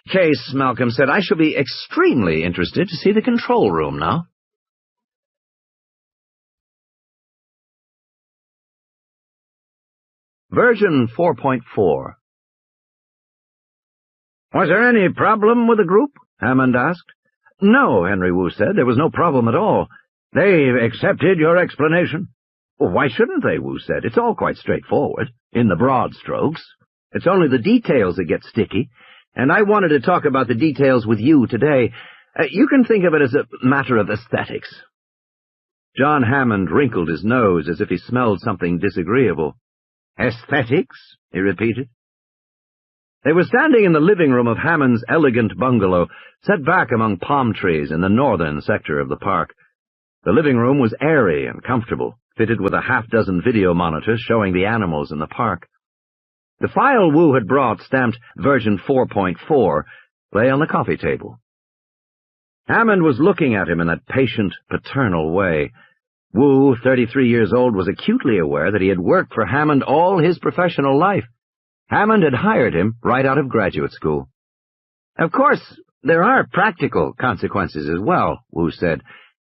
Case, Malcolm said, I shall be extremely interested to see the control room now. Version 4.4. Was there any problem with the group? Hammond asked. No, Henry Wu said. There was no problem at all. They accepted your explanation? Well, why shouldn't they, Wu said. It's all quite straightforward, in the broad strokes. It's only the details that get sticky, and I wanted to talk about the details with you today. You can think of it as a matter of aesthetics. John Hammond wrinkled his nose as if he smelled something disagreeable. Aesthetics? He repeated. They were standing in the living room of Hammond's elegant bungalow, set back among palm trees in the northern sector of the park. The living room was airy and comfortable, fitted with a half-dozen video monitors showing the animals in the park. The file Wu had brought, stamped version 4.4, lay on the coffee table. Hammond was looking at him in that patient, paternal way. Wu, 33 years old, was acutely aware that he had worked for Hammond all his professional life. Hammond had hired him right out of graduate school. Of course, there are practical consequences as well, Wu said.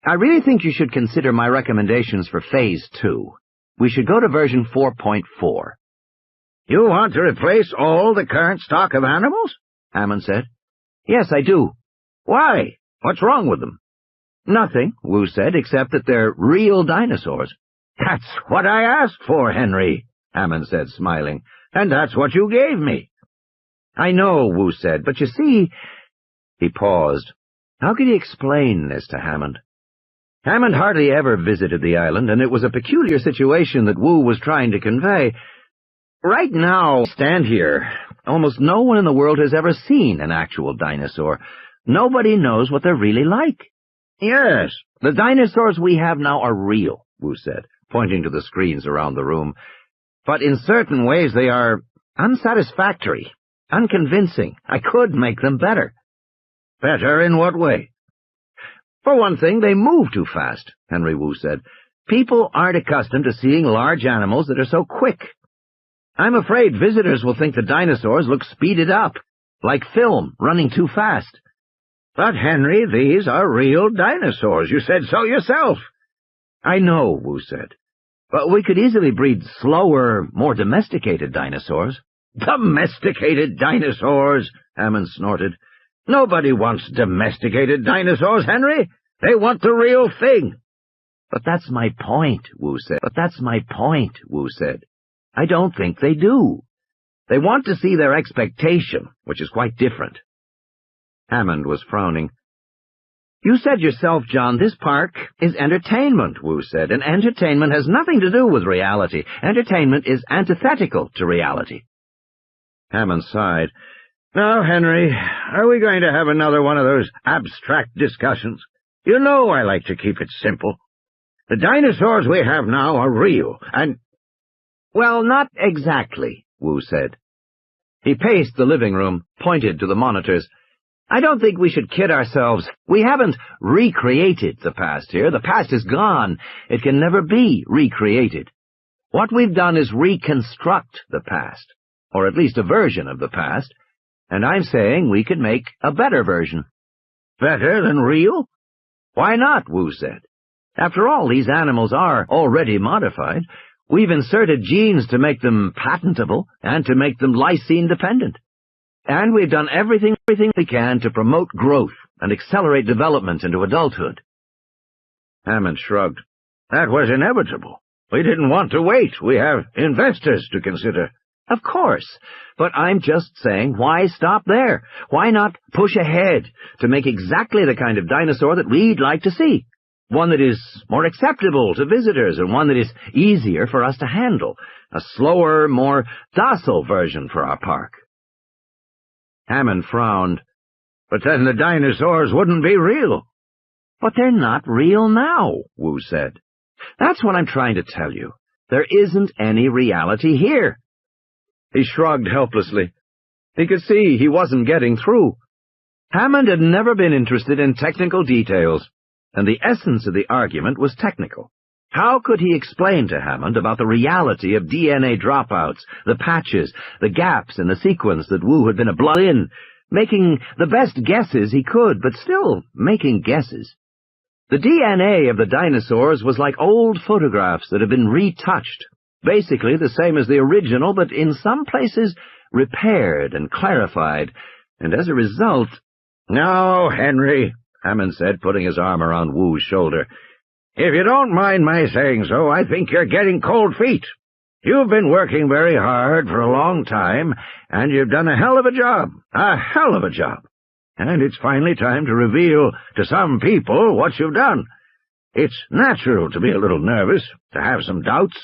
I really think you should consider my recommendations for Phase 2. We should go to version 4.4. You want to replace all the current stock of animals? Hammond said. Yes, I do. Why? What's wrong with them? Nothing, Wu said, except that they're real dinosaurs. That's what I asked for, Henry, Hammond said, smiling, and that's what you gave me. I know, Wu said, but you see— He paused. How could he explain this to Hammond? Hammond hardly ever visited the island, and it was a peculiar situation that Wu was trying to convey. Right now, stand here. Almost no one in the world has ever seen an actual dinosaur. Nobody knows what they're really like. Yes, the dinosaurs we have now are real, Wu said, pointing to the screens around the room. But in certain ways they are unsatisfactory, unconvincing. I could make them better. Better in what way? For one thing, they move too fast, Henry Wu said. People aren't accustomed to seeing large animals that are so quick. I'm afraid visitors will think the dinosaurs look speeded up, like film running too fast. But, Henry, these are real dinosaurs. You said so yourself. I know, Wu said. But we could easily breed slower, more domesticated dinosaurs. Domesticated dinosaurs? Hammond snorted. Nobody wants domesticated dinosaurs, Henry. They want the real thing. But that's my point, Wu said. I don't think they do. They want to see their expectation, which is quite different. Hammond was frowning. You said yourself, John, this park is entertainment, Wu said, and entertainment has nothing to do with reality. Entertainment is antithetical to reality. Hammond sighed. Now, Henry, are we going to have another one of those abstract discussions? You know I like to keep it simple. The dinosaurs we have now are real, and— Well, not exactly, Wu said. He paced the living room, pointed to the monitors. I don't think we should kid ourselves. We haven't recreated the past here. The past is gone. It can never be recreated. What we've done is reconstruct the past, or at least a version of the past, and I'm saying we could make a better version. Better than real? Why not, Wu said. After all, these animals are already modified. We've inserted genes to make them patentable and to make them lysine-dependent. And we've done everything we can to promote growth and accelerate development into adulthood. Hammond shrugged. That was inevitable. We didn't want to wait. We have investors to consider. Of course, but I'm just saying, why stop there? Why not push ahead to make exactly the kind of dinosaur that we'd like to see? One that is more acceptable to visitors and one that is easier for us to handle. A slower, more docile version for our park. Hammond frowned. But then the dinosaurs wouldn't be real. But they're not real now, Wu said. That's what I'm trying to tell you. There isn't any reality here. He shrugged helplessly. He could see he wasn't getting through. Hammond had never been interested in technical details, and the essence of the argument was technical. How could he explain to Hammond about the reality of DNA dropouts, the patches, the gaps in the sequence that Wu had been a blood in, making the best guesses he could, but still making guesses? The DNA of the dinosaurs was like old photographs that had been retouched, basically the same as the original, but in some places repaired and clarified, and as a result— Now, Henry, Hammond said, putting his arm around Wu's shoulder, if you don't mind my saying so, I think you're getting cold feet. You've been working very hard for a long time, and you've done a hell of a job. A hell of a job. And it's finally time to reveal to some people what you've done. It's natural to be a little nervous, to have some doubts.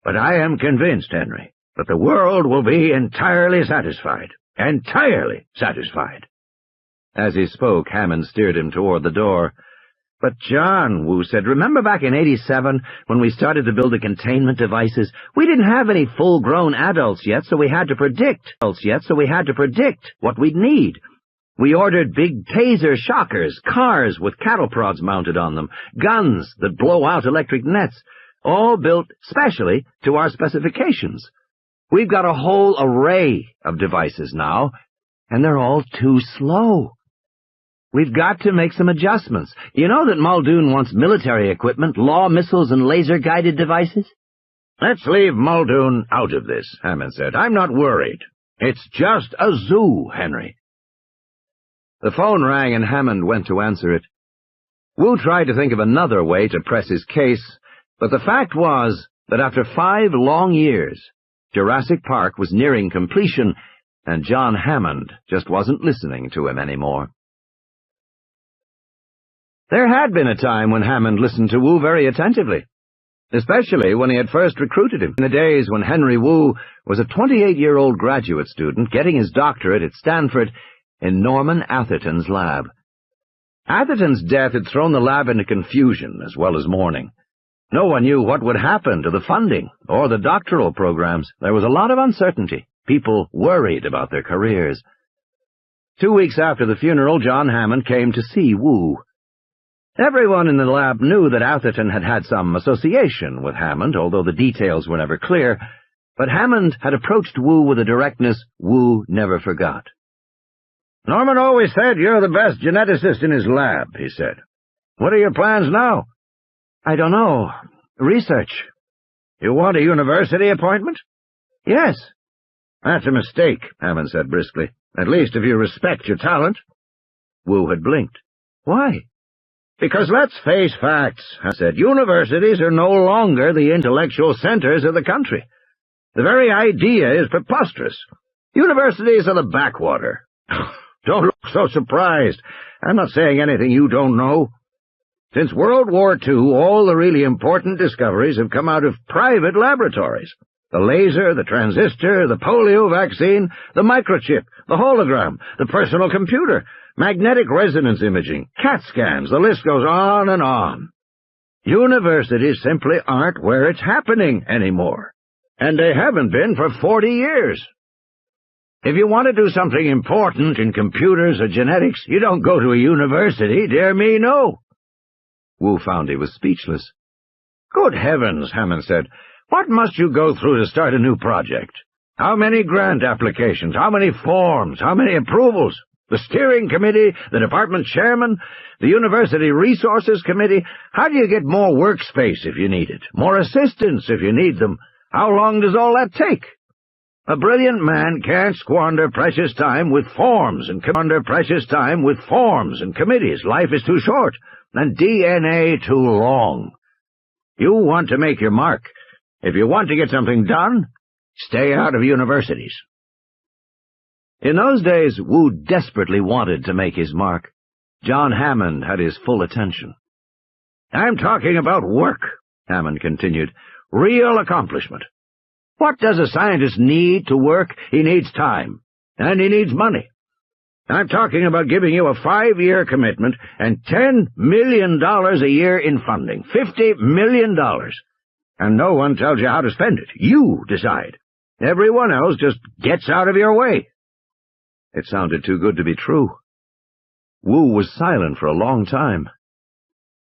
But I am convinced, Henry, that the world will be entirely satisfied. Entirely satisfied. As he spoke, Hammond steered him toward the door. But John, Wu said, remember back in '87 when we started to build the containment devices? We didn't have any full-grown adults yet, so we had to predict what we'd need. We ordered big taser shockers, cars with cattle prods mounted on them, guns that blow out electric nets, all built specially to our specifications. We've got a whole array of devices now, and they're all too slow. We've got to make some adjustments. You know that Muldoon wants military equipment, law missiles, and laser-guided devices? Let's leave Muldoon out of this, Hammond said. I'm not worried. It's just a zoo, Henry. The phone rang and Hammond went to answer it. Wu tried to think of another way to press his case, but the fact was that after 5 long years, Jurassic Park was nearing completion, and John Hammond just wasn't listening to him anymore. There had been a time when Hammond listened to Wu very attentively, especially when he had first recruited him, in the days when Henry Wu was a 28-year-old graduate student getting his doctorate at Stanford in Norman Atherton's lab. Atherton's death had thrown the lab into confusion as well as mourning. No one knew what would happen to the funding or the doctoral programs. There was a lot of uncertainty. People worried about their careers. 2 weeks after the funeral, John Hammond came to see Wu. Everyone in the lab knew that Atherton had had some association with Hammond, although the details were never clear, but Hammond had approached Wu with a directness Wu never forgot. "Norman always said you're the best geneticist in his lab," he said. "What are your plans now?" "I don't know. Research." "You want a university appointment?" "Yes." "That's a mistake," Hammond said briskly. "At least if you respect your talent." Wu had blinked. "Why?" "Because let's face facts," I said. "Universities are no longer the intellectual centers of the country. The very idea is preposterous. Universities are the backwater." "Don't look so surprised. I'm not saying anything you don't know. Since World War II, all the really important discoveries have come out of private laboratories. The laser, the transistor, the polio vaccine, the microchip, the hologram, the personal computer, magnetic resonance imaging, CAT scans, the list goes on and on. Universities simply aren't where it's happening anymore, and they haven't been for 40 years. If you want to do something important in computers or genetics, you don't go to a university, dear me, no." Wu found he was speechless. "Good heavens," Hammond said. "What must you go through to start a new project? How many grant applications? How many forms? How many approvals? The steering committee, the department chairman, the university resources committee. How do you get more workspace if you need it? More assistants if you need them? How long does all that take? A brilliant man can't squander precious time with forms and committees. Life is too short, and DNA too long. You want to make your mark. If you want to get something done, stay out of universities." In those days, Wu desperately wanted to make his mark. John Hammond had his full attention. "I'm talking about work," Hammond continued. "Real accomplishment. What does a scientist need to work? He needs time, and he needs money. I'm talking about giving you a 5-year commitment and $10 million a year in funding. $50 million. And no one tells you how to spend it. You decide. Everyone else just gets out of your way." It sounded too good to be true. Wu was silent for a long time.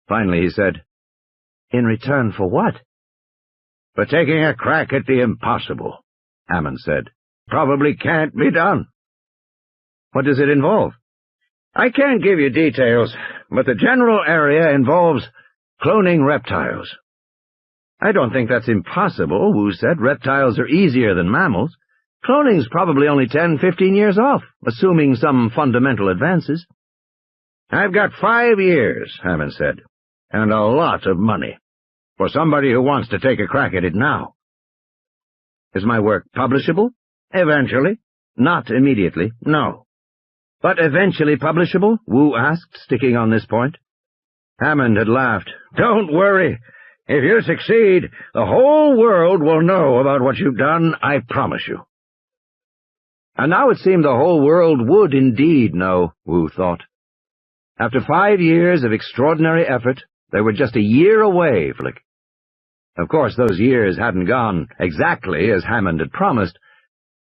Finally he said, "In return for what?" "For taking a crack at the impossible," Hammond said. "Probably can't be done." "What does it involve?" "I can't give you details, but the general area involves cloning reptiles." "I don't think that's impossible," Wu said. "Reptiles are easier than mammals. Cloning's probably only 10-15 years off, assuming some fundamental advances." "I've got 5 years," Hammond said, "and a lot of money, for somebody who wants to take a crack at it now." "Is my work publishable?" "Eventually." "Not immediately." "No." "But eventually publishable?" Wu asked, sticking on this point. Hammond had laughed. "Don't worry. If you succeed, the whole world will know about what you've done, I promise you." And now it seemed the whole world would indeed know, Wu thought. After 5 years of extraordinary effort, they were just a year away from it. Of course, those years hadn't gone exactly as Hammond had promised.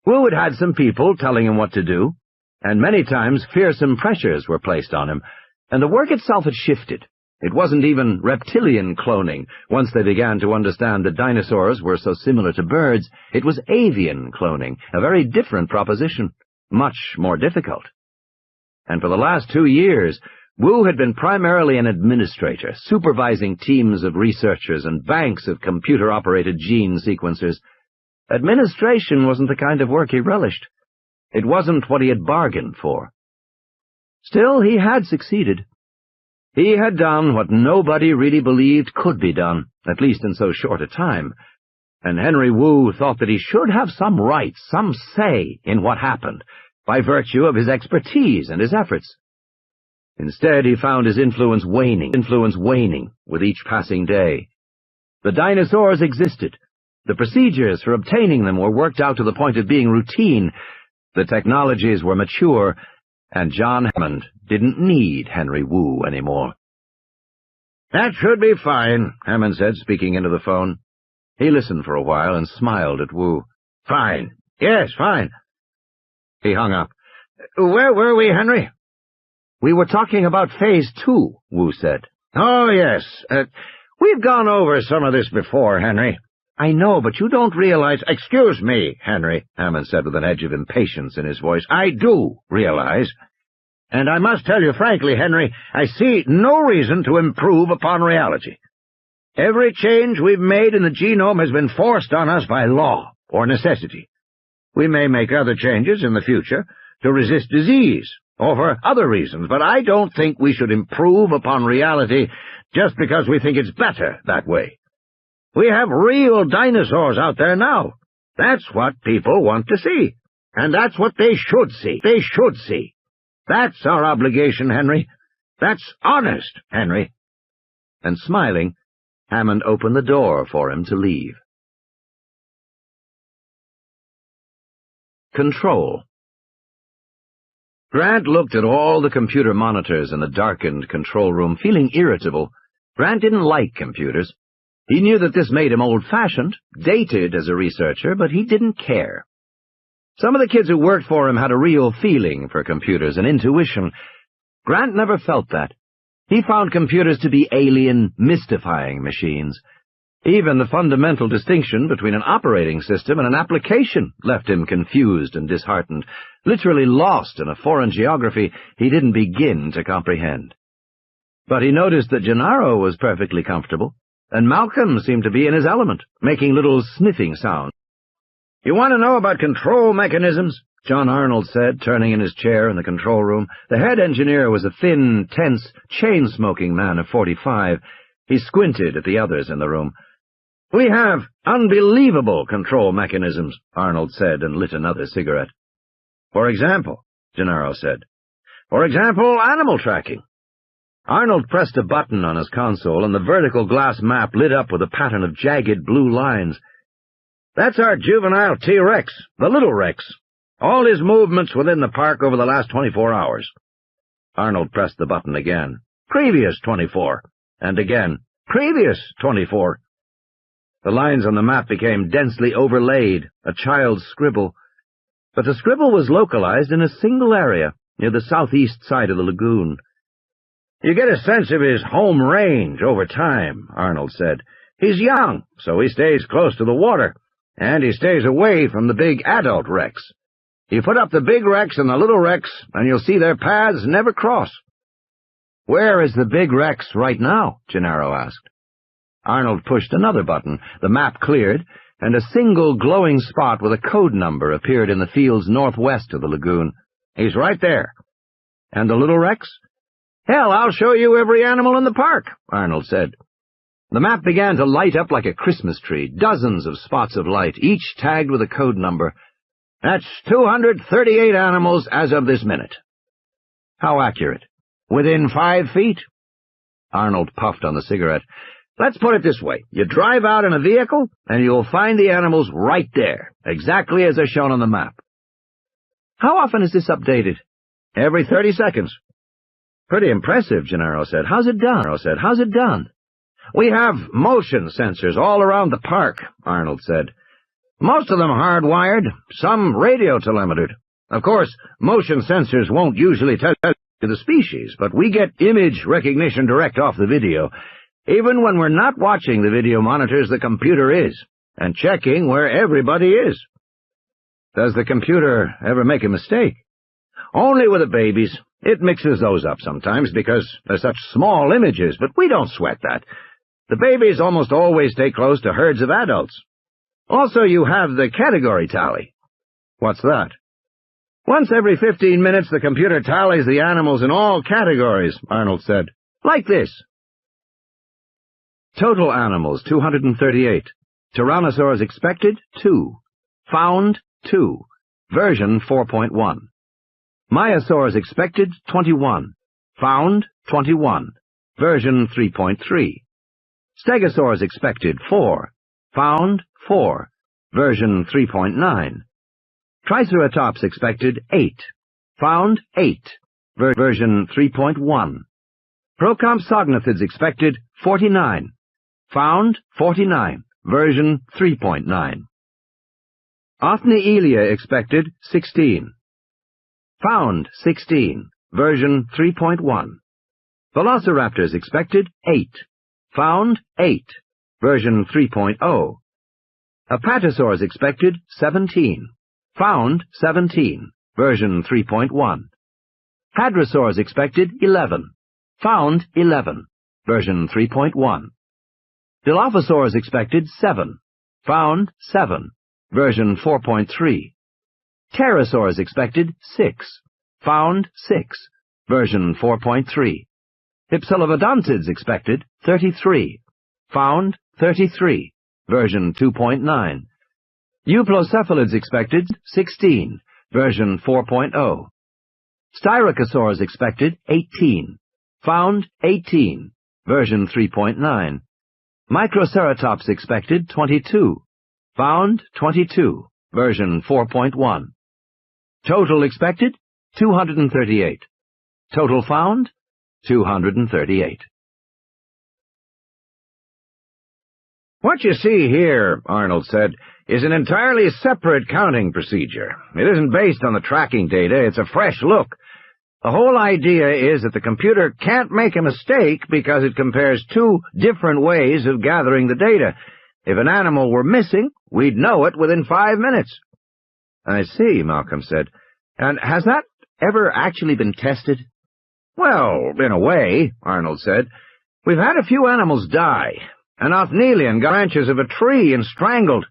Wu had had some people telling him what to do, and many times fearsome pressures were placed on him, and the work itself had shifted. It wasn't even reptilian cloning. Once they began to understand that dinosaurs were so similar to birds, it was avian cloning, a very different proposition, much more difficult. And for the last 2 years, Wu had been primarily an administrator, supervising teams of researchers and banks of computer-operated gene sequencers. Administration wasn't the kind of work he relished. It wasn't what he had bargained for. Still, he had succeeded. He had done what nobody really believed could be done, at least in so short a time, and Henry Wu thought that he should have some right, some say in what happened, by virtue of his expertise and his efforts. Instead, he found his influence waning with each passing day. The dinosaurs existed. The procedures for obtaining them were worked out to the point of being routine. The technologies were mature, and John Hammond didn't need Henry Wu anymore. "That should be fine," Hammond said, speaking into the phone. He listened for a while and smiled at Wu. "Fine. Yes, fine." He hung up. "Where were we, Henry?" "We were talking about Phase 2, Wu said. "Oh, yes. We've gone over some of this before, Henry." "I know, but you don't realize—" "Excuse me, Henry," Hammond said with an edge of impatience in his voice. "I do realize. And I must tell you frankly, Henry, I see no reason to improve upon reality. Every change we've made in the genome has been forced on us by law or necessity. We may make other changes in the future to resist disease or for other reasons, but I don't think we should improve upon reality just because we think it's better that way. We have real dinosaurs out there now. That's what people want to see. And that's what they should see. They should see. That's our obligation, Henry. That's honest, Henry." And smiling, Hammond opened the door for him to leave. Control. Grant looked at all the computer monitors in the darkened control room, feeling irritable. Grant didn't like computers. He knew that this made him old-fashioned, dated as a researcher, but he didn't care. Some of the kids who worked for him had a real feeling for computers, an intuition. Grant never felt that. He found computers to be alien, mystifying machines. Even the fundamental distinction between an operating system and an application left him confused and disheartened, literally lost in a foreign geography he didn't begin to comprehend. But he noticed that Gennaro was perfectly comfortable, and Malcolm seemed to be in his element, making little sniffing sounds. "You want to know about control mechanisms?" John Arnold said, turning in his chair in the control room. The head engineer was a thin, tense, chain-smoking man of 45. He squinted at the others in the room. "We have unbelievable control mechanisms," Arnold said, and lit another cigarette. "For example," Gennaro said. "For example, animal tracking." Arnold pressed a button on his console, and the vertical glass map lit up with a pattern of jagged blue lines. "That's our juvenile T-Rex, the Little Rex. All his movements within the park over the last 24 hours. Arnold pressed the button again. "Previous 24. And again. Previous 24. The lines on the map became densely overlaid, a child's scribble. But the scribble was localized in a single area, near the southeast side of the lagoon. "You get a sense of his home range over time," Arnold said. "He's young, so he stays close to the water. And he stays away from the big adult Rex. You put up the big Rex and the Little Rex, and you'll see their paths never cross." "Where is the big Rex right now?" Gennaro asked. Arnold pushed another button. The map cleared, and a single glowing spot with a code number appeared in the fields northwest of the lagoon. "He's right there." "And the Little Rex?" "Hell, I'll show you every animal in the park," Arnold said. The map began to light up like a Christmas tree, dozens of spots of light, each tagged with a code number. "That's 238 animals as of this minute." "How accurate?" "Within 5 feet. Arnold puffed on the cigarette. "Let's put it this way. You drive out in a vehicle, and you'll find the animals right there, exactly as they're shown on the map." "How often is this updated?" "Every 30 seconds. "Pretty impressive," Gennaro said. "How's it done?" "We have motion sensors all around the park," Arnold said. "Most of them hardwired, some radio telemetered. Of course, motion sensors won't usually tell you the species, but we get image recognition direct off the video. Even when we're not watching the video monitors, the computer is, and checking where everybody is." "Does the computer ever make a mistake?" "Only with the babies. It mixes those up sometimes because they're such small images, but we don't sweat that. The babies almost always stay close to herds of adults. Also, you have the category tally." "What's that?" "Once every 15 minutes, the computer tallies the animals in all categories," Arnold said. Like this. Total animals, 238. Tyrannosaurs expected, 2. Found, 2. Version 4.1. Maiasaurs expected, 21. Found, 21. Version 3.3. Stegosaurs expected, 4. Found, 4. Version 3.9. Triceratops expected, 8. Found, 8. Version 3.1. Procompsognathids expected, 49. Found, 49. Version 3.9. Othnielia expected, 16. Found, 16. Version 3.1. Velociraptors expected, 8. Found, 8. Version 3.0. Apatosaurs expected, 17. Found, 17. Version 3.1. Hadrosaurs expected, 11. Found, 11. Version 3.1. Dilophosaurs expected, 7. Found, 7. Version 4.3. Pterosaurs expected, 6. Found, 6. Version 4.3. Hypsilophodontids expected, 33. Found, 33. Version 2.9. Euplocephalids expected, 16. Version 4.0. Styracosaurs expected, 18. Found, 18. Version 3.9. Microceratops expected, 22. Found, 22. Version 4.1. Total expected, 238. Total found, 238. What you see here, Arnold said, is an entirely separate counting procedure. It isn't based on the tracking data, it's a fresh look. The whole idea is that the computer can't make a mistake because it compares two different ways of gathering the data. If an animal were missing, we'd know it within 5 minutes. I see, Malcolm said. And has that ever actually been tested? Well, in a way, Arnold said. We've had a few animals die. An Othnielian got branches of a tree and strangled.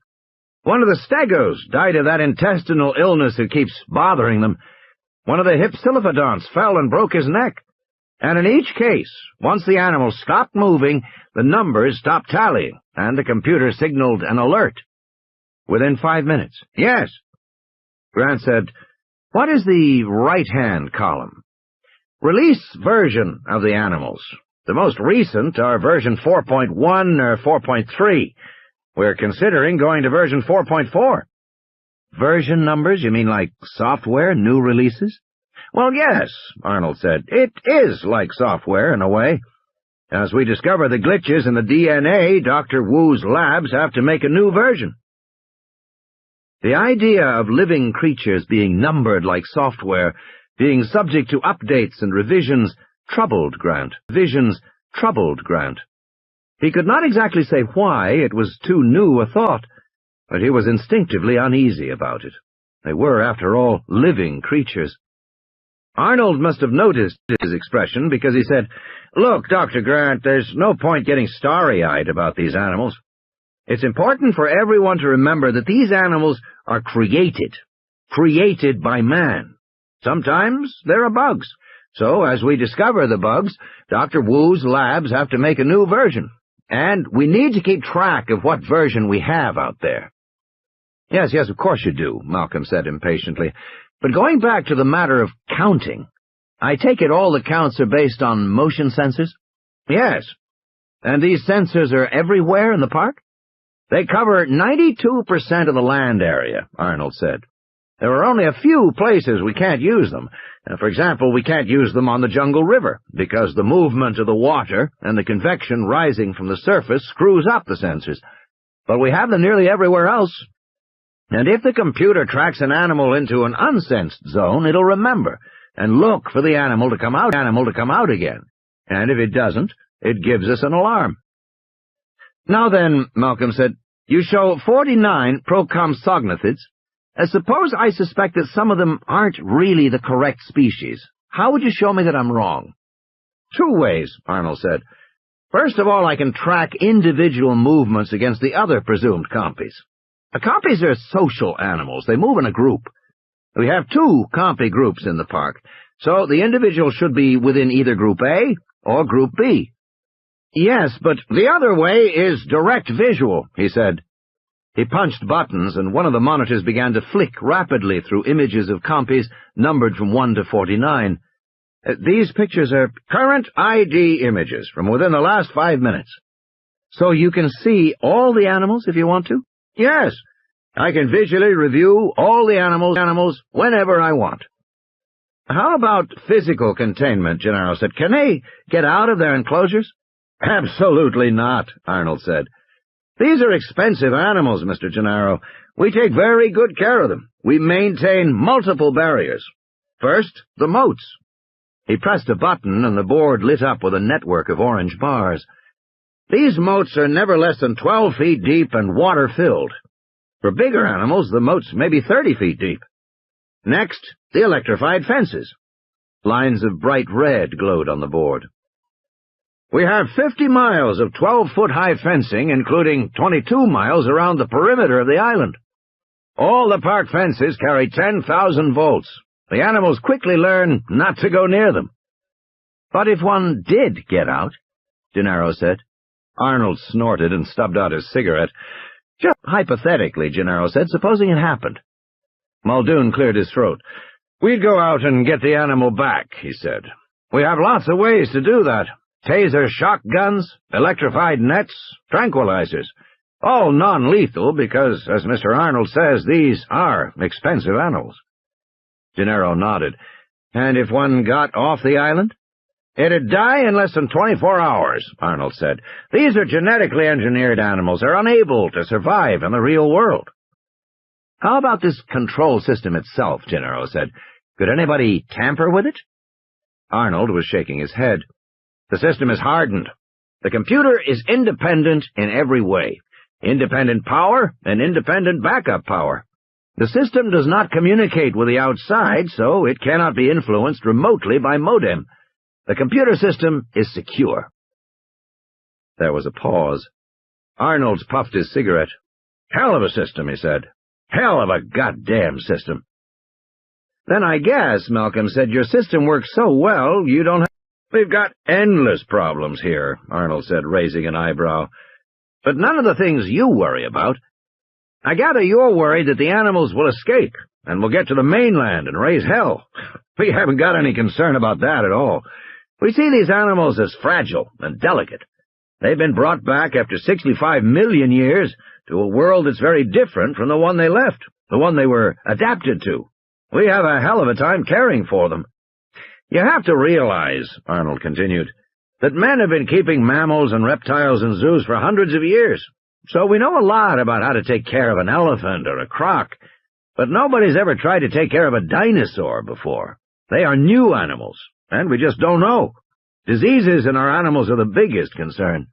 One of the stegos died of that intestinal illness that keeps bothering them. One of the hypsilophodonts fell and broke his neck. And in each case, once the animal stopped moving, the numbers stopped tallying, and the computer signaled an alert. Within 5 minutes? Yes. Grant said, "What is the right-hand column?" Release version of the animals. The most recent are version 4.1 or 4.3. We're considering going to version 4.4. Version numbers? You mean like software, new releases? Well, yes, Arnold said. It is like software, in a way. As we discover the glitches in the DNA, Dr. Wu's labs have to make a new version. The idea of living creatures being numbered like software, being subject to updates and revisions, troubled Grant. He could not exactly say why, it was too new a thought, but he was instinctively uneasy about it. They were, after all, living creatures. Arnold must have noticed his expression, because he said, "Look, Dr. Grant, there's no point getting starry-eyed about these animals. It's important for everyone to remember that these animals are created by man. Sometimes there are bugs. So, as we discover the bugs, Dr. Wu's labs have to make a new version. And we need to keep track of what version we have out there." Yes, of course you do, Malcolm said impatiently. But going back to the matter of counting, I take it all the counts are based on motion sensors? Yes. And these sensors are everywhere in the park? They cover 92% of the land area, Arnold said. There are only a few places we can't use them. For example, we can't use them on the Jungle River, because the movement of the water and the convection rising from the surface screws up the sensors. But we have them nearly everywhere else. And if the computer tracks an animal into an unsensed zone, it'll remember, and look for the animal to come out again. And if it doesn't, it gives us an alarm. Now then, Malcolm said, you show 49 procompsognathids. Suppose I suspect that some of them aren't really the correct species. How would you show me that I'm wrong? 2 ways, Arnold said. First of all, I can track individual movements against the other presumed compies. Compies are social animals. They move in a group. We have 2 compy groups in the park, so the individual should be within either Group A or Group B. Yes, but the other way is direct visual, he said. He punched buttons, and one of the monitors began to flick rapidly through images of compies numbered from 1 to 49. These pictures are current ID images from within the last 5 minutes. So you can see all the animals if you want to? Yes. I can visually review all the animals whenever I want. How about physical containment, Gennaro said. Can they get out of their enclosures? Absolutely not, Arnold said. These are expensive animals, Mr. Gennaro. We take very good care of them. We maintain multiple barriers. First, the moats. He pressed a button, and the board lit up with a network of orange bars. These moats are never less than 12 feet deep and water-filled. For bigger animals, the moats may be 30 feet deep. Next, the electrified fences. Lines of bright red glowed on the board. We have 50 miles of 12-foot-high fencing, including 22 miles around the perimeter of the island. All the park fences carry 10,000 volts. The animals quickly learn not to go near them. But if one did get out, Gennaro said. Arnold snorted and stubbed out his cigarette. Just hypothetically, Gennaro said, supposing it happened. Muldoon cleared his throat. We'd go out and get the animal back, he said. We have lots of ways to do that. Taser shotguns, electrified nets, tranquilizers. All non-lethal because, as Mr. Arnold says, these are expensive animals. Gennaro nodded. And if one got off the island? It'd die in less than 24 hours, Arnold said. These are genetically engineered animals. They're unable to survive in the real world. How about this control system itself, Gennaro said. Could anybody tamper with it? Arnold was shaking his head. The system is hardened. The computer is independent in every way. Independent power and independent backup power. The system does not communicate with the outside, so it cannot be influenced remotely by modem. The computer system is secure. There was a pause. Arnold puffed his cigarette. Hell of a system, he said. Hell of a goddamn system. Then I guess, Malcolm said, your system works so well you don't have... We've got endless problems here, Arnold said, raising an eyebrow. But none of the things you worry about. I gather you're worried that the animals will escape and will get to the mainland and raise hell. We haven't got any concern about that at all. We see these animals as fragile and delicate. They've been brought back after 65 million years to a world that's very different from the one they left, the one they were adapted to. We have a hell of a time caring for them. You have to realize, Arnold continued, that men have been keeping mammals and reptiles in zoos for hundreds of years, so we know a lot about how to take care of an elephant or a croc, but nobody's ever tried to take care of a dinosaur before. They are new animals, and we just don't know. Diseases in our animals are the biggest concern.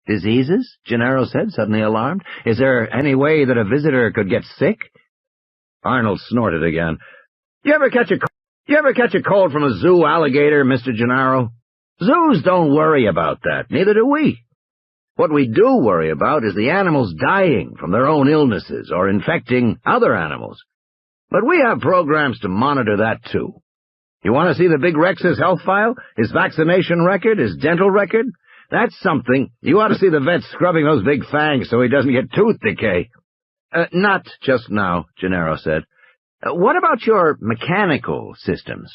Diseases? Gennaro said, suddenly alarmed. Is there any way that a visitor could get sick? Arnold snorted again. You ever catch a cold from a zoo alligator, Mr. Gennaro? Zoos don't worry about that, neither do we. What we do worry about is the animals dying from their own illnesses or infecting other animals. But we have programs to monitor that, too. You want to see the Big Rex's health file, his vaccination record, his dental record? That's something. You ought to see the vet scrubbing those big fangs so he doesn't get tooth decay. Not just now, Gennaro said. What about your mechanical systems?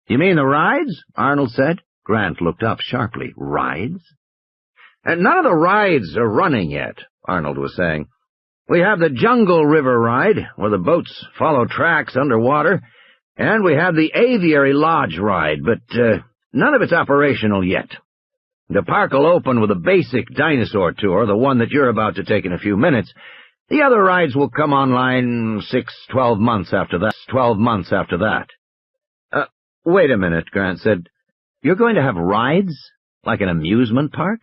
You mean the rides? Arnold said. Grant looked up sharply. Rides? None of the rides are running yet, Arnold was saying. We have the Jungle River ride, where the boats follow tracks underwater, and we have the Aviary Lodge ride, but none of it's operational yet. The park will open with a basic dinosaur tour, the one that you're about to take in a few minutes. The other rides will come online 12 months after that. Wait a minute, Grant said. You're going to have rides? Like an amusement park?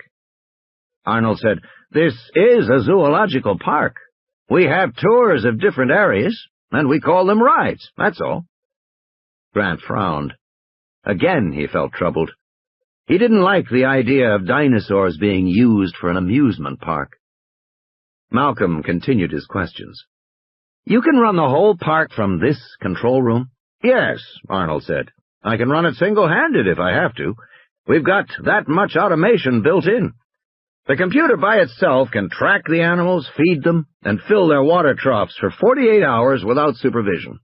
Arnold said, This is a zoological park. We have tours of different areas, and we call them rides, that's all. Grant frowned. Again he felt troubled. He didn't like the idea of dinosaurs being used for an amusement park. Malcolm continued his questions. You can run the whole park from this control room? Yes, Arnold said. I can run it single-handed if I have to. We've got that much automation built in. The computer by itself can track the animals, feed them, and fill their water troughs for 48 hours without supervision.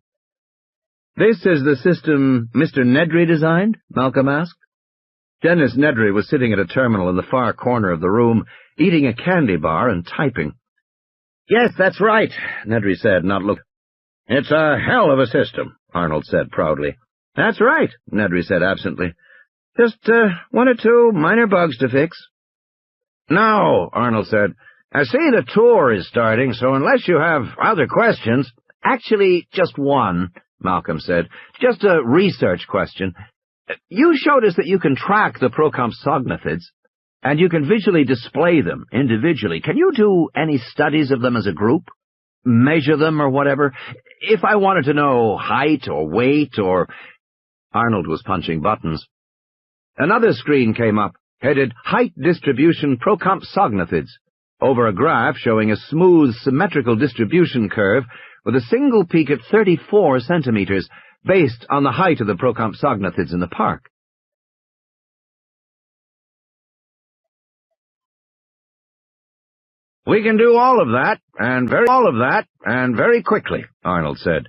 "This is the system Mr. Nedry designed?" Malcolm asked. Dennis Nedry was sitting at a terminal in the far corner of the room, eating a candy bar and typing. "Yes, that's right," Nedry said, not looking. "It's a hell of a system," Arnold said proudly. "That's right," Nedry said absently. "Just one or two minor bugs to fix." "Now," Arnold said, "I see the tour is starting, so unless you have other questions—" "Actually, just one," Malcolm said. "Just a research question. You showed us that you can track the Procompsognathids, and you can visually display them individually. Can you do any studies of them as a group? Measure them or whatever? If I wanted to know height or weight or—" Arnold was punching buttons. Another screen came up, headed Height Distribution Procompsognathids, over a graph showing a smooth, symmetrical distribution curve with a single peak at 34 centimeters, based on the height of the Procompsognathids in the park. "We can do all of that, and very quickly," Arnold said.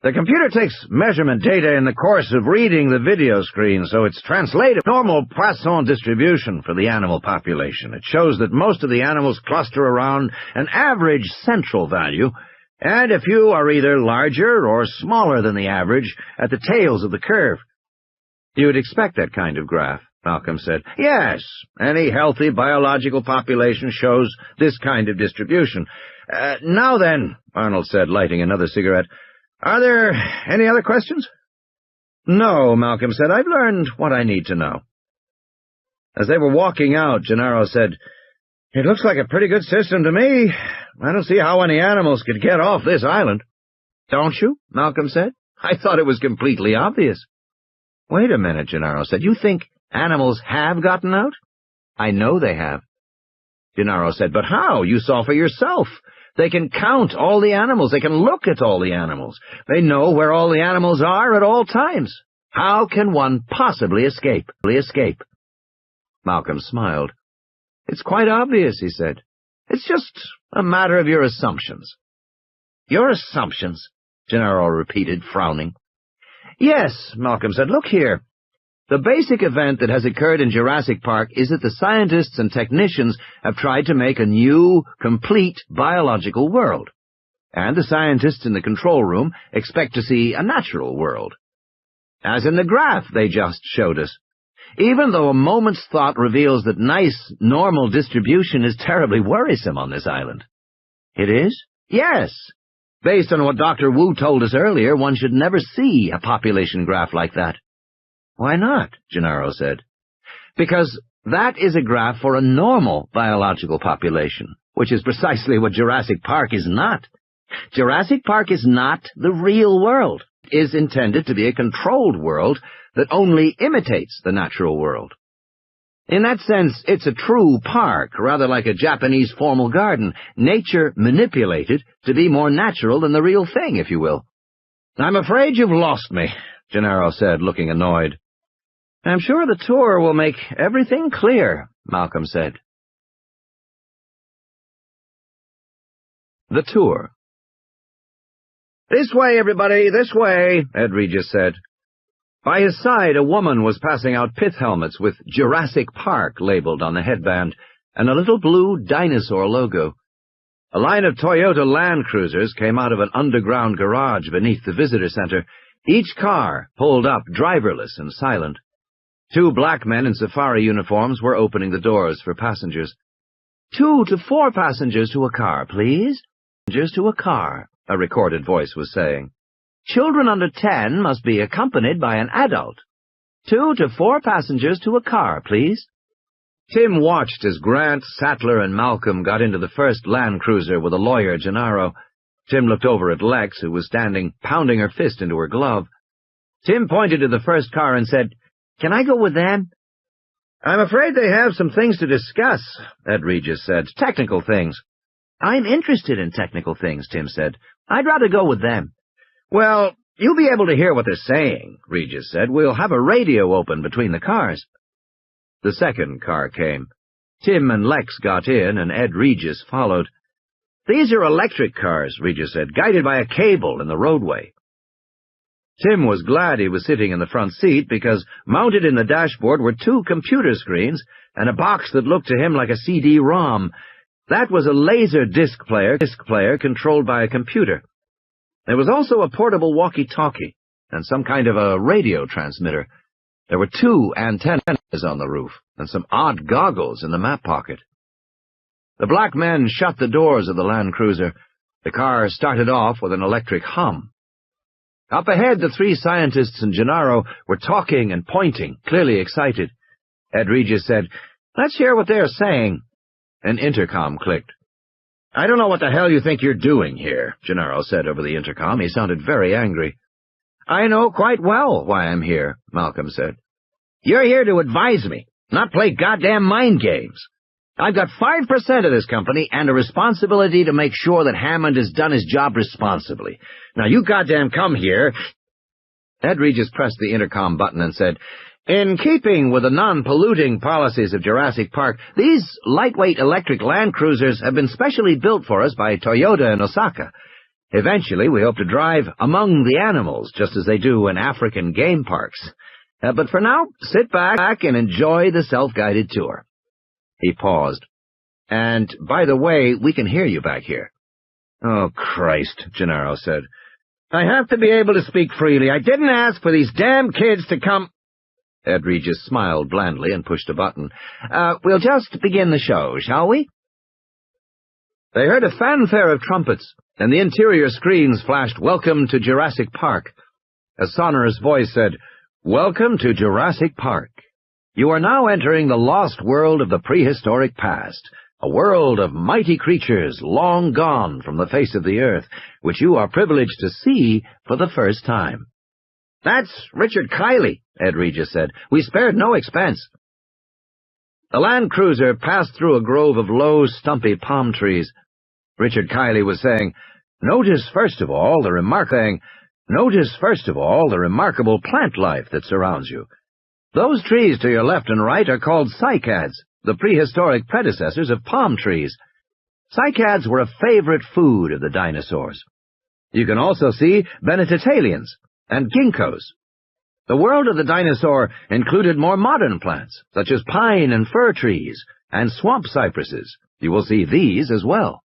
"The computer takes measurement data in the course of reading the video screen, so it's translated normal Poisson distribution for the animal population. It shows that most of the animals cluster around an average central value, and a few are either larger or smaller than the average at the tails of the curve." "You'd expect that kind of graph," Malcolm said. "Yes, any healthy biological population shows this kind of distribution. Now then," Arnold said, lighting another cigarette, "are there any other questions?" "No," Malcolm said. "I've learned what I need to know." As they were walking out, Gennaro said, "It looks like a pretty good system to me. I don't see how any animals could get off this island." "Don't you?" Malcolm said. "I thought it was completely obvious." "Wait a minute," Gennaro said. "You think animals have gotten out?" "I know they have." Gennaro said, "But how? You saw for yourself. They can count all the animals. They can look at all the animals. They know where all the animals are at all times. How can one possibly escape?" Malcolm smiled. "It's quite obvious," he said. "It's just a matter of your assumptions." "Your assumptions?" Gennaro repeated, frowning. "Yes," Malcolm said. "Look here. The basic event that has occurred in Jurassic Park is that the scientists and technicians have tried to make a new, complete biological world. And the scientists in the control room expect to see a natural world. As in the graph they just showed us. Even though a moment's thought reveals that nice, normal distribution is terribly worrisome on this island." "It is?" "Yes. Based on what Dr. Wu told us earlier, one should never see a population graph like that." "Why not?" Gennaro said. "Because that is a graph for a normal biological population, which is precisely what Jurassic Park is not. Jurassic Park is not the real world. It is intended to be a controlled world that only imitates the natural world. In that sense, it's a true park, rather like a Japanese formal garden, nature manipulated to be more natural than the real thing, if you will." "I'm afraid you've lost me," Gennaro said, looking annoyed. "I'm sure the tour will make everything clear," Malcolm said. The tour. "This way, everybody, this way," Ed Regis said. By his side, a woman was passing out pith helmets with Jurassic Park labeled on the headband and a little blue dinosaur logo. A line of Toyota Land Cruisers came out of an underground garage beneath the visitor center, each car pulled up driverless and silent. 2 black men in safari uniforms were opening the doors for passengers. 2 to 4 passengers to a car, please. Passengers to a car, a recorded voice was saying. Children under 10 must be accompanied by an adult. 2 to 4 passengers to a car, please. Tim watched as Grant, Sattler, and Malcolm got into the first Land Cruiser with a lawyer, Gennaro. Tim looked over at Lex, who was standing, pounding her fist into her glove. Tim pointed to the first car and said, "Can I go with them?" "I'm afraid they have some things to discuss," Ed Regis said. "Technical things." "I'm interested in technical things," Tim said. "I'd rather go with them." "Well, you'll be able to hear what they're saying," Regis said. "We'll have a radio open between the cars." The second car came. Tim and Lex got in, and Ed Regis followed. "These are electric cars," Regis said, "guided by a cable in the roadway." Tim was glad he was sitting in the front seat because mounted in the dashboard were 2 computer screens and a box that looked to him like a CD-ROM. That was a laser disc player controlled by a computer. There was also a portable walkie-talkie and some kind of a radio transmitter. There were 2 antennas on the roof and some odd goggles in the map pocket. The black men shut the doors of the Land Cruiser. The car started off with an electric hum. Up ahead, the 3 scientists and Gennaro were talking and pointing, clearly excited. Ed Regis said, "Let's hear what they're saying." An intercom clicked. "I don't know what the hell you think you're doing here," Gennaro said over the intercom. He sounded very angry. "I know quite well why I'm here," Malcolm said. "You're here to advise me, not play goddamn mind games. I've got 5% of this company and a responsibility to make sure that Hammond has done his job responsibly. Now you goddamn come here." Ed Regis pressed the intercom button and said, "In keeping with the non-polluting policies of Jurassic Park, these lightweight electric Land Cruisers have been specially built for us by Toyota in Osaka. Eventually, we hope to drive among the animals, just as they do in African game parks. But for now, sit back and enjoy the self-guided tour." He paused. "And, by the way, we can hear you back here." "Oh, Christ," Gennaro said. "I have to be able to speak freely. I didn't ask for these damn kids to come—" Ed Regis smiled blandly and pushed a button. "We'll just begin the show, shall we?" They heard a fanfare of trumpets, and the interior screens flashed "Welcome to Jurassic Park." A sonorous voice said, "Welcome to Jurassic Park. You are now entering the lost world of the prehistoric past, a world of mighty creatures long gone from the face of the earth, which you are privileged to see for the first time." "That's Richard Kiley," Ed Regis said. "We spared no expense." The Land Cruiser passed through a grove of low, stumpy palm trees. Richard Kiley was saying, Notice first of all the remarkable plant life that surrounds you. Those trees to your left and right are called cycads, the prehistoric predecessors of palm trees. Cycads were a favorite food of the dinosaurs. You can also see Bennettitalians and ginkgos. The world of the dinosaur included more modern plants, such as pine and fir trees, and swamp cypresses. You will see these as well.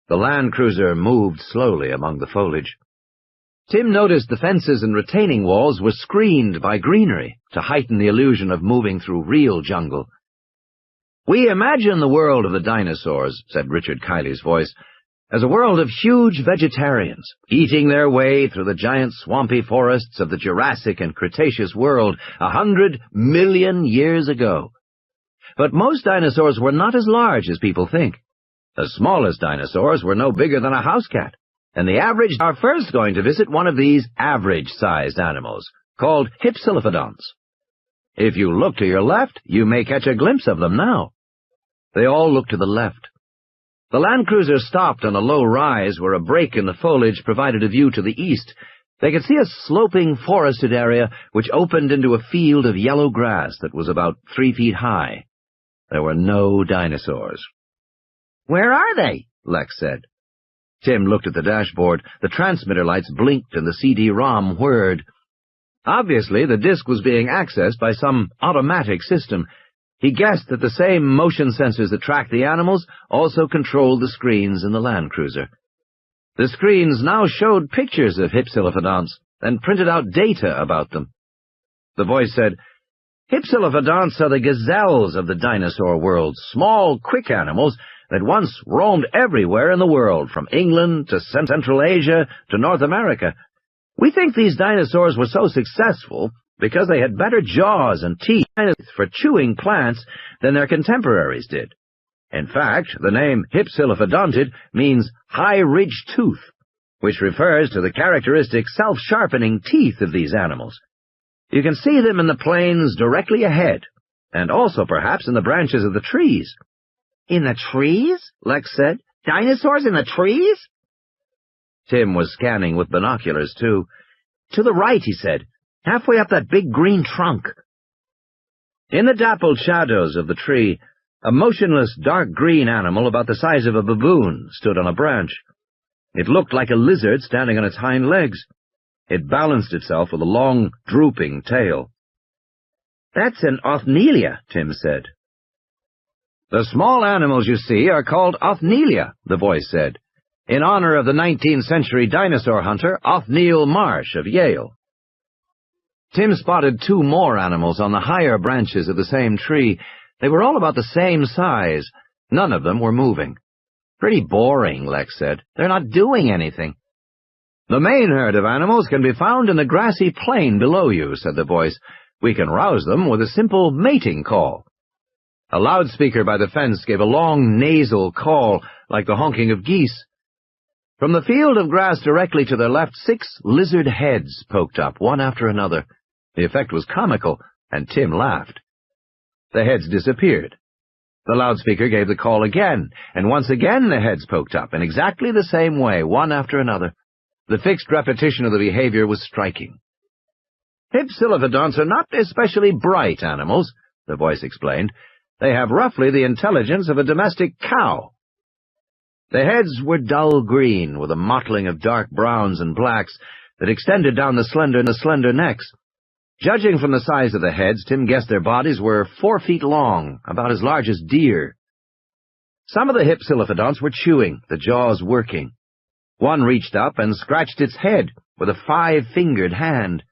The Land Cruiser moved slowly among the foliage. Tim noticed the fences and retaining walls were screened by greenery to heighten the illusion of moving through real jungle. "We imagine the world of the dinosaurs," said Richard Kiley's voice, "as a world of huge vegetarians, eating their way through the giant swampy forests of the Jurassic and Cretaceous world 100 million years ago. But most dinosaurs were not as large as people think. The smallest dinosaurs were no bigger than a house cat, and the average are first going to visit one of these average-sized animals, called Hypsilophodonts. If you look to your left, you may catch a glimpse of them now." They all looked to the left. The Land Cruiser stopped on a low rise where a break in the foliage provided a view to the east. They could see a sloping forested area which opened into a field of yellow grass that was about 3 feet high. There were no dinosaurs. "Where are they?" Lex said. Tim looked at the dashboard. The transmitter lights blinked and the CD-ROM whirred. Obviously, the disk was being accessed by some automatic system. He guessed that the same motion sensors that tracked the animals also controlled the screens in the Land Cruiser. The screens now showed pictures of Hypsilophodonts and printed out data about them. The voice said, "Hypsilophodonts are the gazelles of the dinosaur world, small, quick animals that once roamed everywhere in the world, from England to Central Asia to North America. We think these dinosaurs were so successful because they had better jaws and teeth for chewing plants than their contemporaries did. In fact, the name Hypsilophodontid means high-ridged tooth, which refers to the characteristic self-sharpening teeth of these animals. You can see them in the plains directly ahead, and also perhaps in the branches of the trees." "In the trees?" Lex said. "Dinosaurs in the trees?" Tim was scanning with binoculars, too. "To the right," he said. "Halfway up that big green trunk." In the dappled shadows of the tree, a motionless dark green animal about the size of a baboon stood on a branch. It looked like a lizard standing on its hind legs. It balanced itself with a long, drooping tail. "That's an Othnielia," Tim said. "The small animals you see are called Othnielia," the voice said, "in honor of the 19th century dinosaur hunter Othniel Marsh of Yale." Tim spotted two more animals on the higher branches of the same tree. They were all about the same size. None of them were moving. "Pretty boring," Lex said. "They're not doing anything." "The main herd of animals can be found in the grassy plain below you," said the voice. "We can rouse them with a simple mating call." A loudspeaker by the fence gave a long nasal call, like the honking of geese. From the field of grass directly to their left, 6 lizard heads poked up, one after another. The effect was comical, and Tim laughed. The heads disappeared. The loudspeaker gave the call again, and once again the heads poked up, in exactly the same way, one after another. The fixed repetition of the behavior was striking. "Hypsilophodonts are not especially bright animals," the voice explained. "They have roughly the intelligence of a domestic cow." The heads were dull green, with a mottling of dark browns and blacks that extended down the slender necks. Judging from the size of the heads, Tim guessed their bodies were 4 feet long, about as large as deer. Some of the Hypsilophodonts were chewing, the jaws working. One reached up and scratched its head with a 5-fingered hand.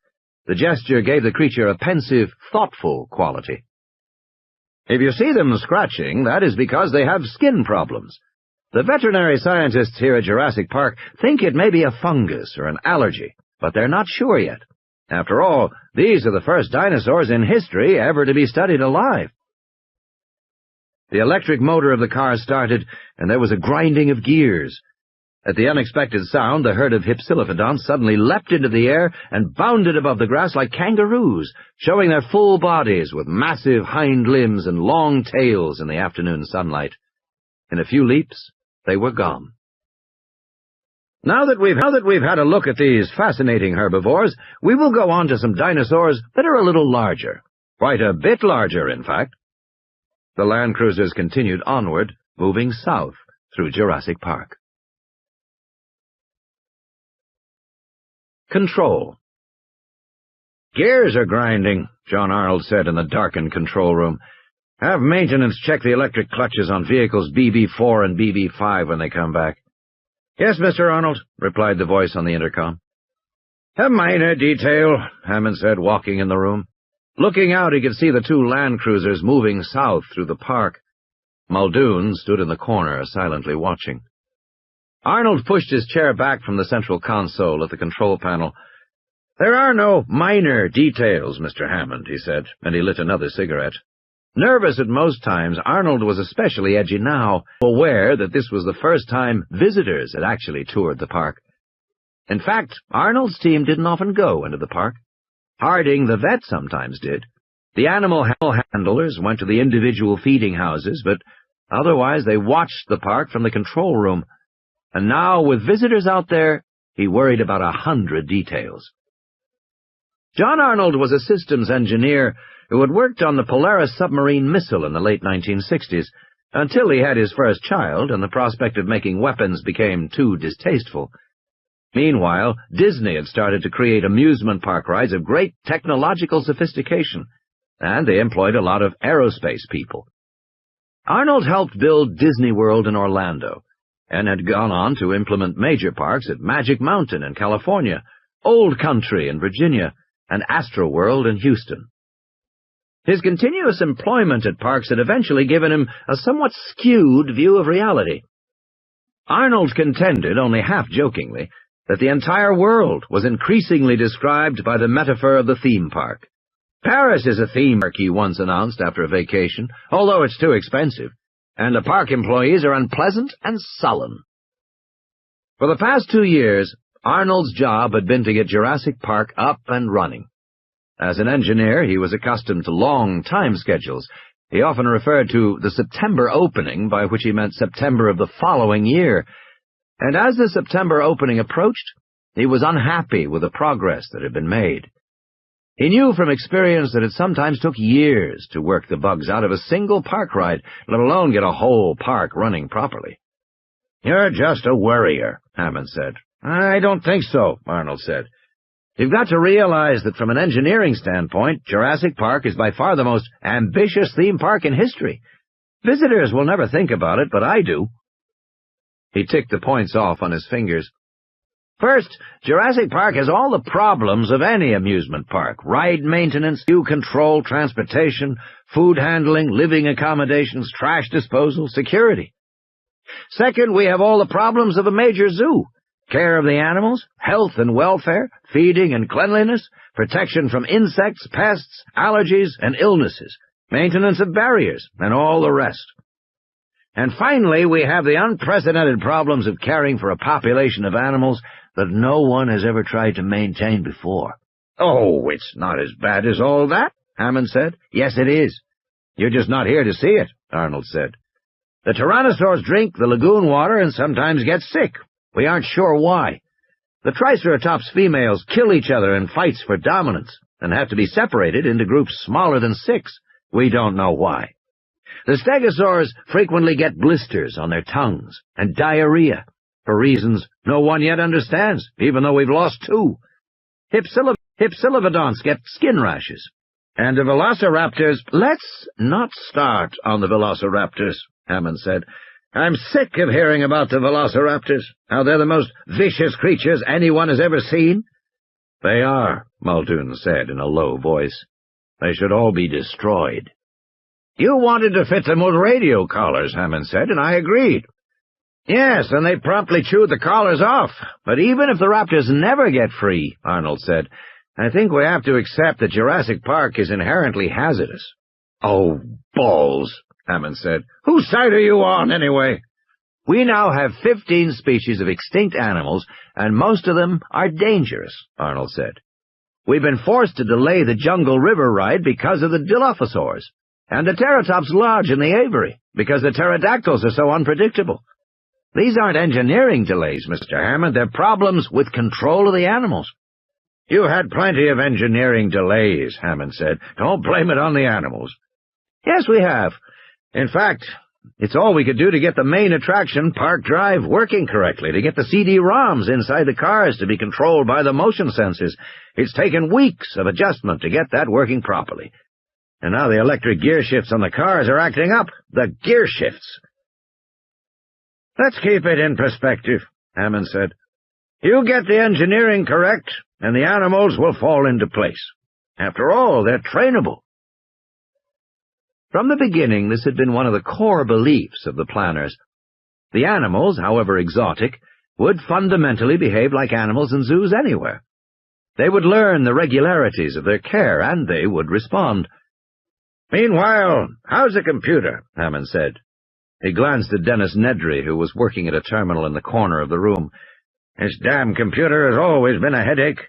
The gesture gave the creature a pensive, thoughtful quality. If you see them scratching, that is because they have skin problems. The veterinary scientists here at Jurassic Park think it may be a fungus or an allergy, but they're not sure yet. After all, these are the first dinosaurs in history ever to be studied alive. The electric motor of the car started, and there was a grinding of gears. At the unexpected sound, the herd of Hypsilophodonts suddenly leapt into the air and bounded above the grass like kangaroos, showing their full bodies with massive hind limbs and long tails in the afternoon sunlight. In a few leaps, they were gone. Now that we've had a look at these fascinating herbivores, we will go on to some dinosaurs that are a little larger. Quite a bit larger, in fact. The Land Cruisers continued onward, moving south through Jurassic Park. Control. "Gears are grinding," John Arnold said in the darkened control room. "Have maintenance check the electric clutches on vehicles BB4 and BB5 when they come back." "Yes, Mr. Arnold," replied the voice on the intercom. "A minor detail," Hammond said, walking in the room. Looking out, he could see the 2 Land Cruisers moving south through the park. Muldoon stood in the corner, silently watching. Arnold pushed his chair back from the central console at the control panel. "There are no minor details, Mr. Hammond," he said, and he lit another cigarette. Nervous at most times, Arnold was especially edgy now, aware that this was the first time visitors had actually toured the park. In fact, Arnold's team didn't often go into the park. Harding, the vet, sometimes did. The animal handlers went to the individual feeding houses, but otherwise they watched the park from the control room. And now, with visitors out there, he worried about 100 details. John Arnold was a systems engineer who had worked on the Polaris submarine missile in the late 1960s, until he had his first child and the prospect of making weapons became too distasteful. Meanwhile, Disney had started to create amusement park rides of great technological sophistication, and they employed a lot of aerospace people. Arnold helped build Disney World in Orlando, and had gone on to implement major parks at Magic Mountain in California, Old Country in Virginia, and Astroworld in Houston. His continuous employment at parks had eventually given him a somewhat skewed view of reality. Arnold contended, only half-jokingly, that the entire world was increasingly described by the metaphor of the theme park. "Paris is a theme park," he once announced after a vacation, "although it's too expensive, and the park employees are unpleasant and sullen." For the past 2 years, Arnold's job had been to get Jurassic Park up and running. As an engineer, he was accustomed to long time schedules. He often referred to the September opening, by which he meant September of the following year. And as the September opening approached, he was unhappy with the progress that had been made. He knew from experience that it sometimes took years to work the bugs out of a single park ride, let alone get a whole park running properly. "You're just a worrier," Hammond said. "I don't think so," Arnold said. "You've got to realize that from an engineering standpoint, Jurassic Park is by far the most ambitious theme park in history. Visitors will never think about it, but I do." He ticked the points off on his fingers. "First, Jurassic Park has all the problems of any amusement park: ride maintenance, queue control, transportation, food handling, living accommodations, trash disposal, security. Second, we have all the problems of a major zoo: care of the animals, health and welfare, feeding and cleanliness, protection from insects, pests, allergies, and illnesses, maintenance of barriers, and all the rest. And finally, we have the unprecedented problems of caring for a population of animals that no one has ever tried to maintain before." "Oh, it's not as bad as all that," Hammond said. "Yes, it is. You're just not here to see it," Arnold said. "The tyrannosaurs drink the lagoon water and sometimes get sick. We aren't sure why. The Triceratops females kill each other in fights for dominance and have to be separated into groups smaller than 6. We don't know why. The Stegosaurs frequently get blisters on their tongues and diarrhea, for reasons no one yet understands, even though we've lost 2. Hypsilophodonts get skin rashes. And the velociraptors— "Let's not start on the velociraptors," Hammond said. "I'm sick of hearing about the velociraptors, how they're the most vicious creatures anyone has ever seen." "They are," Muldoon said in a low voice. "They should all be destroyed." "You wanted to fit them with radio collars," Hammond said, and I agreed. "Yes, and they promptly chewed the collars off. But even if the raptors never get free," Arnold said, "I think we have to accept that Jurassic Park is inherently hazardous." "Oh, balls," Hammond said. "Whose side are you on, anyway?" "We now have 15 species of extinct animals, and most of them are dangerous," Arnold said. "We've been forced to delay the Jungle River ride because of the Dilophosaurs, and the Teratops Lodge in the Aviary, because the pterodactyls are so unpredictable. These aren't engineering delays, Mr. Hammond. They're problems with control of the animals." "You had plenty of engineering delays," Hammond said. "Don't blame it on the animals." "Yes, we have. In fact, it's all we could do to get the main attraction, Park Drive, working correctly, to get the CD-ROMs inside the cars to be controlled by the motion sensors. It's taken weeks of adjustment to get that working properly. And now the electric gear shifts on the cars are acting up. The gear shifts." "Let's keep it in perspective," Hammond said. "You get the engineering correct, and the animals will fall into place. After all, they're trainable." From the beginning, this had been one of the core beliefs of the planners. The animals, however exotic, would fundamentally behave like animals in zoos anywhere. They would learn the regularities of their care, and they would respond. "Meanwhile, how's the computer?" Hammond said. He glanced at Dennis Nedry, who was working at a terminal in the corner of the room. "This damn computer has always been a headache."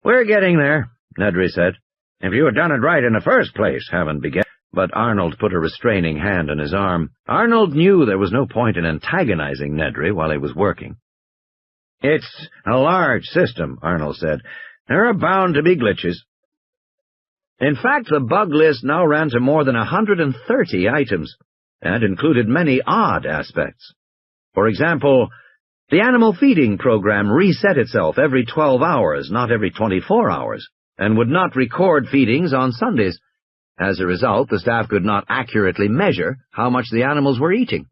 "We're getting there," Nedry said. "If you had done it right in the first place," Hammond began. But Arnold put a restraining hand on his arm. Arnold knew there was no point in antagonizing Nedry while he was working. "It's a large system," Arnold said. "There are bound to be glitches." In fact, the bug list now ran to more than 130 items, and included many odd aspects. For example, the animal feeding program reset itself every 12 hours, not every 24 hours, and would not record feedings on Sundays. As a result, the staff could not accurately measure how much the animals were eating.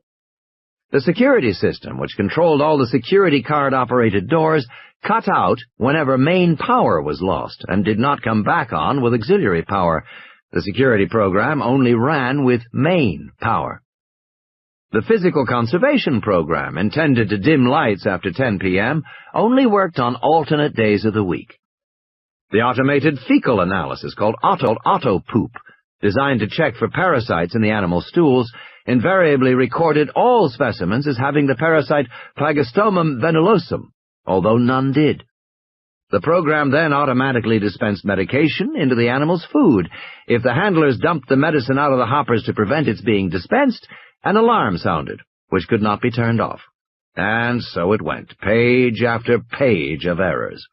The security system, which controlled all the security card-operated doors, cut out whenever main power was lost and did not come back on with auxiliary power. The security program only ran with main power. The physical conservation program, intended to dim lights after 10 p.m., only worked on alternate days of the week. The automated fecal analysis, called auto-poop, designed to check for parasites in the animal stools, invariably recorded all specimens as having the parasite Plagostomum venulosum, although none did. The program then automatically dispensed medication into the animal's food. If the handlers dumped the medicine out of the hoppers to prevent its being dispensed, an alarm sounded, which could not be turned off. And so it went, page after page of errors.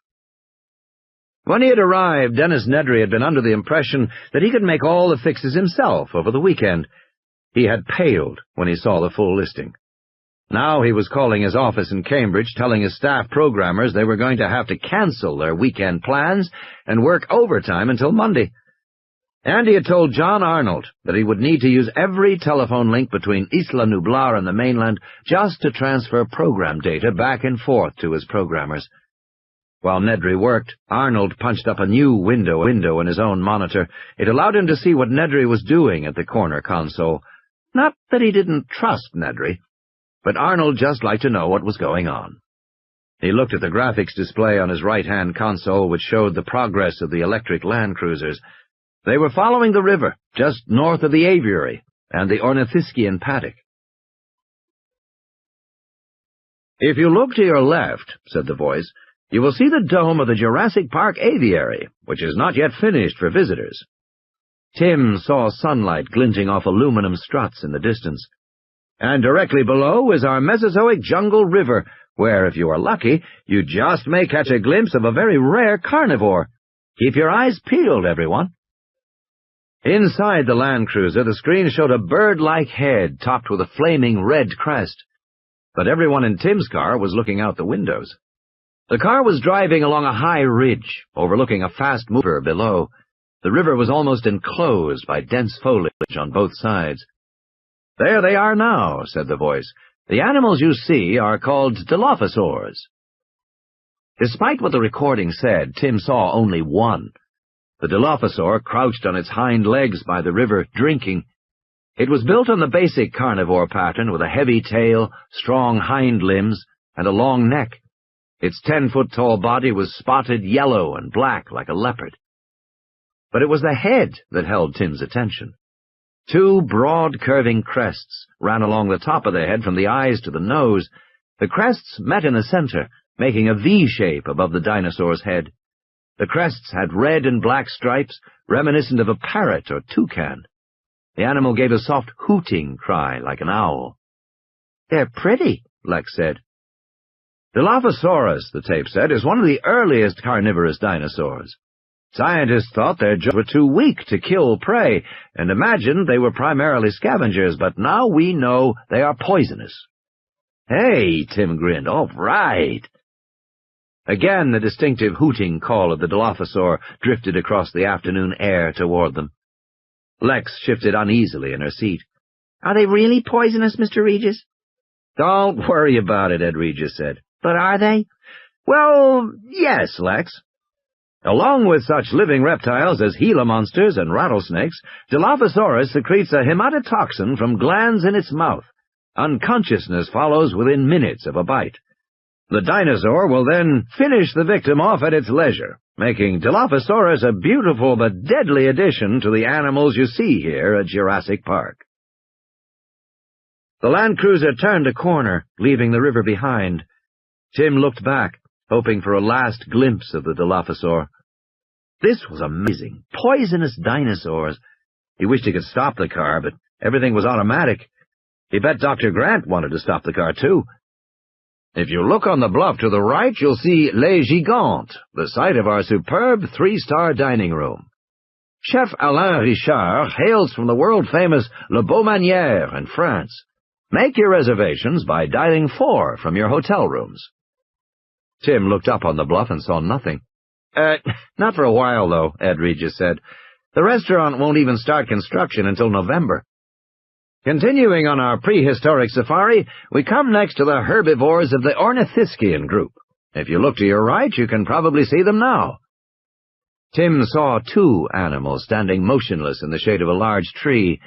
When he had arrived, Dennis Nedry had been under the impression that he could make all the fixes himself over the weekend. He had paled when he saw the full listing. Now he was calling his office in Cambridge, telling his staff programmers they were going to have to cancel their weekend plans and work overtime until Monday. And he had told John Arnold that he would need to use every telephone link between Isla Nublar and the mainland just to transfer program data back and forth to his programmers. While Nedry worked, Arnold punched up a new window in his own monitor. It allowed him to see what Nedry was doing at the corner console. Not that he didn't trust Nedry, but Arnold just liked to know what was going on. He looked at the graphics display on his right-hand console, which showed the progress of the electric land cruisers. They were following the river, just north of the aviary and the Ornithiskian paddock. "If you look to your left," said the voice, "you will see the dome of the Jurassic Park aviary, which is not yet finished for visitors." Tim saw sunlight glinting off aluminum struts in the distance. "And directly below is our Mesozoic jungle river, where, if you are lucky, you just may catch a glimpse of a very rare carnivore. Keep your eyes peeled, everyone." Inside the Land Cruiser, the screen showed a bird-like head topped with a flaming red crest. But everyone in Tim's car was looking out the windows. The car was driving along a high ridge, overlooking a fast mover below. The river was almost enclosed by dense foliage on both sides. "There they are now," said the voice. "The animals you see are called Dilophosaurs." Despite what the recording said, Tim saw only one. The Dilophosaur crouched on its hind legs by the river, drinking. It was built on the basic carnivore pattern with a heavy tail, strong hind limbs, and a long neck. Its 10-foot-tall body was spotted yellow and black like a leopard. But it was the head that held Tim's attention. Two broad, curving crests ran along the top of the head from the eyes to the nose. The crests met in the center, making a V shape above the dinosaur's head. The crests had red and black stripes, reminiscent of a parrot or toucan. The animal gave a soft hooting cry like an owl. "They're pretty," Lex said. Dilophosaurus, the tape said, is one of the earliest carnivorous dinosaurs. Scientists thought their jaws were too weak to kill prey, and imagined they were primarily scavengers, but now we know they are poisonous. "Hey," Tim grinned, "all right." Again the distinctive hooting call of the Dilophosaur drifted across the afternoon air toward them. Lex shifted uneasily in her seat. "Are they really poisonous, Mr. Regis?" "Don't worry about it," Ed Regis said. "But are they?" "Well, yes, Lex. Along with such living reptiles as Gila monsters and rattlesnakes, Dilophosaurus secretes a hematotoxin from glands in its mouth. Unconsciousness follows within minutes of a bite. The dinosaur will then finish the victim off at its leisure, making Dilophosaurus a beautiful but deadly addition to the animals you see here at Jurassic Park." The Land Cruiser turned a corner, leaving the river behind. Tim looked back, hoping for a last glimpse of the Dilophosaur. This was amazing. Poisonous dinosaurs. He wished he could stop the car, but everything was automatic. He bet Dr. Grant wanted to stop the car, too. "If you look on the bluff to the right, you'll see Les Gigantes, the site of our superb 3-star dining room. Chef Alain Richard hails from the world-famous Le Beaumanière in France. Make your reservations by dialing 4 from your hotel rooms." Tim looked up on the bluff and saw nothing. Not for a while, though," Ed Regis said. "The restaurant won't even start construction until November." Continuing on our prehistoric safari, we come next to the herbivores of the Ornithiskian group. If you look to your right, you can probably see them now. Tim saw two animals standing motionless in the shade of a large tree.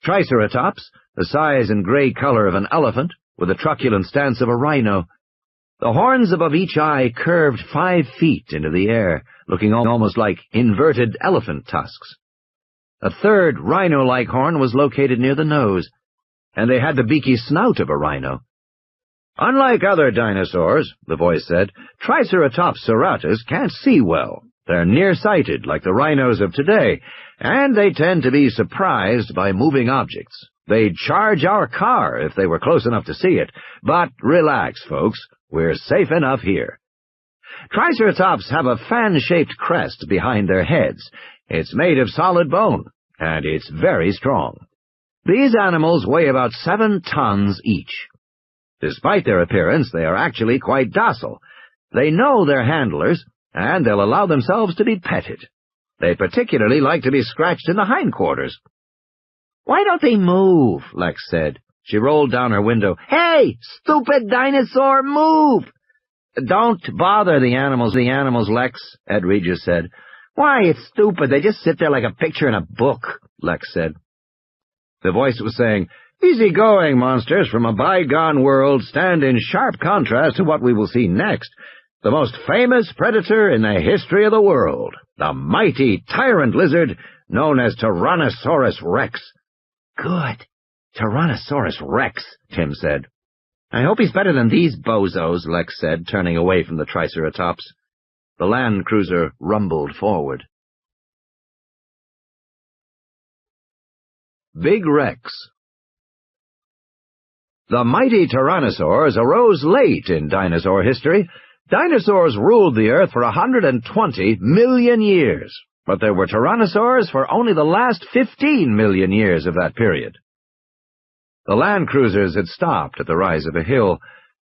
Triceratops, the size and gray color of an elephant, with the truculent stance of a rhino. The horns above each eye curved 5 feet into the air, looking almost like inverted elephant tusks. A third rhino-like horn was located near the nose, and they had the beaky snout of a rhino. "Unlike other dinosaurs," the voice said, "Triceratops serratus can't see well. They're nearsighted like the rhinos of today, and they tend to be surprised by moving objects. They'd charge our car if they were close enough to see it. But relax, folks. We're safe enough here." Triceratops have a fan-shaped crest behind their heads. It's made of solid bone, and it's very strong. These animals weigh about 7 tons each. Despite their appearance, they are actually quite docile. They know their handlers, and they'll allow themselves to be petted. They particularly like to be scratched in the hindquarters. "Why don't they move?" Lex said. She rolled down her window. "Hey, stupid dinosaur, move!" "Don't bother the animals, Lex," Ed Regis said. "Why, it's stupid. They just sit there like a picture in a book," Lex said. The voice was saying, "Easy-going monsters from a bygone world stand in sharp contrast to what we will see next. The most famous predator in the history of the world, the mighty tyrant lizard known as Tyrannosaurus Rex." "Good. Tyrannosaurus Rex," Tim said. "I hope he's better than these bozos," Lex said, turning away from the Triceratops. The land cruiser rumbled forward. Big Rex. The mighty tyrannosaurs arose late in dinosaur history. Dinosaurs ruled the Earth for 120 million years, but there were tyrannosaurs for only the last 15 million years of that period. The land cruisers had stopped at the rise of a hill.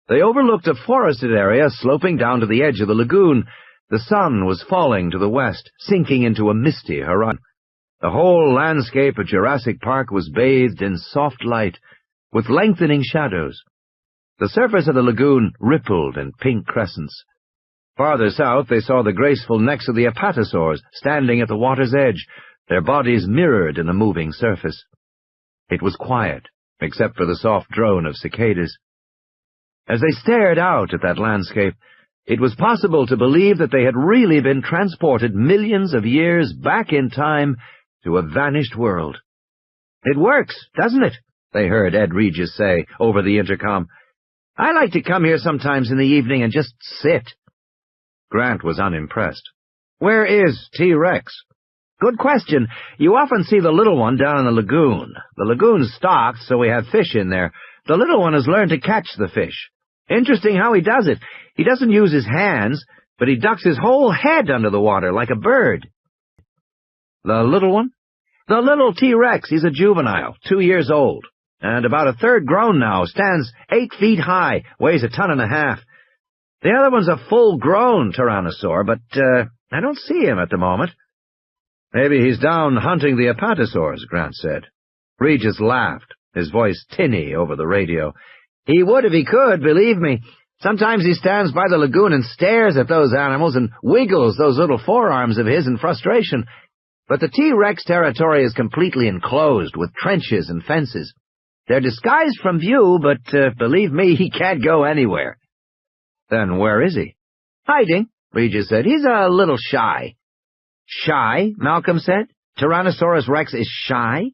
They overlooked a forested area sloping down to the edge of the lagoon. The sun was falling to the west, sinking into a misty horizon. The whole landscape of Jurassic Park was bathed in soft light, with lengthening shadows. The surface of the lagoon rippled in pink crescents. Farther south they saw the graceful necks of the apatosaurs standing at the water's edge, their bodies mirrored in the moving surface. It was quiet, except for the soft drone of cicadas. As they stared out at that landscape, it was possible to believe that they had really been transported millions of years back in time to a vanished world. "It works, doesn't it?" they heard Ed Regis say over the intercom. "I like to come here sometimes in the evening and just sit." Grant was unimpressed. "Where is T-Rex?" "Good question. You often see the little one down in the lagoon. The lagoon's stocked, so we have fish in there. The little one has learned to catch the fish. Interesting how he does it. He doesn't use his hands, but he ducks his whole head under the water like a bird." "The little one?" "The little T-Rex. He's a juvenile, 2 years old, and about a third grown now, stands 8 feet high, weighs 1.5 tons. The other one's a full-grown tyrannosaur, but I don't see him at the moment." "Maybe he's down hunting the apatosaurs," Grant said. Regis laughed, his voice tinny over the radio. "He would if he could, believe me. Sometimes he stands by the lagoon and stares at those animals and wiggles those little forearms of his in frustration. But the T-Rex territory is completely enclosed with trenches and fences. They're disguised from view, but believe me, he can't go anywhere." "Then where is he?" "Hiding," Regis said. "He's a little shy." "Shy?" Malcolm said. "Tyrannosaurus Rex is shy?"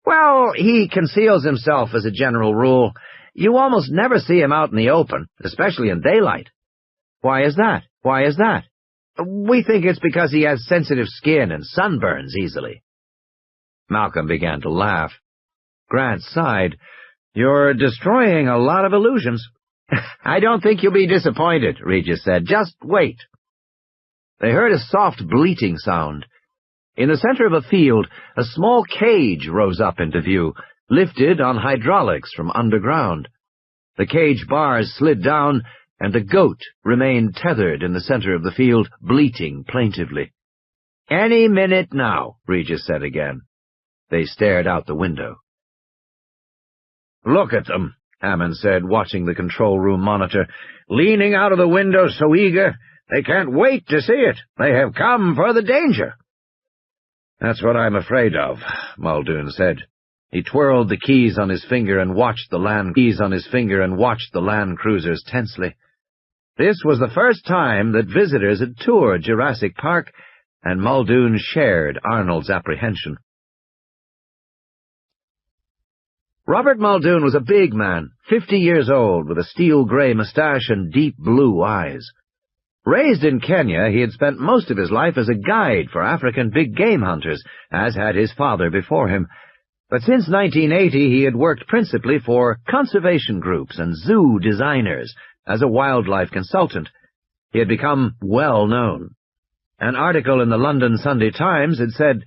"Well, he conceals himself as a general rule. You almost never see him out in the open, especially in daylight." "Why is that? Why is that?" "We think it's because he has sensitive skin and sunburns easily." Malcolm began to laugh. Grant sighed. "You're destroying a lot of illusions." "I don't think you'll be disappointed," Regis said. "Just wait." They heard a soft bleating sound. In the center of a field, a small cage rose up into view, lifted on hydraulics from underground. The cage bars slid down, and the goat remained tethered in the center of the field, bleating plaintively. "Any minute now," Regis said again. They stared out the window. "Look at them," Hammond said, watching the control room monitor. "Leaning out of the window so eager, they can't wait to see it. They have come for the danger." "That's what I'm afraid of," Muldoon said. He twirled the keys on his finger and watched the land cruisers tensely. This was the first time that visitors had toured Jurassic Park, and Muldoon shared Arnold's apprehension. Robert Muldoon was a big man, 50 years old, with a steel-gray mustache and deep blue eyes. Raised in Kenya, he had spent most of his life as a guide for African big-game hunters, as had his father before him. But since 1980, he had worked principally for conservation groups and zoo designers as a wildlife consultant. He had become well known. An article in the London Sunday Times had said,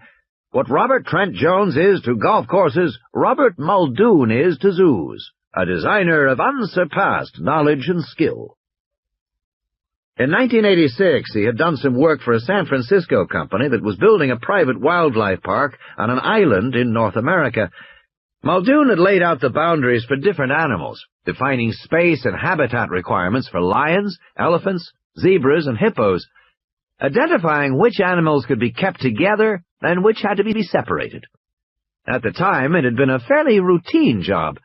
"What Robert Trent Jones is to golf courses, Robert Muldoon is to zoos, a designer of unsurpassed knowledge and skill." In 1986, he had done some work for a San Francisco company that was building a private wildlife park on an island in North America. Muldoon had laid out the boundaries for different animals, defining space and habitat requirements for lions, elephants, zebras, and hippos, identifying which animals could be kept together and which had to be separated. At the time, it had been a fairly routine job.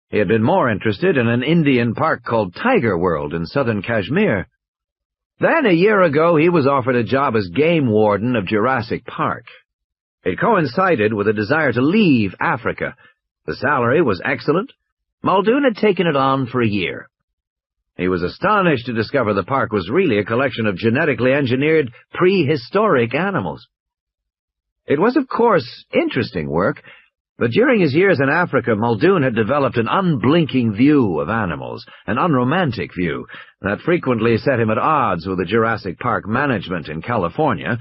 He had been more interested in an Indian park called Tiger World in southern Kashmir. Then, a year ago, he was offered a job as game warden of Jurassic Park. It coincided with a desire to leave Africa. The salary was excellent. Muldoon had taken it on for a year. He was astonished to discover the park was really a collection of genetically engineered prehistoric animals. It was, of course, interesting work, but during his years in Africa, Muldoon had developed an unblinking view of animals, an unromantic view, that frequently set him at odds with the Jurassic Park management in California,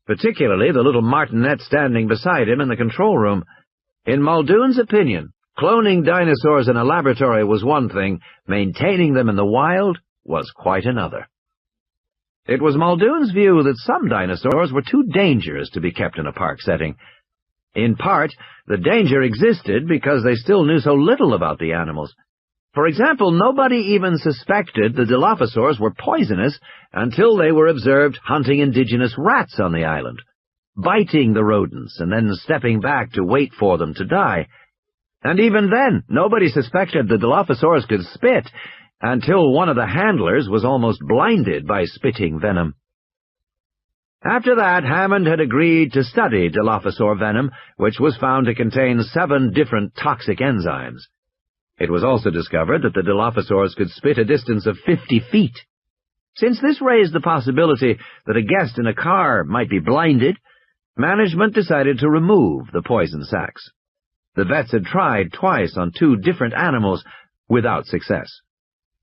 particularly the little martinet standing beside him in the control room. In Muldoon's opinion, cloning dinosaurs in a laboratory was one thing, maintaining them in the wild was quite another. It was Muldoon's view that some dinosaurs were too dangerous to be kept in a park setting. In part, the danger existed because they still knew so little about the animals. For example, nobody even suspected the Dilophosaurs were poisonous until they were observed hunting indigenous rats on the island, biting the rodents and then stepping back to wait for them to die. And even then, nobody suspected the Dilophosaurs could spit until one of the handlers was almost blinded by spitting venom. After that, Hammond had agreed to study Dilophosaur venom, which was found to contain 7 different toxic enzymes. It was also discovered that the Dilophosaurs could spit a distance of 50 feet. Since this raised the possibility that a guest in a car might be blinded, management decided to remove the poison sacs. The vets had tried twice on 2 different animals without success.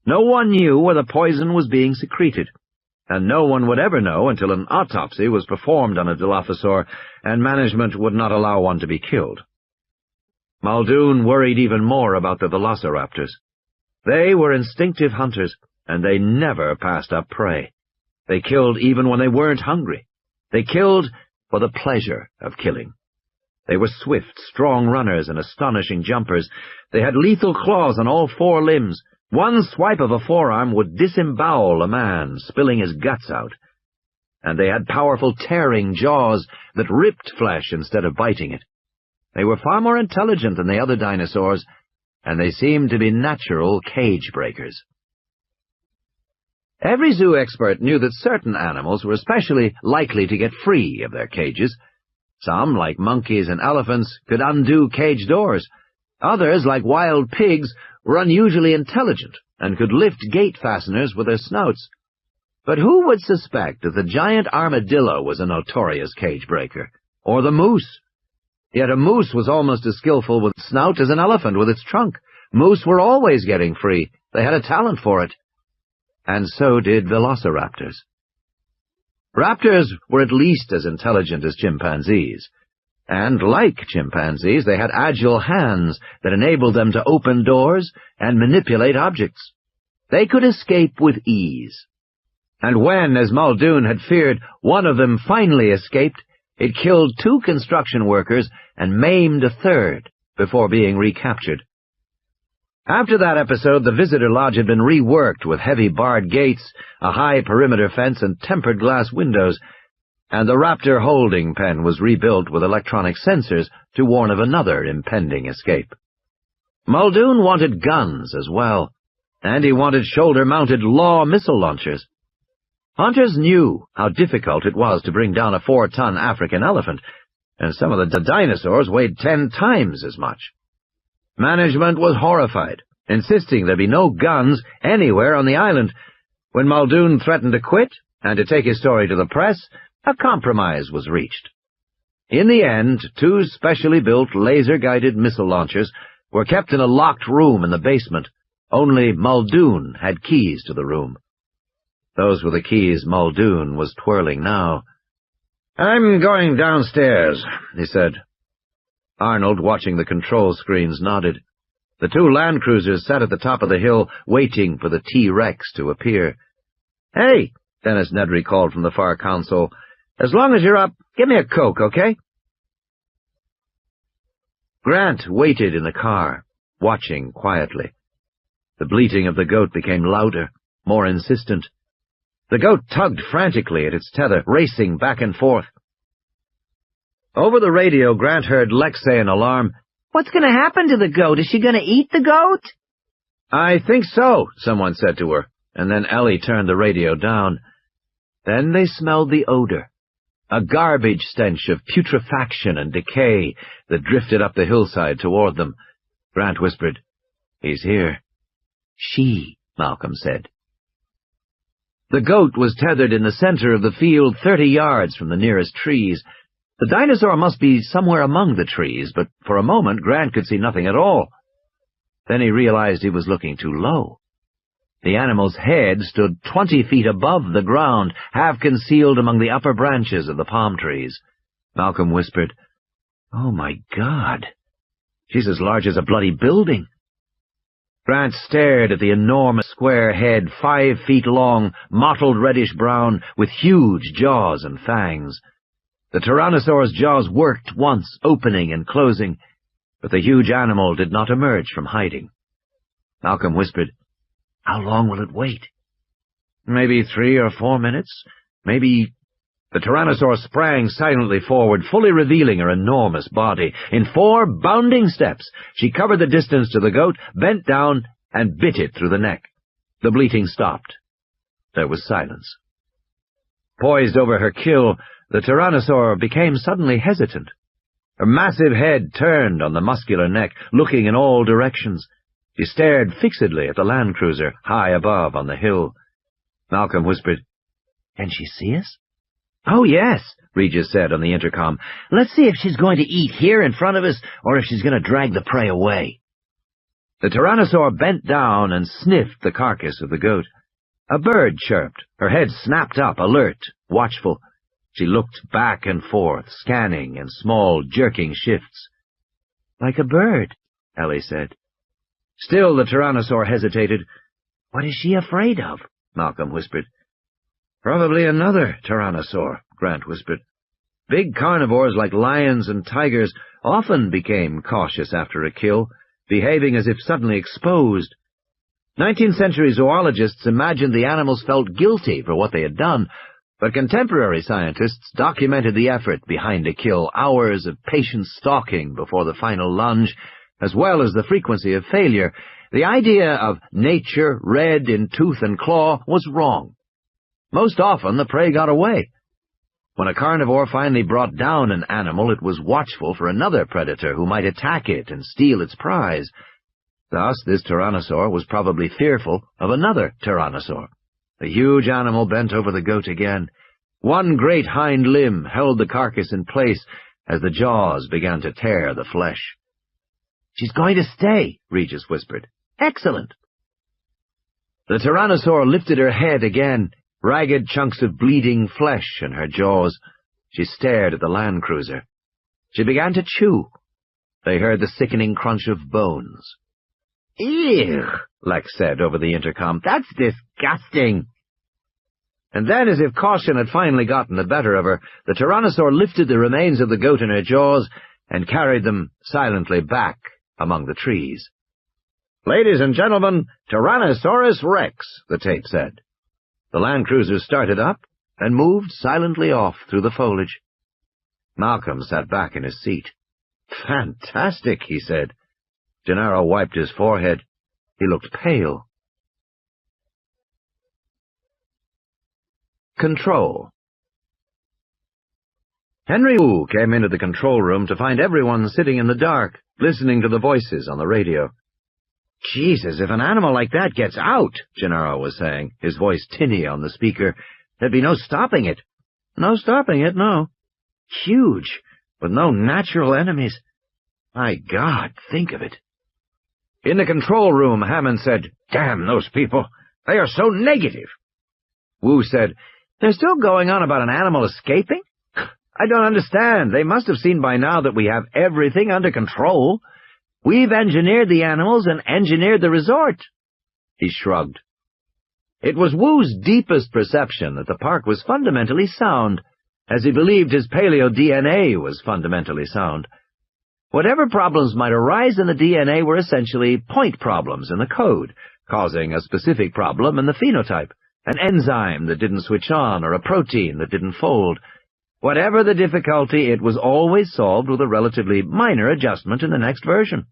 No one knew where the poison was being secreted, and no one would ever know until an autopsy was performed on a Dilophosaur, and management would not allow one to be killed. Muldoon worried even more about the velociraptors. They were instinctive hunters, and they never passed up prey. They killed even when they weren't hungry. They killed for the pleasure of killing. They were swift, strong runners and astonishing jumpers. They had lethal claws on all 4 limbs. One swipe of a forearm would disembowel a man, spilling his guts out. And they had powerful tearing jaws that ripped flesh instead of biting it. They were far more intelligent than the other dinosaurs, and they seemed to be natural cage breakers. Every zoo expert knew that certain animals were especially likely to get free of their cages. Some, like monkeys and elephants, could undo cage doors. Others, like wild pigs, were unusually intelligent and could lift gate fasteners with their snouts. But who would suspect that the giant armadillo was a notorious cage breaker, or the moose? Yet a moose was almost as skillful with its snout as an elephant with its trunk. Moose were always getting free. They had a talent for it. And so did velociraptors. Raptors were at least as intelligent as chimpanzees. And like chimpanzees, they had agile hands that enabled them to open doors and manipulate objects. They could escape with ease. And when, as Muldoon had feared, one of them finally escaped, it killed 2 construction workers and maimed a 3rd before being recaptured. After that episode, the visitor lodge had been reworked with heavy barred gates, a high perimeter fence, and tempered glass windows, and the raptor holding pen was rebuilt with electronic sensors to warn of another impending escape. Muldoon wanted guns as well, and he wanted shoulder-mounted Law missile launchers. Hunters knew how difficult it was to bring down a 4-ton African elephant, and some of the dinosaurs weighed 10 times as much. Management was horrified, insisting there be no guns anywhere on the island. When Muldoon threatened to quit and to take his story to the press, a compromise was reached. In the end, 2 specially built laser-guided missile launchers were kept in a locked room in the basement. Only Muldoon had keys to the room. Those were the keys Muldoon was twirling now. "I'm going downstairs," he said. Arnold, watching the control screens, nodded. The two Land Cruisers sat at the top of the hill, waiting for the T-Rex to appear. "Hey," Dennis Nedry called from the far console, "as long as you're up, give me a Coke, okay?" Grant waited in the car, watching quietly. The bleating of the goat became louder, more insistent. The goat tugged frantically at its tether, racing back and forth. Over the radio, Grant heard Lex say in alarm, "What's going to happen to the goat? Is she going to eat the goat?" "I think so," someone said to her, and then Ellie turned the radio down. Then they smelled the odor, a garbage stench of putrefaction and decay that drifted up the hillside toward them. Grant whispered, "He's here." "She," Malcolm said. The goat was tethered in the center of the field, 30 yards from the nearest trees. The dinosaur must be somewhere among the trees, but for a moment Grant could see nothing at all. Then he realized he was looking too low. The animal's head stood 20 feet above the ground, half concealed among the upper branches of the palm trees. Malcolm whispered, "Oh, my God! She's as large as a bloody building." Grant stared at the enormous square head, 5 feet long, mottled reddish-brown, with huge jaws and fangs. The Tyrannosaur's jaws worked once, opening and closing, but the huge animal did not emerge from hiding. Malcolm whispered, "How long will it wait?" "Maybe 3 or 4 minutes. Maybe—" The Tyrannosaur sprang silently forward, fully revealing her enormous body. In 4 bounding steps, she covered the distance to the goat, bent down, and bit it through the neck. The bleating stopped. There was silence. Poised over her kill, the Tyrannosaur became suddenly hesitant. Her massive head turned on the muscular neck, looking in all directions. She stared fixedly at the Land Cruiser, high above on the hill. Malcolm whispered, "Can she see us?" "Oh, yes," Regis said on the intercom. "Let's see if she's going to eat here in front of us, or if she's going to drag the prey away." The Tyrannosaur bent down and sniffed the carcass of the goat. A bird chirped, her head snapped up, alert, watchful. She looked back and forth, scanning in small, jerking shifts. "Like a bird," Ellie said. Still the Tyrannosaur hesitated. "What is she afraid of?" Malcolm whispered. "Probably another Tyrannosaur," Grant whispered. Big carnivores like lions and tigers often became cautious after a kill, behaving as if suddenly exposed. 19th-century zoologists imagined the animals felt guilty for what they had done, but contemporary scientists documented the effort behind a kill, hours of patient stalking before the final lunge, as well as the frequency of failure. The idea of nature red in tooth and claw was wrong. Most often the prey got away. When a carnivore finally brought down an animal, it was watchful for another predator who might attack it and steal its prize. Thus, this Tyrannosaur was probably fearful of another Tyrannosaur. The huge animal bent over the goat again. One great hind limb held the carcass in place as the jaws began to tear the flesh. "She's going to stay," Regis whispered. "Excellent." The Tyrannosaur lifted her head again, ragged chunks of bleeding flesh in her jaws. She stared at the Land Cruiser. She began to chew. They heard the sickening crunch of bones. "Ew," Lex said over the intercom. "That's disgusting." And then, as if caution had finally gotten the better of her, the Tyrannosaur lifted the remains of the goat in her jaws and carried them silently back among the trees. "Ladies and gentlemen, Tyrannosaurus Rex," the tape said. The Land Cruiser started up and moved silently off through the foliage. Malcolm sat back in his seat. "Fantastic," he said. Gennaro wiped his forehead. He looked pale. Control. Henry Wu came into the control room to find everyone sitting in the dark, listening to the voices on the radio. "Jesus, if an animal like that gets out," Gennaro was saying, his voice tinny on the speaker, "there'd be no stopping it." "No stopping it, no. Huge, with no natural enemies. My God, think of it." In the control room, Hammond said, "Damn those people. They are so negative." Wu said, "They're still going on about an animal escaping? I don't understand. They must have seen by now that we have everything under control. We've engineered the animals and engineered the resort." He shrugged. It was Wu's deepest perception that the park was fundamentally sound, as he believed his paleo-DNA was fundamentally sound. Whatever problems might arise in the DNA were essentially point problems in the code, causing a specific problem in the phenotype, an enzyme that didn't switch on or a protein that didn't fold. Whatever the difficulty, it was always solved with a relatively minor adjustment in the next version.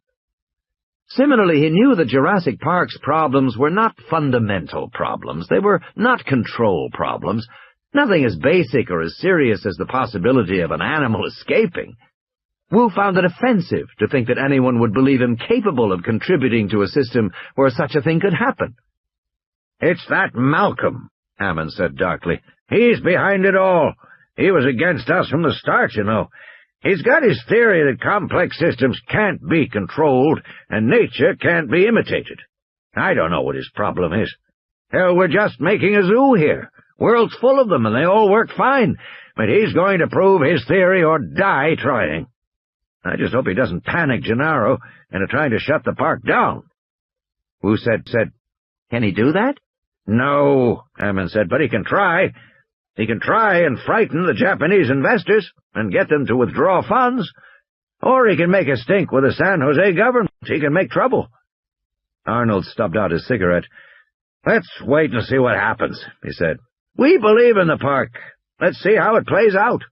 Similarly, he knew that Jurassic Park's problems were not fundamental problems. They were not control problems. Nothing as basic or as serious as the possibility of an animal escaping. Wu found it offensive to think that anyone would believe him capable of contributing to a system where such a thing could happen. "It's that Malcolm," Hammond said darkly. "He's behind it all. He was against us from the start, you know. He's got his theory that complex systems can't be controlled and nature can't be imitated. I don't know what his problem is. Hell, we're just making a zoo here. World's full of them, and they all work fine. But he's going to prove his theory or die trying. I just hope he doesn't panic Gennaro into trying to shut the park down." Wu said, "Can he do that?" "No," Hammond said, "but he can try. He can try and frighten the Japanese investors and get them to withdraw funds. Or he can make a stink with the San Jose government. He can make trouble." Arnold stubbed out his cigarette. "Let's wait and see what happens," he said. "We believe in the park. Let's see how it plays out."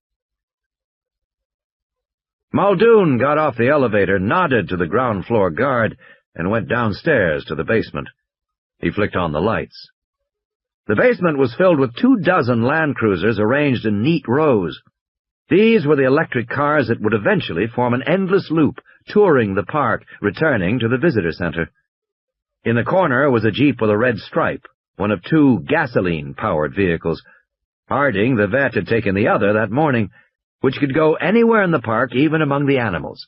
Muldoon got off the elevator, nodded to the ground-floor guard, and went downstairs to the basement. He flicked on the lights. The basement was filled with 24 Land Cruisers arranged in neat rows. These were the electric cars that would eventually form an endless loop, touring the park, returning to the visitor center. In the corner was a Jeep with a red stripe, one of 2 gasoline-powered vehicles. Harding, the vet, had taken the other that morning, which could go anywhere in the park, even among the animals.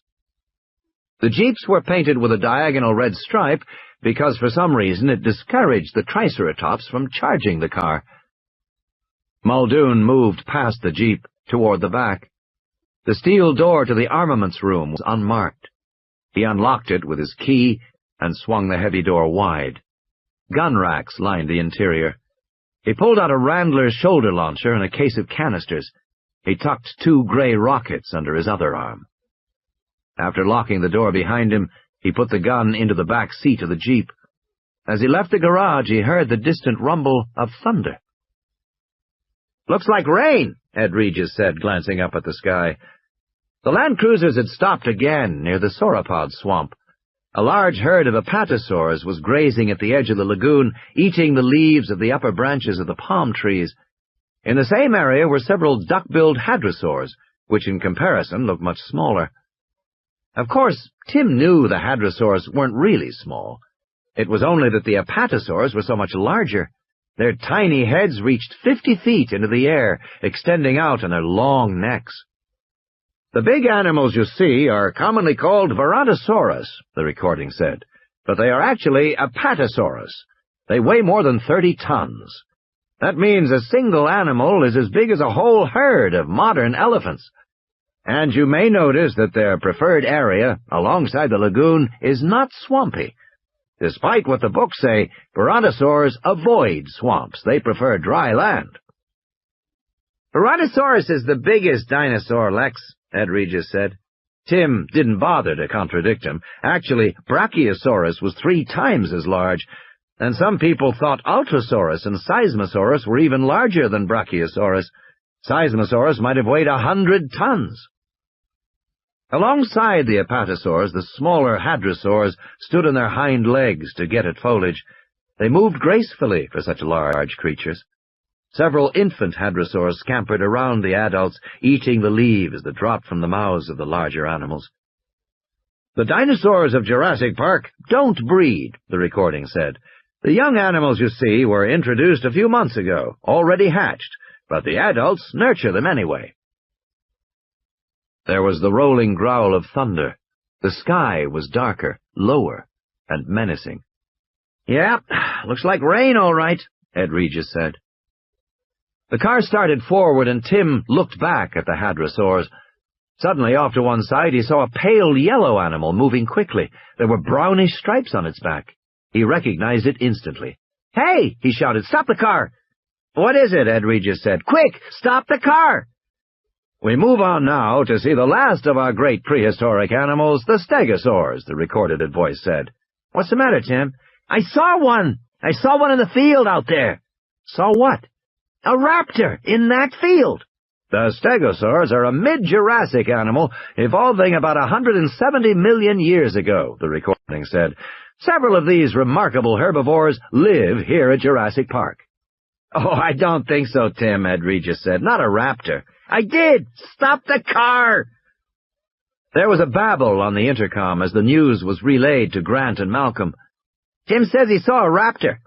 The Jeeps were painted with a diagonal red stripe because for some reason it discouraged the Triceratops from charging the car. Muldoon moved past the Jeep toward the back. The steel door to the armaments room was unmarked. He unlocked it with his key and swung the heavy door wide. Gun racks lined the interior. He pulled out a Randler shoulder launcher and a case of canisters. He tucked 2 gray rockets under his other arm. After locking the door behind him, he put the gun into the back seat of the Jeep. As he left the garage, he heard the distant rumble of thunder. "Looks like rain," Ed Regis said, glancing up at the sky. The Land Cruisers had stopped again near the sauropod swamp. A large herd of apatosaurs was grazing at the edge of the lagoon, eating the leaves of the upper branches of the palm trees. In the same area were several duck-billed hadrosaurs, which in comparison looked much smaller. Of course, Tim knew the hadrosaurs weren't really small. It was only that the apatosaurs were so much larger. Their tiny heads reached 50 feet into the air, extending out on their long necks. "The big animals you see are commonly called Verantosaurus," the recording said, "but they are actually Apatosaurus. They weigh more than 30 tons. That means a single animal is as big as a whole herd of modern elephants. And you may notice that their preferred area, alongside the lagoon, is not swampy. Despite what the books say, Verantosaurs avoid swamps. They prefer dry land." "Verantosaurus is the biggest dinosaur, Lex," Ed Regis said. Tim didn't bother to contradict him. Actually, Brachiosaurus was 3 times as large, and some people thought Ultrasaurus and Seismosaurus were even larger than Brachiosaurus. Seismosaurus might have weighed 100 tons. Alongside the apatosaurs, the smaller hadrosaurs stood on their hind legs to get at foliage. They moved gracefully for such large creatures. Several infant hadrosaurs scampered around the adults, eating the leaves that dropped from the mouths of the larger animals. "The dinosaurs of Jurassic Park don't breed," the recording said. "The young animals you see were introduced a few months ago, already hatched, but the adults nurture them anyway." There was the rolling growl of thunder. The sky was darker, lower, and menacing. "Yeah, looks like rain, all right," Ed Regis said. The car started forward, and Tim looked back at the hadrosaurs. Suddenly, off to one side, he saw a pale yellow animal moving quickly. There were brownish stripes on its back. He recognized it instantly. "Hey!" he shouted. "Stop the car!" "What is it?" Ed Regis said. "Quick! Stop the car!" "We move on now to see the last of our great prehistoric animals, the stegosaurs," the recorded voice said. "What's the matter, Tim?" "I saw one! I saw one in the field out there." "Saw what?" "A raptor in that field." "The stegosaurs are a mid-Jurassic animal evolving about 170 million years ago," the recording said. "Several of these remarkable herbivores live here at Jurassic Park." "Oh, I don't think so, Tim," Ed Regis said. "Not a raptor." "I did! Stop the car!" There was a babble on the intercom as the news was relayed to Grant and Malcolm. "Tim says he saw a raptor."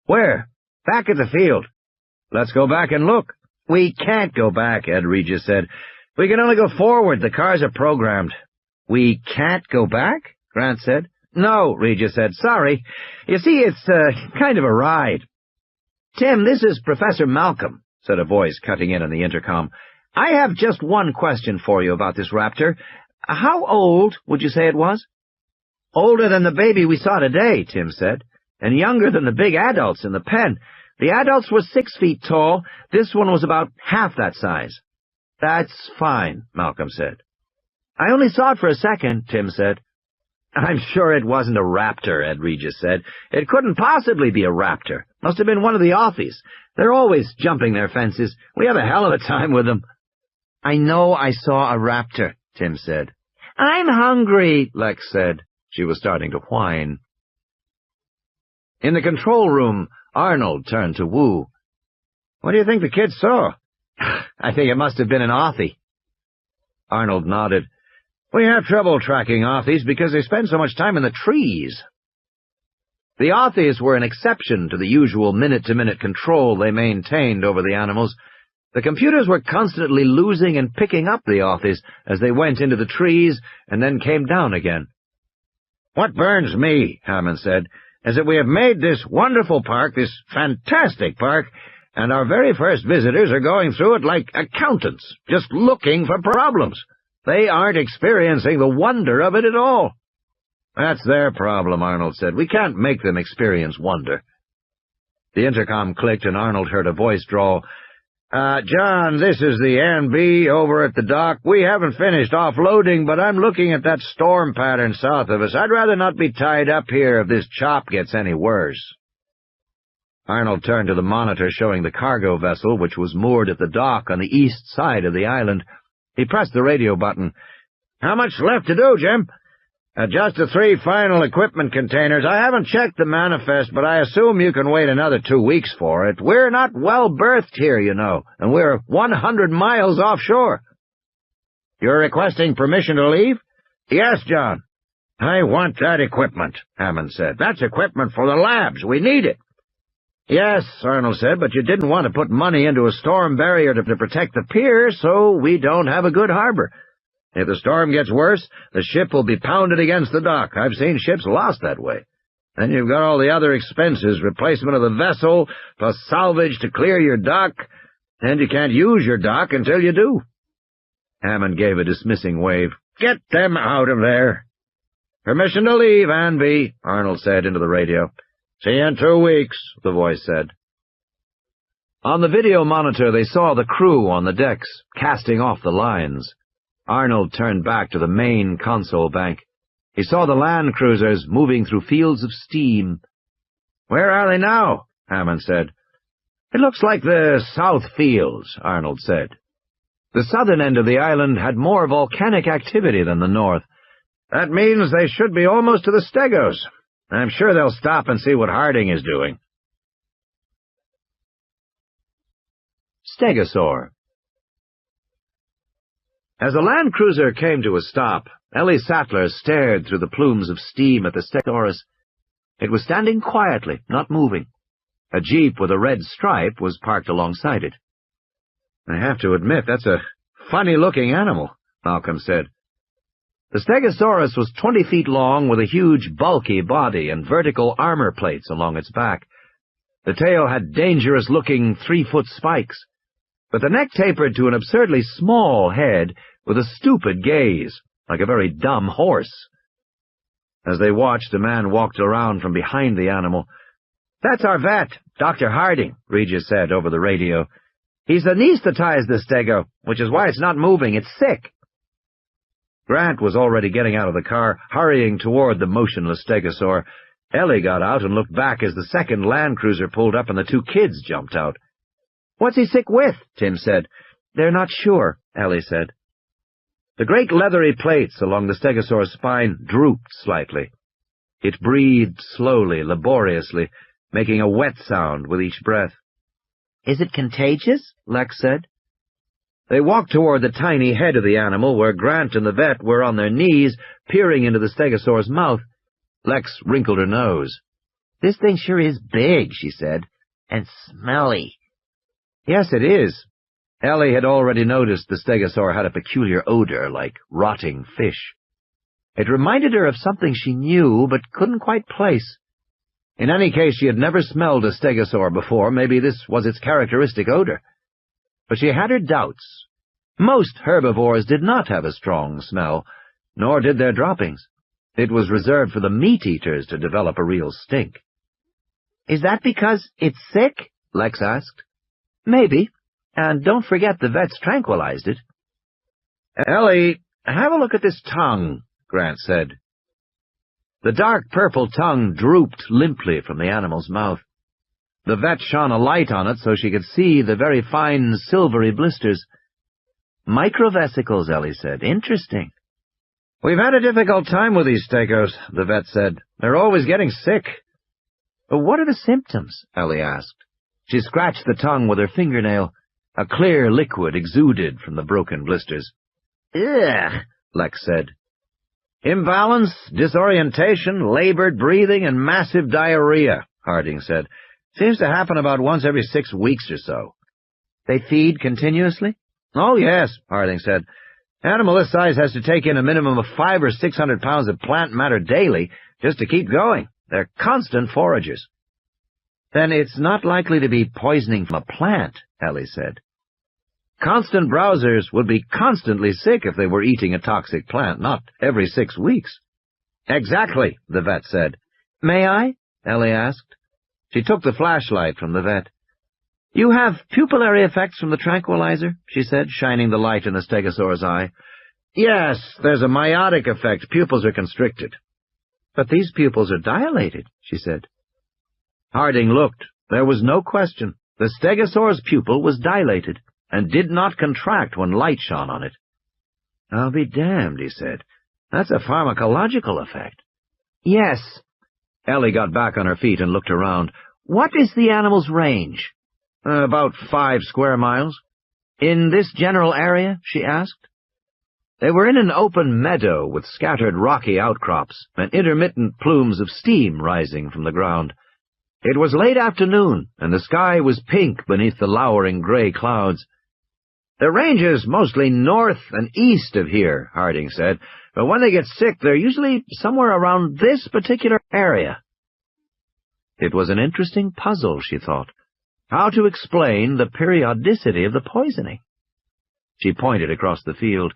"Where?" "Back at the field." "Let's go back and look." "We can't go back," Ed Regis said. "We can only go forward. The cars are programmed." "We can't go back?" Grant said. "No," Regis said. "Sorry. You see, it's kind of a ride." "Tim, this is Professor Malcolm," said a voice cutting in on the intercom. "I have just one question for you about this raptor. How old would you say it was?" "Older than the baby we saw today," Tim said, "and younger than the big adults in the pen. The adults were 6 feet tall. This one was about half that size." "That's fine," Malcolm said. "I only saw it for a second," Tim said. "I'm sure it wasn't a raptor," Ed Regis said. "It couldn't possibly be a raptor. Must have been one of the Aussies. They're always jumping their fences. We have a hell of a time with them." "I know I saw a raptor," Tim said. "I'm hungry," Lex said. She was starting to whine. In the control room, Arnold turned to Wu. "What do you think the kids saw?" "I think it must have been an Aussie." Arnold nodded. "We have trouble tracking Aussies because they spend so much time in the trees." The Aussies were an exception to the usual minute-to-minute control they maintained over the animals. The computers were constantly losing and picking up the Aussies as they went into the trees and then came down again. "What burns me," Hammond said, "is that we have made this wonderful park, this fantastic park, and our very first visitors are going through it like accountants, just looking for problems. They aren't experiencing the wonder of it at all." "That's their problem," Arnold said. "We can't make them experience wonder." The intercom clicked and Arnold heard a voice drawl. "John, this is the NB over at the dock. We haven't finished offloading, but I'm looking at that storm pattern south of us. I'd rather not be tied up here if this chop gets any worse." Arnold turned to the monitor showing the cargo vessel, which was moored at the dock on the east side of the island. He pressed the radio button. "How much left to do, Jim?" "Just the 3 final equipment containers. I haven't checked the manifest, but I assume you can wait another 2 weeks for it. We're not well berthed here, you know, and we're 100 miles offshore." "You're requesting permission to leave?" "Yes, John." "I want that equipment," Hammond said. "That's equipment for the labs. We need it." "Yes," Arnold said, "but you didn't want to put money into a storm barrier to protect the pier, so we don't have a good harbor. If the storm gets worse, the ship will be pounded against the dock. I've seen ships lost that way. Then you've got all the other expenses, replacement of the vessel, plus salvage to clear your dock, and you can't use your dock until you do." Hammond gave a dismissing wave. "Get them out of there." "Permission to leave, Anby," Arnold said into the radio. "See you in 2 weeks," the voice said. On the video monitor, they saw the crew on the decks, casting off the lines. Arnold turned back to the main console bank. He saw the land cruisers moving through fields of steam. "Where are they now?" Hammond said. "It looks like the South Fields," Arnold said. The southern end of the island had more volcanic activity than the north. "That means they should be almost to the Stegos. I'm sure they'll stop and see what Harding is doing." Stegosaur. As the land cruiser came to a stop, Ellie Sattler stared through the plumes of steam at the Stegosaurus. It was standing quietly, not moving. A jeep with a red stripe was parked alongside it. "I have to admit, that's a funny-looking animal," Malcolm said. The Stegosaurus was 20 feet long with a huge, bulky body and vertical armor plates along its back. The tail had dangerous-looking 3-foot spikes. but the neck tapered to an absurdly small head with a stupid gaze, like a very dumb horse. As they watched, a man walked around from behind the animal. "That's our vet, Dr. Harding," Regis said over the radio. "He's anesthetized the stego, which is why it's not moving. It's sick." Grant was already getting out of the car, hurrying toward the motionless stegosaur. Ellie got out and looked back as the second Land Cruiser pulled up and the two kids jumped out. "What's he sick with?" Tim said. "They're not sure," Ellie said. The great leathery plates along the stegosaur's spine drooped slightly. It breathed slowly, laboriously, making a wet sound with each breath. "Is it contagious?" Lex said. They walked toward the tiny head of the animal, where Grant and the vet were on their knees, peering into the stegosaur's mouth. Lex wrinkled her nose. "This thing sure is big," she said, "and smelly." "Yes, it is." Ellie had already noticed the stegosaur had a peculiar odor, like rotting fish. It reminded her of something she knew, but couldn't quite place. In any case, she had never smelled a stegosaur before. Maybe this was its characteristic odor. But she had her doubts. Most herbivores did not have a strong smell, nor did their droppings. It was reserved for the meat-eaters to develop a real stink. "Is that because it's sick?" Lex asked. "Maybe. And don't forget the vets tranquilized it." "Ellie, have a look at this tongue," Grant said. The dark purple tongue drooped limply from the animal's mouth. The vet shone a light on it so she could see the very fine silvery blisters. "Microvesicles," Ellie said. "Interesting." "We've had a difficult time with these stegos," the vet said. "They're always getting sick." "What are the symptoms?" Ellie asked. She scratched the tongue with her fingernail. A clear liquid exuded from the broken blisters. "Ugh," Lex said. "Imbalance, disorientation, labored breathing, and massive diarrhea," Harding said. "Seems to happen about once every 6 weeks or so." "They feed continuously?" "Oh, yes," Harding said. "Animal this size has to take in a minimum of 500 or 600 pounds of plant matter daily just to keep going. They're constant foragers." "Then it's not likely to be poisoning from a plant," Ellie said. "Constant browsers would be constantly sick if they were eating a toxic plant, not every 6 weeks." "Exactly," the vet said. "May I?" Ellie asked. She took the flashlight from the vet. "You have pupillary effects from the tranquilizer?" she said, shining the light in the stegosaur's eye. "Yes, there's a meiotic effect. Pupils are constricted." "But these pupils are dilated," she said. Harding looked. There was no question. The stegosaur's pupil was dilated and did not contract when light shone on it. "I'll be damned," he said. "That's a pharmacological effect." "Yes." Ellie got back on her feet and looked around. "What is the animal's range?" About 5 square miles. "In this general area?" she asked. They were in an open meadow with scattered rocky outcrops and intermittent plumes of steam rising from the ground. It was late afternoon, and the sky was pink beneath the lowering gray clouds. "The range is mostly north and east of here," Harding said, "but when they get sick, they're usually somewhere around this particular area." It was an interesting puzzle, she thought. How to explain the periodicity of the poisoning? She pointed across the field.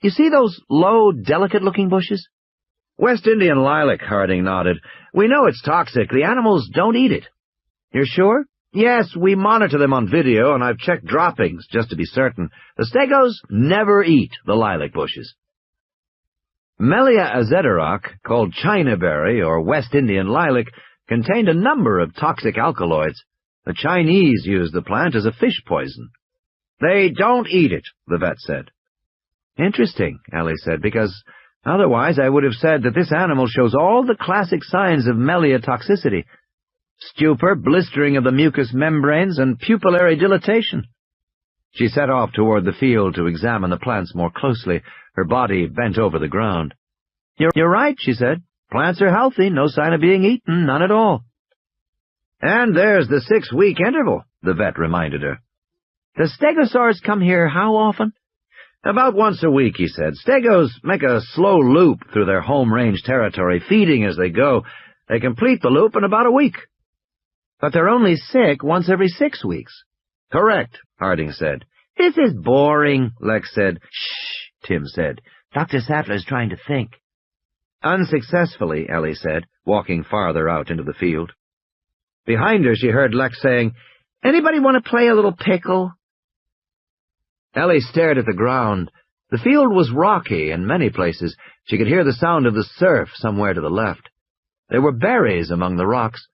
"You see those low, delicate-looking bushes?" "West Indian lilac," Harding nodded. "We know it's toxic. The animals don't eat it." "You're sure?" "Yes, we monitor them on video, and I've checked droppings, just to be certain. The stegos never eat the lilac bushes." Melia azedarac, called Chinaberry or West Indian lilac, contained a number of toxic alkaloids. The Chinese use the plant as a fish poison. "They don't eat it," the vet said. "Interesting," Ellie said, "because otherwise I would have said that this animal shows all the classic signs of Melia toxicity. Stupor, blistering of the mucous membranes, and pupillary dilatation." She set off toward the field to examine the plants more closely, her body bent over the ground. You're right," she said. "Plants are healthy, no sign of being eaten, none at all." "And there's the 6-week interval," the vet reminded her. "The stegosaurs come here how often?" "About once a week," he said. "Stegos make a slow loop through their home-range territory, feeding as they go. They complete the loop in about a week." "But they're only sick once every 6 weeks." "Correct. Harding said. This is boring, Lex said. Shh, Tim said. Dr. Sattler's trying to think. Unsuccessfully, Ellie said, walking farther out into the field. Behind her she heard Lex saying, Anybody want to play a little pickle? Ellie stared at the ground. The field was rocky in many places. She could hear the sound of the surf somewhere to the left. There were berries among the rocks.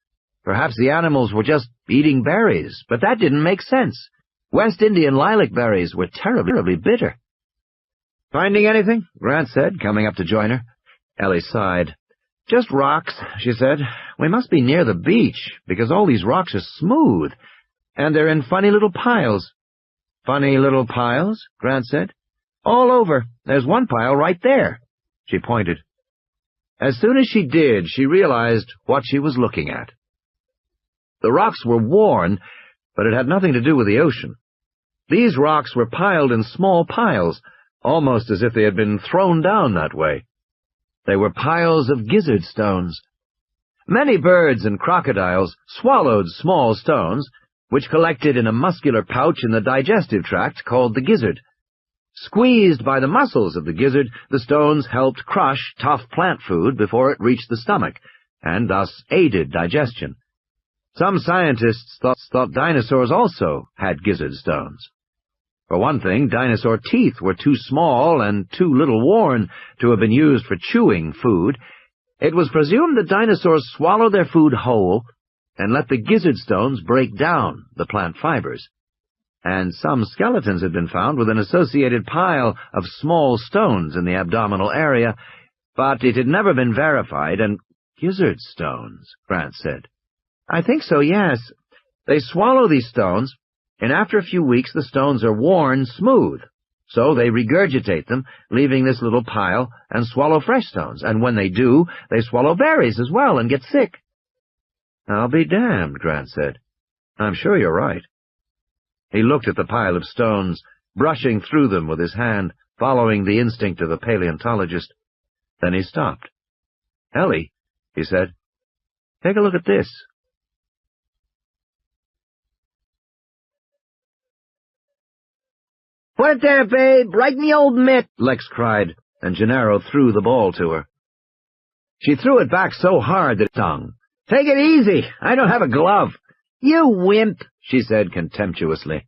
Perhaps the animals were just eating berries, but that didn't make sense. West Indian lilac berries were terribly bitter. Finding anything? Grant said, coming up to join her. Ellie sighed. Just rocks, she said. We must be near the beach, because all these rocks are smooth, and they're in funny little piles. Funny little piles? Grant said. All over. There's one pile right there. She pointed. As soon as she did, she realized what she was looking at. The rocks were worn, but it had nothing to do with the ocean. These rocks were piled in small piles, almost as if they had been thrown down that way. They were piles of gizzard stones. Many birds and crocodiles swallowed small stones, which collected in a muscular pouch in the digestive tract called the gizzard. Squeezed by the muscles of the gizzard, the stones helped crush tough plant food before it reached the stomach, and thus aided digestion. Some scientists thought dinosaurs also had gizzard stones. For one thing, dinosaur teeth were too small and too little worn to have been used for chewing food. It was presumed that dinosaurs swallowed their food whole and let the gizzard stones break down the plant fibers. And some skeletons had been found with an associated pile of small stones in the abdominal area, but it had never been verified, and gizzard stones, Grant said. I think so, yes. They swallow these stones, and after a few weeks the stones are worn smooth. So they regurgitate them, leaving this little pile, and swallow fresh stones. And when they do, they swallow berries as well and get sick. I'll be damned, Grant said. I'm sure you're right. He looked at the pile of stones, brushing through them with his hand, following the instinct of a paleontologist. Then he stopped. Ellie, he said, take a look at this. Put it there, babe, right in the old mitt, Lex cried, and Gennaro threw the ball to her. She threw it back so hard that it stung. Take it easy, I don't have a glove. You wimp, she said contemptuously.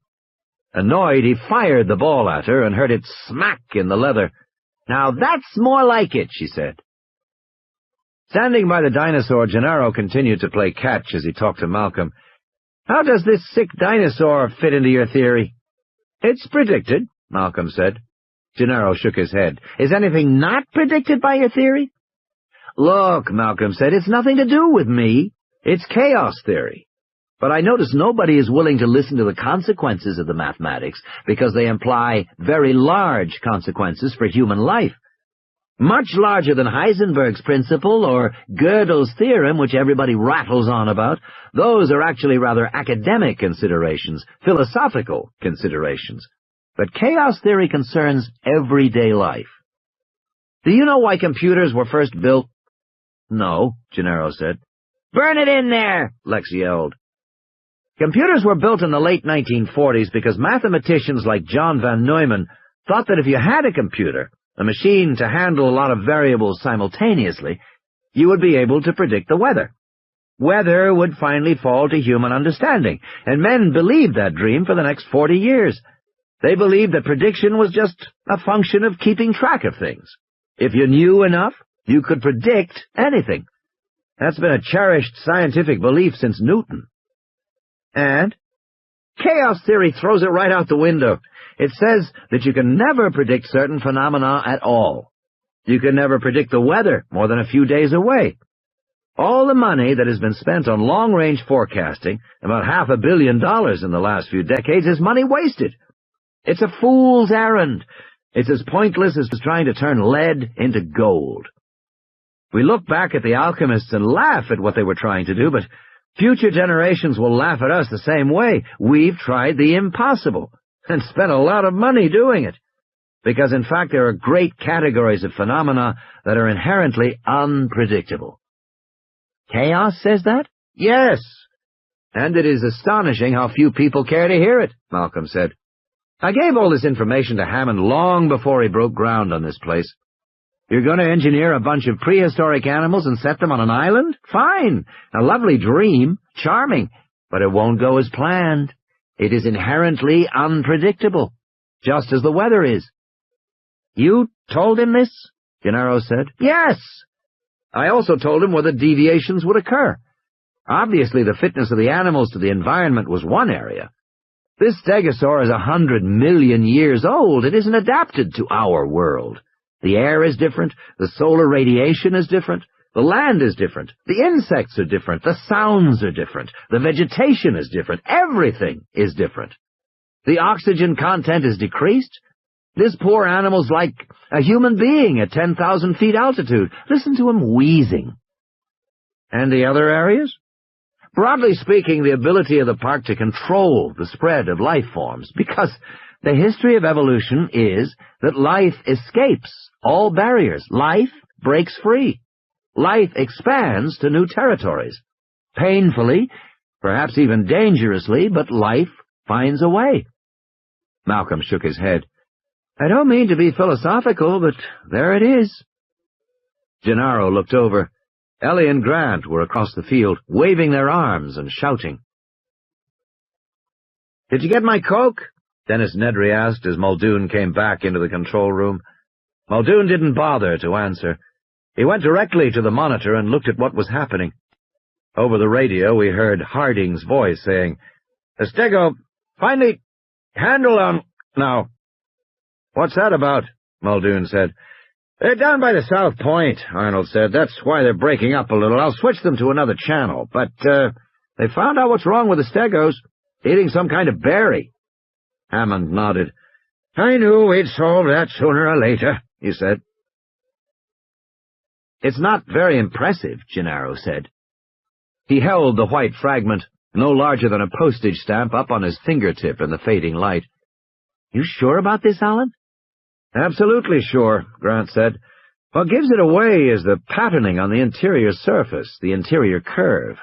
Annoyed, he fired the ball at her and heard it smack in the leather. Now that's more like it, she said. Standing by the dinosaur, Gennaro continued to play catch as he talked to Malcolm. How does this sick dinosaur fit into your theory? It's predicted, Malcolm said. Gennaro shook his head. Is anything not predicted by your theory? Look, Malcolm said, it's nothing to do with me. It's chaos theory. But I notice nobody is willing to listen to the consequences of the mathematics because they imply very large consequences for human life. Much larger than Heisenberg's principle or Gödel's theorem, which everybody rattles on about. Those are actually rather academic considerations, philosophical considerations. But chaos theory concerns everyday life. Do you know why computers were first built? No, Gennaro said. Burn it in there, Lex yelled. Computers were built in the late 1940s because mathematicians like John von Neumann thought that if you had a computer, a machine to handle a lot of variables simultaneously, you would be able to predict the weather. Weather would finally fall to human understanding, and men believed that dream for the next 40 years. They believed that prediction was just a function of keeping track of things. If you knew enough, you could predict anything. That's been a cherished scientific belief since Newton. And chaos theory throws it right out the window. It says that you can never predict certain phenomena at all. You can never predict the weather more than a few days away. All the money that has been spent on long-range forecasting, about $500 million in the last few decades, is money wasted. It's a fool's errand. It's as pointless as trying to turn lead into gold. We look back at the alchemists and laugh at what they were trying to do, but future generations will laugh at us the same way. We've tried the impossible and spent a lot of money doing it, because in fact there are great categories of phenomena that are inherently unpredictable. Chaos says that? Yes. And it is astonishing how few people care to hear it, Malcolm said. I gave all this information to Hammond long before he broke ground on this place. You're going to engineer a bunch of prehistoric animals and set them on an island? Fine. A lovely dream. Charming. But it won't go as planned. It is inherently unpredictable, just as the weather is. You told him this? Gennaro said. Yes. I also told him whether deviations would occur. Obviously, the fitness of the animals to the environment was one area. This stegosaur is 100 million years old. It isn't adapted to our world. The air is different, the solar radiation is different, the land is different, the insects are different, the sounds are different, the vegetation is different, everything is different. The oxygen content is decreased. This poor animal's like a human being at 10,000 feet altitude. Listen to him wheezing. And the other areas? Broadly speaking, the ability of the park to control the spread of life forms, because the history of evolution is that life escapes all barriers. Life breaks free. Life expands to new territories. Painfully, perhaps even dangerously, but life finds a way. Malcolm shook his head. I don't mean to be philosophical, but there it is. Gennaro looked over. Ellie and Grant were across the field, waving their arms and shouting. Did you get my Coke? Dennis Nedry asked as Muldoon came back into the control room. Muldoon didn't bother to answer. He went directly to the monitor and looked at what was happening. Over the radio we heard Harding's voice saying, Stego, find the handle on now. What's that about? Muldoon said. They're down by the South Point, Arnold said. That's why they're breaking up a little. I'll switch them to another channel. But, they found out what's wrong with the Stegos. Eating some kind of berry. Hammond nodded. I knew we'd solve that sooner or later, he said. It's not very impressive, Gennaro said. He held the white fragment, no larger than a postage stamp, up on his fingertip in the fading light. You sure about this, Alan? Absolutely sure, Grant said. What gives it away is the patterning on the interior surface, the interior curve.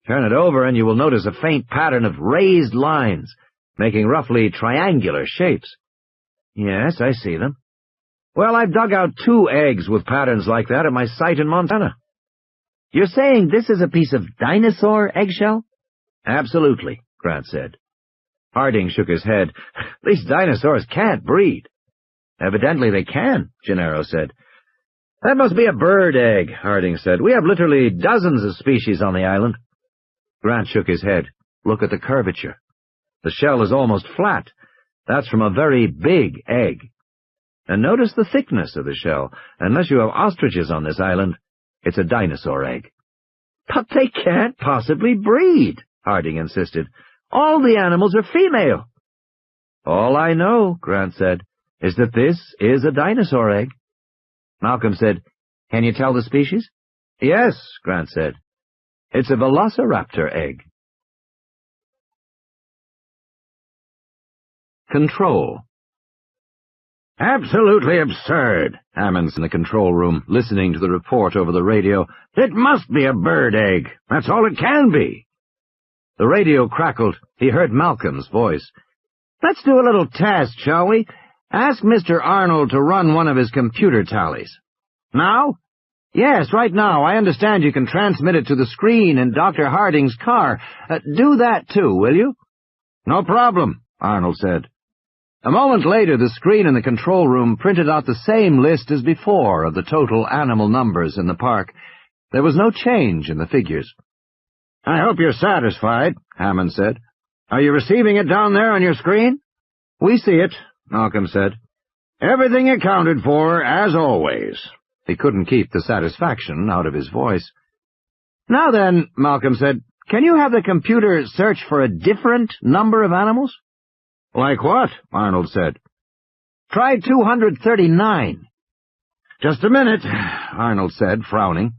Turn it over and you will notice a faint pattern of raised lines, making roughly triangular shapes. Yes, I see them. Well, I've dug out 2 eggs with patterns like that at my site in Montana. You're saying this is a piece of dinosaur eggshell? Absolutely, Grant said. Harding shook his head. These dinosaurs can't breed. Evidently they can, Gennaro said. That must be a bird egg, Harding said. We have literally dozens of species on the island. Grant shook his head. Look at the curvature. The shell is almost flat. That's from a very big egg. And notice the thickness of the shell. Unless you have ostriches on this island, it's a dinosaur egg. But they can't possibly breed, Harding insisted. All the animals are female. All I know, Grant said, is that this is a dinosaur egg. Malcolm said, Can you tell the species? Yes, Grant said. It's a velociraptor egg. Control. Absolutely absurd, Hammond's in the control room, listening to the report over the radio. It must be a bird egg. That's all it can be. The radio crackled. He heard Malcolm's voice. Let's do a little test, shall we? Ask Mr. Arnold to run one of his computer tallies. Now? Yes, right now. I understand you can transmit it to the screen in Dr. Harding's car. Do that, too, will you? No problem, Arnold said. A moment later, the screen in the control room printed out the same list as before of the total animal numbers in the park. There was no change in the figures. I hope you're satisfied, Hammond said. Are you receiving it down there on your screen? We see it, Malcolm said. Everything accounted for, as always. He couldn't keep the satisfaction out of his voice. Now then, Malcolm said, can you have the computer search for a different number of animals? Like what? Arnold said. Try 239. Just a minute, Arnold said, frowning.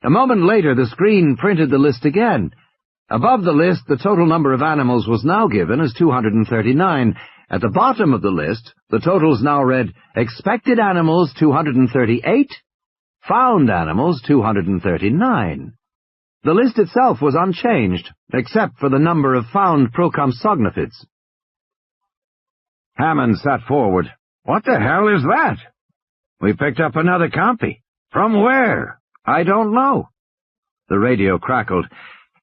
A moment later, the screen printed the list again. Above the list, the total number of animals was now given as 239. At the bottom of the list, the totals now read, expected animals 238, found animals 239. The list itself was unchanged, except for the number of found procompsognathids. Hammond sat forward. What the hell is that? We picked up another copy. From where? I don't know. The radio crackled.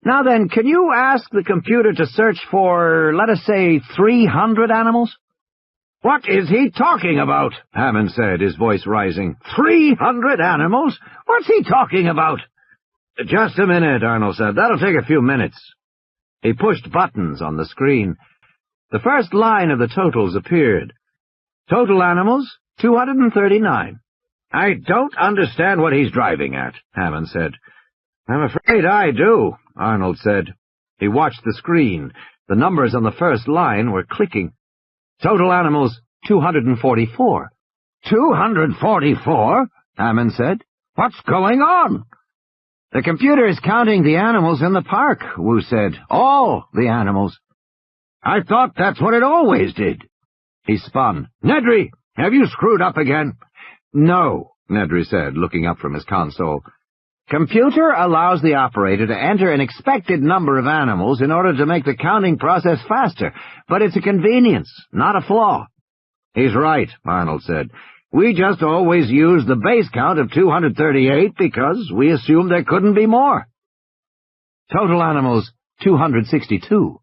Now then, can you ask the computer to search for, let us say, 300 animals? What is he talking about? Hammond said, his voice rising. 300 animals? What's he talking about? Just a minute, Arnold said. That'll take a few minutes. He pushed buttons on the screen. The first line of the totals appeared. Total animals, 239. I don't understand what he's driving at, Hammond said. I'm afraid I do, Arnold said. He watched the screen. The numbers on the first line were clicking. Total animals, 244. 244? Hammond said. What's going on? The computer is counting the animals in the park, Wu said. All the animals. I thought that's what it always did. He spun. Nedry, have you screwed up again? No, Nedry said, looking up from his console. Computer allows the operator to enter an expected number of animals in order to make the counting process faster, but it's a convenience, not a flaw. He's right, Arnold said. We just always used the base count of 238 because we assumed there couldn't be more. Total animals, 262.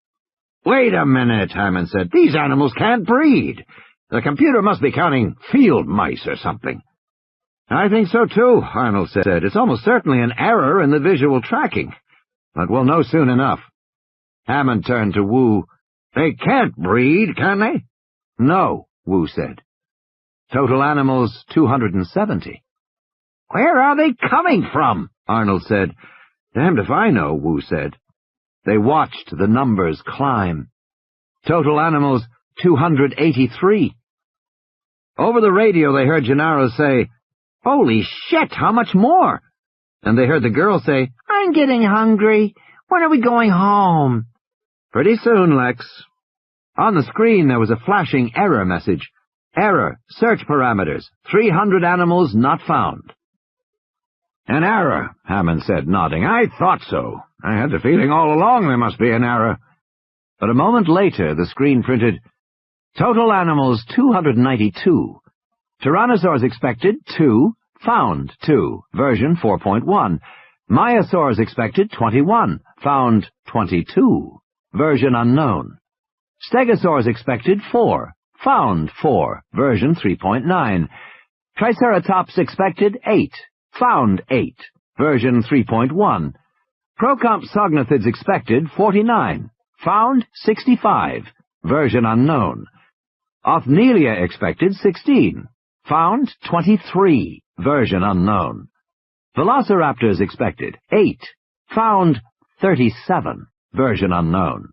Wait a minute, Hammond said. These animals can't breed. The computer must be counting field mice or something. I think so, too, Arnold said. It's almost certainly an error in the visual tracking. But we'll know soon enough. Hammond turned to Wu. They can't breed, can they? No, Wu said. Total animals, 270. Where are they coming from? Arnold said. Damned if I know, Wu said. They watched the numbers climb. Total animals, 283. Over the radio they heard Gennaro say, "Holy shit, how much more?" And they heard the girl say, "I'm getting hungry. When are we going home?" Pretty soon, Lex. On the screen there was a flashing error message. Error, search parameters, 300 animals not found. An error, Hammond said, nodding. I thought so. I had the feeling all along there must be an error. But a moment later the screen printed, total animals 292. Tyrannosaurs expected 2, found 2, version 4.1. Maiasaurs expected 21, found 22, version unknown. Stegosaurs expected 4, found 4, version 3.9. Triceratops expected 8, found 8, version 3.1. Procompsognathids expected 49, found 65, version unknown. Othnielia expected 16, found 23, version unknown. Velociraptors expected 8, found 37, version unknown.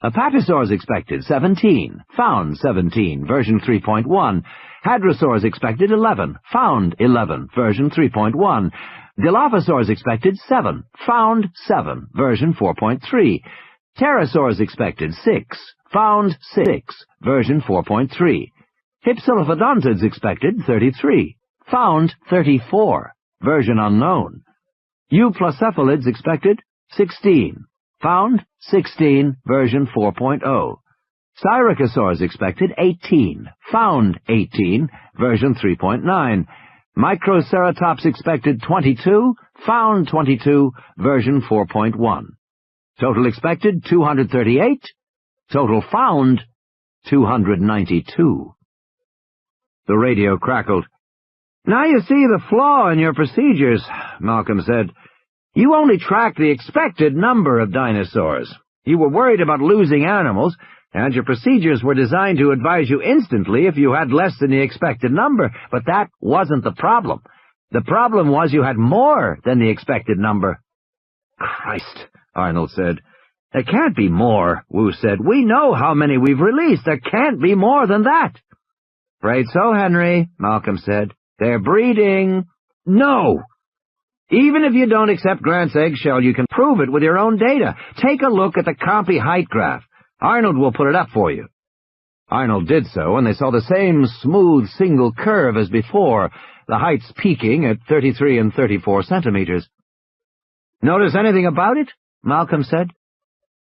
Apatosaurs expected 17, found 17, version 3.1. Hadrosaurs expected 11, found 11, version 3.1. Dilophosaurs expected 7, found 7, version 4.3. Pterosaurs expected 6, found 6, version 4.3. Hypsilophodontids expected 33, found 34, version unknown. Euplacephalids expected 16, found 16, version 4.0. Styracosaurs expected 18, found 18, version 3.9. Microceratops expected 22, found 22, version 4.1. Total expected 238, total found 292. The radio crackled. Now you see the flaw in your procedures, Malcolm said. You only tracked the expected number of dinosaurs. You were worried about losing animals, and your procedures were designed to advise you instantly if you had less than the expected number, but that wasn't the problem. The problem was you had more than the expected number. Christ, Arnold said. There can't be more, Wu said. We know how many we've released. There can't be more than that. Afraid so, Henry, Malcolm said. They're breeding. No! Even if you don't accept Grant's eggshell, you can prove it with your own data. Take a look at the Compy height graph. Arnold will put it up for you. Arnold did so, and they saw the same smooth single curve as before, the heights peaking at 33 and 34 centimeters. Notice anything about it? Malcolm said.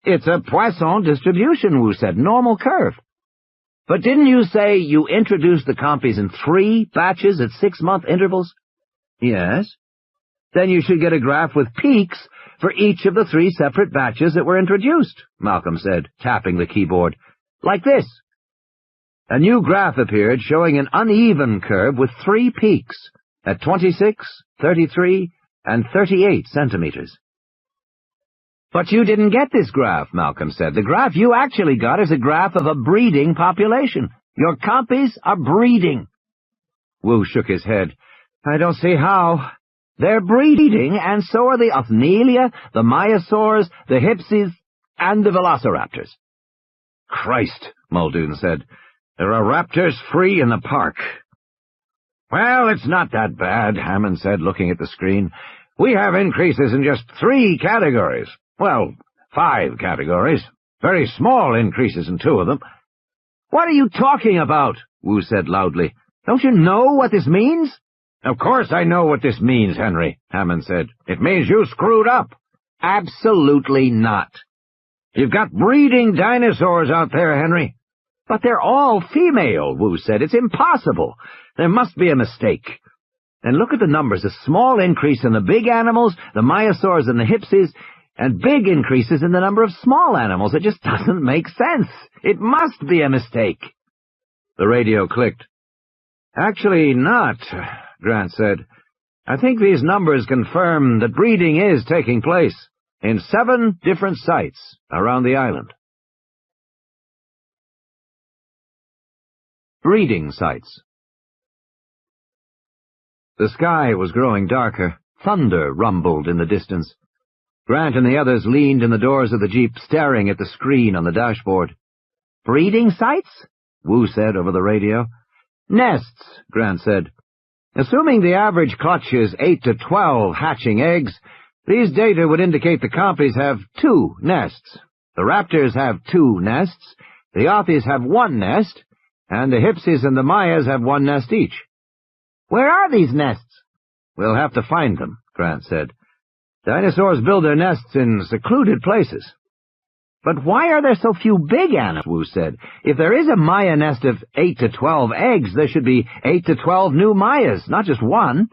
It's a Poisson distribution, Wu said. Normal curve. But didn't you say you introduced the compies in 3 batches at 6-month intervals? Yes. Then you should get a graph with peaks for each of the 3 separate batches that were introduced, Malcolm said, tapping the keyboard. Like this. A new graph appeared showing an uneven curve with 3 peaks at 26, 33, and 38 centimeters. But you didn't get this graph, Malcolm said. The graph you actually got is a graph of a breeding population. Your compies are breeding. Wu shook his head. I don't see how. They're breeding, and so are the Othnielia, the Myosaurs, the Hypses, and the Velociraptors. Christ, Muldoon said. There are raptors free in the park. Well, it's not that bad, Hammond said, looking at the screen. We have increases in just 3 categories. Well, 5 categories. Very small increases in 2 of them. What are you talking about? Wu said loudly. Don't you know what this means? Of course I know what this means, Henry, Hammond said. It means you screwed up. Absolutely not. You've got breeding dinosaurs out there, Henry. But they're all female, Wu said. It's impossible. There must be a mistake. And look at the numbers. A small increase in the big animals, the Myosaurs and the Hypses, and big increases in the number of small animals. It just doesn't make sense. It must be a mistake. The radio clicked. Actually not, Grant said. I think these numbers confirm that breeding is taking place in 7 different sites around the island. Breeding sites. The sky was growing darker. Thunder rumbled in the distance. Grant and the others leaned in the doors of the jeep, staring at the screen on the dashboard. Breeding sites? Wu said over the radio. Nests, Grant said. Assuming the average clutch is 8 to 12 hatching eggs, these data would indicate the compies have 2 nests. The raptors have 2 nests, the Othies have 1 nest, and the Hypses and the Mayas have 1 nest each. Where are these nests? We'll have to find them, Grant said. Dinosaurs build their nests in secluded places. But why are there so few big animals, Wu said? If there is a Maya nest of 8 to 12 eggs, there should be 8 to 12 new Mayas, not just 1.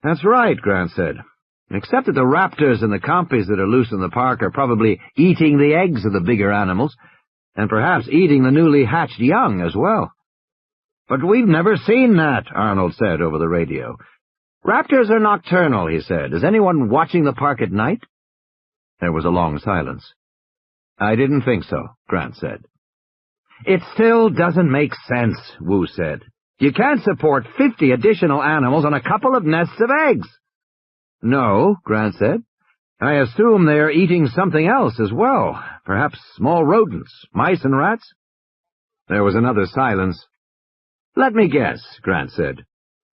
That's right, Grant said. Except that the raptors and the compies that are loose in the park are probably eating the eggs of the bigger animals, and perhaps eating the newly hatched young as well. But we've never seen that, Arnold said over the radio. Raptors are nocturnal, he said. Is anyone watching the park at night? There was a long silence. I didn't think so, Grant said. It still doesn't make sense, Wu said. You can't support 50 additional animals on a couple of nests of eggs. No, Grant said. I assume they are eating something else as well. Perhaps small rodents, mice and rats? There was another silence. Let me guess, Grant said.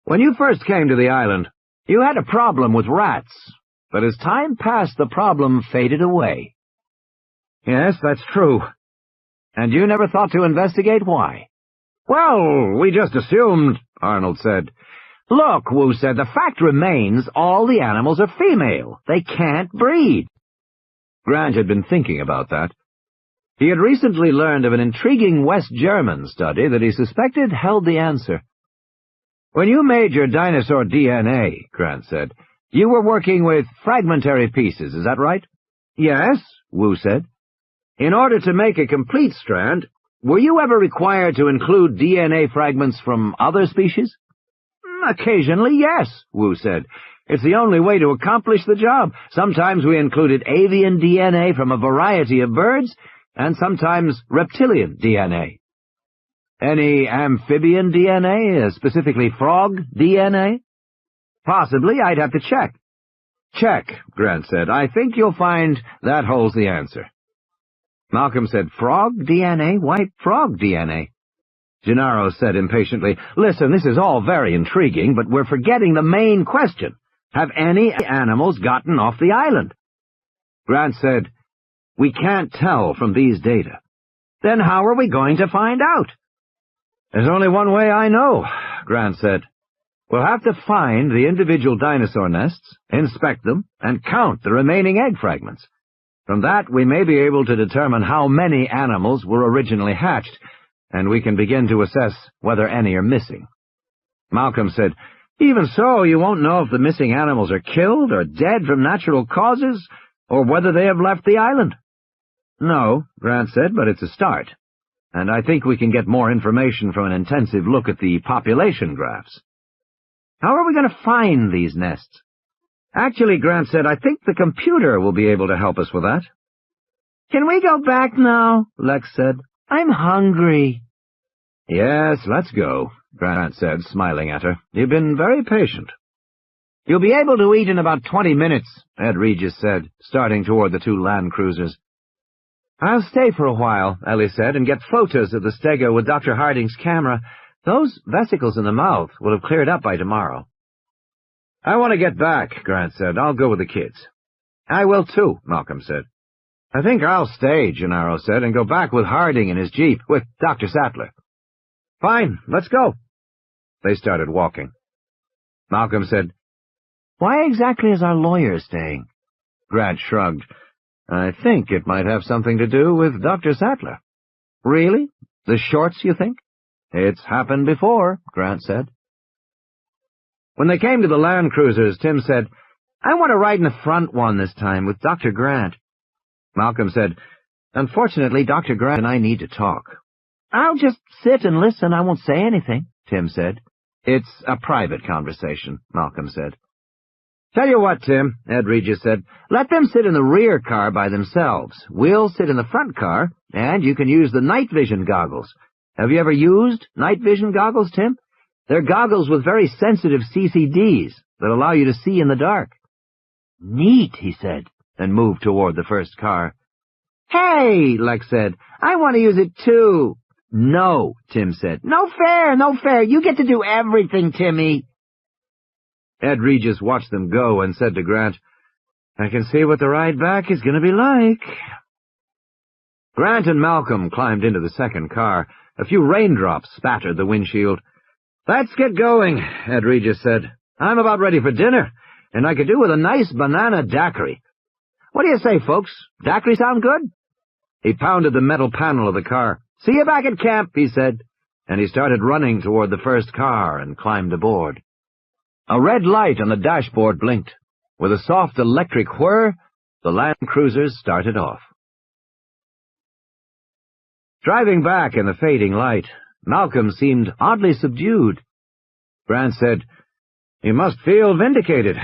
When you first came to the island, you had a problem with rats, but as time passed, the problem faded away. Yes, that's true. And you never thought to investigate why? Well, we just assumed, Arnold said. Look, Wu said, the fact remains all the animals are female. They can't breed. Grant had been thinking about that. He had recently learned of an intriguing West German study that he suspected held the answer. When you made your dinosaur DNA, Grant said, you were working with fragmentary pieces, is that right? Yes, Wu said. In order to make a complete strand, were you ever required to include DNA fragments from other species? Occasionally, yes, Wu said. It's the only way to accomplish the job. Sometimes we included avian DNA from a variety of birds, and sometimes reptilian DNA. Any amphibian DNA, specifically frog DNA? Possibly, I'd have to check. Check, Grant said. I think you'll find that holds the answer. Malcolm said, Frog DNA? Why frog DNA? Gennaro said impatiently, Listen, this is all very intriguing, but we're forgetting the main question. Have any animals gotten off the island? Grant said, We can't tell from these data. Then how are we going to find out? There's only one way I know, Grant said. We'll have to find the individual dinosaur nests, inspect them, and count the remaining egg fragments. From that, we may be able to determine how many animals were originally hatched, and we can begin to assess whether any are missing. Malcolm said, "Even so, you won't know if the missing animals are killed or dead from natural causes, or whether they have left the island." "No," Grant said, "but it's a start. And I think we can get more information from an intensive look at the population graphs." "How are we going to find these nests?" "Actually," Grant said, "I think the computer will be able to help us with that." "Can we go back now?" Lex said. "I'm hungry." "Yes, let's go," Grant said, smiling at her. "You've been very patient." "You'll be able to eat in about 20 minutes, Ed Regis said, starting toward the 2 land cruisers. "I'll stay for a while," Ellie said, "and get photos of the stego with Dr. Harding's camera. Those vesicles in the mouth will have cleared up by tomorrow." "I want to get back," Grant said. "I'll go with the kids." "I will too," Malcolm said. "I think I'll stay," Gennaro said, "and go back with Harding in his jeep, with Dr. Sattler." "Fine, let's go." They started walking. Malcolm said, "Why exactly is our lawyer staying?" Grant shrugged. "I think it might have something to do with Dr. Sattler." "Really? The shorts, you think?" "It's happened before," Grant said. When they came to the land cruisers, Tim said, "I want to ride in the front one this time with Dr. Grant." Malcolm said, "Unfortunately, Dr. Grant and I need to talk." "I'll just sit and listen. I won't say anything," Tim said. "It's a private conversation," Malcolm said. "Tell you what, Tim," Ed Regis said, "let them sit in the rear car by themselves. We'll sit in the front car, and you can use the night vision goggles. Have you ever used night vision goggles, Tim? They're goggles with very sensitive CCDs that allow you to see in the dark." "Neat," he said, and moved toward the first car. "Hey," Lex said, "I want to use it too." "No," Tim said. "No fair, no fair. You get to do everything, Timmy." Ed Regis watched them go and said to Grant, "I can see what the ride back is going to be like." Grant and Malcolm climbed into the second car. A few raindrops spattered the windshield. "Let's get going," Ed Regis said. "I'm about ready for dinner, and I could do with a nice banana daiquiri. What do you say, folks? Daiquiri sound good?" He pounded the metal panel of the car. "See you back at camp," he said, and he started running toward the first car and climbed aboard. A red light on the dashboard blinked. With a soft electric whir, the land cruisers started off. Driving back in the fading light, Malcolm seemed oddly subdued. Grant said, "You must feel vindicated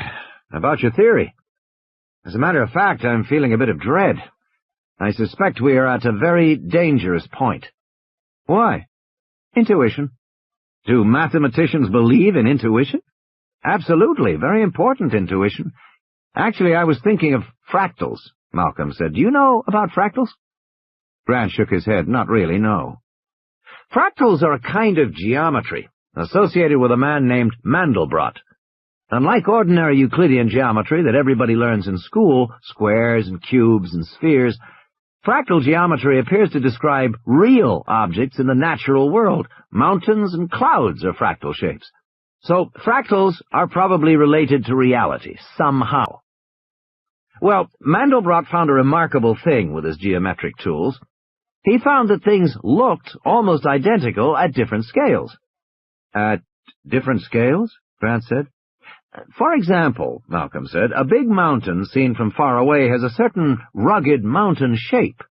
about your theory. As a matter of fact, I'm feeling a bit of dread. I suspect we are at a very dangerous point." "Why?" "Intuition." "Do mathematicians believe in intuition?" "Absolutely, very important intuition. Actually, I was thinking of fractals," Malcolm said. "Do you know about fractals?" Grant shook his head. "Not really, no." "Fractals are a kind of geometry associated with a man named Mandelbrot. Unlike ordinary Euclidean geometry that everybody learns in school, squares and cubes and spheres, fractal geometry appears to describe real objects in the natural world. Mountains and clouds are fractal shapes. So fractals are probably related to reality, somehow. Well, Mandelbrot found a remarkable thing with his geometric tools. He found that things looked almost identical at different scales." "At different scales?" Grant said. "For example," Malcolm said, "a big mountain seen from far away has a certain rugged mountain shape.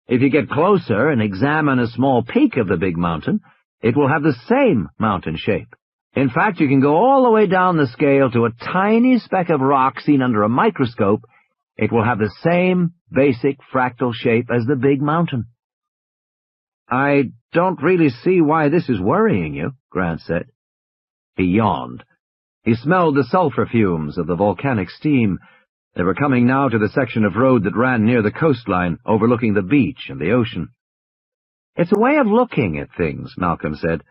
If you get closer and examine a small peak of the big mountain, it will have the same mountain shape. In fact, you can go all the way down the scale to a tiny speck of rock seen under a microscope. It will have the same basic fractal shape as the big mountain." "I don't really see why this is worrying you," Grant said. He yawned. He smelled the sulfur fumes of the volcanic steam. They were coming now to the section of road that ran near the coastline, overlooking the beach and the ocean. "It's a way of looking at things," Malcolm said.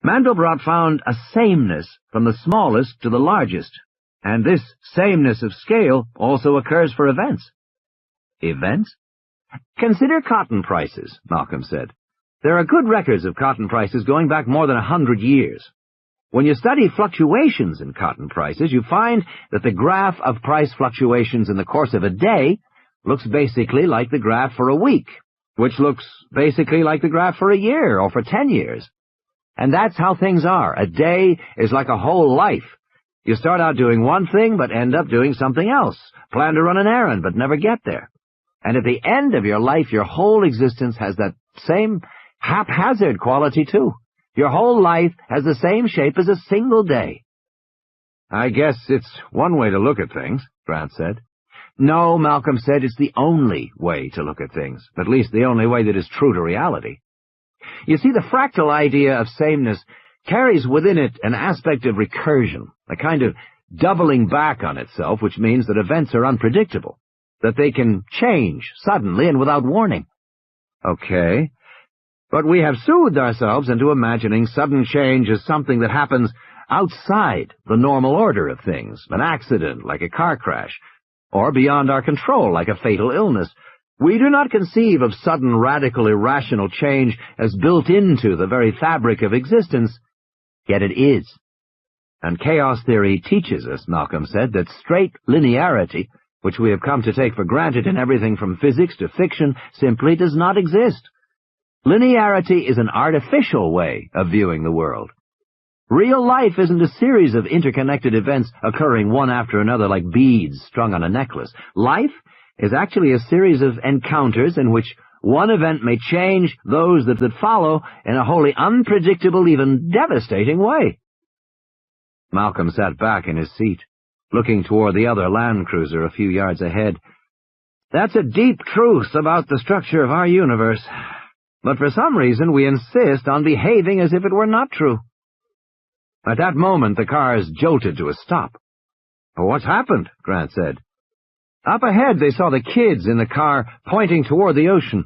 "Mandelbrot found a sameness from the smallest to the largest, and this sameness of scale also occurs for events." "Events?" "Consider cotton prices," Malcolm said. "There are good records of cotton prices going back more than 100 years. When you study fluctuations in cotton prices, you find that the graph of price fluctuations in the course of a day looks basically like the graph for a week, which looks basically like the graph for a year or for 10 years. And that's how things are. A day is like a whole life. You start out doing one thing, but end up doing something else. Plan to run an errand, but never get there. And at the end of your life, your whole existence has that same haphazard quality, too. Your whole life has the same shape as a single day. I guess it's one way to look at things, Grant said. No, Malcolm said, it's the only way to look at things, at least the only way that is true to reality. You see, the fractal idea of sameness carries within it an aspect of recursion, a kind of doubling back on itself, which means that events are unpredictable, that they can change suddenly and without warning. Okay. But we have soothed ourselves into imagining sudden change as something that happens outside the normal order of things, an accident like a car crash, or beyond our control like a fatal illness. We do not conceive of sudden, radical, irrational change as built into the very fabric of existence, yet it is. And chaos theory teaches us, Malcolm said, that straight linearity, which we have come to take for granted in everything from physics to fiction, simply does not exist. Linearity is an artificial way of viewing the world. Real life isn't a series of interconnected events occurring one after another like beads strung on a necklace. Life is actually a series of encounters in which one event may change those that follow in a wholly unpredictable, even devastating way. Malcolm sat back in his seat, looking toward the other land cruiser a few yards ahead. That's a deep truth about the structure of our universe. But for some reason we insist on behaving as if it were not true. At that moment the cars jolted to a stop. What's happened? Grant said. Up ahead they saw the kids in the car pointing toward the ocean.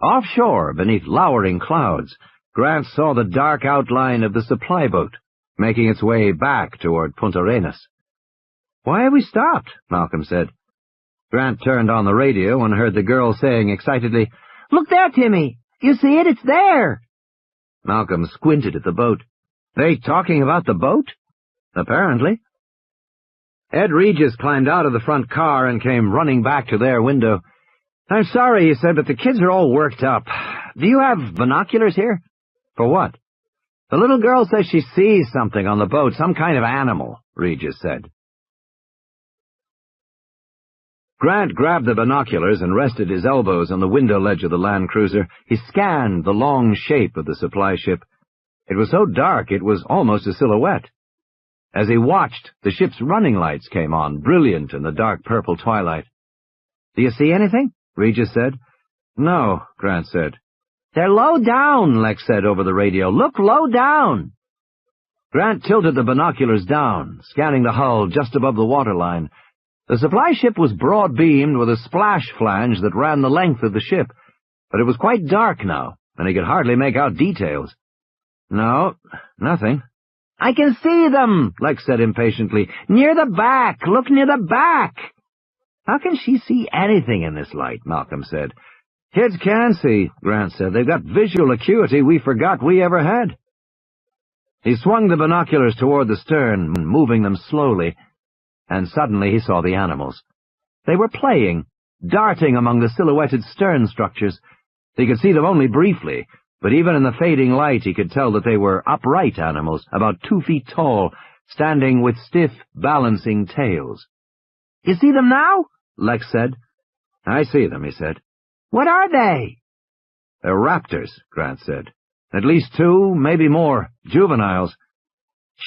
Offshore, beneath lowering clouds, Grant saw the dark outline of the supply boat, making its way back toward Punta Arenas. Why have we stopped? Malcolm said. Grant turned on the radio and heard the girl saying excitedly, "Look there, Timmy! You see it? It's there!" Malcolm squinted at the boat. They talking about the boat? Apparently. Ed Regis climbed out of the front car and came running back to their window. "I'm sorry," he said, "but the kids are all worked up. Do you have binoculars here?" "For what?" "The little girl says she sees something on the boat, some kind of animal," Regis said. Grant grabbed the binoculars and rested his elbows on the window ledge of the Land Cruiser. He scanned the long shape of the supply ship. It was so dark it was almost a silhouette. As he watched, the ship's running lights came on, brilliant in the dark purple twilight. "Do you see anything?" Regis said. "No," Grant said. "They're low down," Lex said over the radio. "Look low down." Grant tilted the binoculars down, scanning the hull just above the waterline. The supply ship was broad-beamed with a splash flange that ran the length of the ship, but it was quite dark now, and he could hardly make out details. "No, nothing." "I can see them," Lex said impatiently. "Near the back. Look near the back." "How can she see anything in this light?" Malcolm said. "Kids can see," Grant said. "They've got visual acuity we forgot we ever had." He swung the binoculars toward the stern, moving them slowly, and suddenly he saw the animals. They were playing, darting among the silhouetted stern structures. He could see them only briefly, but even in the fading light he could tell that they were upright animals, about 2 feet tall, standing with stiff, balancing tails. "You see them now?" Lex said. "I see them," he said. "What are they?" "They're raptors," Grant said. "At least 2, maybe more, juveniles."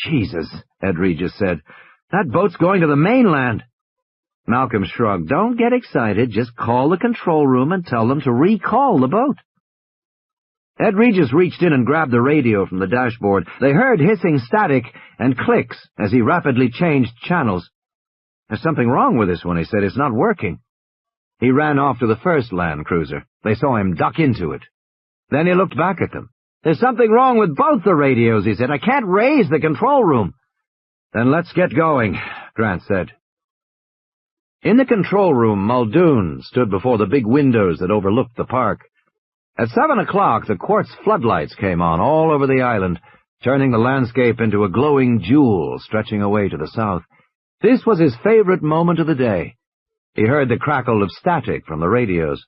"Jesus," Ed Regis said. "That boat's going to the mainland." Malcolm shrugged. "Don't get excited. Just call the control room and tell them to recall the boat." Ed Regis reached in and grabbed the radio from the dashboard. They heard hissing static and clicks as he rapidly changed channels. "There's something wrong with this one," he said. "It's not working." He ran off to the first Land Cruiser. They saw him duck into it. Then he looked back at them. "There's something wrong with both the radios," he said. "I can't raise the control room." "Then let's get going," Grant said. In the control room, Muldoon stood before the big windows that overlooked the park. At 7 o'clock, the quartz floodlights came on all over the island. turning the landscape into a glowing jewel stretching away to the south. This was his favorite moment of the day. He heard the crackle of static from the radios.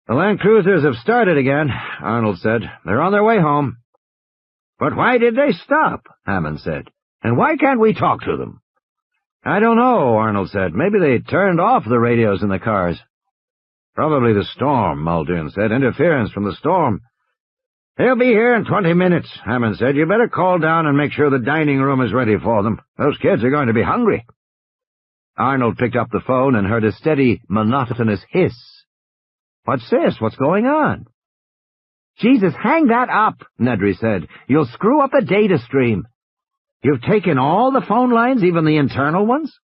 "The land cruisers have started again," Arnold said. "They're on their way home." "But why did they stop?" Hammond said. "And why can't we talk to them?" "I don't know," Arnold said. "Maybe they turned off the radios in the cars." "Probably the storm," Muldoon said. "Interference from the storm." "They'll be here in 20 minutes, Hammond said. "You better call down and make sure the dining room is ready for them. Those kids are going to be hungry." Arnold picked up the phone and heard a steady, monotonous hiss. "What's this? What's going on?" "Jesus, hang that up," Nedry said. "You'll screw up the data stream." "You've taken all the phone lines, even the internal ones?"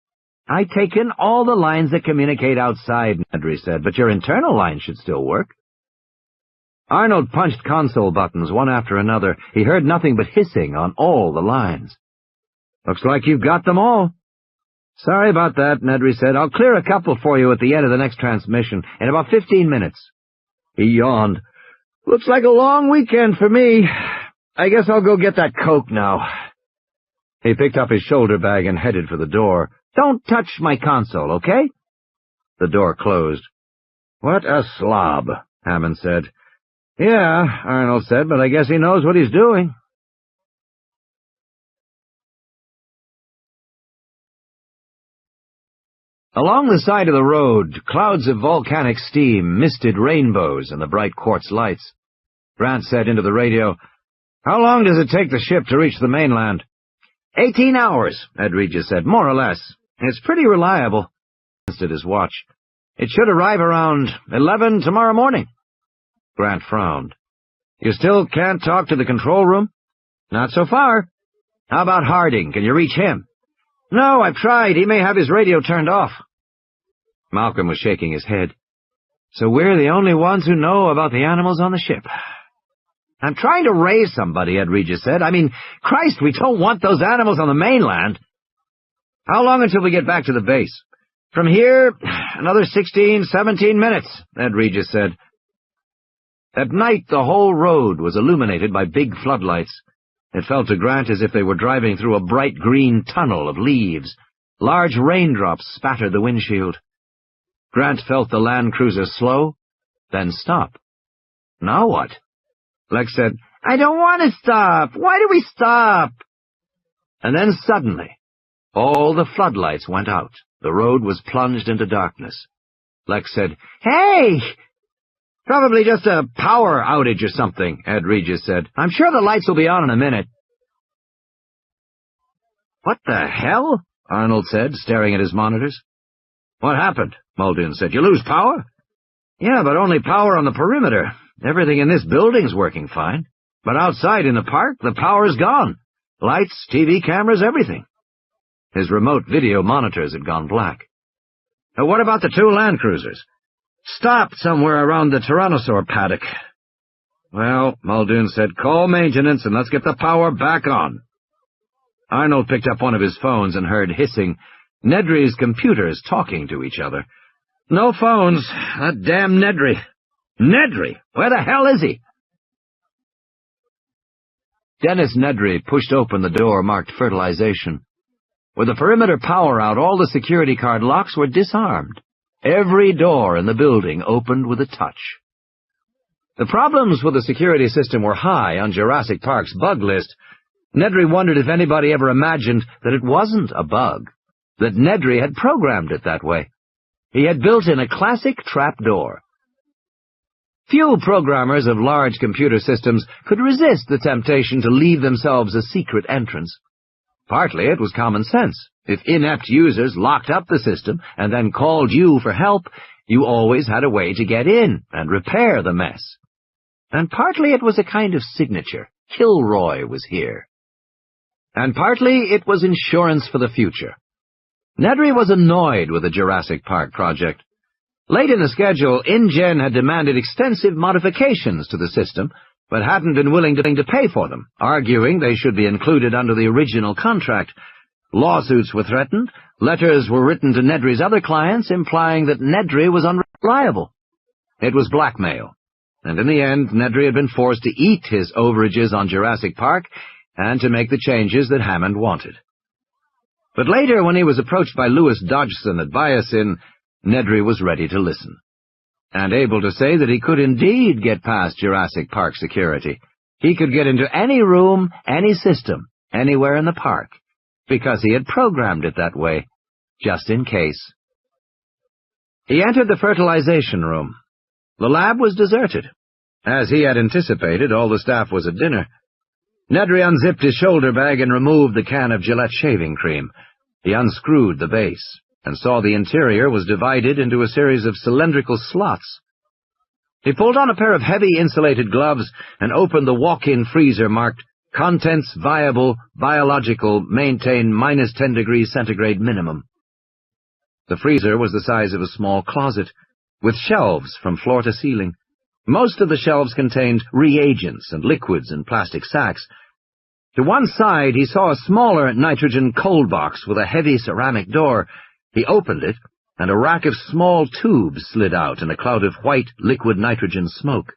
"I've taken all the lines that communicate outside," Nedry said, "but your internal line should still work." Arnold punched console buttons one after another. He heard nothing but hissing on all the lines. "Looks like you've got them all." "Sorry about that," Nedry said. "I'll clear a couple for you at the end of the next transmission, in about 15 minutes. He yawned. "Looks like a long weekend for me. I guess I'll go get that Coke now." He picked up his shoulder bag and headed for the door. "Don't touch my console, okay?" The door closed. "What a slob," Hammond said. "Yeah," Arnold said, "but I guess he knows what he's doing." Along the side of the road, clouds of volcanic steam misted rainbows in the bright quartz lights. Grant said into the radio, "How long does it take the ship to reach the mainland?" 18 hours, Ed Regis said, "more or less. It's pretty reliable." He glanced at his watch. "It should arrive around 11 tomorrow morning." Grant frowned. "You still can't talk to the control room?" "Not so far." "How about Harding? Can you reach him?" "No, I've tried. He may have his radio turned off." Malcolm was shaking his head. "So we're the only ones who know about the animals on the ship." "I'm trying to raise somebody," Ed Regis said. "I mean, Christ, we don't want those animals on the mainland." "How long until we get back to the base?" "From here, another 16, 17 minutes, Ed Regis said. At night, the whole road was illuminated by big floodlights. It felt to Grant as if they were driving through a bright green tunnel of leaves. Large raindrops spattered the windshield. Grant felt the land cruiser slow, then stop. Now what? Lex said, "I don't want to stop. Why do we stop?" And then suddenly, all the floodlights went out. The road was plunged into darkness. Lex said, "Hey!" "Probably just a power outage or something," Ed Regis said. "I'm sure the lights will be on in a minute." "What the hell?" Arnold said, staring at his monitors. "What happened?" Muldoon said. "You lose power?" "Yeah, but only power on the perimeter. Everything in this building's working fine. But outside in the park, the power's gone. Lights, TV cameras, everything." His remote video monitors had gone black. "What about the 2 land cruisers?" "Stopped somewhere around the Tyrannosaur paddock." "Well," Muldoon said, "call maintenance and let's get the power back on." Arnold picked up one of his phones and heard hissing. Nedry's computers talking to each other. "No phones. That damn Nedry." "Nedry? Where the hell is he?" Dennis Nedry pushed open the door marked fertilization. With the perimeter power out, all the security card locks were disarmed. Every door in the building opened with a touch. The problems with the security system were high on Jurassic Park's bug list. Nedry wondered if anybody ever imagined that it wasn't a bug, that Nedry had programmed it that way. He had built in a classic trapdoor. Few programmers of large computer systems could resist the temptation to leave themselves a secret entrance. Partly it was common sense. If inept users locked up the system and then called you for help, you always had a way to get in and repair the mess. And partly it was a kind of signature. Kilroy was here. And partly it was insurance for the future. Nedry was annoyed with the Jurassic Park project. Late in the schedule, InGen had demanded extensive modifications to the system, but hadn't been willing to pay for them, arguing they should be included under the original contract. Lawsuits were threatened. Letters were written to Nedry's other clients, implying that Nedry was unreliable. It was blackmail. And in the end, Nedry had been forced to eat his overages on Jurassic Park and to make the changes that Hammond wanted. But later, when he was approached by Louis Dodgson at Biasin, Nedry was ready to listen, and able to say that he could indeed get past Jurassic Park security. He could get into any room, any system, anywhere in the park, because he had programmed it that way, just in case. He entered the fertilization room. The lab was deserted. As he had anticipated, all the staff was at dinner. Nedry unzipped his shoulder bag and removed the can of Gillette shaving cream. He unscrewed the base, and saw the interior was divided into a series of cylindrical slots. He pulled on a pair of heavy insulated gloves and opened the walk-in freezer marked "Contents Viable, Biological, Maintain -10 degrees centigrade minimum." The freezer was the size of a small closet, with shelves from floor to ceiling. Most of the shelves contained reagents and liquids in plastic sacks. To one side he saw a smaller nitrogen cold box with a heavy ceramic door. He opened it, and a rack of small tubes slid out in a cloud of white liquid nitrogen smoke.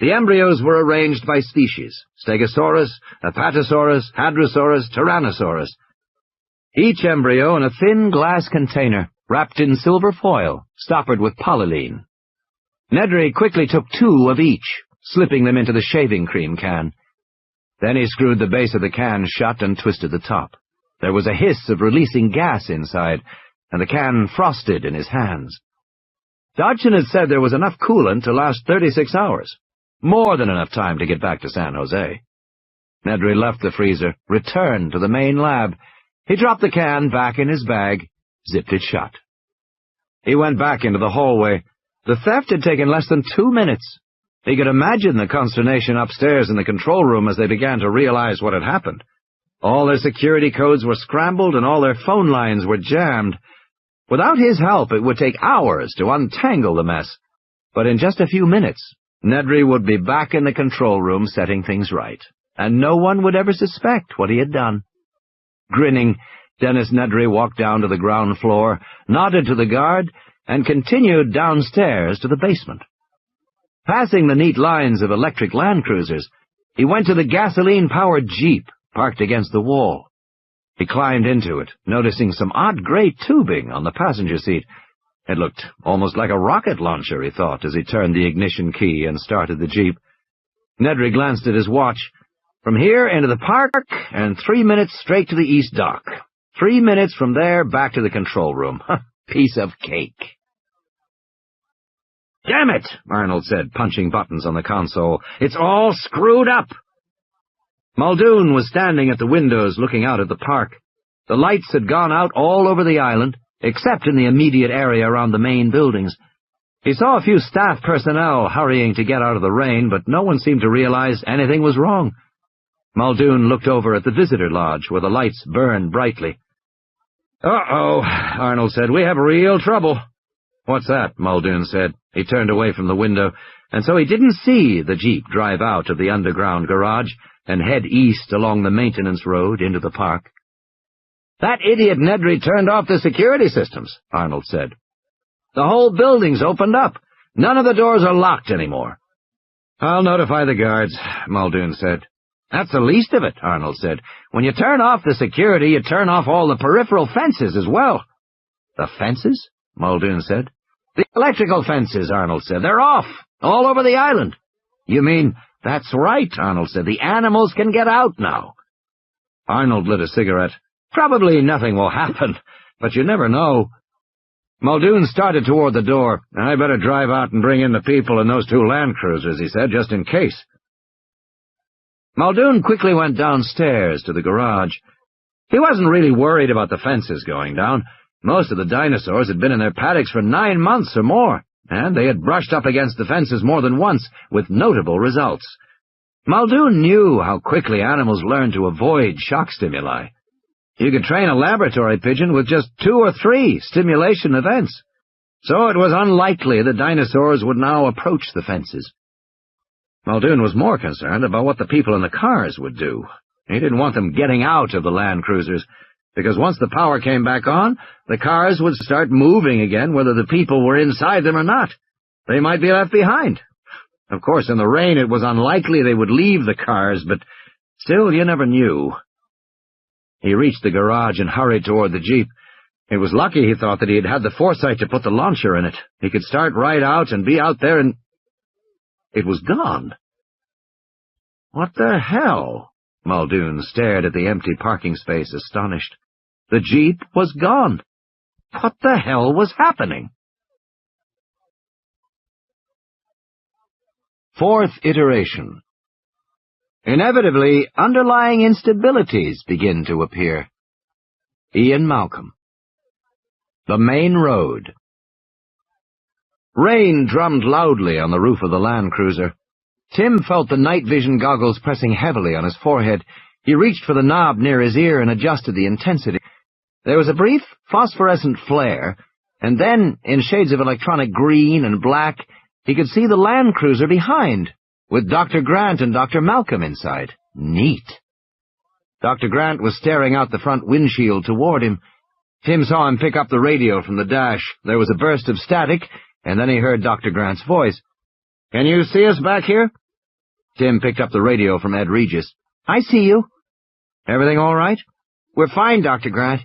The embryos were arranged by species: Stegosaurus, Apatosaurus, Hadrosaurus, Tyrannosaurus. Each embryo in a thin glass container, wrapped in silver foil, stoppered with polyline. Nedry quickly took 2 of each, slipping them into the shaving cream can. Then he screwed the base of the can shut and twisted the top. There was a hiss of releasing gas inside, and the can frosted in his hands. Dodgson had said there was enough coolant to last 36 hours, more than enough time to get back to San Jose. Nedry left the freezer, returned to the main lab. He dropped the can back in his bag, zipped it shut. He went back into the hallway. The theft had taken less than 2 minutes. He could imagine the consternation upstairs in the control room as they began to realize what had happened. All their security codes were scrambled and all their phone lines were jammed. Without his help, it would take hours to untangle the mess. But in just a few minutes, Nedry would be back in the control room setting things right, and no one would ever suspect what he had done. Grinning, Dennis Nedry walked down to the ground floor, nodded to the guard, and continued downstairs to the basement. Passing the neat lines of electric Land Cruisers, he went to the gasoline-powered Jeep parked against the wall. He climbed into it, noticing some odd gray tubing on the passenger seat. It looked almost like a rocket launcher, he thought, as he turned the ignition key and started the Jeep. Nedry glanced at his watch. From here into the park, and 3 minutes straight to the East Dock. 3 minutes from there back to the control room. Piece of cake. "Damn it," Arnold said, punching buttons on the console. "It's all screwed up." Muldoon was standing at the windows looking out at the park. The lights had gone out all over the island, except in the immediate area around the main buildings. He saw a few staff personnel hurrying to get out of the rain, but no one seemed to realize anything was wrong. Muldoon looked over at the visitor lodge, where the lights burned brightly. "Uh-oh," Arnold said. "We have real trouble." "What's that?" Muldoon said. He turned away from the window, and so he didn't see the Jeep drive out of the underground garage and head east along the maintenance road into the park. "That idiot Nedry turned off the security systems," Arnold said. "The whole building's opened up. None of the doors are locked anymore." "I'll notify the guards," Muldoon said. "That's the least of it," Arnold said. "When you turn off the security, you turn off all the peripheral fences as well." "The fences?" Muldoon said. "The electrical fences," Arnold said. "They're off, all over the island." "You mean—" "That's right," Arnold said. "The animals can get out now." Arnold lit a cigarette. "Probably nothing will happen, but you never know." Muldoon started toward the door. "I better drive out and bring in the people in those 2 Land Cruisers," he said, "just in case." Muldoon quickly went downstairs to the garage. He wasn't really worried about the fences going down. Most of the dinosaurs had been in their paddocks for 9 months or more, and they had brushed up against the fences more than once, with notable results. Muldoon knew how quickly animals learn to avoid shock stimuli. You could train a laboratory pigeon with just 2 or 3 stimulation events, so it was unlikely the dinosaurs would now approach the fences. Muldoon was more concerned about what the people in the cars would do. He didn't want them getting out of the Land Cruisers, because once the power came back on, the cars would start moving again whether the people were inside them or not. They might be left behind. Of course, in the rain it was unlikely they would leave the cars, but Still, you never knew. He reached the garage and hurried toward the Jeep. It was lucky, he thought, that he had had the foresight to put the launcher in it. He could start right out and be out there and... It was gone. What the hell? Muldoon stared at the empty parking space, astonished. The Jeep was gone. What the hell was happening? Fourth iteration. Inevitably, underlying instabilities begin to appear. Ian Malcolm. The main road. Rain drummed loudly on the roof of the Land Cruiser. Tim felt the night vision goggles pressing heavily on his forehead. He reached for the knob near his ear and adjusted the intensity. There was a brief phosphorescent flare, and then, in shades of electronic green and black, he could see the Land Cruiser behind, with Dr. Grant and Dr. Malcolm inside. Neat. Dr. Grant was staring out the front windshield toward him. Tim saw him pick up the radio from the dash. There was a burst of static, and then he heard Dr. Grant's voice. "Can you see us back here?" Tim picked up the radio from Ed Regis. "I see you." "Everything all right?" "We're fine, Dr. Grant."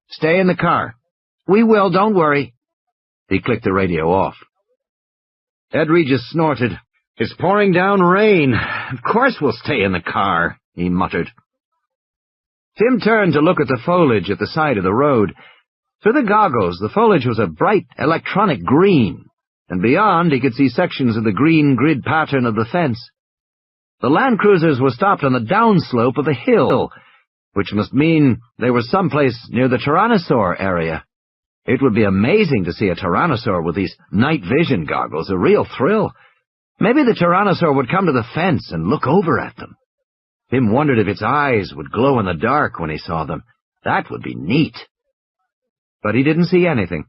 "Stay in the car." "We will, don't worry." He clicked the radio off. Ed Regis snorted. "It's pouring down rain. Of course we'll stay in the car," he muttered. Tim turned to look at the foliage at the side of the road. Through the goggles, the foliage was a bright electronic green, and beyond he could see sections of the green grid pattern of the fence. The Land Cruisers were stopped on the downslope of a hill, which must mean they were someplace near the Tyrannosaur area. It would be amazing to see a Tyrannosaur with these night vision goggles, a real thrill. Maybe the Tyrannosaur would come to the fence and look over at them. Tim wondered if its eyes would glow in the dark when he saw them. That would be neat. But he didn't see anything,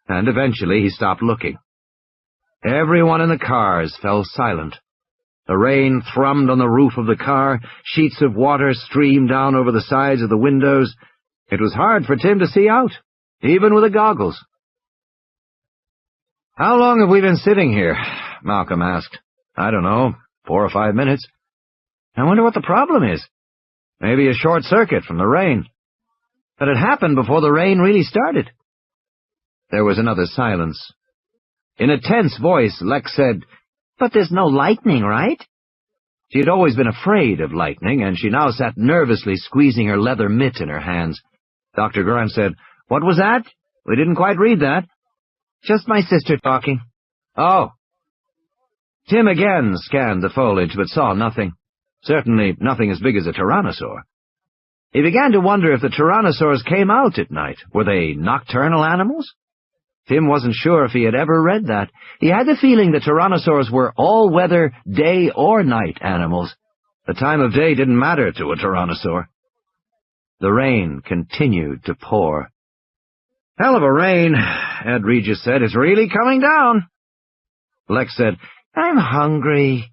and eventually he stopped looking. Everyone in the cars fell silent. The rain thrummed on the roof of the car, sheets of water streamed down over the sides of the windows. It was hard for Tim to see out, even with the goggles. "How long have we been sitting here?" Malcolm asked. "I don't know, 4 or 5 minutes. I wonder what the problem is. Maybe a short circuit from the rain. But it happened before the rain really started." There was another silence. In a tense voice, Lex said, "But there's no lightning, right?" She had always been afraid of lightning, and she now sat nervously squeezing her leather mitt in her hands. Dr. Grant said, "What was that? We didn't quite read that." "Just my sister talking." "Oh." Tim again scanned the foliage, but saw nothing. Certainly nothing as big as a Tyrannosaur. He began to wonder if the Tyrannosaurs came out at night. Were they nocturnal animals? Tim wasn't sure if he had ever read that. He had the feeling that Tyrannosaurs were all-weather, day or night animals. The time of day didn't matter to a Tyrannosaur. The rain continued to pour. "Hell of a rain," Ed Regis said. "It's really coming down." Lex said, "I'm hungry."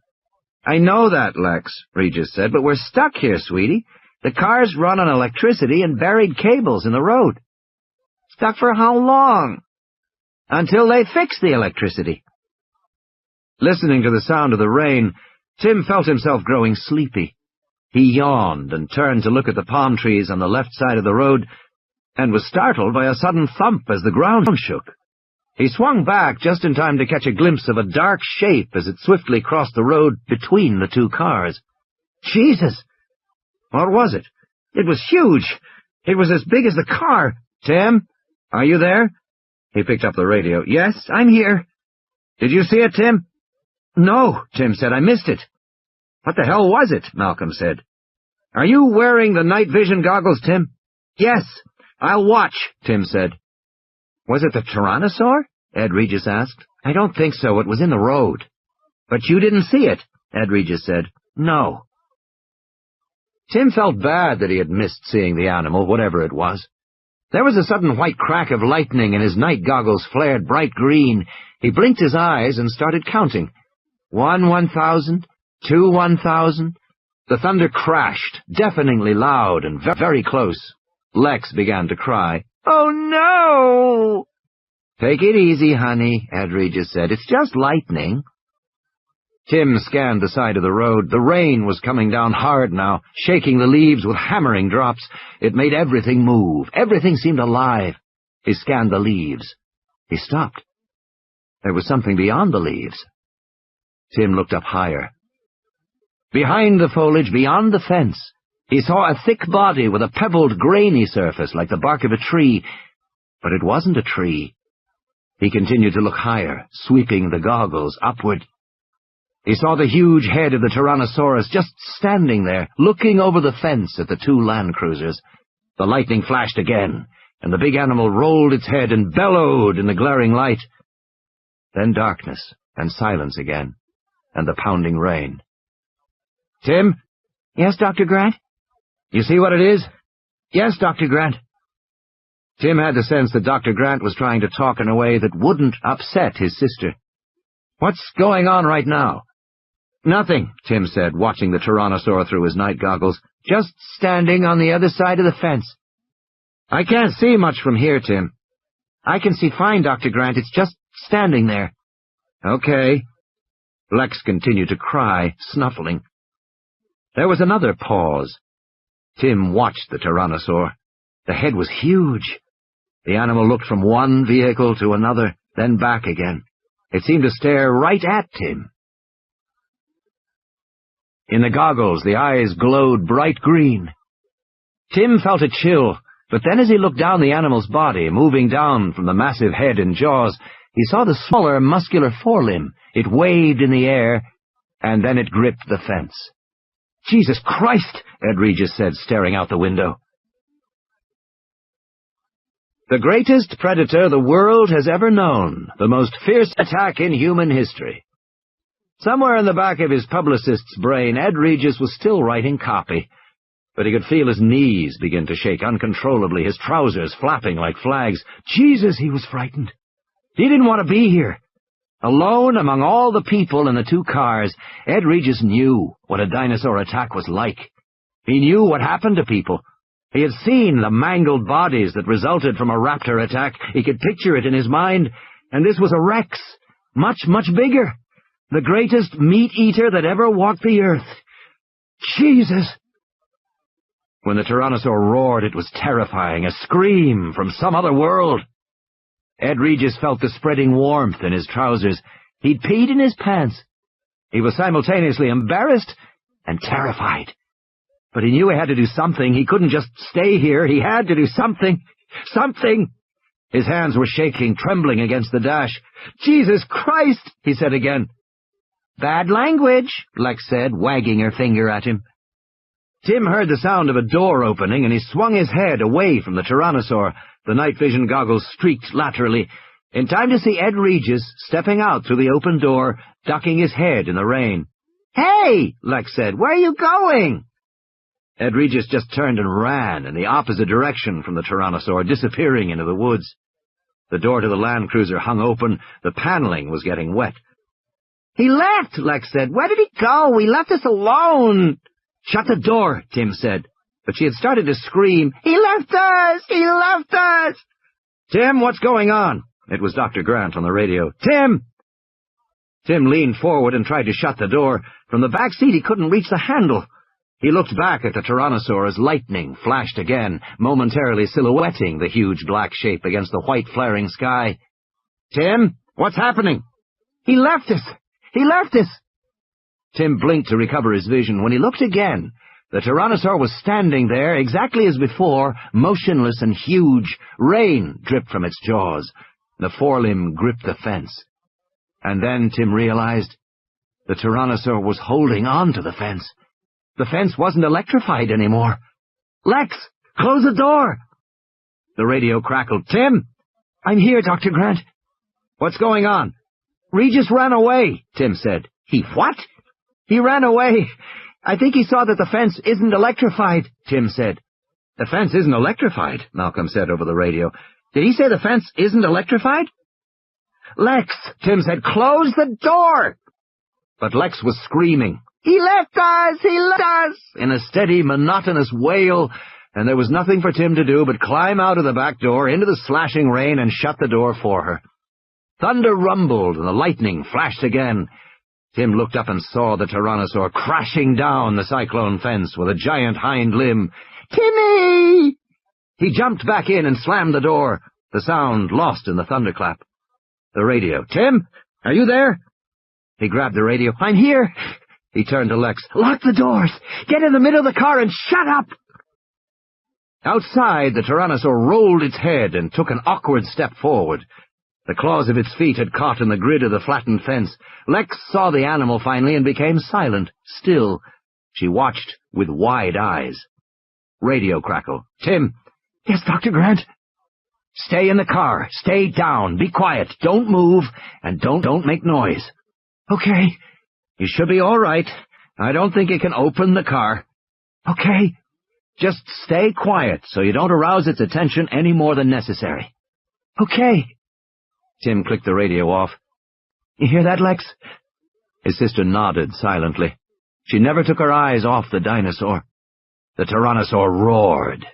"I know that, Lex," Regis said, "but we're stuck here, sweetie. The cars run on electricity and buried cables in the road." "Stuck for how long?" "Until they fix the electricity." Listening to the sound of the rain, Tim felt himself growing sleepy. He yawned and turned to look at the palm trees on the left side of the road, and was startled by a sudden thump as the ground shook. He swung back just in time to catch a glimpse of a dark shape as it swiftly crossed the road between the two cars. Jesus! What was it? It was huge. It was as big as the car. "Tim, are you there?" He picked up the radio. "Yes, I'm here." "Did you see it, Tim?" "No," Tim said. "I missed it." "What the hell was it?" Malcolm said. "Are you wearing the night vision goggles, Tim?" "Yes. I'll watch," Tim said. "Was it the Tyrannosaur?" Ed Regis asked. "I don't think so. It was in the road." "But you didn't see it," Ed Regis said. "No." Tim felt bad that he had missed seeing the animal, whatever it was. There was a sudden white crack of lightning, and his night goggles flared bright green. He blinked his eyes and started counting. 1 1,000, 2 1,000. The thunder crashed, deafeningly loud and very close. Lex began to cry. "Oh, no!" "Take it easy, honey," Ed Regis said. "It's just lightning." Tim scanned the side of the road. The rain was coming down hard now, shaking the leaves with hammering drops. It made everything move. Everything seemed alive. He scanned the leaves. He stopped. There was something beyond the leaves. Tim looked up higher. Behind the foliage, beyond the fence, he saw a thick body with a pebbled, grainy surface like the bark of a tree. But it wasn't a tree. He continued to look higher, sweeping the goggles upward. He saw the huge head of the Tyrannosaurus just standing there, looking over the fence at the two land cruisers. The lightning flashed again, and the big animal rolled its head and bellowed in the glaring light. Then darkness, and silence again, and the pounding rain. "Tim?" "Yes, Dr. Grant?" "You see what it is?" "Yes, Dr. Grant." Tim had the sense that Dr. Grant was trying to talk in a way that wouldn't upset his sister. "What's going on right now?" "Nothing," Tim said, watching the Tyrannosaur through his night goggles. "Just standing on the other side of the fence." "I can't see much from here, Tim." "I can see fine, Dr. Grant. It's just standing there." "Okay." Lex continued to cry, snuffling. There was another pause. Tim watched the Tyrannosaur. The head was huge. The animal looked from one vehicle to another, then back again. It seemed to stare right at Tim. In the goggles, the eyes glowed bright green. Tim felt a chill, but then as he looked down the animal's body, moving down from the massive head and jaws, he saw the smaller, muscular forelimb. It waved in the air, and then it gripped the fence. "Jesus Christ!" Ed Regis said, staring out the window. The greatest predator the world has ever known, the most fierce attack in human history. Somewhere in the back of his publicist's brain, Ed Regis was still writing copy, but he could feel his knees begin to shake uncontrollably, his trousers flapping like flags. Jesus, he was frightened. He didn't want to be here. Alone among all the people in the two cars, Ed Regis knew what a dinosaur attack was like. He knew what happened to people. He had seen the mangled bodies that resulted from a raptor attack. He could picture it in his mind, and this was a Rex, much, much bigger. The greatest meat-eater that ever walked the earth. Jesus! When the Tyrannosaur roared, it was terrifying, a scream from some other world. Ed Regis felt the spreading warmth in his trousers. He'd peed in his pants. He was simultaneously embarrassed and terrified. But he knew he had to do something. He couldn't just stay here. He had to do something. Something! His hands were shaking, trembling against the dash. "Jesus Christ!" he said again. "Bad language," Lex said, wagging her finger at him. Tim heard the sound of a door opening, and he swung his head away from the Tyrannosaur. The night vision goggles streaked laterally, in time to see Ed Regis stepping out through the open door, ducking his head in the rain. "Hey!" Lex said. "Where are you going?" Ed Regis just turned and ran in the opposite direction from the Tyrannosaur, disappearing into the woods. The door to the Land Cruiser hung open. The paneling was getting wet. "He left," Lex said. "Where did he go? He left us alone." "Shut the door," Tim said. But she had started to scream, "He left us! He left us!" "Tim, what's going on?" It was Dr. Grant on the radio. "Tim!" Tim leaned forward and tried to shut the door. From the back seat he couldn't reach the handle. He looked back at the Tyrannosaur as lightning flashed again, momentarily silhouetting the huge black shape against the white flaring sky. "Tim, what's happening?" "He left us! He left us!" Tim blinked to recover his vision. When he looked again, the Tyrannosaur was standing there, exactly as before, motionless and huge. Rain dripped from its jaws. The forelimb gripped the fence. And then Tim realized the Tyrannosaur was holding on to the fence. The fence wasn't electrified anymore. "Lex, close the door!" The radio crackled. "Tim!" "I'm here, Dr. Grant." "What's going on?" "Regis ran away," Tim said. "He what?" "He ran away. I think he saw that the fence isn't electrified," Tim said. "The fence isn't electrified," Malcolm said over the radio. "Did he say the fence isn't electrified?" "Lex," Tim said, "close the door!" But Lex was screaming, "He left us! He left us!" in a steady, monotonous wail, and there was nothing for Tim to do but climb out of the back door into the slashing rain and shut the door for her. Thunder rumbled and the lightning flashed again. Tim looked up and saw the Tyrannosaur crashing down the cyclone fence with a giant hind limb. "Timmy!" He jumped back in and slammed the door, the sound lost in the thunderclap. The radio. "Tim, are you there?" He grabbed the radio. "I'm here." He turned to Lex. "Lock the doors. Get in the middle of the car and shut up." Outside, the Tyrannosaur rolled its head and took an awkward step forward. The claws of its feet had caught in the grid of the flattened fence. Lex saw the animal finally and became silent, still. She watched with wide eyes. Radio crackle. "Tim." "Yes, Dr. Grant?" "Stay in the car. Stay down. Be quiet. Don't move, and don't make noise." "Okay." "You should be all right. I don't think you can open the car." "Okay." "Just stay quiet so you don't arouse its attention any more than necessary." "Okay." Tim clicked the radio off. "You hear that, Lex?" His sister nodded silently. She never took her eyes off the dinosaur. The Tyrannosaur roared.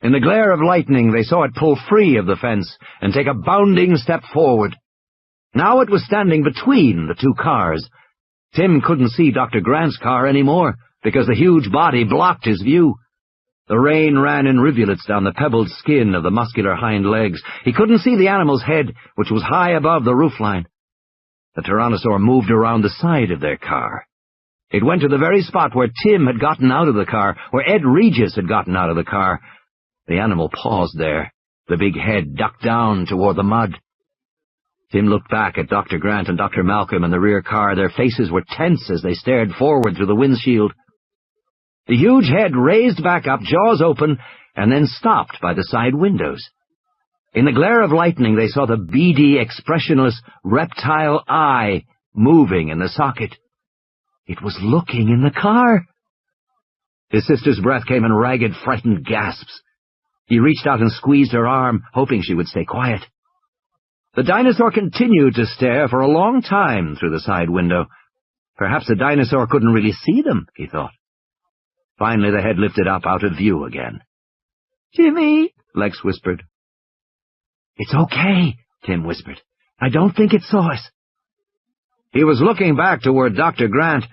In the glare of lightning, they saw it pull free of the fence and take a bounding step forward. Now it was standing between the two cars. Tim couldn't see Dr. Grant's car anymore because the huge body blocked his view. The rain ran in rivulets down the pebbled skin of the muscular hind legs. He couldn't see the animal's head, which was high above the roofline. The Tyrannosaur moved around the side of their car. It went to the very spot where Tim had gotten out of the car, where Ed Regis had gotten out of the car. The animal paused there, the big head ducked down toward the mud. Tim looked back at Dr. Grant and Dr. Malcolm in the rear car. Their faces were tense as they stared forward through the windshield. The huge head raised back up, jaws open, and then stopped by the side windows. In the glare of lightning, they saw the beady, expressionless, reptile eye moving in the socket. It was looking in the car. His sister's breath came in ragged, frightened gasps. He reached out and squeezed her arm, hoping she would stay quiet. The dinosaur continued to stare for a long time through the side window. Perhaps the dinosaur couldn't really see them, he thought. Finally, the head lifted up out of view again. "Timmy," Lex whispered. "It's okay," Tim whispered. "I don't think it saw us." He was looking back toward Dr. Grant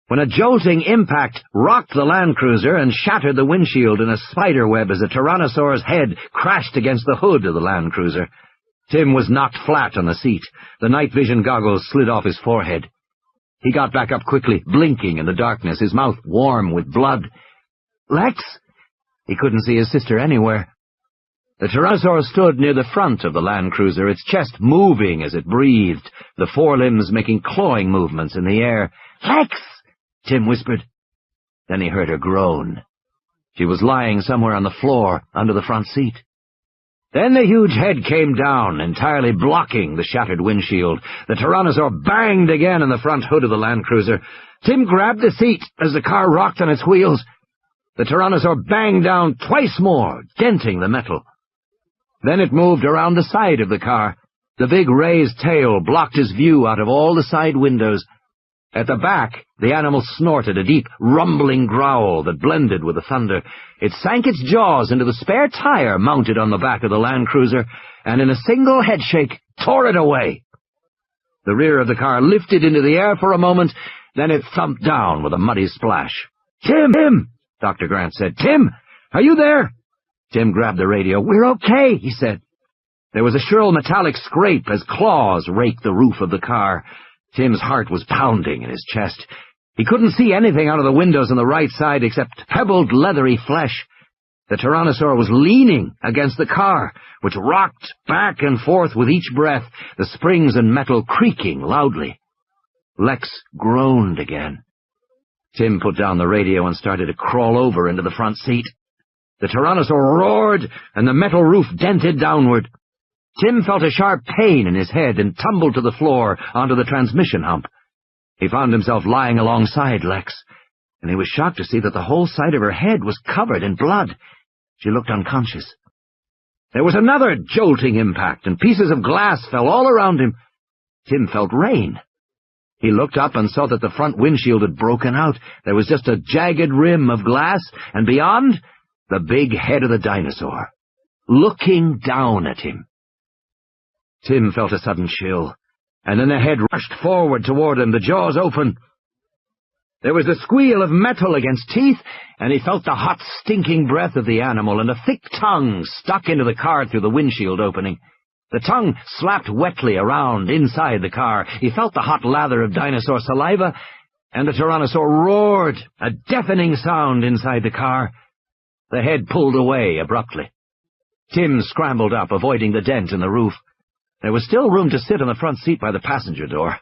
when a jolting impact rocked the Land Cruiser and shattered the windshield in a spiderweb as the Tyrannosaur's head crashed against the hood of the Land Cruiser. Tim was knocked flat on the seat. The night vision goggles slid off his forehead. He got back up quickly, blinking in the darkness, his mouth warm with blood. "Lex?" He couldn't see his sister anywhere. The Tyrannosaur stood near the front of the Land Cruiser, its chest moving as it breathed, the forelimbs making clawing movements in the air. "Lex!" Tim whispered. Then he heard her groan. She was lying somewhere on the floor, under the front seat. Then the huge head came down, entirely blocking the shattered windshield. The Tyrannosaur banged again in the front hood of the Land Cruiser. Tim grabbed the seat as the car rocked on its wheels. The Tyrannosaur banged down twice more, denting the metal. Then it moved around the side of the car. The big raised tail blocked his view out of all the side windows. At the back, the animal snorted a deep, rumbling growl that blended with the thunder. It sank its jaws into the spare tire mounted on the back of the Land Cruiser, and in a single headshake, tore it away. The rear of the car lifted into the air for a moment, then it thumped down with a muddy splash. "Tim!" Dr. Grant said. "Tim, are you there?" Tim grabbed the radio. "We're okay," he said. There was a shrill metallic scrape as claws raked the roof of the car. Tim's heart was pounding in his chest. He couldn't see anything out of the windows on the right side except pebbled, leathery flesh. The Tyrannosaur was leaning against the car, which rocked back and forth with each breath, the springs and metal creaking loudly. Lex groaned again. Tim put down the radio and started to crawl over into the front seat. The Tyrannosaur roared, and the metal roof dented downward. Tim felt a sharp pain in his head and tumbled to the floor onto the transmission hump. He found himself lying alongside Lex, and he was shocked to see that the whole side of her head was covered in blood. She looked unconscious. There was another jolting impact, and pieces of glass fell all around him. Tim felt rain. He looked up and saw that the front windshield had broken out. There was just a jagged rim of glass, and beyond, the big head of the dinosaur, looking down at him. Tim felt a sudden chill. and then the head rushed forward toward him, the jaws open. There was the squeal of metal against teeth, and he felt the hot, stinking breath of the animal, and a thick tongue stuck into the car through the windshield opening. The tongue slapped wetly around inside the car. He felt the hot lather of dinosaur saliva, and the Tyrannosaur roared, a deafening sound inside the car. The head pulled away abruptly. Tim scrambled up, avoiding the dent in the roof. There was still room to sit on the front seat by the passenger door.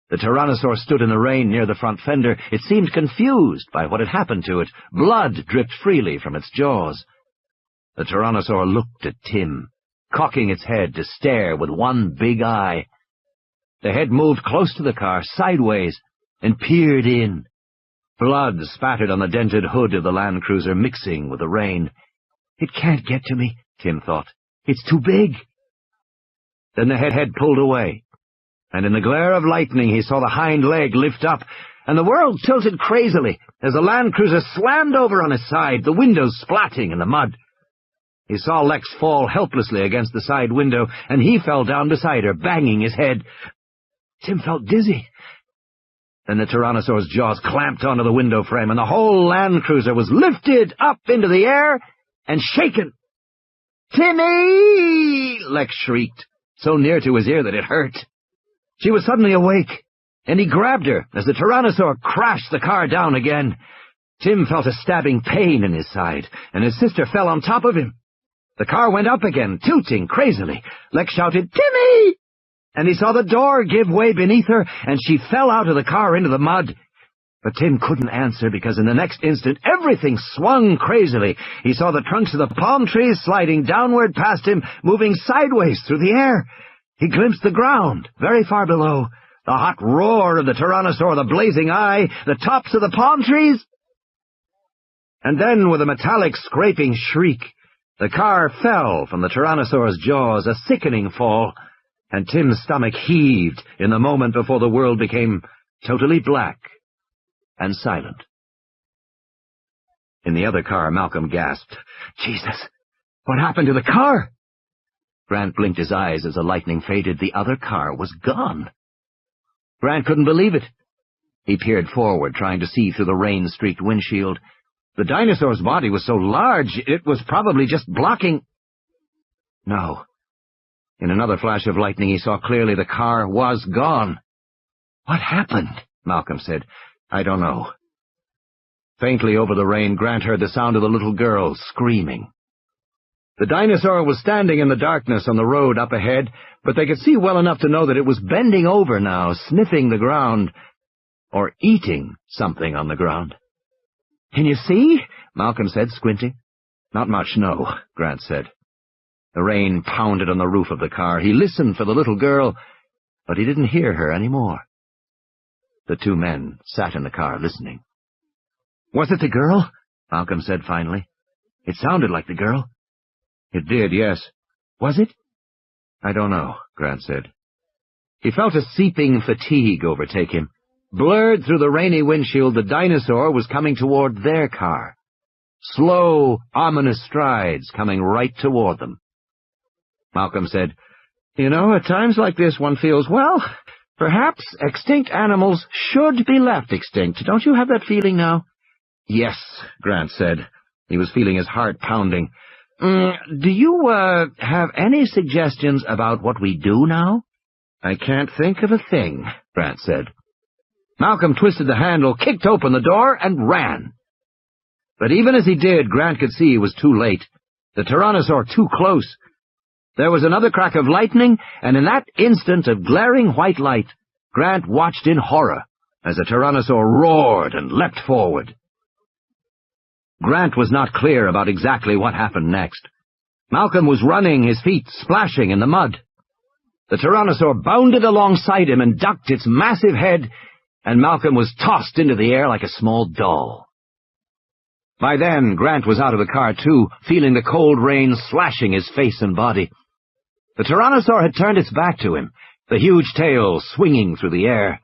The Tyrannosaur stood in the rain near the front fender. It seemed confused by what had happened to it. Blood dripped freely from its jaws. The Tyrannosaur looked at Tim, cocking its head to stare with one big eye. The head moved close to the car, sideways, and peered in. Blood spattered on the dented hood of the Land Cruiser, mixing with the rain. "It can't get to me," Tim thought. "It's too big." Then the head pulled away, and in the glare of lightning he saw the hind leg lift up, and the world tilted crazily as the Land Cruiser slammed over on its side, the windows splatting in the mud. He saw Lex fall helplessly against the side window, and he fell down beside her, banging his head. Tim felt dizzy. Then the Tyrannosaur's jaws clamped onto the window frame, and the whole Land Cruiser was lifted up into the air and shaken. "Timmy!" Lex shrieked, so near to his ear that it hurt. She was suddenly awake, and he grabbed her as the Tyrannosaur crashed the car down again. Tim felt a stabbing pain in his side, and his sister fell on top of him. The car went up again, tilting crazily. Lex shouted, "Timmy!" And he saw the door give way beneath her, and she fell out of the car into the mud. But Tim couldn't answer, because in the next instant everything swung crazily. He saw the trunks of the palm trees sliding downward past him, moving sideways through the air. He glimpsed the ground, very far below, the hot roar of the Tyrannosaur, the blazing eye, the tops of the palm trees. And then, with a metallic scraping shriek, the car fell from the Tyrannosaur's jaws, a sickening fall, and Tim's stomach heaved in the moment before the world became totally black and silent. In the other car, Malcolm gasped, "Jesus, what happened to the car?" Grant blinked his eyes as the lightning faded. The other car was gone. Grant couldn't believe it. He peered forward, trying to see through the rain-streaked windshield. The dinosaur's body was so large, it was probably just blocking... No. In another flash of lightning, he saw clearly the car was gone. "What happened?" Malcolm said. "I don't know." Faintly over the rain, Grant heard the sound of the little girl screaming. The dinosaur was standing in the darkness on the road up ahead, but they could see well enough to know that it was bending over now, sniffing the ground, or eating something on the ground. "Can you see?" Malcolm said, squinting. "Not much, no," Grant said. The rain pounded on the roof of the car. He listened for the little girl, but he didn't hear her any more. The two men sat in the car listening. "Was it the girl?" Malcolm said finally. "It sounded like the girl." "It did, yes." "Was it?" "I don't know," Grant said. He felt a seeping fatigue overtake him. Blurred through the rainy windshield, the dinosaur was coming toward their car. Slow, ominous strides coming right toward them. Malcolm said, "You know, at times like this one feels, well, perhaps extinct animals should be left extinct. Don't you have that feeling now?" "Yes," Grant said. He was feeling his heart pounding. Do you, have any suggestions about what we do now?" "I can't think of a thing," Grant said. Malcolm twisted the handle, kicked open the door, and ran. But even as he did, Grant could see he was too late. The Tyrannosaur too close. There was another crack of lightning, and in that instant of glaring white light, Grant watched in horror as the Tyrannosaur roared and leapt forward. Grant was not clear about exactly what happened next. Malcolm was running, his feet splashing in the mud. The Tyrannosaur bounded alongside him and ducked its massive head, and Malcolm was tossed into the air like a small doll. By then, Grant was out of the car too, feeling the cold rain slashing his face and body. The Tyrannosaur had turned its back to him, the huge tail swinging through the air.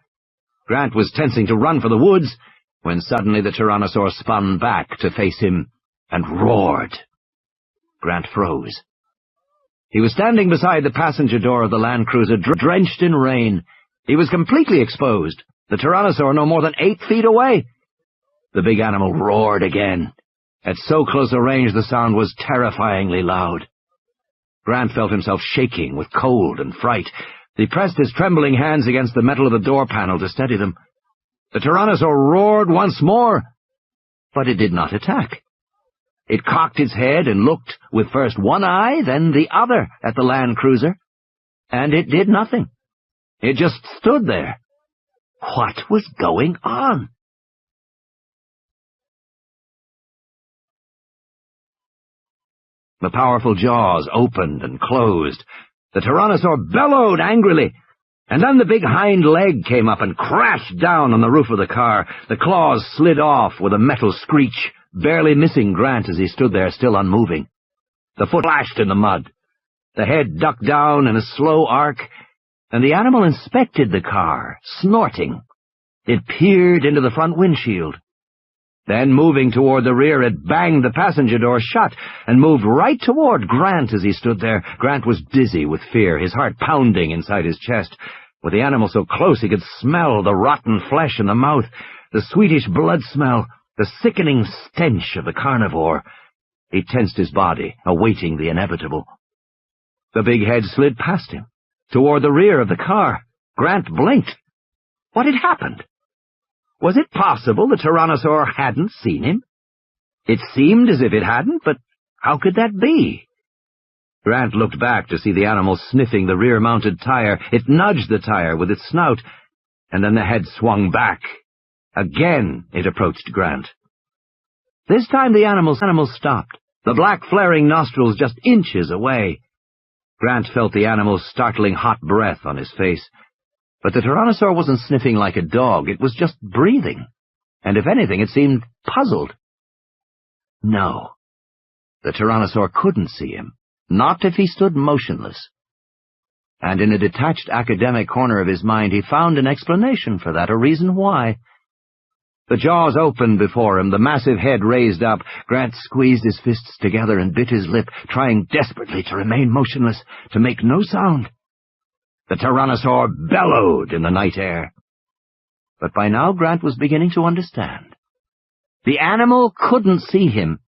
Grant was tensing to run for the woods, when suddenly the Tyrannosaur spun back to face him and roared. Grant froze. He was standing beside the passenger door of the Land Cruiser, drenched in rain, He was completely exposed, the Tyrannosaur no more than 8 feet away. The big animal roared again. At so close a range, the sound was terrifyingly loud. Grant felt himself shaking with cold and fright. He pressed his trembling hands against the metal of the door panel to steady them. The Tyrannosaur roared once more, but it did not attack. It cocked its head and looked with first one eye, then the other at the land cruiser, and it did nothing. It just stood there. What was going on? The powerful jaws opened and closed. The Tyrannosaur bellowed angrily, and then the big hind leg came up and crashed down on the roof of the car. The claws slid off with a metal screech, barely missing Grant as he stood there still unmoving. The foot flashed in the mud. The head ducked down in a slow arc, and the animal inspected the car, snorting. It peered into the front windshield. Then, moving toward the rear, it banged the passenger door shut and moved right toward Grant as he stood there. Grant was dizzy with fear, his heart pounding inside his chest. With the animal so close, he could smell the rotten flesh in the mouth, the sweetish blood smell, the sickening stench of the carnivore. He tensed his body, awaiting the inevitable. The big head slid past him, toward the rear of the car. Grant blinked. What had happened? Was it possible the Tyrannosaur hadn't seen him? It seemed as if it hadn't, but how could that be? Grant looked back to see the animal sniffing the rear-mounted tire. It nudged the tire with its snout, and then the head swung back. Again it approached Grant. This time the animal stopped, the black flaring nostrils just inches away. Grant felt the animal's startling hot breath on his face. But the Tyrannosaur wasn't sniffing like a dog, it was just breathing, and if anything, it seemed puzzled. No, the Tyrannosaur couldn't see him, not if he stood motionless. And in a detached academic corner of his mind, he found an explanation for that, a reason why. The jaws opened before him, the massive head raised up. Grant squeezed his fists together and bit his lip, trying desperately to remain motionless, to make no sound. The Tyrannosaur bellowed in the night air. But by now Grant was beginning to understand. The animal couldn't see him,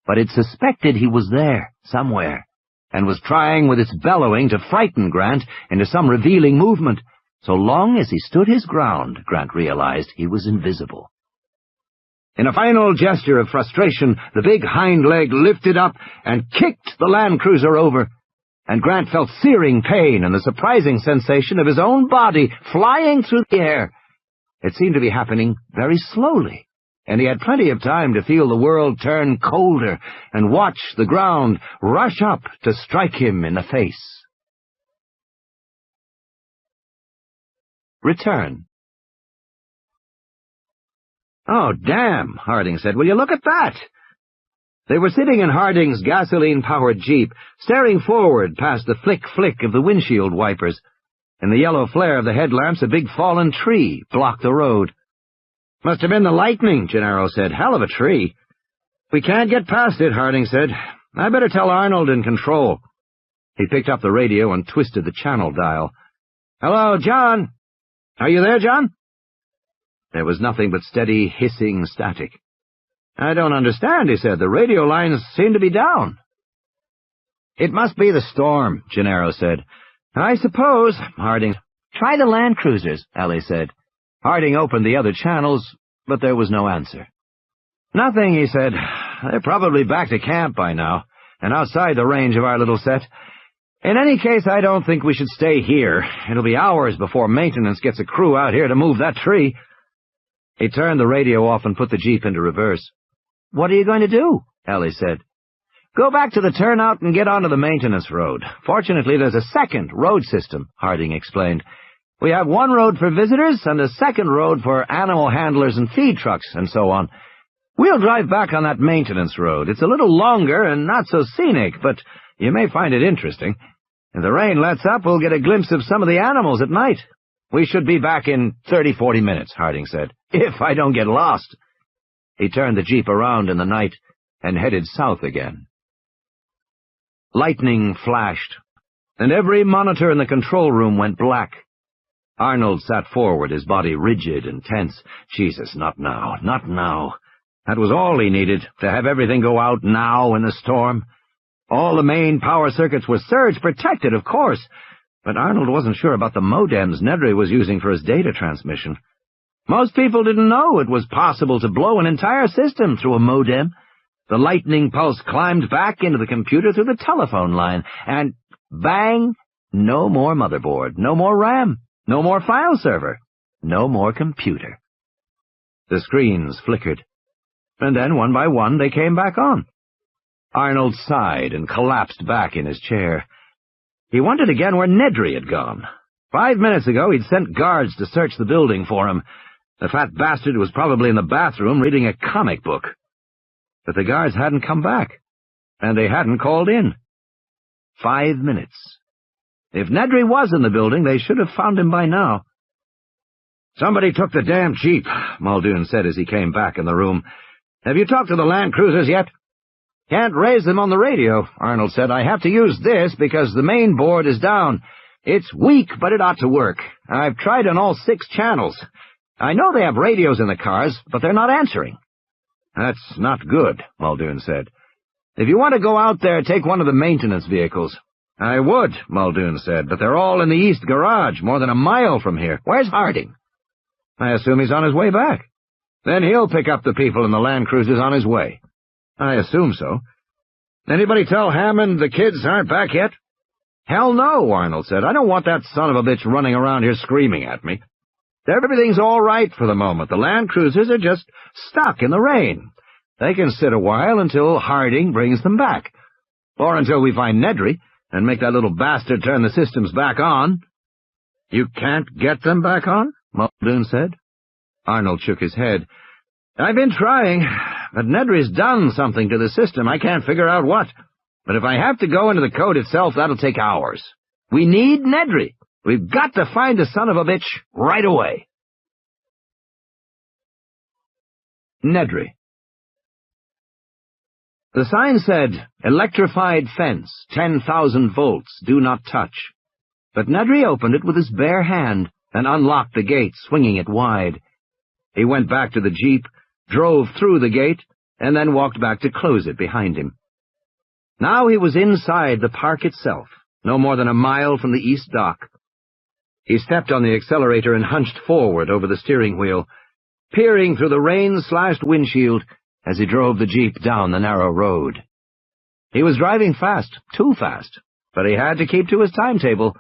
but it suspected he was there, somewhere, and was trying with its bellowing to frighten Grant into some revealing movement. So long as he stood his ground, Grant realized he was invisible. In a final gesture of frustration, the big hind leg lifted up and kicked the land cruiser over, and Grant felt searing pain and the surprising sensation of his own body flying through the air. It seemed to be happening very slowly, and he had plenty of time to feel the world turn colder and watch the ground rush up to strike him in the face. Return. "Oh, damn," Harding said. "Will you look at that?" They were sitting in Harding's gasoline-powered Jeep, staring forward past the flick-flick of the windshield wipers. In the yellow flare of the headlamps, a big fallen tree blocked the road. "Must have been the lightning," Gennaro said. "Hell of a tree." "We can't get past it," Harding said. "I better tell Arnold in control." He picked up the radio and twisted the channel dial. "Hello, John. Are you there, John?" There was nothing but steady, hissing static. "I don't understand," he said. "The radio lines seem to be down." "It must be the storm," Gennaro said. "I suppose," Harding. "Try the land cruisers," Ellie said. Harding opened the other channels, but there was no answer. "Nothing," he said. "They're probably back to camp by now, and outside the range of our little set. In any case, I don't think we should stay here. It'll be hours before maintenance gets a crew out here to move that tree." He turned the radio off and put the Jeep into reverse. "What are you going to do?" Ellie said. "Go back to the turnout and get onto the maintenance road. Fortunately, there's a second road system," Harding explained. "We have one road for visitors and a second road for animal handlers and feed trucks and so on. We'll drive back on that maintenance road. It's a little longer and not so scenic, but you may find it interesting. If the rain lets up, we'll get a glimpse of some of the animals at night. We should be back in 30-40 minutes, Harding said, if I don't get lost." He turned the Jeep around in the night and headed south again. Lightning flashed, and every monitor in the control room went black. Arnold sat forward, his body rigid and tense. Jesus, not now, not now. That was all he needed, to have everything go out now in the storm. All the main power circuits were surge-protected, of course, but Arnold wasn't sure about the modems Nedry was using for his data transmission. Most people didn't know it was possible to blow an entire system through a modem. The lightning pulse climbed back into the computer through the telephone line, and bang! No more motherboard, no more RAM, no more file server, no more computer. The screens flickered, and then one by one they came back on. Arnold sighed and collapsed back in his chair. He wondered again where Nedry had gone. 5 minutes ago he'd sent guards to search the building for him. The fat bastard was probably in the bathroom reading a comic book. But the guards hadn't come back, and they hadn't called in. 5 minutes. If Nedry was in the building, they should have found him by now. "Somebody took the damn Jeep," Muldoon said as he came back in the room. "Have you talked to the Land Cruisers yet?" "Can't raise them on the radio," Arnold said. "I have to use this because the main board is down. It's weak, but it ought to work. I've tried on all 6 channels. I know they have radios in the cars, but they're not answering." "That's not good," Muldoon said. "If you want to go out there, take one of the maintenance vehicles." "I would," Muldoon said, "but they're all in the east garage, more than a mile from here. Where's Harding?" "I assume he's on his way back." "Then he'll pick up the people in the Land Cruisers on his way." "I assume so." "Anybody tell Hammond the kids aren't back yet?" "Hell no," Arnold said. "I don't want that son of a bitch running around here screaming at me. Everything's all right for the moment. The Land Cruisers are just stuck in the rain. They can sit a while until Harding brings them back. Or until we find Nedry and make that little bastard turn the systems back on." "You can't get them back on?" Muldoon said. Arnold shook his head. "I've been trying, but Nedry's done something to the system. I can't figure out what. But if I have to go into the code itself, that'll take hours. We need Nedry. We've got to find the son of a bitch right away." Nedry. The sign said, "Electrified fence, 10,000 volts, do not touch." But Nedry opened it with his bare hand and unlocked the gate, swinging it wide. He went back to the Jeep, drove through the gate, and then walked back to close it behind him. Now he was inside the park itself, no more than a mile from the east dock. He stepped on the accelerator and hunched forward over the steering wheel, peering through the rain-slashed windshield as he drove the Jeep down the narrow road. He was driving fast, too fast, but he had to keep to his timetable.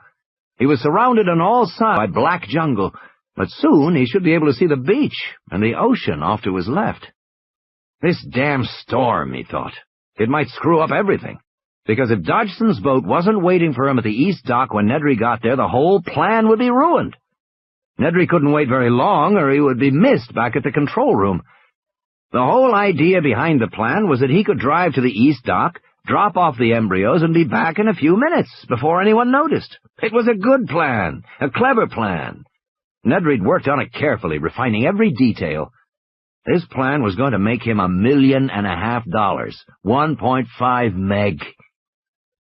He was surrounded on all sides by black jungle, but soon he should be able to see the beach and the ocean off to his left. This damn storm, he thought. It might screw up everything, because if Dodgson's boat wasn't waiting for him at the east dock when Nedry got there, the whole plan would be ruined. Nedry couldn't wait very long, or he would be missed back at the control room. The whole idea behind the plan was that he could drive to the east dock, drop off the embryos, and be back in a few minutes before anyone noticed. It was a good plan, a clever plan. Nedry'd worked on it carefully, refining every detail. This plan was going to make him $1.5 million, 1.5 meg.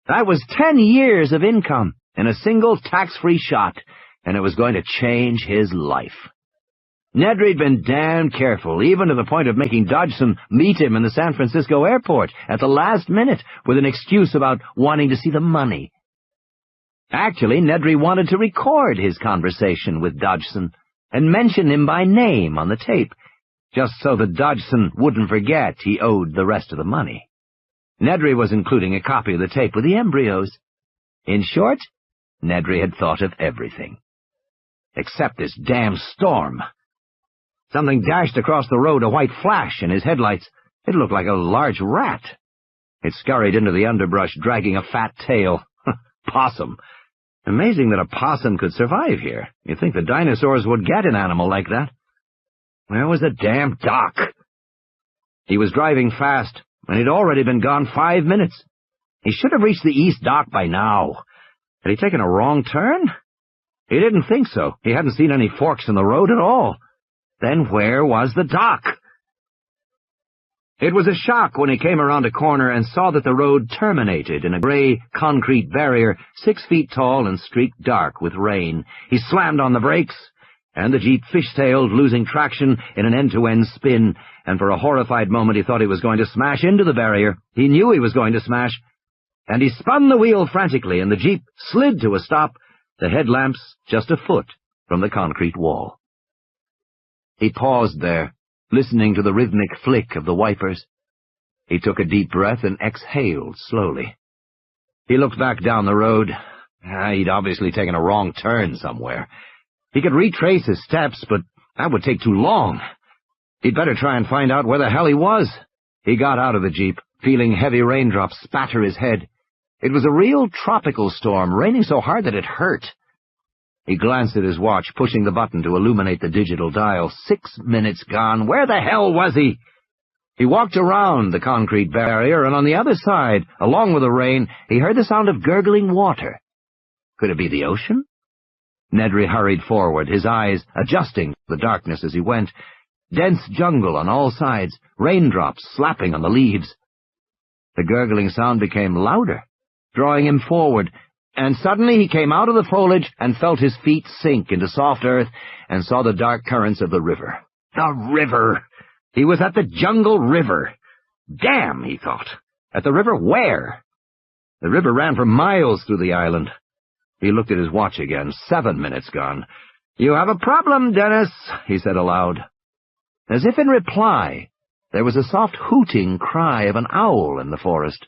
That was 10 years of income in a single tax-free shot, and it was going to change his life. Nedry'd been damn careful, even to the point of making Dodgson meet him in the San Francisco airport at the last minute with an excuse about wanting to see the money. Actually, Nedry wanted to record his conversation with Dodgson and mention him by name on the tape, just so that Dodgson wouldn't forget he owed the rest of the money. Nedry was including a copy of the tape with the embryos. In short, Nedry had thought of everything. Except this damn storm. Something dashed across the road, a white flash in his headlights. It looked like a large rat. It scurried into the underbrush, dragging a fat tail. Possum. Amazing that a possum could survive here. You'd think the dinosaurs would get an animal like that. Where was the damn dock? He was driving fast, and he'd already been gone 5 minutes. He should have reached the east dock by now. Had he taken a wrong turn? He didn't think so. He hadn't seen any forks in the road at all. Then where was the dock? It was a shock when he came around a corner and saw that the road terminated in a gray concrete barrier 6 feet tall and streaked dark with rain. He slammed on the brakes, and the Jeep fishtailed, losing traction in an end-to-end spin, and for a horrified moment he thought he was going to smash into the barrier. He knew he was going to smash, and he spun the wheel frantically, and the Jeep slid to a stop, the headlamps just a foot from the concrete wall. He paused there, listening to the rhythmic flick of the wipers. He took a deep breath and exhaled slowly. He looked back down the road. He'd obviously taken a wrong turn somewhere. He could retrace his steps, but that would take too long. He'd better try and find out where the hell he was. He got out of the Jeep, feeling heavy raindrops spatter his head. It was a real tropical storm, raining so hard that it hurt. He glanced at his watch, pushing the button to illuminate the digital dial. 6 minutes gone. Where the hell was he? He walked around the concrete barrier, and on the other side, along with the rain, he heard the sound of gurgling water. Could it be the ocean? Nedry hurried forward, his eyes adjusting to the darkness as he went. Dense jungle on all sides, raindrops slapping on the leaves. The gurgling sound became louder, drawing him forward, and suddenly he came out of the foliage and felt his feet sink into soft earth and saw the dark currents of the river. The river! He was at the jungle river. Damn, he thought. At the river where? The river ran for miles through the island. He looked at his watch again. 7 minutes gone. "You have a problem, Dennis," he said aloud. As if in reply, there was a soft hooting cry of an owl in the forest.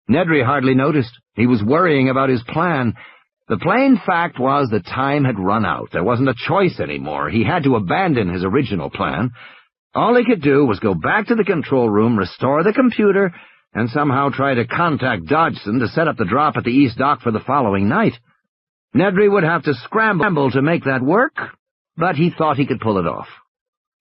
Nedry hardly noticed. He was worrying about his plan. The plain fact was that time had run out. There wasn't a choice anymore. He had to abandon his original plan. All he could do was go back to the control room, restore the computer, and somehow try to contact Dodgson to set up the drop at the East Dock for the following night. Nedry would have to scramble to make that work, but he thought he could pull it off.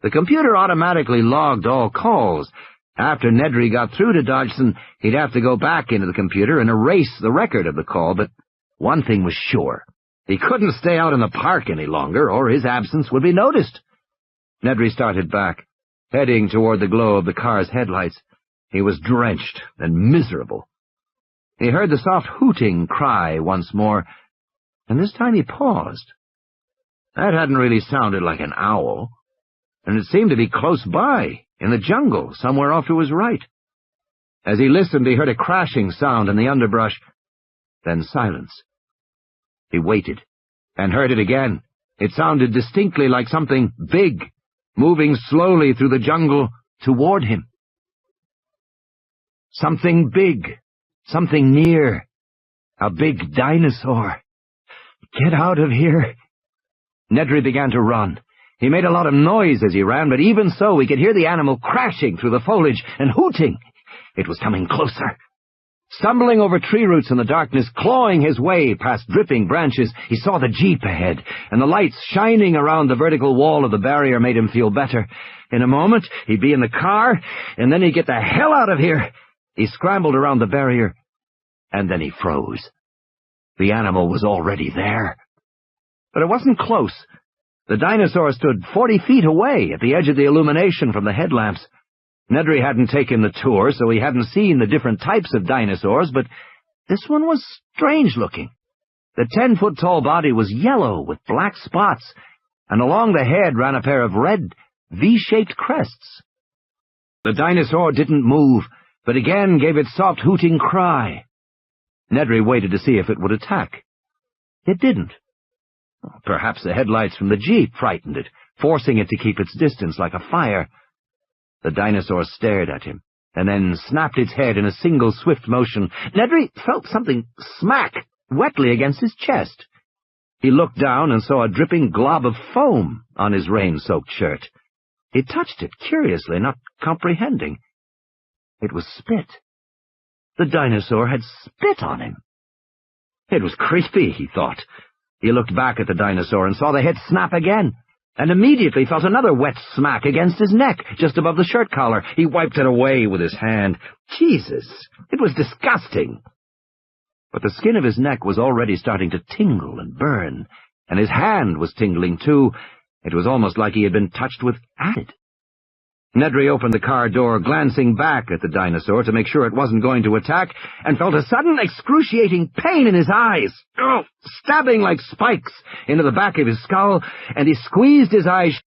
The computer automatically logged all calls. After Nedry got through to Dodgson, he'd have to go back into the computer and erase the record of the call, but one thing was sure. He couldn't stay out in the park any longer, or his absence would be noticed. Nedry started back, heading toward the glow of the car's headlights. He was drenched and miserable. He heard the soft hooting cry once more, and this time he paused. That hadn't really sounded like an owl, and it seemed to be close by, in the jungle, somewhere off to his right. As he listened, he heard a crashing sound in the underbrush, then silence. He waited, and heard it again. It sounded distinctly like something big, moving slowly through the jungle toward him. Something big, something near, a big dinosaur. Get out of here. Nedry began to run. He made a lot of noise as he ran, but even so he could hear the animal crashing through the foliage and hooting. It was coming closer. Stumbling over tree roots in the darkness, clawing his way past dripping branches, he saw the Jeep ahead, and the lights shining around the vertical wall of the barrier made him feel better. In a moment, he'd be in the car, and then he'd get the hell out of here. He scrambled around the barrier, and then he froze. The animal was already there. But it wasn't close. The dinosaur stood 40 feet away at the edge of the illumination from the headlamps. Nedry hadn't taken the tour, so he hadn't seen the different types of dinosaurs, but this one was strange-looking. The 10-foot-tall body was yellow with black spots, and along the head ran a pair of red, V-shaped crests. The dinosaur didn't move, but again gave its soft hooting cry. Nedry waited to see if it would attack. It didn't. Perhaps the headlights from the Jeep frightened it, forcing it to keep its distance like a fire. The dinosaur stared at him, and then snapped its head in a single swift motion. Nedry felt something smack wetly against his chest. He looked down and saw a dripping glob of foam on his rain-soaked shirt. He touched it curiously, not comprehending. It was spit. The dinosaur had spit on him. It was creepy, he thought. He looked back at the dinosaur and saw the head snap again, and immediately felt another wet smack against his neck, just above the shirt collar. He wiped it away with his hand. Jesus! It was disgusting! But the skin of his neck was already starting to tingle and burn, and his hand was tingling too. It was almost like he had been touched with acid. Nedry opened the car door, glancing back at the dinosaur to make sure it wasn't going to attack, and felt a sudden excruciating pain in his eyes. Oh, stabbing like spikes into the back of his skull, and he squeezed his eyes